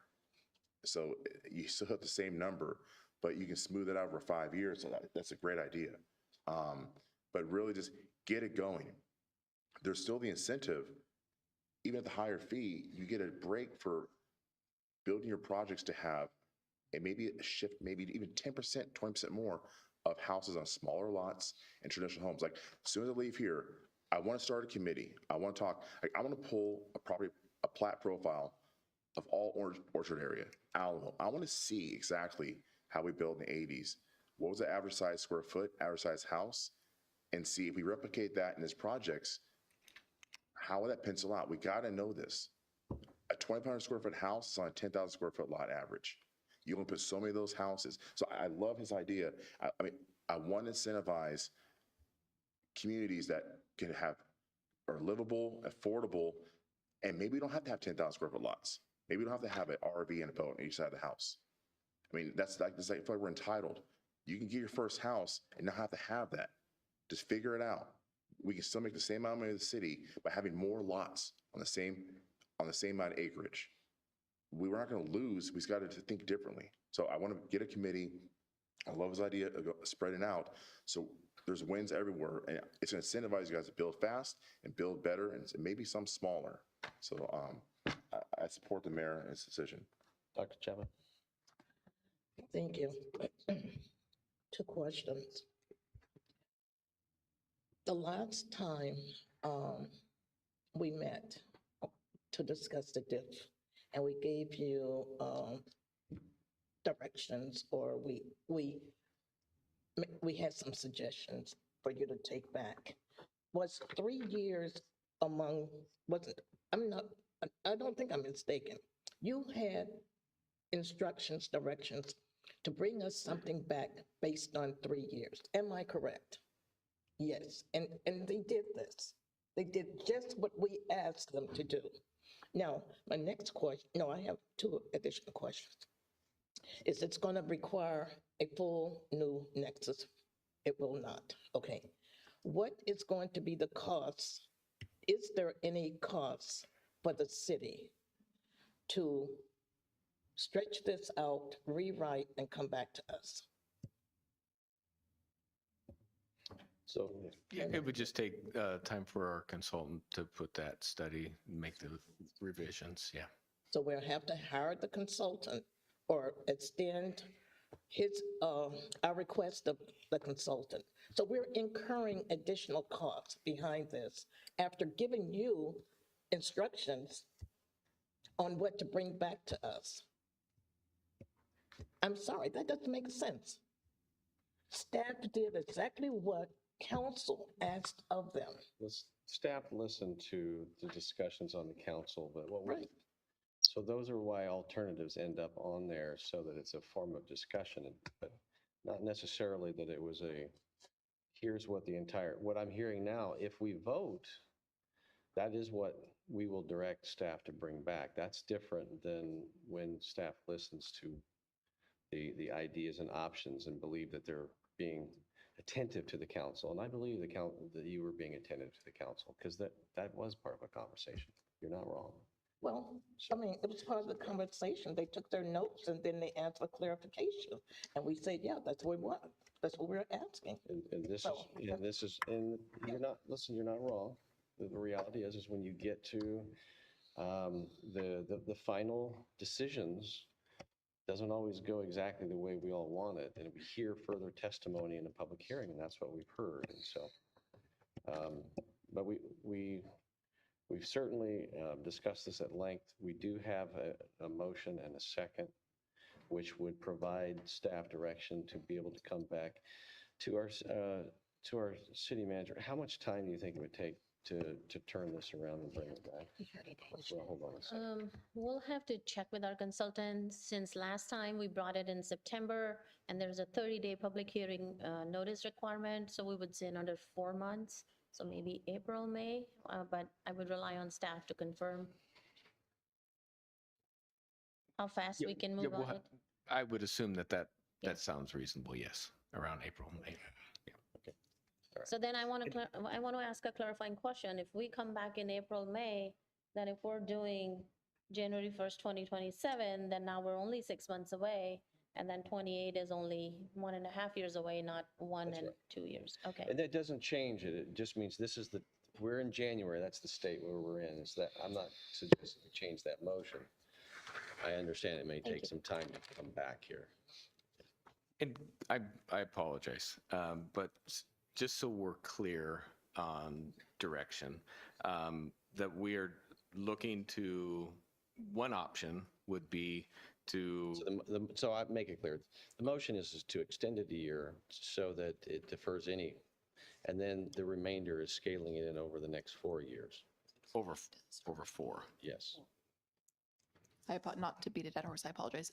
So you still have the same number, but you can smooth it out over 5 years. So that's a great idea. But really just get it going. There's still the incentive, even at the higher fee, you get a break for building your projects to have and maybe a shift, maybe even 10%, 20% more of houses on smaller lots and traditional homes. Like as soon as I leave here, I want to start a committee. I want to talk, like I want to pull a plat profile of all Orchard area, Alamo. I want to see exactly how we built in the 80s. What was the average size square foot, average size house? And see if we replicate that in these projects, how will that pencil out? We got to know this. A 2,500 square foot house is on a 10,000 square foot lot average. You want to put so many of those houses. So I love his idea. I mean, I want to incentivize communities that are livable, affordable, and maybe we don't have to have 10,000 square foot lots. Maybe we don't have to have an RV and a boat on each side of the house. I mean, it's like we're entitled. You can get your first house and not have to have that. Just figure it out. We can still make the same amount of money in the city by having more lots on the same amount of acreage. We're not going to lose. We've got to think differently. So I want to get a committee. I love his idea of spreading out. So there's wins everywhere. And it's going to incentivize you guys to build fast and build better and maybe some smaller. So I support the mayor and his decision. Dr. Chapman. Thank you. 2 questions. The last time we met to discuss the diff, and we gave you directions, or we had some suggestions for you to take back. Was 3 years among, wasn't, I don't think I'm mistaken. You had instructions, directions to bring us something back based on 3 years. Am I correct? Yes, and they did this. They did just what we asked them to do. Now, my next question, no, I have 2 additional questions. Is it's going to require a full new nexus? It will not. Okay. What is going to be the cost? Is there any cost for the city to stretch this out, rewrite, and come back to us? So yeah, it would just take time for our consultant to put that study, make the revisions. Yeah. So we'll have to hire the consultant or extend our request of the consultant. So we're incurring additional costs behind this after giving you instructions on what to bring back to us. I'm sorry, that doesn't make sense. Staff did exactly what council asked of them. Staff listened to the discussions on the council, but Right. So those are why alternatives end up on there, so that it's a form of discussion, but not necessarily that it was a here's what what I'm hearing now, if we vote, that is what we will direct staff to bring back. That's different than when staff listens to the ideas and options and believe that they're being attentive to the council. And I believe that you were being attentive to the council, because that was part of a conversation. You're not wrong. Well, I mean, it was part of the conversation. They took their notes and then they asked for clarification. And we said, yeah, that's what we want. That's what we're asking. And this is, and you're not, listen, you're not wrong. The reality is when you get to the final decisions, doesn't always go exactly the way we all want it. And we hear further testimony in a public hearing, and that's what we've heard. And so, but we've certainly discussed this at length. We do have a motion and a second, which would provide staff direction to be able to come back to our city manager. How much time do you think it would take to turn this around and bring it back? Well, hold on a second. We'll have to check with our consultants, since last time we brought it in September and there's a 30-day public hearing notice requirement. So we would say another 4 months. So maybe April, May, but I would rely on staff to confirm how fast we can move on it. I would assume that sounds reasonable, yes, around April, May. So then I want to ask a clarifying question. If we come back in April, May, then if we're doing January 1st, 2027, then now we're only 6 months away. And then 28 is only 1.5 years away, not 1 and 2 years. Okay. And that doesn't change it. It just means we're in January. That's the state where we're in. Is that I'm not suggesting we change that motion. I understand it may take some time to come back here. And I apologize, but just so we're clear on direction, that we are looking to, one option would be to. So I make it clear. The motion is to extend it a year so that it defers any, and then the remainder is scaling it in over the next 4 years. Over 4. Yes. Not to beat a dead horse, I apologize.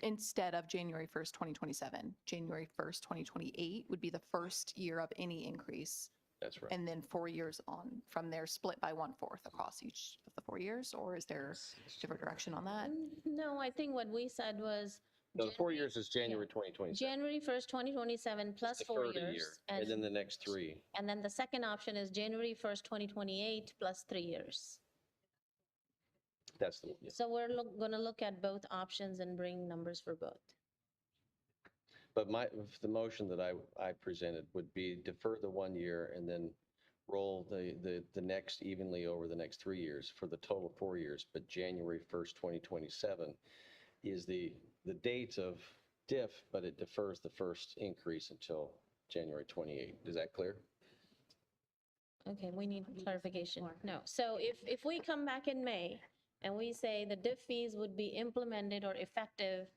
Instead of January 1st, 2027, January 1st, 2028 would be the first year of any increase. That's right. And then 4 years on from there, split by 1/4 across each of the 4 years, or is there different direction on that? No, I think what we said was. No, 4 years is January 2027. January 1st, 2027 plus 4 Deferred a year, years. and then the next 3. And then the second option is January 1st, 2028 plus 3 years. That's the one. Yeah. So we're going to look at both options and bring numbers for both. But the motion that I presented would be defer the 1 year and then roll the next evenly over the next 3 years for the total 4 years. But January 1st, 2027 is the date of diff, but it defers the first increase until January 28. Is that clear? Okay, we need clarification. No. So if we come back in May and we say the diff fees would be implemented or effective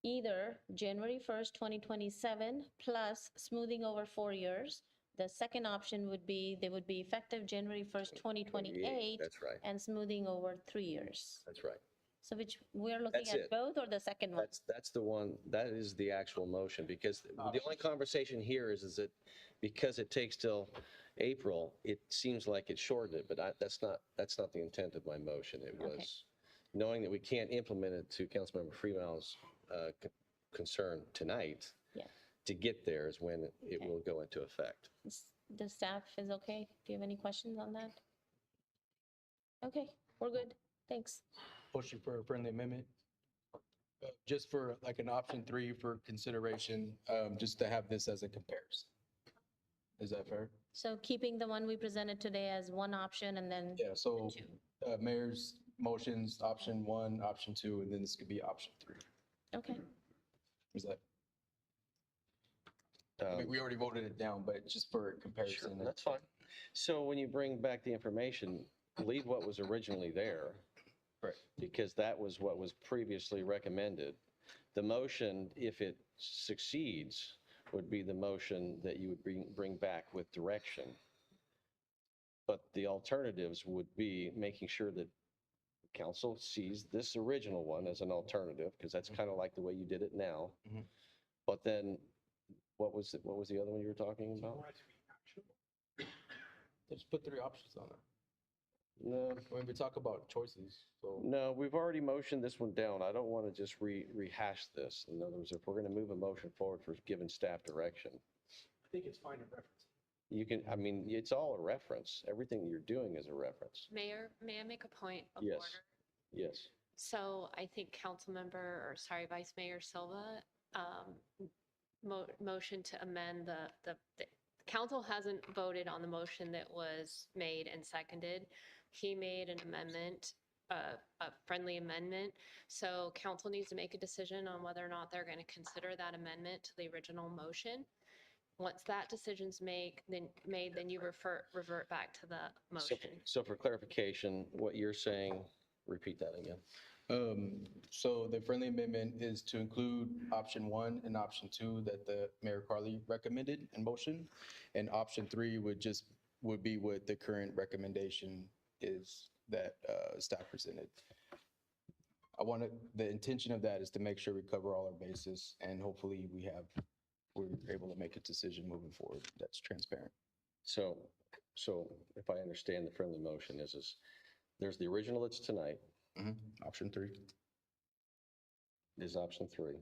either January 1st, 2027 plus smoothing over 4 years. The second option would be they would be effective January 1st, 2028. That's right. And smoothing over 3 years. That's right. So which we're looking That's at it. both or the second one? That's the one, that is the actual motion, because the only conversation here is that because it takes till April, it seems like it shortened it, but that's not the intent of my motion. It was knowing that we can't implement it, to Councilmember Freeman's concern tonight. Yeah. To get there is when it will go into effect. The staff is okay? Do you have any questions on that? Okay, we're good. Thanks. Motion for a friendly amendment. Just for like an option 3 for consideration, just to have this as a comparison. Is that fair? So keeping the one we presented today as one option and then. Yeah, so mayor's motions, option 1, option 2, and then this could be option 3. Okay. Is that? I mean, we already voted it down, but just for comparison. Sure, that's fine. So when you bring back the information, leave what was originally there. Right. Because that was what was previously recommended. The motion, if it succeeds, would be the motion that you would bring back with direction. But the alternatives would be making sure that council sees this original one as an alternative, because that's kind of like the way you did it now. But then What was the other one you were talking about? Just put 3 options on it. No, When we talk about choices, so. no, we've already motioned this one down. I don't want to just rehash this. In other words, if we're going to move a motion forward for giving staff direction, I think it's fine to reference. you can, I mean, it's all a reference. Everything you're doing is a reference. Mayor, may I make a point of Yes. order? Yes. So I think Vice Mayor Silva motion to amend the council hasn't voted on the motion that was made and seconded. He made an amendment, a friendly amendment. So council needs to make a decision on whether or not they're going to consider that amendment to the original motion. Once that decision's made, then you revert back to the motion. So for clarification, what you're saying, repeat that again. So the friendly amendment is to include option 1 and option 2 that the Mayor Carly recommended in motion. And option 3 would be what the current recommendation is that staff presented. The intention of that is to make sure we cover all our bases, and hopefully we're able to make a decision moving forward that's transparent. So if I understand the friendly motion is there's the original that's tonight. Option 3. Is option 3.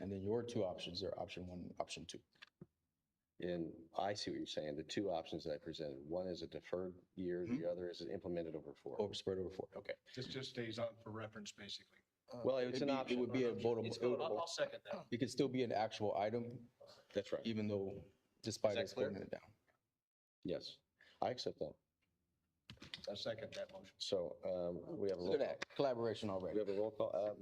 And then your 2 options are option 1, option 2. And I see what you're saying. The 2 options that I presented, one is a deferred year, the other is implemented over 4. Spread over 4. Okay. This just stays on for reference, basically. Well, it's an option. It would be a votable. I'll second that. It could still be an actual item. That's right. Even though, despite us clear? voting it down. Yes, I accept that. I second that motion. So we have a roll Look at call. that, collaboration already. We have a roll call.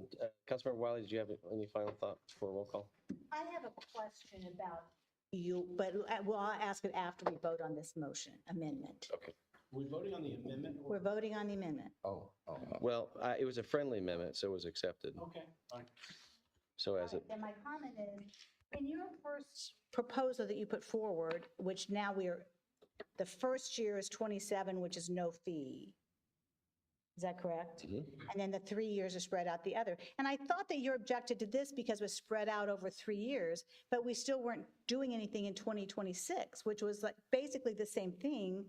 Councilmember Wiley, did you have any final thought for a roll call? I have a question about you, but I'll ask it after we vote on this motion amendment. Okay. Are we voting on the amendment? We're voting on the amendment. Well, it was a friendly amendment, so it was accepted. Okay, fine. So as it, Then my comment is, in your first proposal that you put forward, which now the first year is 27, which is no fee. Is that correct? And then the 3 years are spread out the other. And I thought that you objected to this because it was spread out over 3 years, but we still weren't doing anything in 2026, which was like basically the same thing.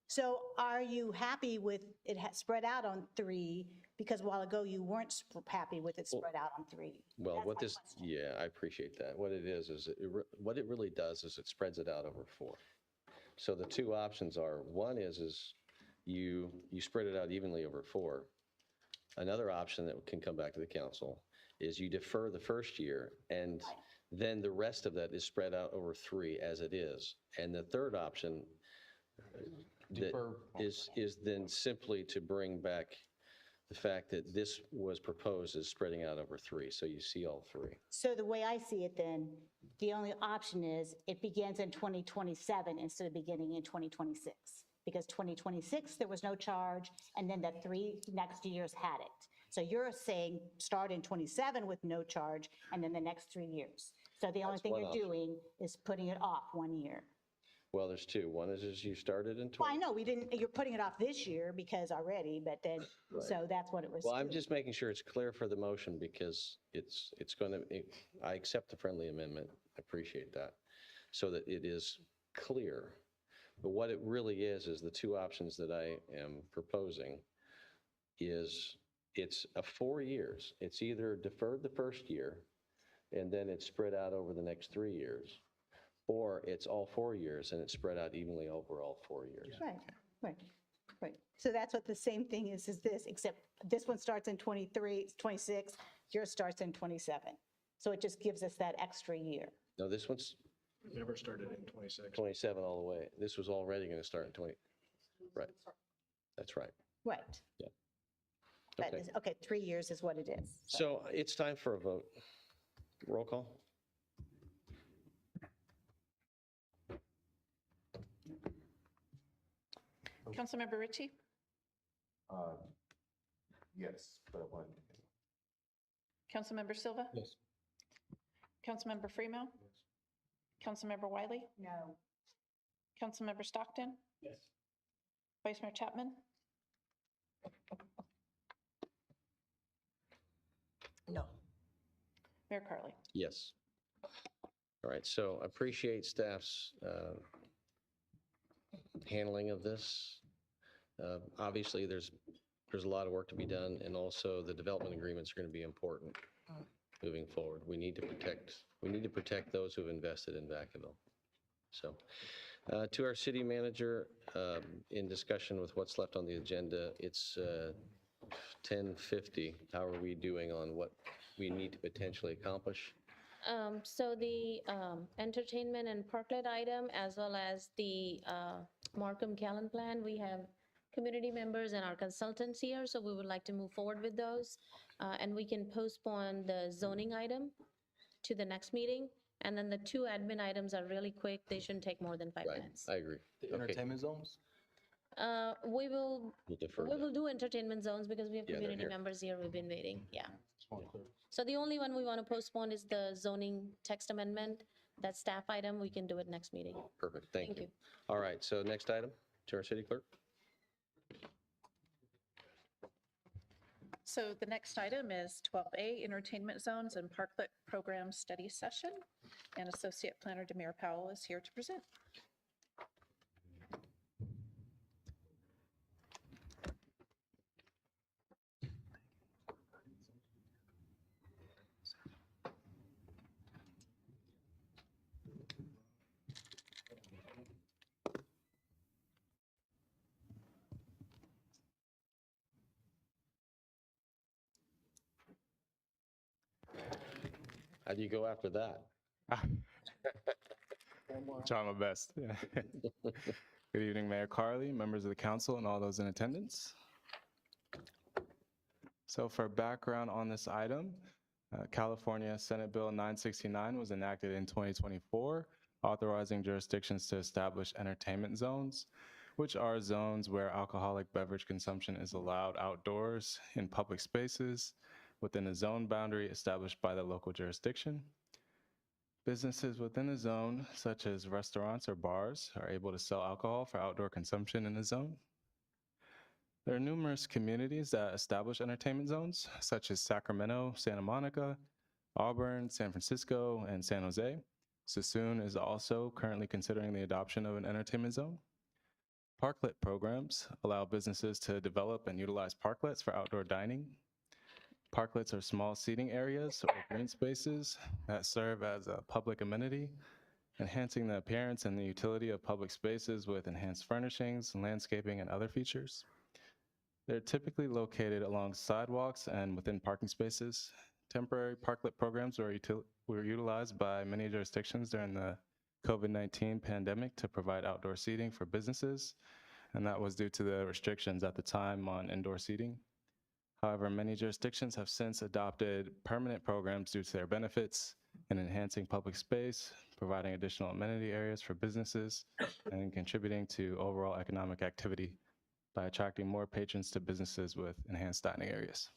So are you happy with it spread out on 3? Because a while ago you weren't happy with it spread out on 3. well, what this, yeah, I appreciate that. What it is what it really does is it spreads it out over 4. So the 2 options are, one is you spread it out evenly over 4. Another option that can come back to the council is you defer the first year, and then the rest of that is spread out over 3 as it is. And the third option that is then simply to bring back the fact that this was proposed as spreading out over 3. So you see all 3. So the way I see it then, the only option is it begins in 2027 instead of beginning in 2026. Because 2026, there was no charge, and then the 3 next years had it. So you're saying start in 27 with no charge, and then the next 3 years. So the only thing one you're option. doing is putting it off 1 year. Well, there's 2. One is you started in 20. Well, I know, you're putting it off this year because already, but then, so that's what it was. Well, I'm doing. just making sure it's clear for the motion because it's going to, I accept the friendly amendment. I appreciate that. So that it is clear. But what it really is the 2 options that I am proposing is it's a 4 years. It's either deferred the first year and then it's spread out over the next 3 years, or it's all 4 years and it's spread out evenly over all 4 years. Right. So that's what the same thing is this, except this one starts in 23, 26, yours starts in 27. So it just gives us that extra year. No, this one's Never started in 26. 27 all the way. This was already going to start in 20. Right. That's right. Right. Yeah. That Okay. is, okay, 3 years is what it is. So it's time for a vote. Roll call. Councilmember Ritchie, Yes, but I want. Councilmember Silva, Yes. Councilmember Freeman, Councilmember Wiley, No. Councilmember Stockton, Yes. Vice Mayor Chapman, No. Mayor Carly. Yes. All right, so appreciate staff's handling of this. Obviously, there's a lot of work to be done, and also the development agreements are going to be important moving forward. We need to protect those who have invested in Vacaville. So, to our city manager, in discussion with what's left on the agenda, it's 10:50. How are we doing on what we need to potentially accomplish? So the entertainment and parklet item, as well as the Markham Callan plan, we have community members and our consultants here, so we would like to move forward with those. And we can postpone the zoning item to the next meeting. And then the 2 admin items are really quick. They shouldn't take more than 5 Right, minutes. I agree. The Okay. entertainment zones? We will We'll defer we that. will do entertainment zones because we have Yeah, they're community here. members here. We've been waiting. Yeah. Just want to clear. So the only one we want to postpone is the zoning text amendment. That staff item, we can do it next meeting. Perfect, thank Thank you. you. All right, so next item, to our city clerk. So the next item is 12A, Entertainment Zones and Parklet Program Study Session. And Associate Planner Demir Powell is here to present. How do you go after that? Try my best. Good evening, Mayor Carley, members of the council, and all those in attendance. So for background on this item, California Senate Bill 969 was enacted in 2024, authorizing jurisdictions to establish entertainment zones, which are zones where alcoholic beverage consumption is allowed outdoors in public spaces within a zone boundary established by the local jurisdiction. Businesses within a zone, such as restaurants or bars, are able to sell alcohol for outdoor consumption in the zone. There are numerous communities that establish entertainment zones, such as Sacramento, Santa Monica, Auburn, San Francisco, and San Jose. Sassoon is also currently considering the adoption of an entertainment zone. Parklet programs allow businesses to develop and utilize parklets for outdoor dining. Parklets are small seating areas or green spaces that serve as a public amenity, enhancing the appearance and the utility of public spaces with enhanced furnishings, landscaping, and other features. They're typically located along sidewalks and within parking spaces. Temporary parklet programs were utilized by many jurisdictions during the COVID-19 pandemic to provide outdoor seating for businesses, and that was due to the restrictions at the time on indoor seating. However, many jurisdictions have since adopted permanent programs due to their benefits in enhancing public space, providing additional amenity areas for businesses, and contributing to overall economic activity by attracting more patrons to businesses with enhanced dining areas.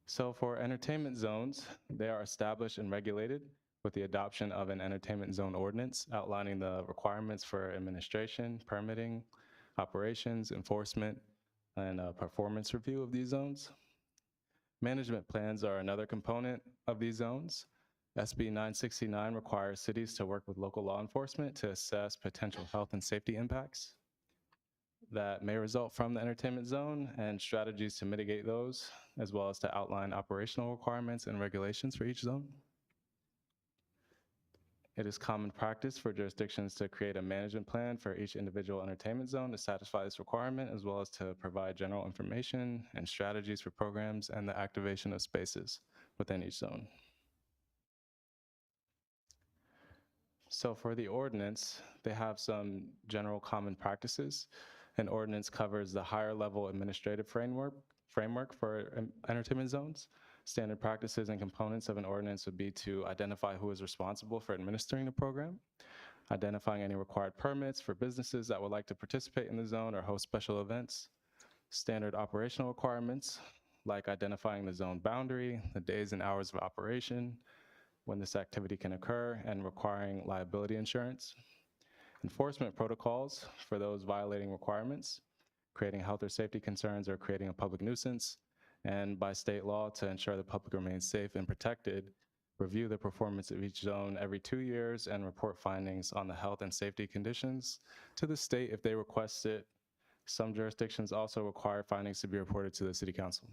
So for entertainment zones, they are established and regulated with the adoption of an entertainment zone ordinance outlining the requirements for administration, permitting, operations, enforcement, and performance review of these zones. Management plans are another component of these zones. SB 969 requires cities to work with local law enforcement to assess potential health and safety impacts that may result from the entertainment zone and strategies to mitigate those, as well as to outline operational requirements and regulations for each zone. It is common practice for jurisdictions to create a management plan for each individual entertainment zone to satisfy this requirement, as well as to provide general information and strategies for programs and the activation of spaces within each zone. So for the ordinance, they have some general common practices. An ordinance covers the higher level administrative framework for entertainment zones. Standard practices and components of an ordinance would be to identify who is responsible for administering the program, identifying any required permits for businesses that would like to participate in the zone or host special events, standard operational requirements, like identifying the zone boundary, the days and hours of operation, when this activity can occur, and requiring liability insurance. Enforcement protocols for those violating requirements, creating health or safety concerns or creating a public nuisance, and by state law to ensure the public remains safe and protected, review the performance of each zone every 2 years and report findings on the health and safety conditions to the state if they request it. Some jurisdictions also require findings to be reported to the City Council.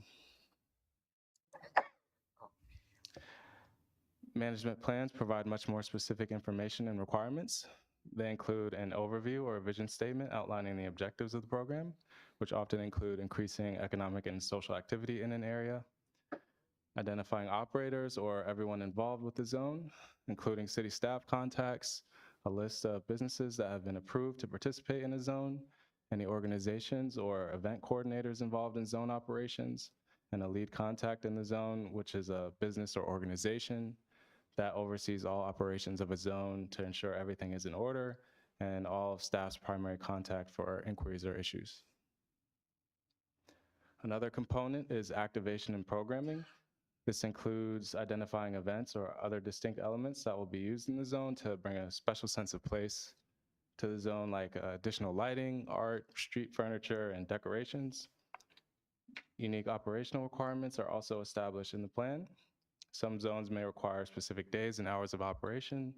Management plans provide much more specific information and requirements. They include an overview or a vision statement outlining the objectives of the program, which often include increasing economic and social activity in an area, identifying operators or everyone involved with the zone, including city staff contacts, a list of businesses that have been approved to participate in a zone, any organizations or event coordinators involved in zone operations, and a lead contact in the zone, which is a business or organization that oversees all operations of a zone to ensure everything is in order, and all of staff's primary contact for inquiries or issues. Another component is activation and programming. This includes identifying events or other distinct elements that will be used in the zone to bring a special sense of place to the zone, like additional lighting, art, street furniture, and decorations. Unique operational requirements are also established in the plan. Some zones may require specific days and hours of operation,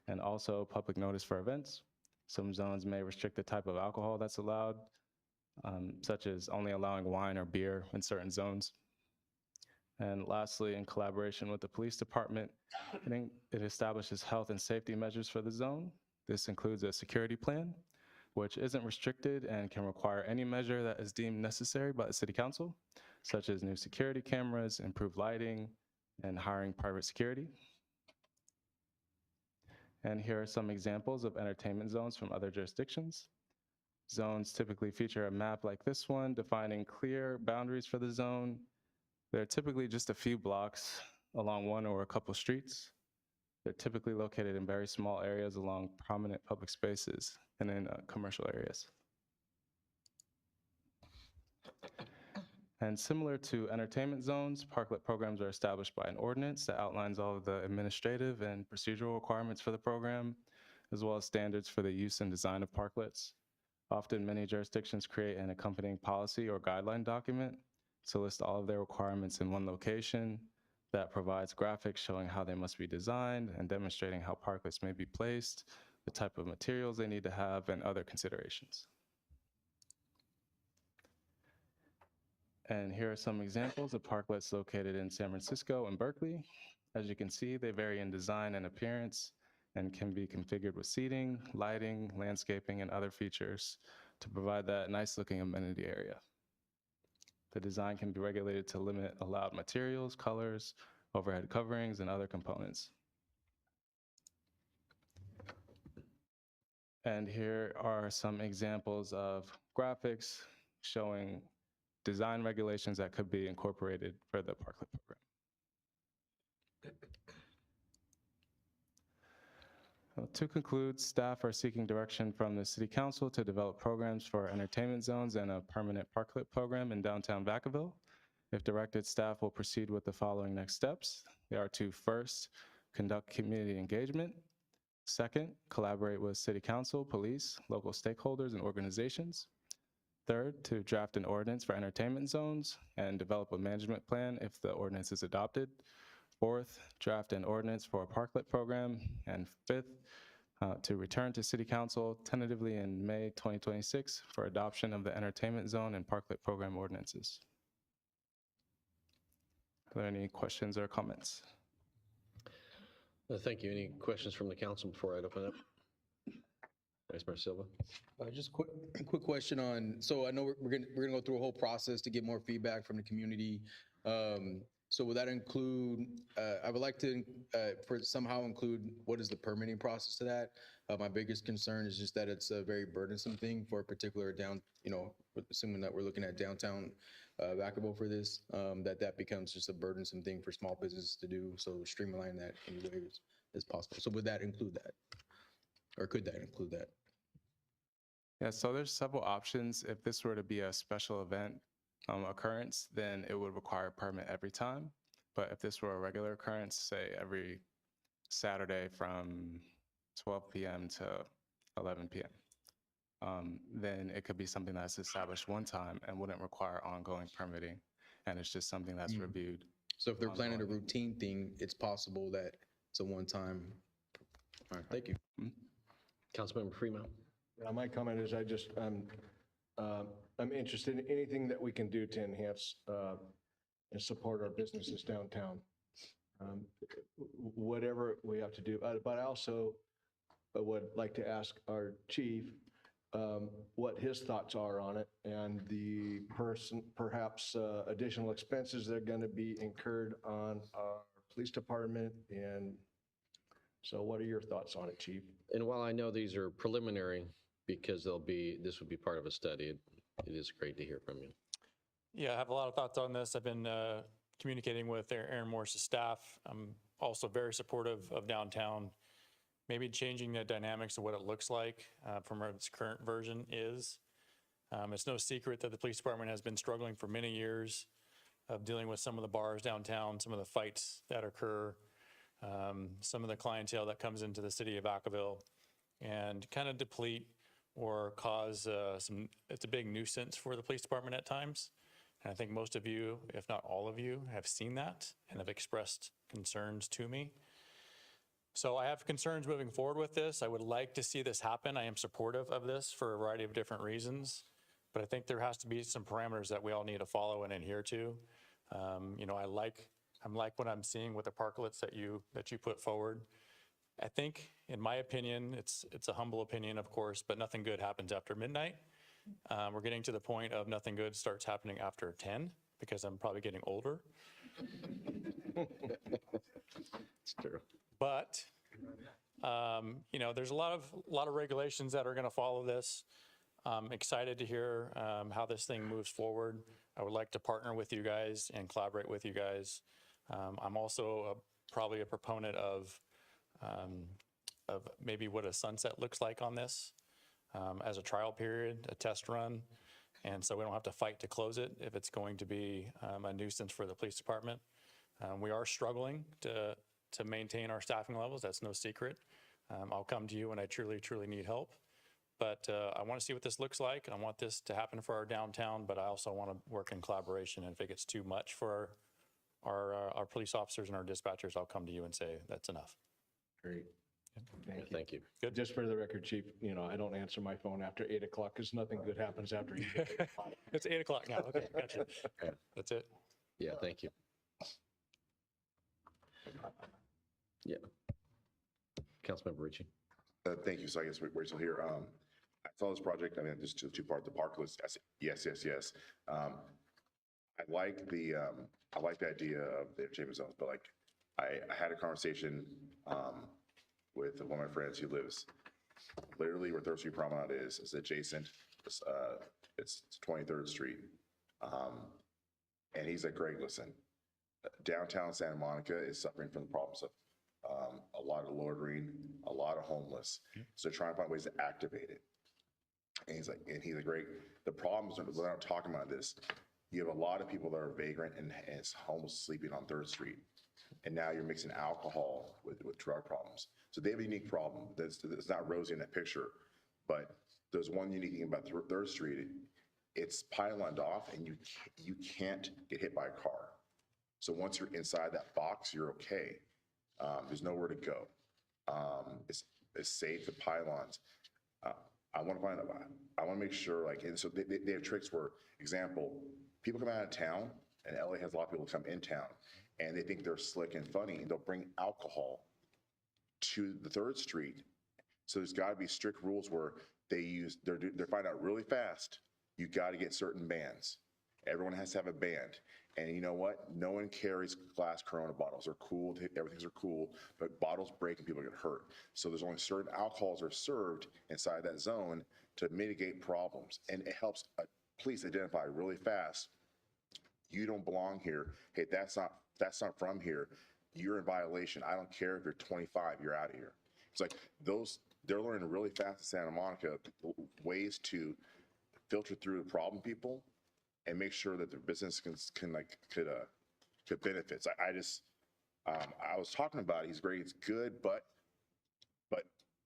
and also public notice for events. Some zones may restrict the type of alcohol that's allowed, such as only allowing wine or beer in certain zones. And lastly, in collaboration with the police department, it establishes health and safety measures for the zone. This includes a security plan, which isn't restricted and can require any measure that is deemed necessary by the City Council, such as new security cameras, improved lighting, and hiring private security. And here are some examples of entertainment zones from other jurisdictions. Zones typically feature a map like this one, defining clear boundaries for the zone. They're typically just a few blocks along one or a couple streets. They're typically located in very small areas along prominent public spaces and in commercial areas. And similar to entertainment zones, parklet programs are established by an ordinance that outlines all of the administrative and procedural requirements for the program, as well as standards for the use and design of parklets. Often, many jurisdictions create an accompanying policy or guideline document to list all of their requirements in one location that provides graphics showing how they must be designed and demonstrating how parklets may be placed, the type of materials they need to have, and other considerations. And here are some examples of parklets located in San Francisco and Berkeley. As you can see, they vary in design and appearance and can be configured with seating, lighting, landscaping, and other features to provide that nice looking amenity area. The design can be regulated to limit allowed materials, colors, overhead coverings, and other components. And here are some examples of graphics showing design regulations that could be incorporated for the parklet program. To conclude, staff are seeking direction from the City Council to develop programs for entertainment zones and a permanent parklet program in downtown Vacaville. If directed, staff will proceed with the following next steps. They are to first, conduct community engagement. Second, collaborate with City Council, police, local stakeholders, and organizations. Third, to draft an ordinance for entertainment zones and develop a management plan if the ordinance is adopted. Fourth, draft an ordinance for a parklet program. And fifth, to return to City Council tentatively in May 2026 for adoption of the entertainment zone and parklet program ordinances. Are there any questions or comments? Thank you. Any questions from the council before I open up? Vice Mayor Silva. Just a quick question on, so I know we're gonna go through a whole process to get more feedback from the community. So would that include, I would like to somehow include what is the permitting process to that? My biggest concern is just that it's a very burdensome thing for a particular assuming that we're looking at downtown Vacaville for this, that becomes just a burdensome thing for small businesses to do. So streamline that in any way as possible. So would that include that? Or could that include that? Yeah, so there's several options. If this were to be a special event occurrence, then it would require a permit every time. But if this were a regular occurrence, say every Saturday from 12 p.m. to 11 p.m., then it could be something that's established one time and wouldn't require ongoing permitting. and it's just something that's reviewed. So if they're planning a ongoing. routine thing, it's possible that it's a one-time. All right, thank you. Councilmember Fremont? My comment is I'm interested in anything that we can do to enhance and support our businesses downtown. Whatever we have to do, but I also would like to ask our chief what his thoughts are on it and the perhaps additional expenses that are going to be incurred on our police department. And so what are your thoughts on it, chief? And while I know these are preliminary, because this would be part of a study, it is great to hear from you. Yeah, I have a lot of thoughts on this. I've been communicating with Aaron Morse's staff. I'm also very supportive of downtown, maybe changing the dynamics of what it looks like from where its current version is. It's no secret that the police department has been struggling for many years of dealing with some of the bars downtown, some of the fights that occur, some of the clientele that comes into the city of Vacaville, and kind of deplete or cause it's a big nuisance for the police department at times. And I think most of you, if not all of you, have seen that and have expressed concerns to me. So I have concerns moving forward with this. I would like to see this happen. I am supportive of this for a variety of different reasons, but I think there has to be some parameters that we all need to follow and adhere to. You know, I'm like what I'm seeing with the parklets that you put forward. I think, in my opinion, it's a humble opinion, of course, but nothing good happens after midnight. We're getting to the point of nothing good starts happening after 10 because I'm probably getting older. It's true. But, you know, there's a lot of regulations that are going to follow this. I'm excited to hear how this thing moves forward. I would like to partner with you guys and collaborate with you guys. I'm also probably a proponent of maybe what a sunset looks like on this as a trial period, a test run. And so we don't have to fight to close it if it's going to be a nuisance for the police department. We are struggling to maintain our staffing levels. That's no secret. I'll come to you when I truly, truly need help. But I want to see what this looks like. I want this to happen for our downtown, but I also want to work in collaboration. And if it gets too much for our police officers and our dispatchers, I'll come to you and say, that's enough. Great. Thank you. Good. Just for the record, chief, you know, I don't answer my phone after 8 o'clock because nothing good happens after you get 8 o'clock. It's 8 o'clock now. Okay, gotcha. That's it. Yeah, thank you. Yeah. Councilmember Ricci. Thank you. So I guess we're still here. I saw this project. I mean, just two parts. The parklets. Yes. I like the idea of the entertainment zones, but like I had a conversation with one of my friends who lives literally where 3rd Street Promenade is. It's adjacent. It's 23rd Street, and he's like, Greg, listen, downtown Santa Monica is suffering from the problems of a lot of loitering, a lot of homeless. So trying to find ways to activate it. And he's like, Greg, the problem is we're not talking about this. You have a lot of people that are vagrant and homeless sleeping on 3rd Street. And now you're mixing alcohol with drug problems. So they have a unique problem. That's not rosy in that picture, but there's one unique thing about 3rd Street. It's pyloned off and you can't get hit by a car. So once you're inside that box, you're okay. There's nowhere to go. It's safe, the pylons. I want to make sure, like, and so they have tricks where, example, people come out of town, and LA has a lot of people come in town, and they think they're slick and funny, and they'll bring alcohol to the 3rd Street. So there's got to be strict rules where they're finding out really fast, you got to get certain bans. Everyone has to have a band. And you know what? No one carries glass Corona bottles. They're cool. Everything's are cool, but bottles break and people get hurt. So there's only certain alcohols are served inside that zone to mitigate problems. And it helps police identify really fast. You don't belong here. Hey, that's not from here. You're in violation. I don't care if you're 25, you're out of here. It's like they're learning really fast in Santa Monica ways to filter through the problem people and make sure that their business could benefit. I was talking about it. He's great. It's good, but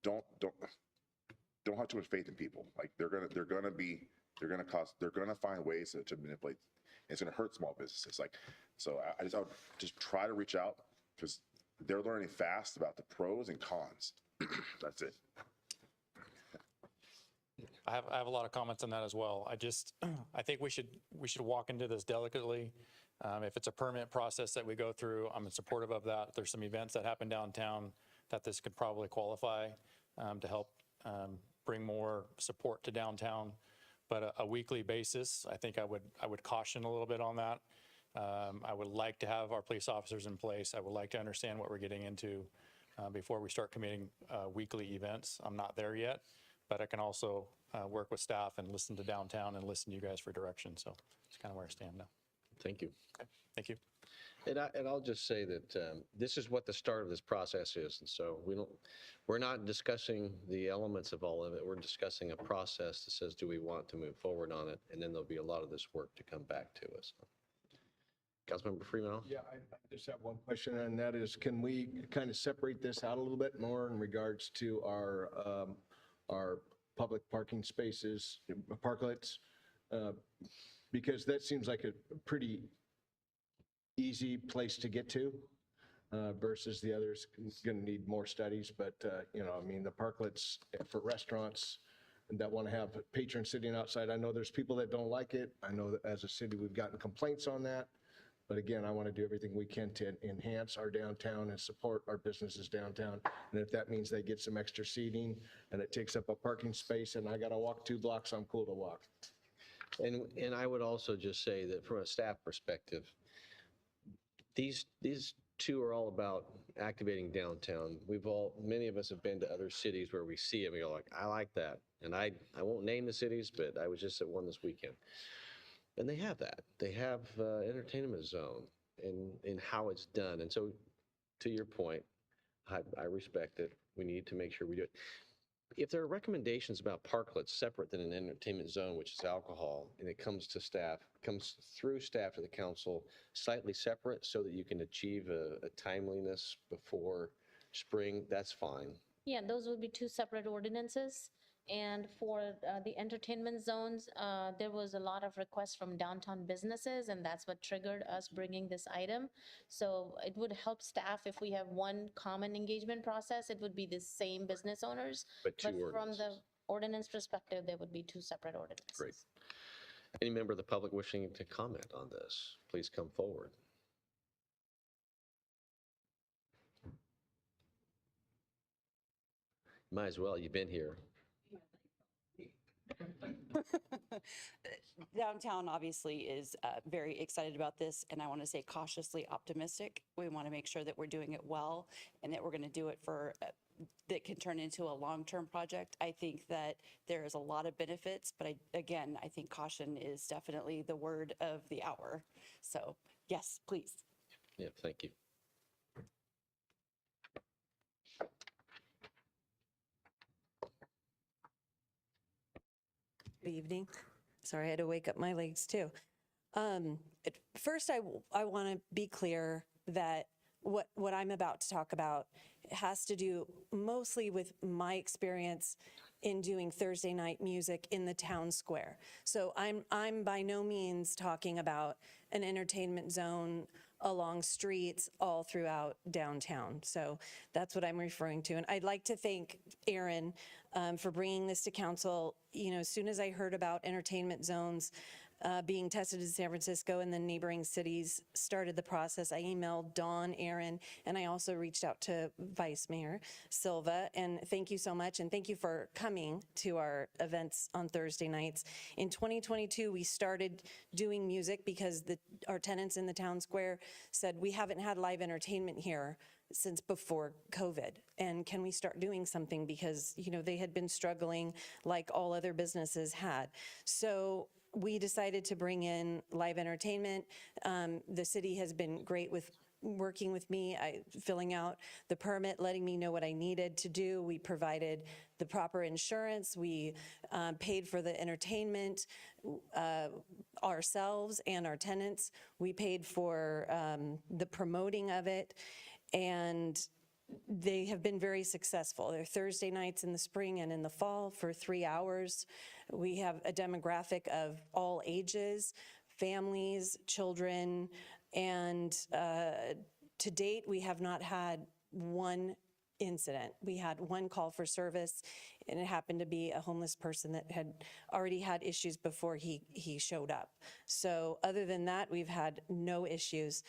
don't have too much faith in people. Like they're gonna find ways to manipulate. It's going to hurt small businesses. Like, so I would just try to reach out because they're learning fast about the pros and cons. That's it. I have a lot of comments on that as well. I think we should walk into this delicately. If it's a permit process that we go through, I'm supportive of that. There's some events that happen downtown that this could probably qualify to help bring more support to downtown. But a weekly basis, I think I would caution a little bit on that. I would like to have our police officers in place. I would like to understand what we're getting into before we start committing weekly events. I'm not there yet, but I can also work with staff and listen to downtown and listen to you guys for direction. So it's kind of where I stand now. Thank you. Okay. Thank you. And I'll just say that this is what the start of this process is. And so we're not discussing the elements of all of it. We're discussing a process that says, do we want to move forward on it? And then there'll be a lot of this work to come back to us. Councilmember Freeman. Yeah, I just have one question, and that is, can we kind of separate this out a little bit more in regards to our public parking spaces, parklets? Because that seems like a pretty easy place to get to versus the others. It's going to need more studies, but I mean, the parklets for restaurants that want to have patrons sitting outside. I know there's people that don't like it. I know that as a city, we've gotten complaints on that. But again, I want to do everything we can to enhance our downtown and support our businesses downtown. And if that means they get some extra seating and it takes up a parking space and I got to walk 2 blocks, I'm cool to walk. And I would also just say that from a staff perspective, these two are all about activating downtown. Many of us have been to other cities where we see it and we go like, I like that. And I won't name the cities, but I was just at one this weekend. And they have that. They have entertainment zone in how it's done. And so to your point, I respect it. We need to make sure we do it. If there are recommendations about parklets separate than an entertainment zone, which is alcohol, and it comes to staff, comes through staff to the council, slightly separate so that you can achieve a timeliness before spring, that's fine. Yeah, those would be 2 separate ordinances. And for the entertainment zones, there was a lot of requests from downtown businesses, and that's what triggered us bringing this item. So it would help staff if we have one common engagement process. It would be the same business owners. But two from the ordinances. ordinance perspective, there would be 2 separate ordinances. Great. Any member of the public wishing to comment on this, please come forward. Might as well, you've been here. Downtown obviously is very excited about this, and I want to say cautiously optimistic. We want to make sure that we're doing it well and that we're going to do it for that can turn into a long-term project. I think that there is a lot of benefits, but again, I think caution is definitely the word of the hour. So yes, please. Yeah, thank you. Good evening. Sorry, I had to wake up my legs too. First, I want to be clear that what I'm about to talk about has to do mostly with my experience in doing Thursday night music in the town square. So I'm by no means talking about an entertainment zone along streets all throughout downtown. So that's what I'm referring to. And I'd like to thank Aaron for bringing this to council. You know, as soon as I heard about entertainment zones being tested in San Francisco and then neighboring cities started the process, I emailed Dawn, Aaron, and I also reached out to Vice Mayor Silva. And thank you so much. And thank you for coming to our events on Thursday nights. In 2022, we started doing music because our tenants in the town square said, we haven't had live entertainment here since before COVID. And can we start doing something? Because, you know, they had been struggling like all other businesses had. So we decided to bring in live entertainment. The city has been great with working with me, filling out the permit, letting me know what I needed to do. We provided the proper insurance. We paid for the entertainment ourselves and our tenants. We paid for the promoting of it. And they have been very successful. They're Thursday nights in the spring and in the fall for 3 hours. We have a demographic of all ages, families, children, and to date, we have not had one incident. We had one call for service, and it happened to be a homeless person that had already had issues before he showed up. So other than that, we've had no issues.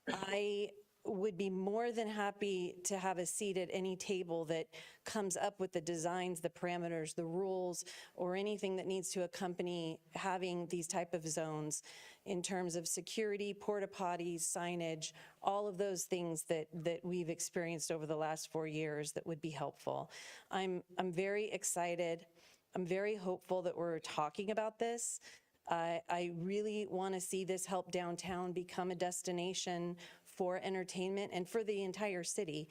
I would be more than happy to have a seat at any table that comes up with the designs, the parameters, the rules, or anything that needs to accompany having these type of zones in terms of security, porta potties, signage, all of those things that we've experienced over the last 4 years that would be helpful. I'm very excited. I'm very hopeful that we're talking about this. I really want to see this help downtown become a destination for entertainment and for the entire city.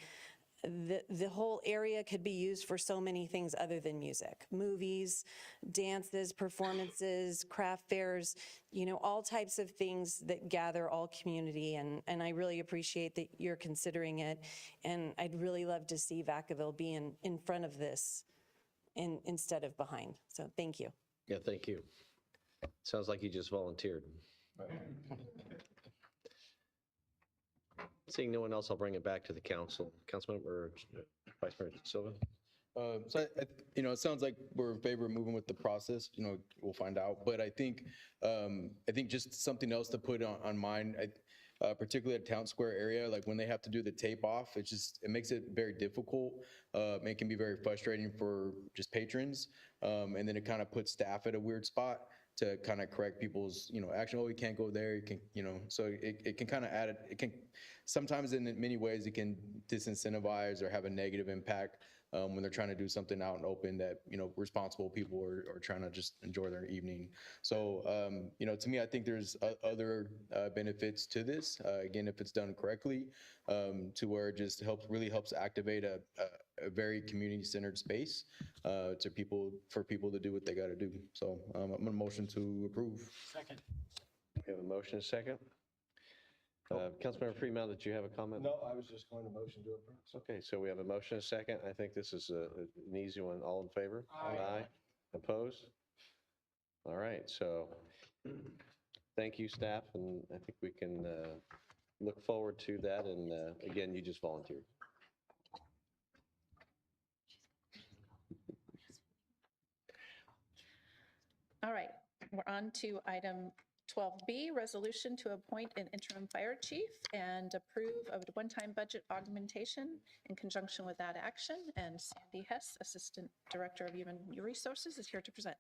The whole area could be used for so many things other than music, movies, dances, performances, craft fairs, you know, all types of things that gather all community. And I really appreciate that you're considering it. And I'd really love to see Vacaville be in front of this instead of behind. So thank you. Yeah, thank you. Sounds like you just volunteered. Seeing no one else, I'll bring it back to the council. Councilmember Vice Mayor Silva. So, it sounds like we're in favor of moving with the process. We'll find out. But I think just something else to put on mind, particularly at Town Square area, like when they have to do the tape off, it makes it very difficult. It can be very frustrating for just patrons. And then it kind of puts staff at a weird spot to kind of correct people's, action. Oh, you can't go there. You can, so it can kind of add it can sometimes in many ways it can disincentivize or have a negative impact when they're trying to do something out and open that, responsible people are trying to just enjoy their evening. So, to me, I think there's other benefits to this, again, if it's done correctly, to where it just really helps activate a very community-centered space for people to do what they got to do. So I'm going to motion to approve. Second. We have a motion and a second. Councilmember Freeman, did you have a comment? No, I was just going to motion to approve. Okay, so we have a motion and a second. I think this is an easy one. All in favor? Aye. Opposed? All right, so thank you, staff, and I think we can look forward to that. And again, you just volunteered. All right, we're on to item 12B, resolution to appoint an interim fire chief and approve of a one-time budget augmentation in conjunction with that action. And Sandy Hess, Assistant Director of Human Resources, is here to present.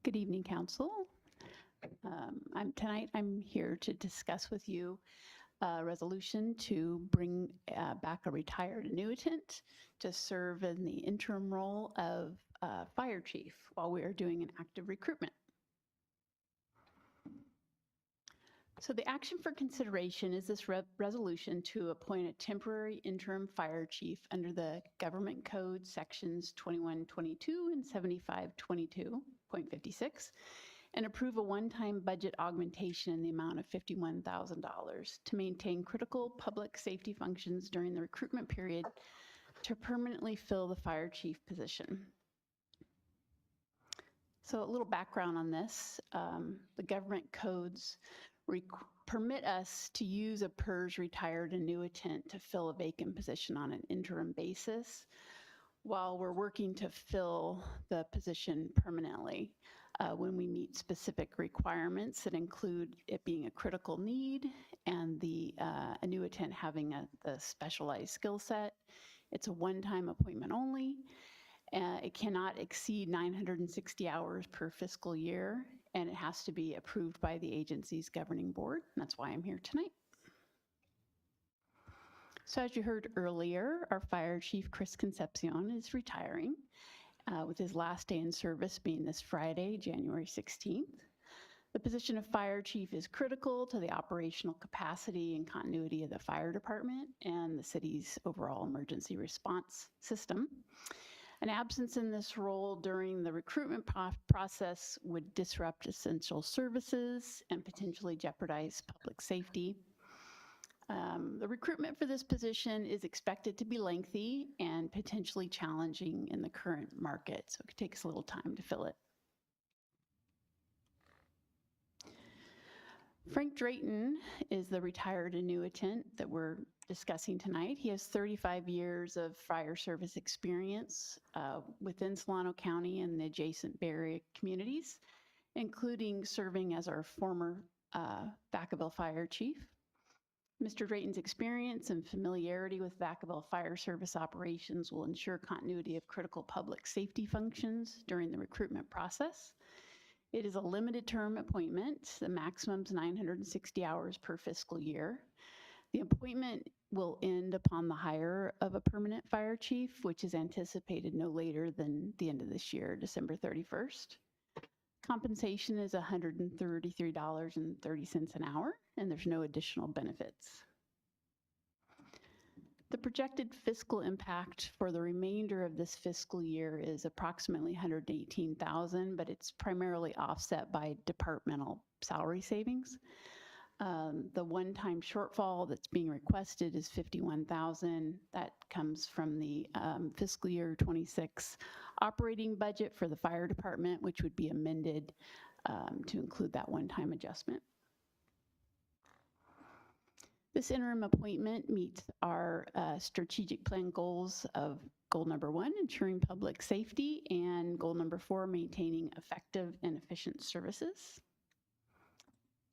Good evening, Council. Tonight I'm here to discuss with you a resolution to bring back a retired annuitant to serve in the interim role of fire chief while we are doing an active recruitment. So the action for consideration is this resolution to appoint a temporary interim fire chief under the Government Code sections 2122 and 7522.56 and approve a one-time budget augmentation in the amount of $51,000 to maintain critical public safety functions during the recruitment period to permanently fill the fire chief position. So a little background on this. The government codes permit us to use a PERS retired annuitant to fill a vacant position on an interim basis while we're working to fill the position permanently. When we meet specific requirements that include it being a critical need and the annuitant having the specialized skill set. It's a one-time appointment only. It cannot exceed 960 hours per fiscal year, and it has to be approved by the agency's governing board. And that's why I'm here tonight. So as you heard earlier, our fire chief, Chris Concepcion, is retiring. With his last day in service being this Friday, January 16th. The position of fire chief is critical to the operational capacity and continuity of the fire department and the city's overall emergency response system. An absence in this role during the recruitment process would disrupt essential services and potentially jeopardize public safety. The recruitment for this position is expected to be lengthy and potentially challenging in the current market, so it could take us a little time to fill it. Frank Drayton is the retired annuitant that we're discussing tonight. He has 35 years of fire service experience within Solano County and the adjacent Bay Area communities, including serving as our former Vacaville Fire Chief. Mr. Drayton's experience and familiarity with Vacaville Fire Service operations will ensure continuity of critical public safety functions during the recruitment process. It is a limited term appointment. The maximum is 960 hours per fiscal year. The appointment will end upon the hire of a permanent fire chief, which is anticipated no later than the end of this year, December 31st. Compensation is $133.30 an hour, and there's no additional benefits. The projected fiscal impact for the remainder of this fiscal year is approximately $118,000, but it's primarily offset by departmental salary savings. The one-time shortfall that's being requested is $51,000. That comes from the fiscal year 26 operating budget for the fire department, which would be amended to include that one-time adjustment. This interim appointment meets our strategic plan goals of goal number 1, ensuring public safety, and goal number 4, maintaining effective and efficient services.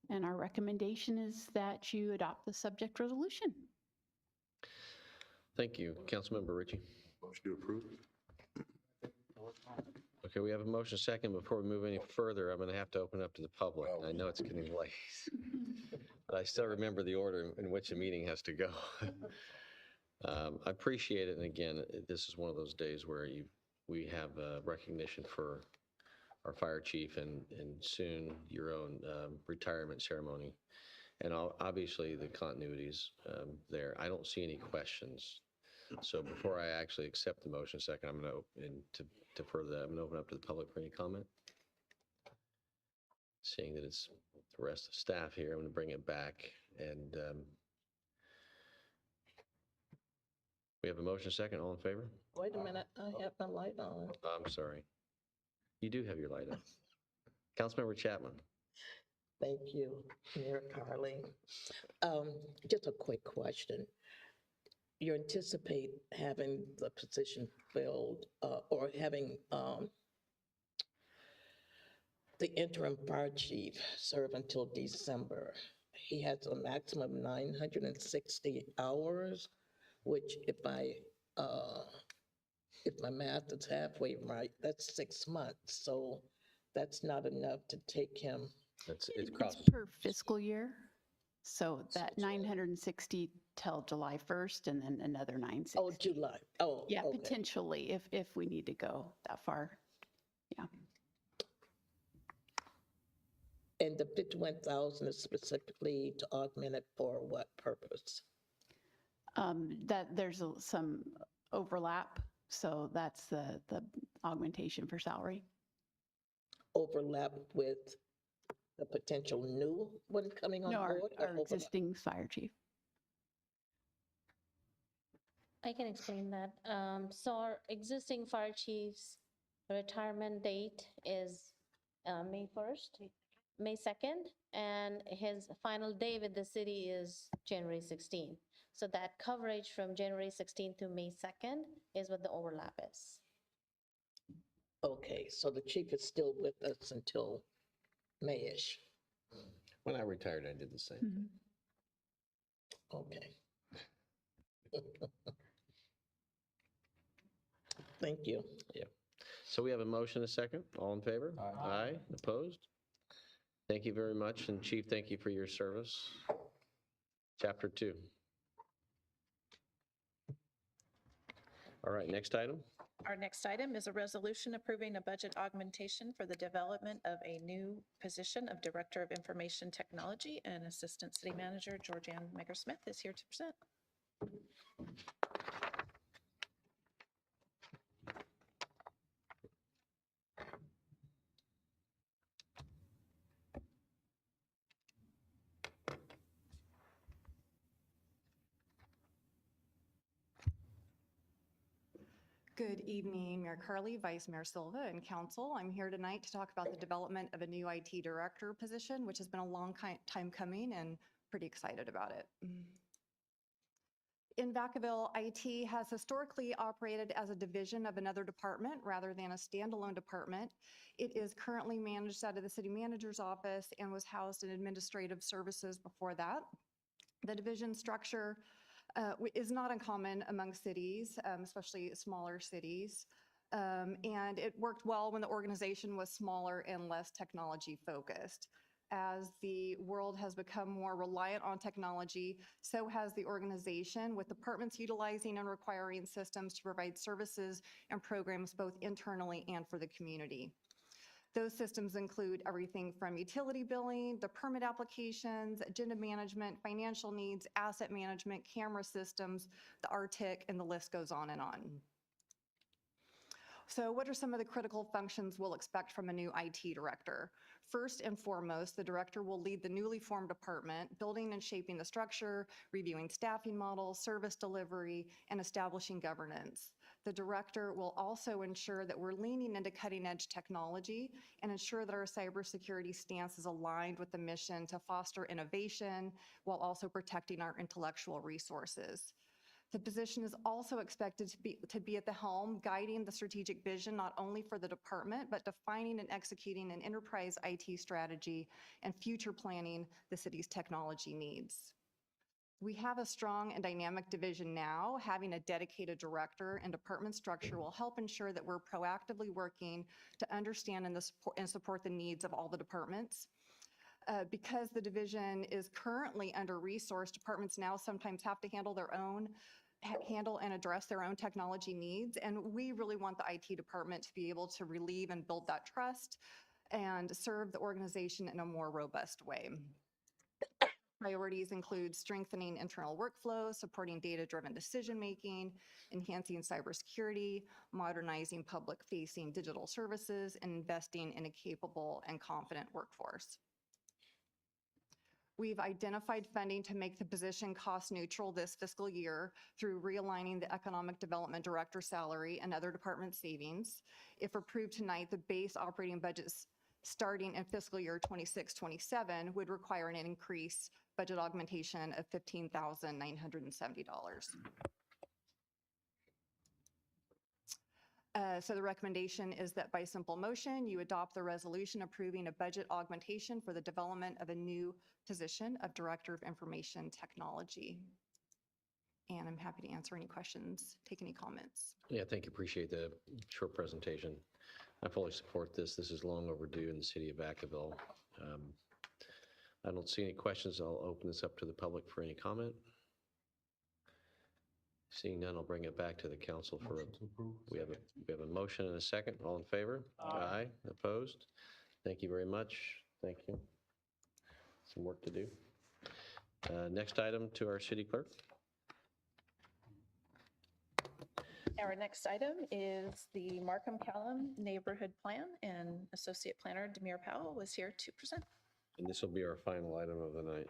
And our recommendation is that you adopt the subject resolution. Thank you. Councilmember Ritchie. Motion to approve. Okay, we have a motion second. Before we move any further, I'm going to have to open up to the public. I know it's getting late, but I still remember the order in which a meeting has to go. I appreciate it. And again, this is one of those days where we have recognition for our fire chief and soon your own retirement ceremony. And obviously the continuities there. I don't see any questions. So before I actually accept the motion second, I'm going to open to further that. I'm going to open up to the public for any comment. Seeing that it's the rest of staff here, I'm going to bring it back. And we have a motion second. All in favor? Wait a minute, I have my light on. I'm sorry. You do have your light on. Councilmember Chapman. Thank you, Mayor Carly. Just a quick question. You anticipate having the position filled or having the interim fire chief serve until December. He has a maximum 960 hours, which if my math is halfway right, that's 6 months. So that's not enough to take him. It's per fiscal year. So that 960 till July 1st and then another 960. Oh, July. Oh, yeah, okay. Potentially if we need to go that far. Yeah. And the 51,000 is specifically to augment it for what purpose? That there's some overlap. So that's the augmentation for salary. Overlap with the potential new one coming on board? Our existing fire chief. I can explain that. So our existing fire chief's retirement date is May 1st, May 2nd, and his final day with the city is January 16th. So that coverage from January 16th to May 2nd is what the overlap is. Okay, so the chief is still with us until May-ish. When I retired, I did the same thing. Okay. Thank you. Yeah. So we have a motion, a second. All in favor? Aye. Opposed? Thank you very much. And Chief, thank you for your service. Chapter 2. All right, next item. Our next item is a resolution approving a budget augmentation for the development of a new position of Director of Information Technology, and Assistant City Manager Georgianne Megger-Smith is here to present. Good evening, Mayor Carly, Vice Mayor Silva, and council. I'm here tonight to talk about the development of a new IT director position, which has been a long time coming and pretty excited about it. In Vacaville, IT has historically operated as a division of another department rather than a standalone department. It is currently managed out of the city manager's office and was housed in administrative services before that. The division structure is not uncommon among cities, especially smaller cities. And it worked well when the organization was smaller and less technology focused. As the world has become more reliant on technology, so has the organization, with departments utilizing and requiring systems to provide services and programs both internally and for the community. Those systems include everything from utility billing, the permit applications, agenda management, financial needs, asset management, camera systems, the RTIC, and the list goes on and on. So what are some of the critical functions we'll expect from a new IT director? First and foremost, the director will lead the newly formed department, building and shaping the structure, reviewing staffing models, service delivery, and establishing governance. The director will also ensure that we're leaning into cutting-edge technology and ensure that our cybersecurity stance is aligned with the mission to foster innovation while also protecting our intellectual resources. The position is also expected to be at the helm, guiding the strategic vision not only for the department, but defining and executing an enterprise IT strategy and future planning the city's technology needs. We have a strong and dynamic division now. Having a dedicated director and department structure will help ensure that we're proactively working to understand and support the needs of all the departments. Because the division is currently under-resourced, departments now sometimes have to handle and address their own technology needs. And we really want the IT department to be able to relieve and build that trust and serve the organization in a more robust way. Priorities include strengthening internal workflows, supporting data-driven decision-making, enhancing cybersecurity, modernizing public-facing digital services, and investing in a capable and confident workforce. We've identified funding to make the position cost neutral this fiscal year through realigning the economic development director salary and other department savings. If approved tonight, the base operating budgets starting in fiscal year 26-27 would require an increase budget augmentation of $15,970. So the recommendation is that by simple motion, you adopt the resolution approving a budget augmentation for the development of a new position of Director of Information Technology. And I'm happy to answer any questions, take any comments. Yeah, thank you. Appreciate the short presentation. I fully support this. This is long overdue in the city of Vacaville. I don't see any questions. I'll open this up to the public for any comment. Seeing none, I'll bring it back to the council for, we have a motion and a second. All in favor? Aye. Opposed? Thank you very much. Thank you. Some work to do. Next item to our city clerk. Our next item is the Markham Callum Neighborhood Plan, and Associate Planner Demir Powell was here to present. And this will be our final item of the night.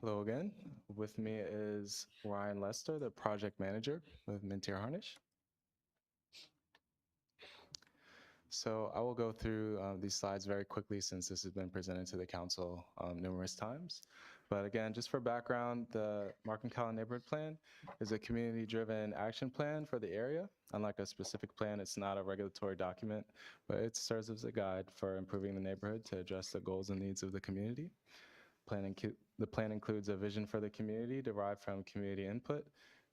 Hello again. With me is Ryan Lester, the project manager with Mintier Harnish. So I will go through these slides very quickly since this has been presented to the council numerous times. But again, just for background, the Markham Callum Neighborhood Plan is a community-driven action plan for the area. Unlike a specific plan, it's not a regulatory document, but it serves as a guide for improving the neighborhood to address the goals and needs of the community. The plan includes a vision for the community derived from community input,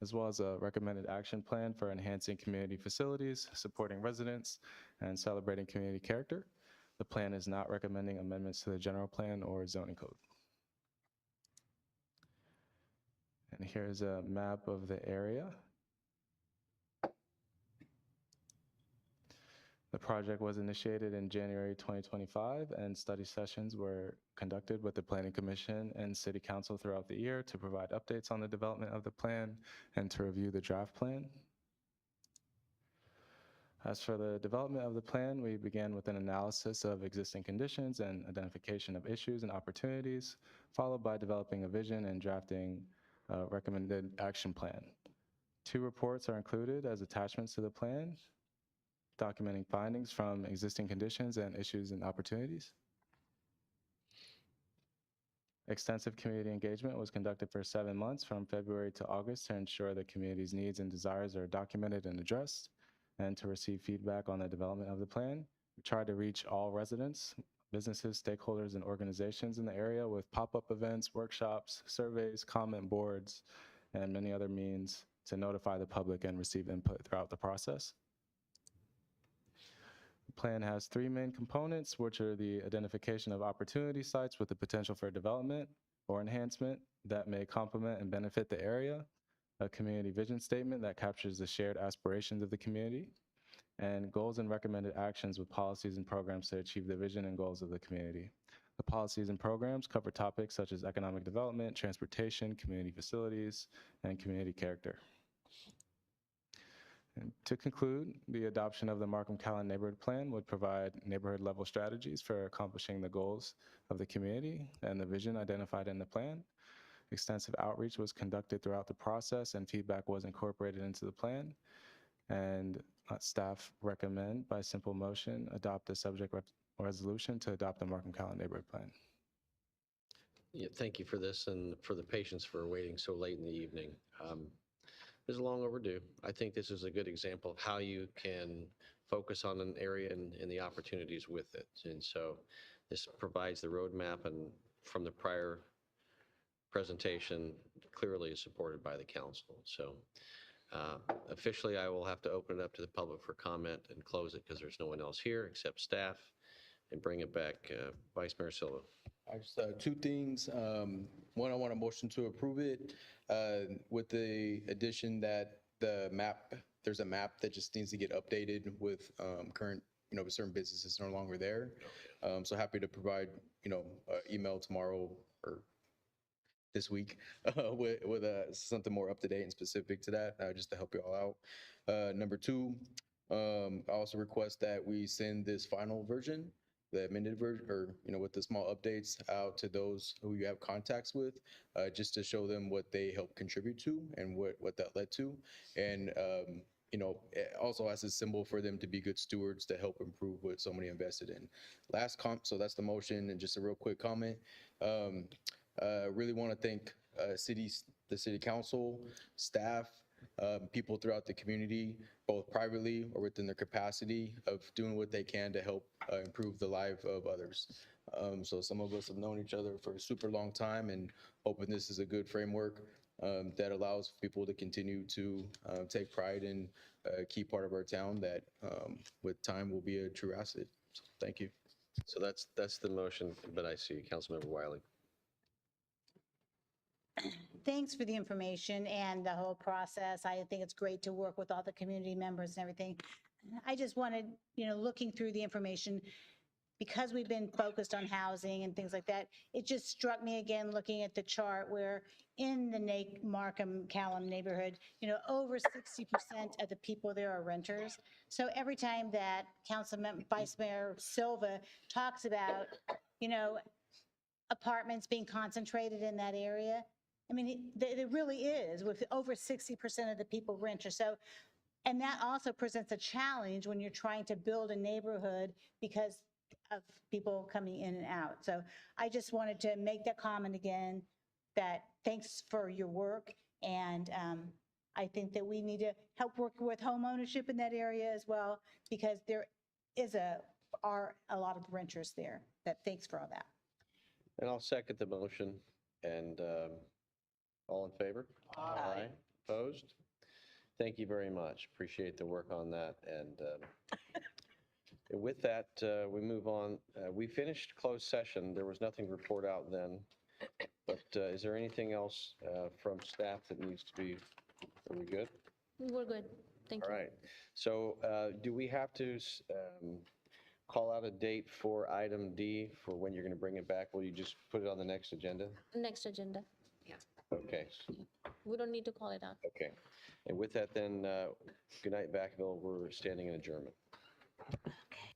as well as a recommended action plan for enhancing community facilities, supporting residents, and celebrating community character. The plan is not recommending amendments to the general plan or zoning code. And here's a map of the area. The project was initiated in January 2025, and study sessions were conducted with the Planning Commission and City Council throughout the year to provide updates on the development of the plan and to review the draft plan. As for the development of the plan, we began with an analysis of existing conditions and identification of issues and opportunities, followed by developing a vision and drafting a recommended action plan. 2 reports are included as attachments to the plan, documenting findings from existing conditions and issues and opportunities. Extensive community engagement was conducted for 7 months from February to August to ensure the community's needs and desires are documented and addressed, and to receive feedback on the development of the plan. We tried to reach all residents, businesses, stakeholders, and organizations in the area with pop-up events, workshops, surveys, comment boards, and many other means to notify the public and receive input throughout the process. The plan has 3 main components, which are the identification of opportunity sites with the potential for development or enhancement that may complement and benefit the area, a community vision statement that captures the shared aspirations of the community, and goals and recommended actions with policies and programs to achieve the vision and goals of the community. The policies and programs cover topics such as economic development, transportation, community facilities, and community character. And to conclude, the adoption of the Markham Callan Neighborhood Plan would provide neighborhood-level strategies for accomplishing the goals of the community and the vision identified in the plan. Extensive outreach was conducted throughout the process, and feedback was incorporated into the plan. And staff recommend, by simple motion, adopt a subject resolution to adopt the Markham Callan Neighborhood Plan. Yeah, thank you for this and for the patience for waiting so late in the evening. This is long overdue. I think this is a good example of how you can focus on an area and the opportunities with it. And so this provides the roadmap, and from the prior presentation, clearly is supported by the council. So officially, I will have to open it up to the public for comment and close it because there's no one else here except staff, and bring it back. Vice Mayor Silva. I just, 2 things. One, I want a motion to approve it with the addition that there's a map that just needs to get updated with current, certain businesses no longer there. So happy to provide, email tomorrow or this week with something more up to date and specific to that, just to help you all out. Number 2, I also request that we send this final version, the amended version, or with the small updates, out to those who you have contacts with, just to show them what they helped contribute to and what that led to, and also as a symbol for them to be good stewards to help improve what somebody invested in. So that's the motion, and just a real quick comment. Really want to thank the city council, staff, people throughout the community, both privately or within their capacity of doing what they can to help improve the life of others. So some of us have known each other for a super long time, and hoping this is a good framework that allows people to continue to take pride in a key part of our town that with time will be a true asset. So thank you. So that's the motion, but I see Councilmember Wiley. Thanks for the information and the whole process. I think it's great to work with all the community members and everything. I just wanted, looking through the information, because we've been focused on housing and things like that, it just struck me again, looking at the chart where in the Markham Callan neighborhood, over 60% of the people there are renters. So every time that Vice Mayor Silva talks about, apartments being concentrated in that area, I mean, it really is, with over 60% of the people renters. So, and that also presents a challenge when you're trying to build a neighborhood because of people coming in and out. So I just wanted to make that comment again, that thanks for your work. And I think that we need to help work with home ownership in that area as well, because there are a lot of renters there. Thanks for all that. And I'll second the motion. And all in favor? Aye. Opposed? Thank you very much. Appreciate the work on that. And with that, we move on. We finished closed session. There was nothing to report out then. But is there anything else from staff that needs to be, are we good? We're good. Thank All you. right. So do we have to call out a date for item D for when you're going to bring it back? Will you just put it on the next agenda? Next agenda. Okay, We don't need to call it out. okay. And with that then, good night, Vacaville. We're standing in adjournment. Okay.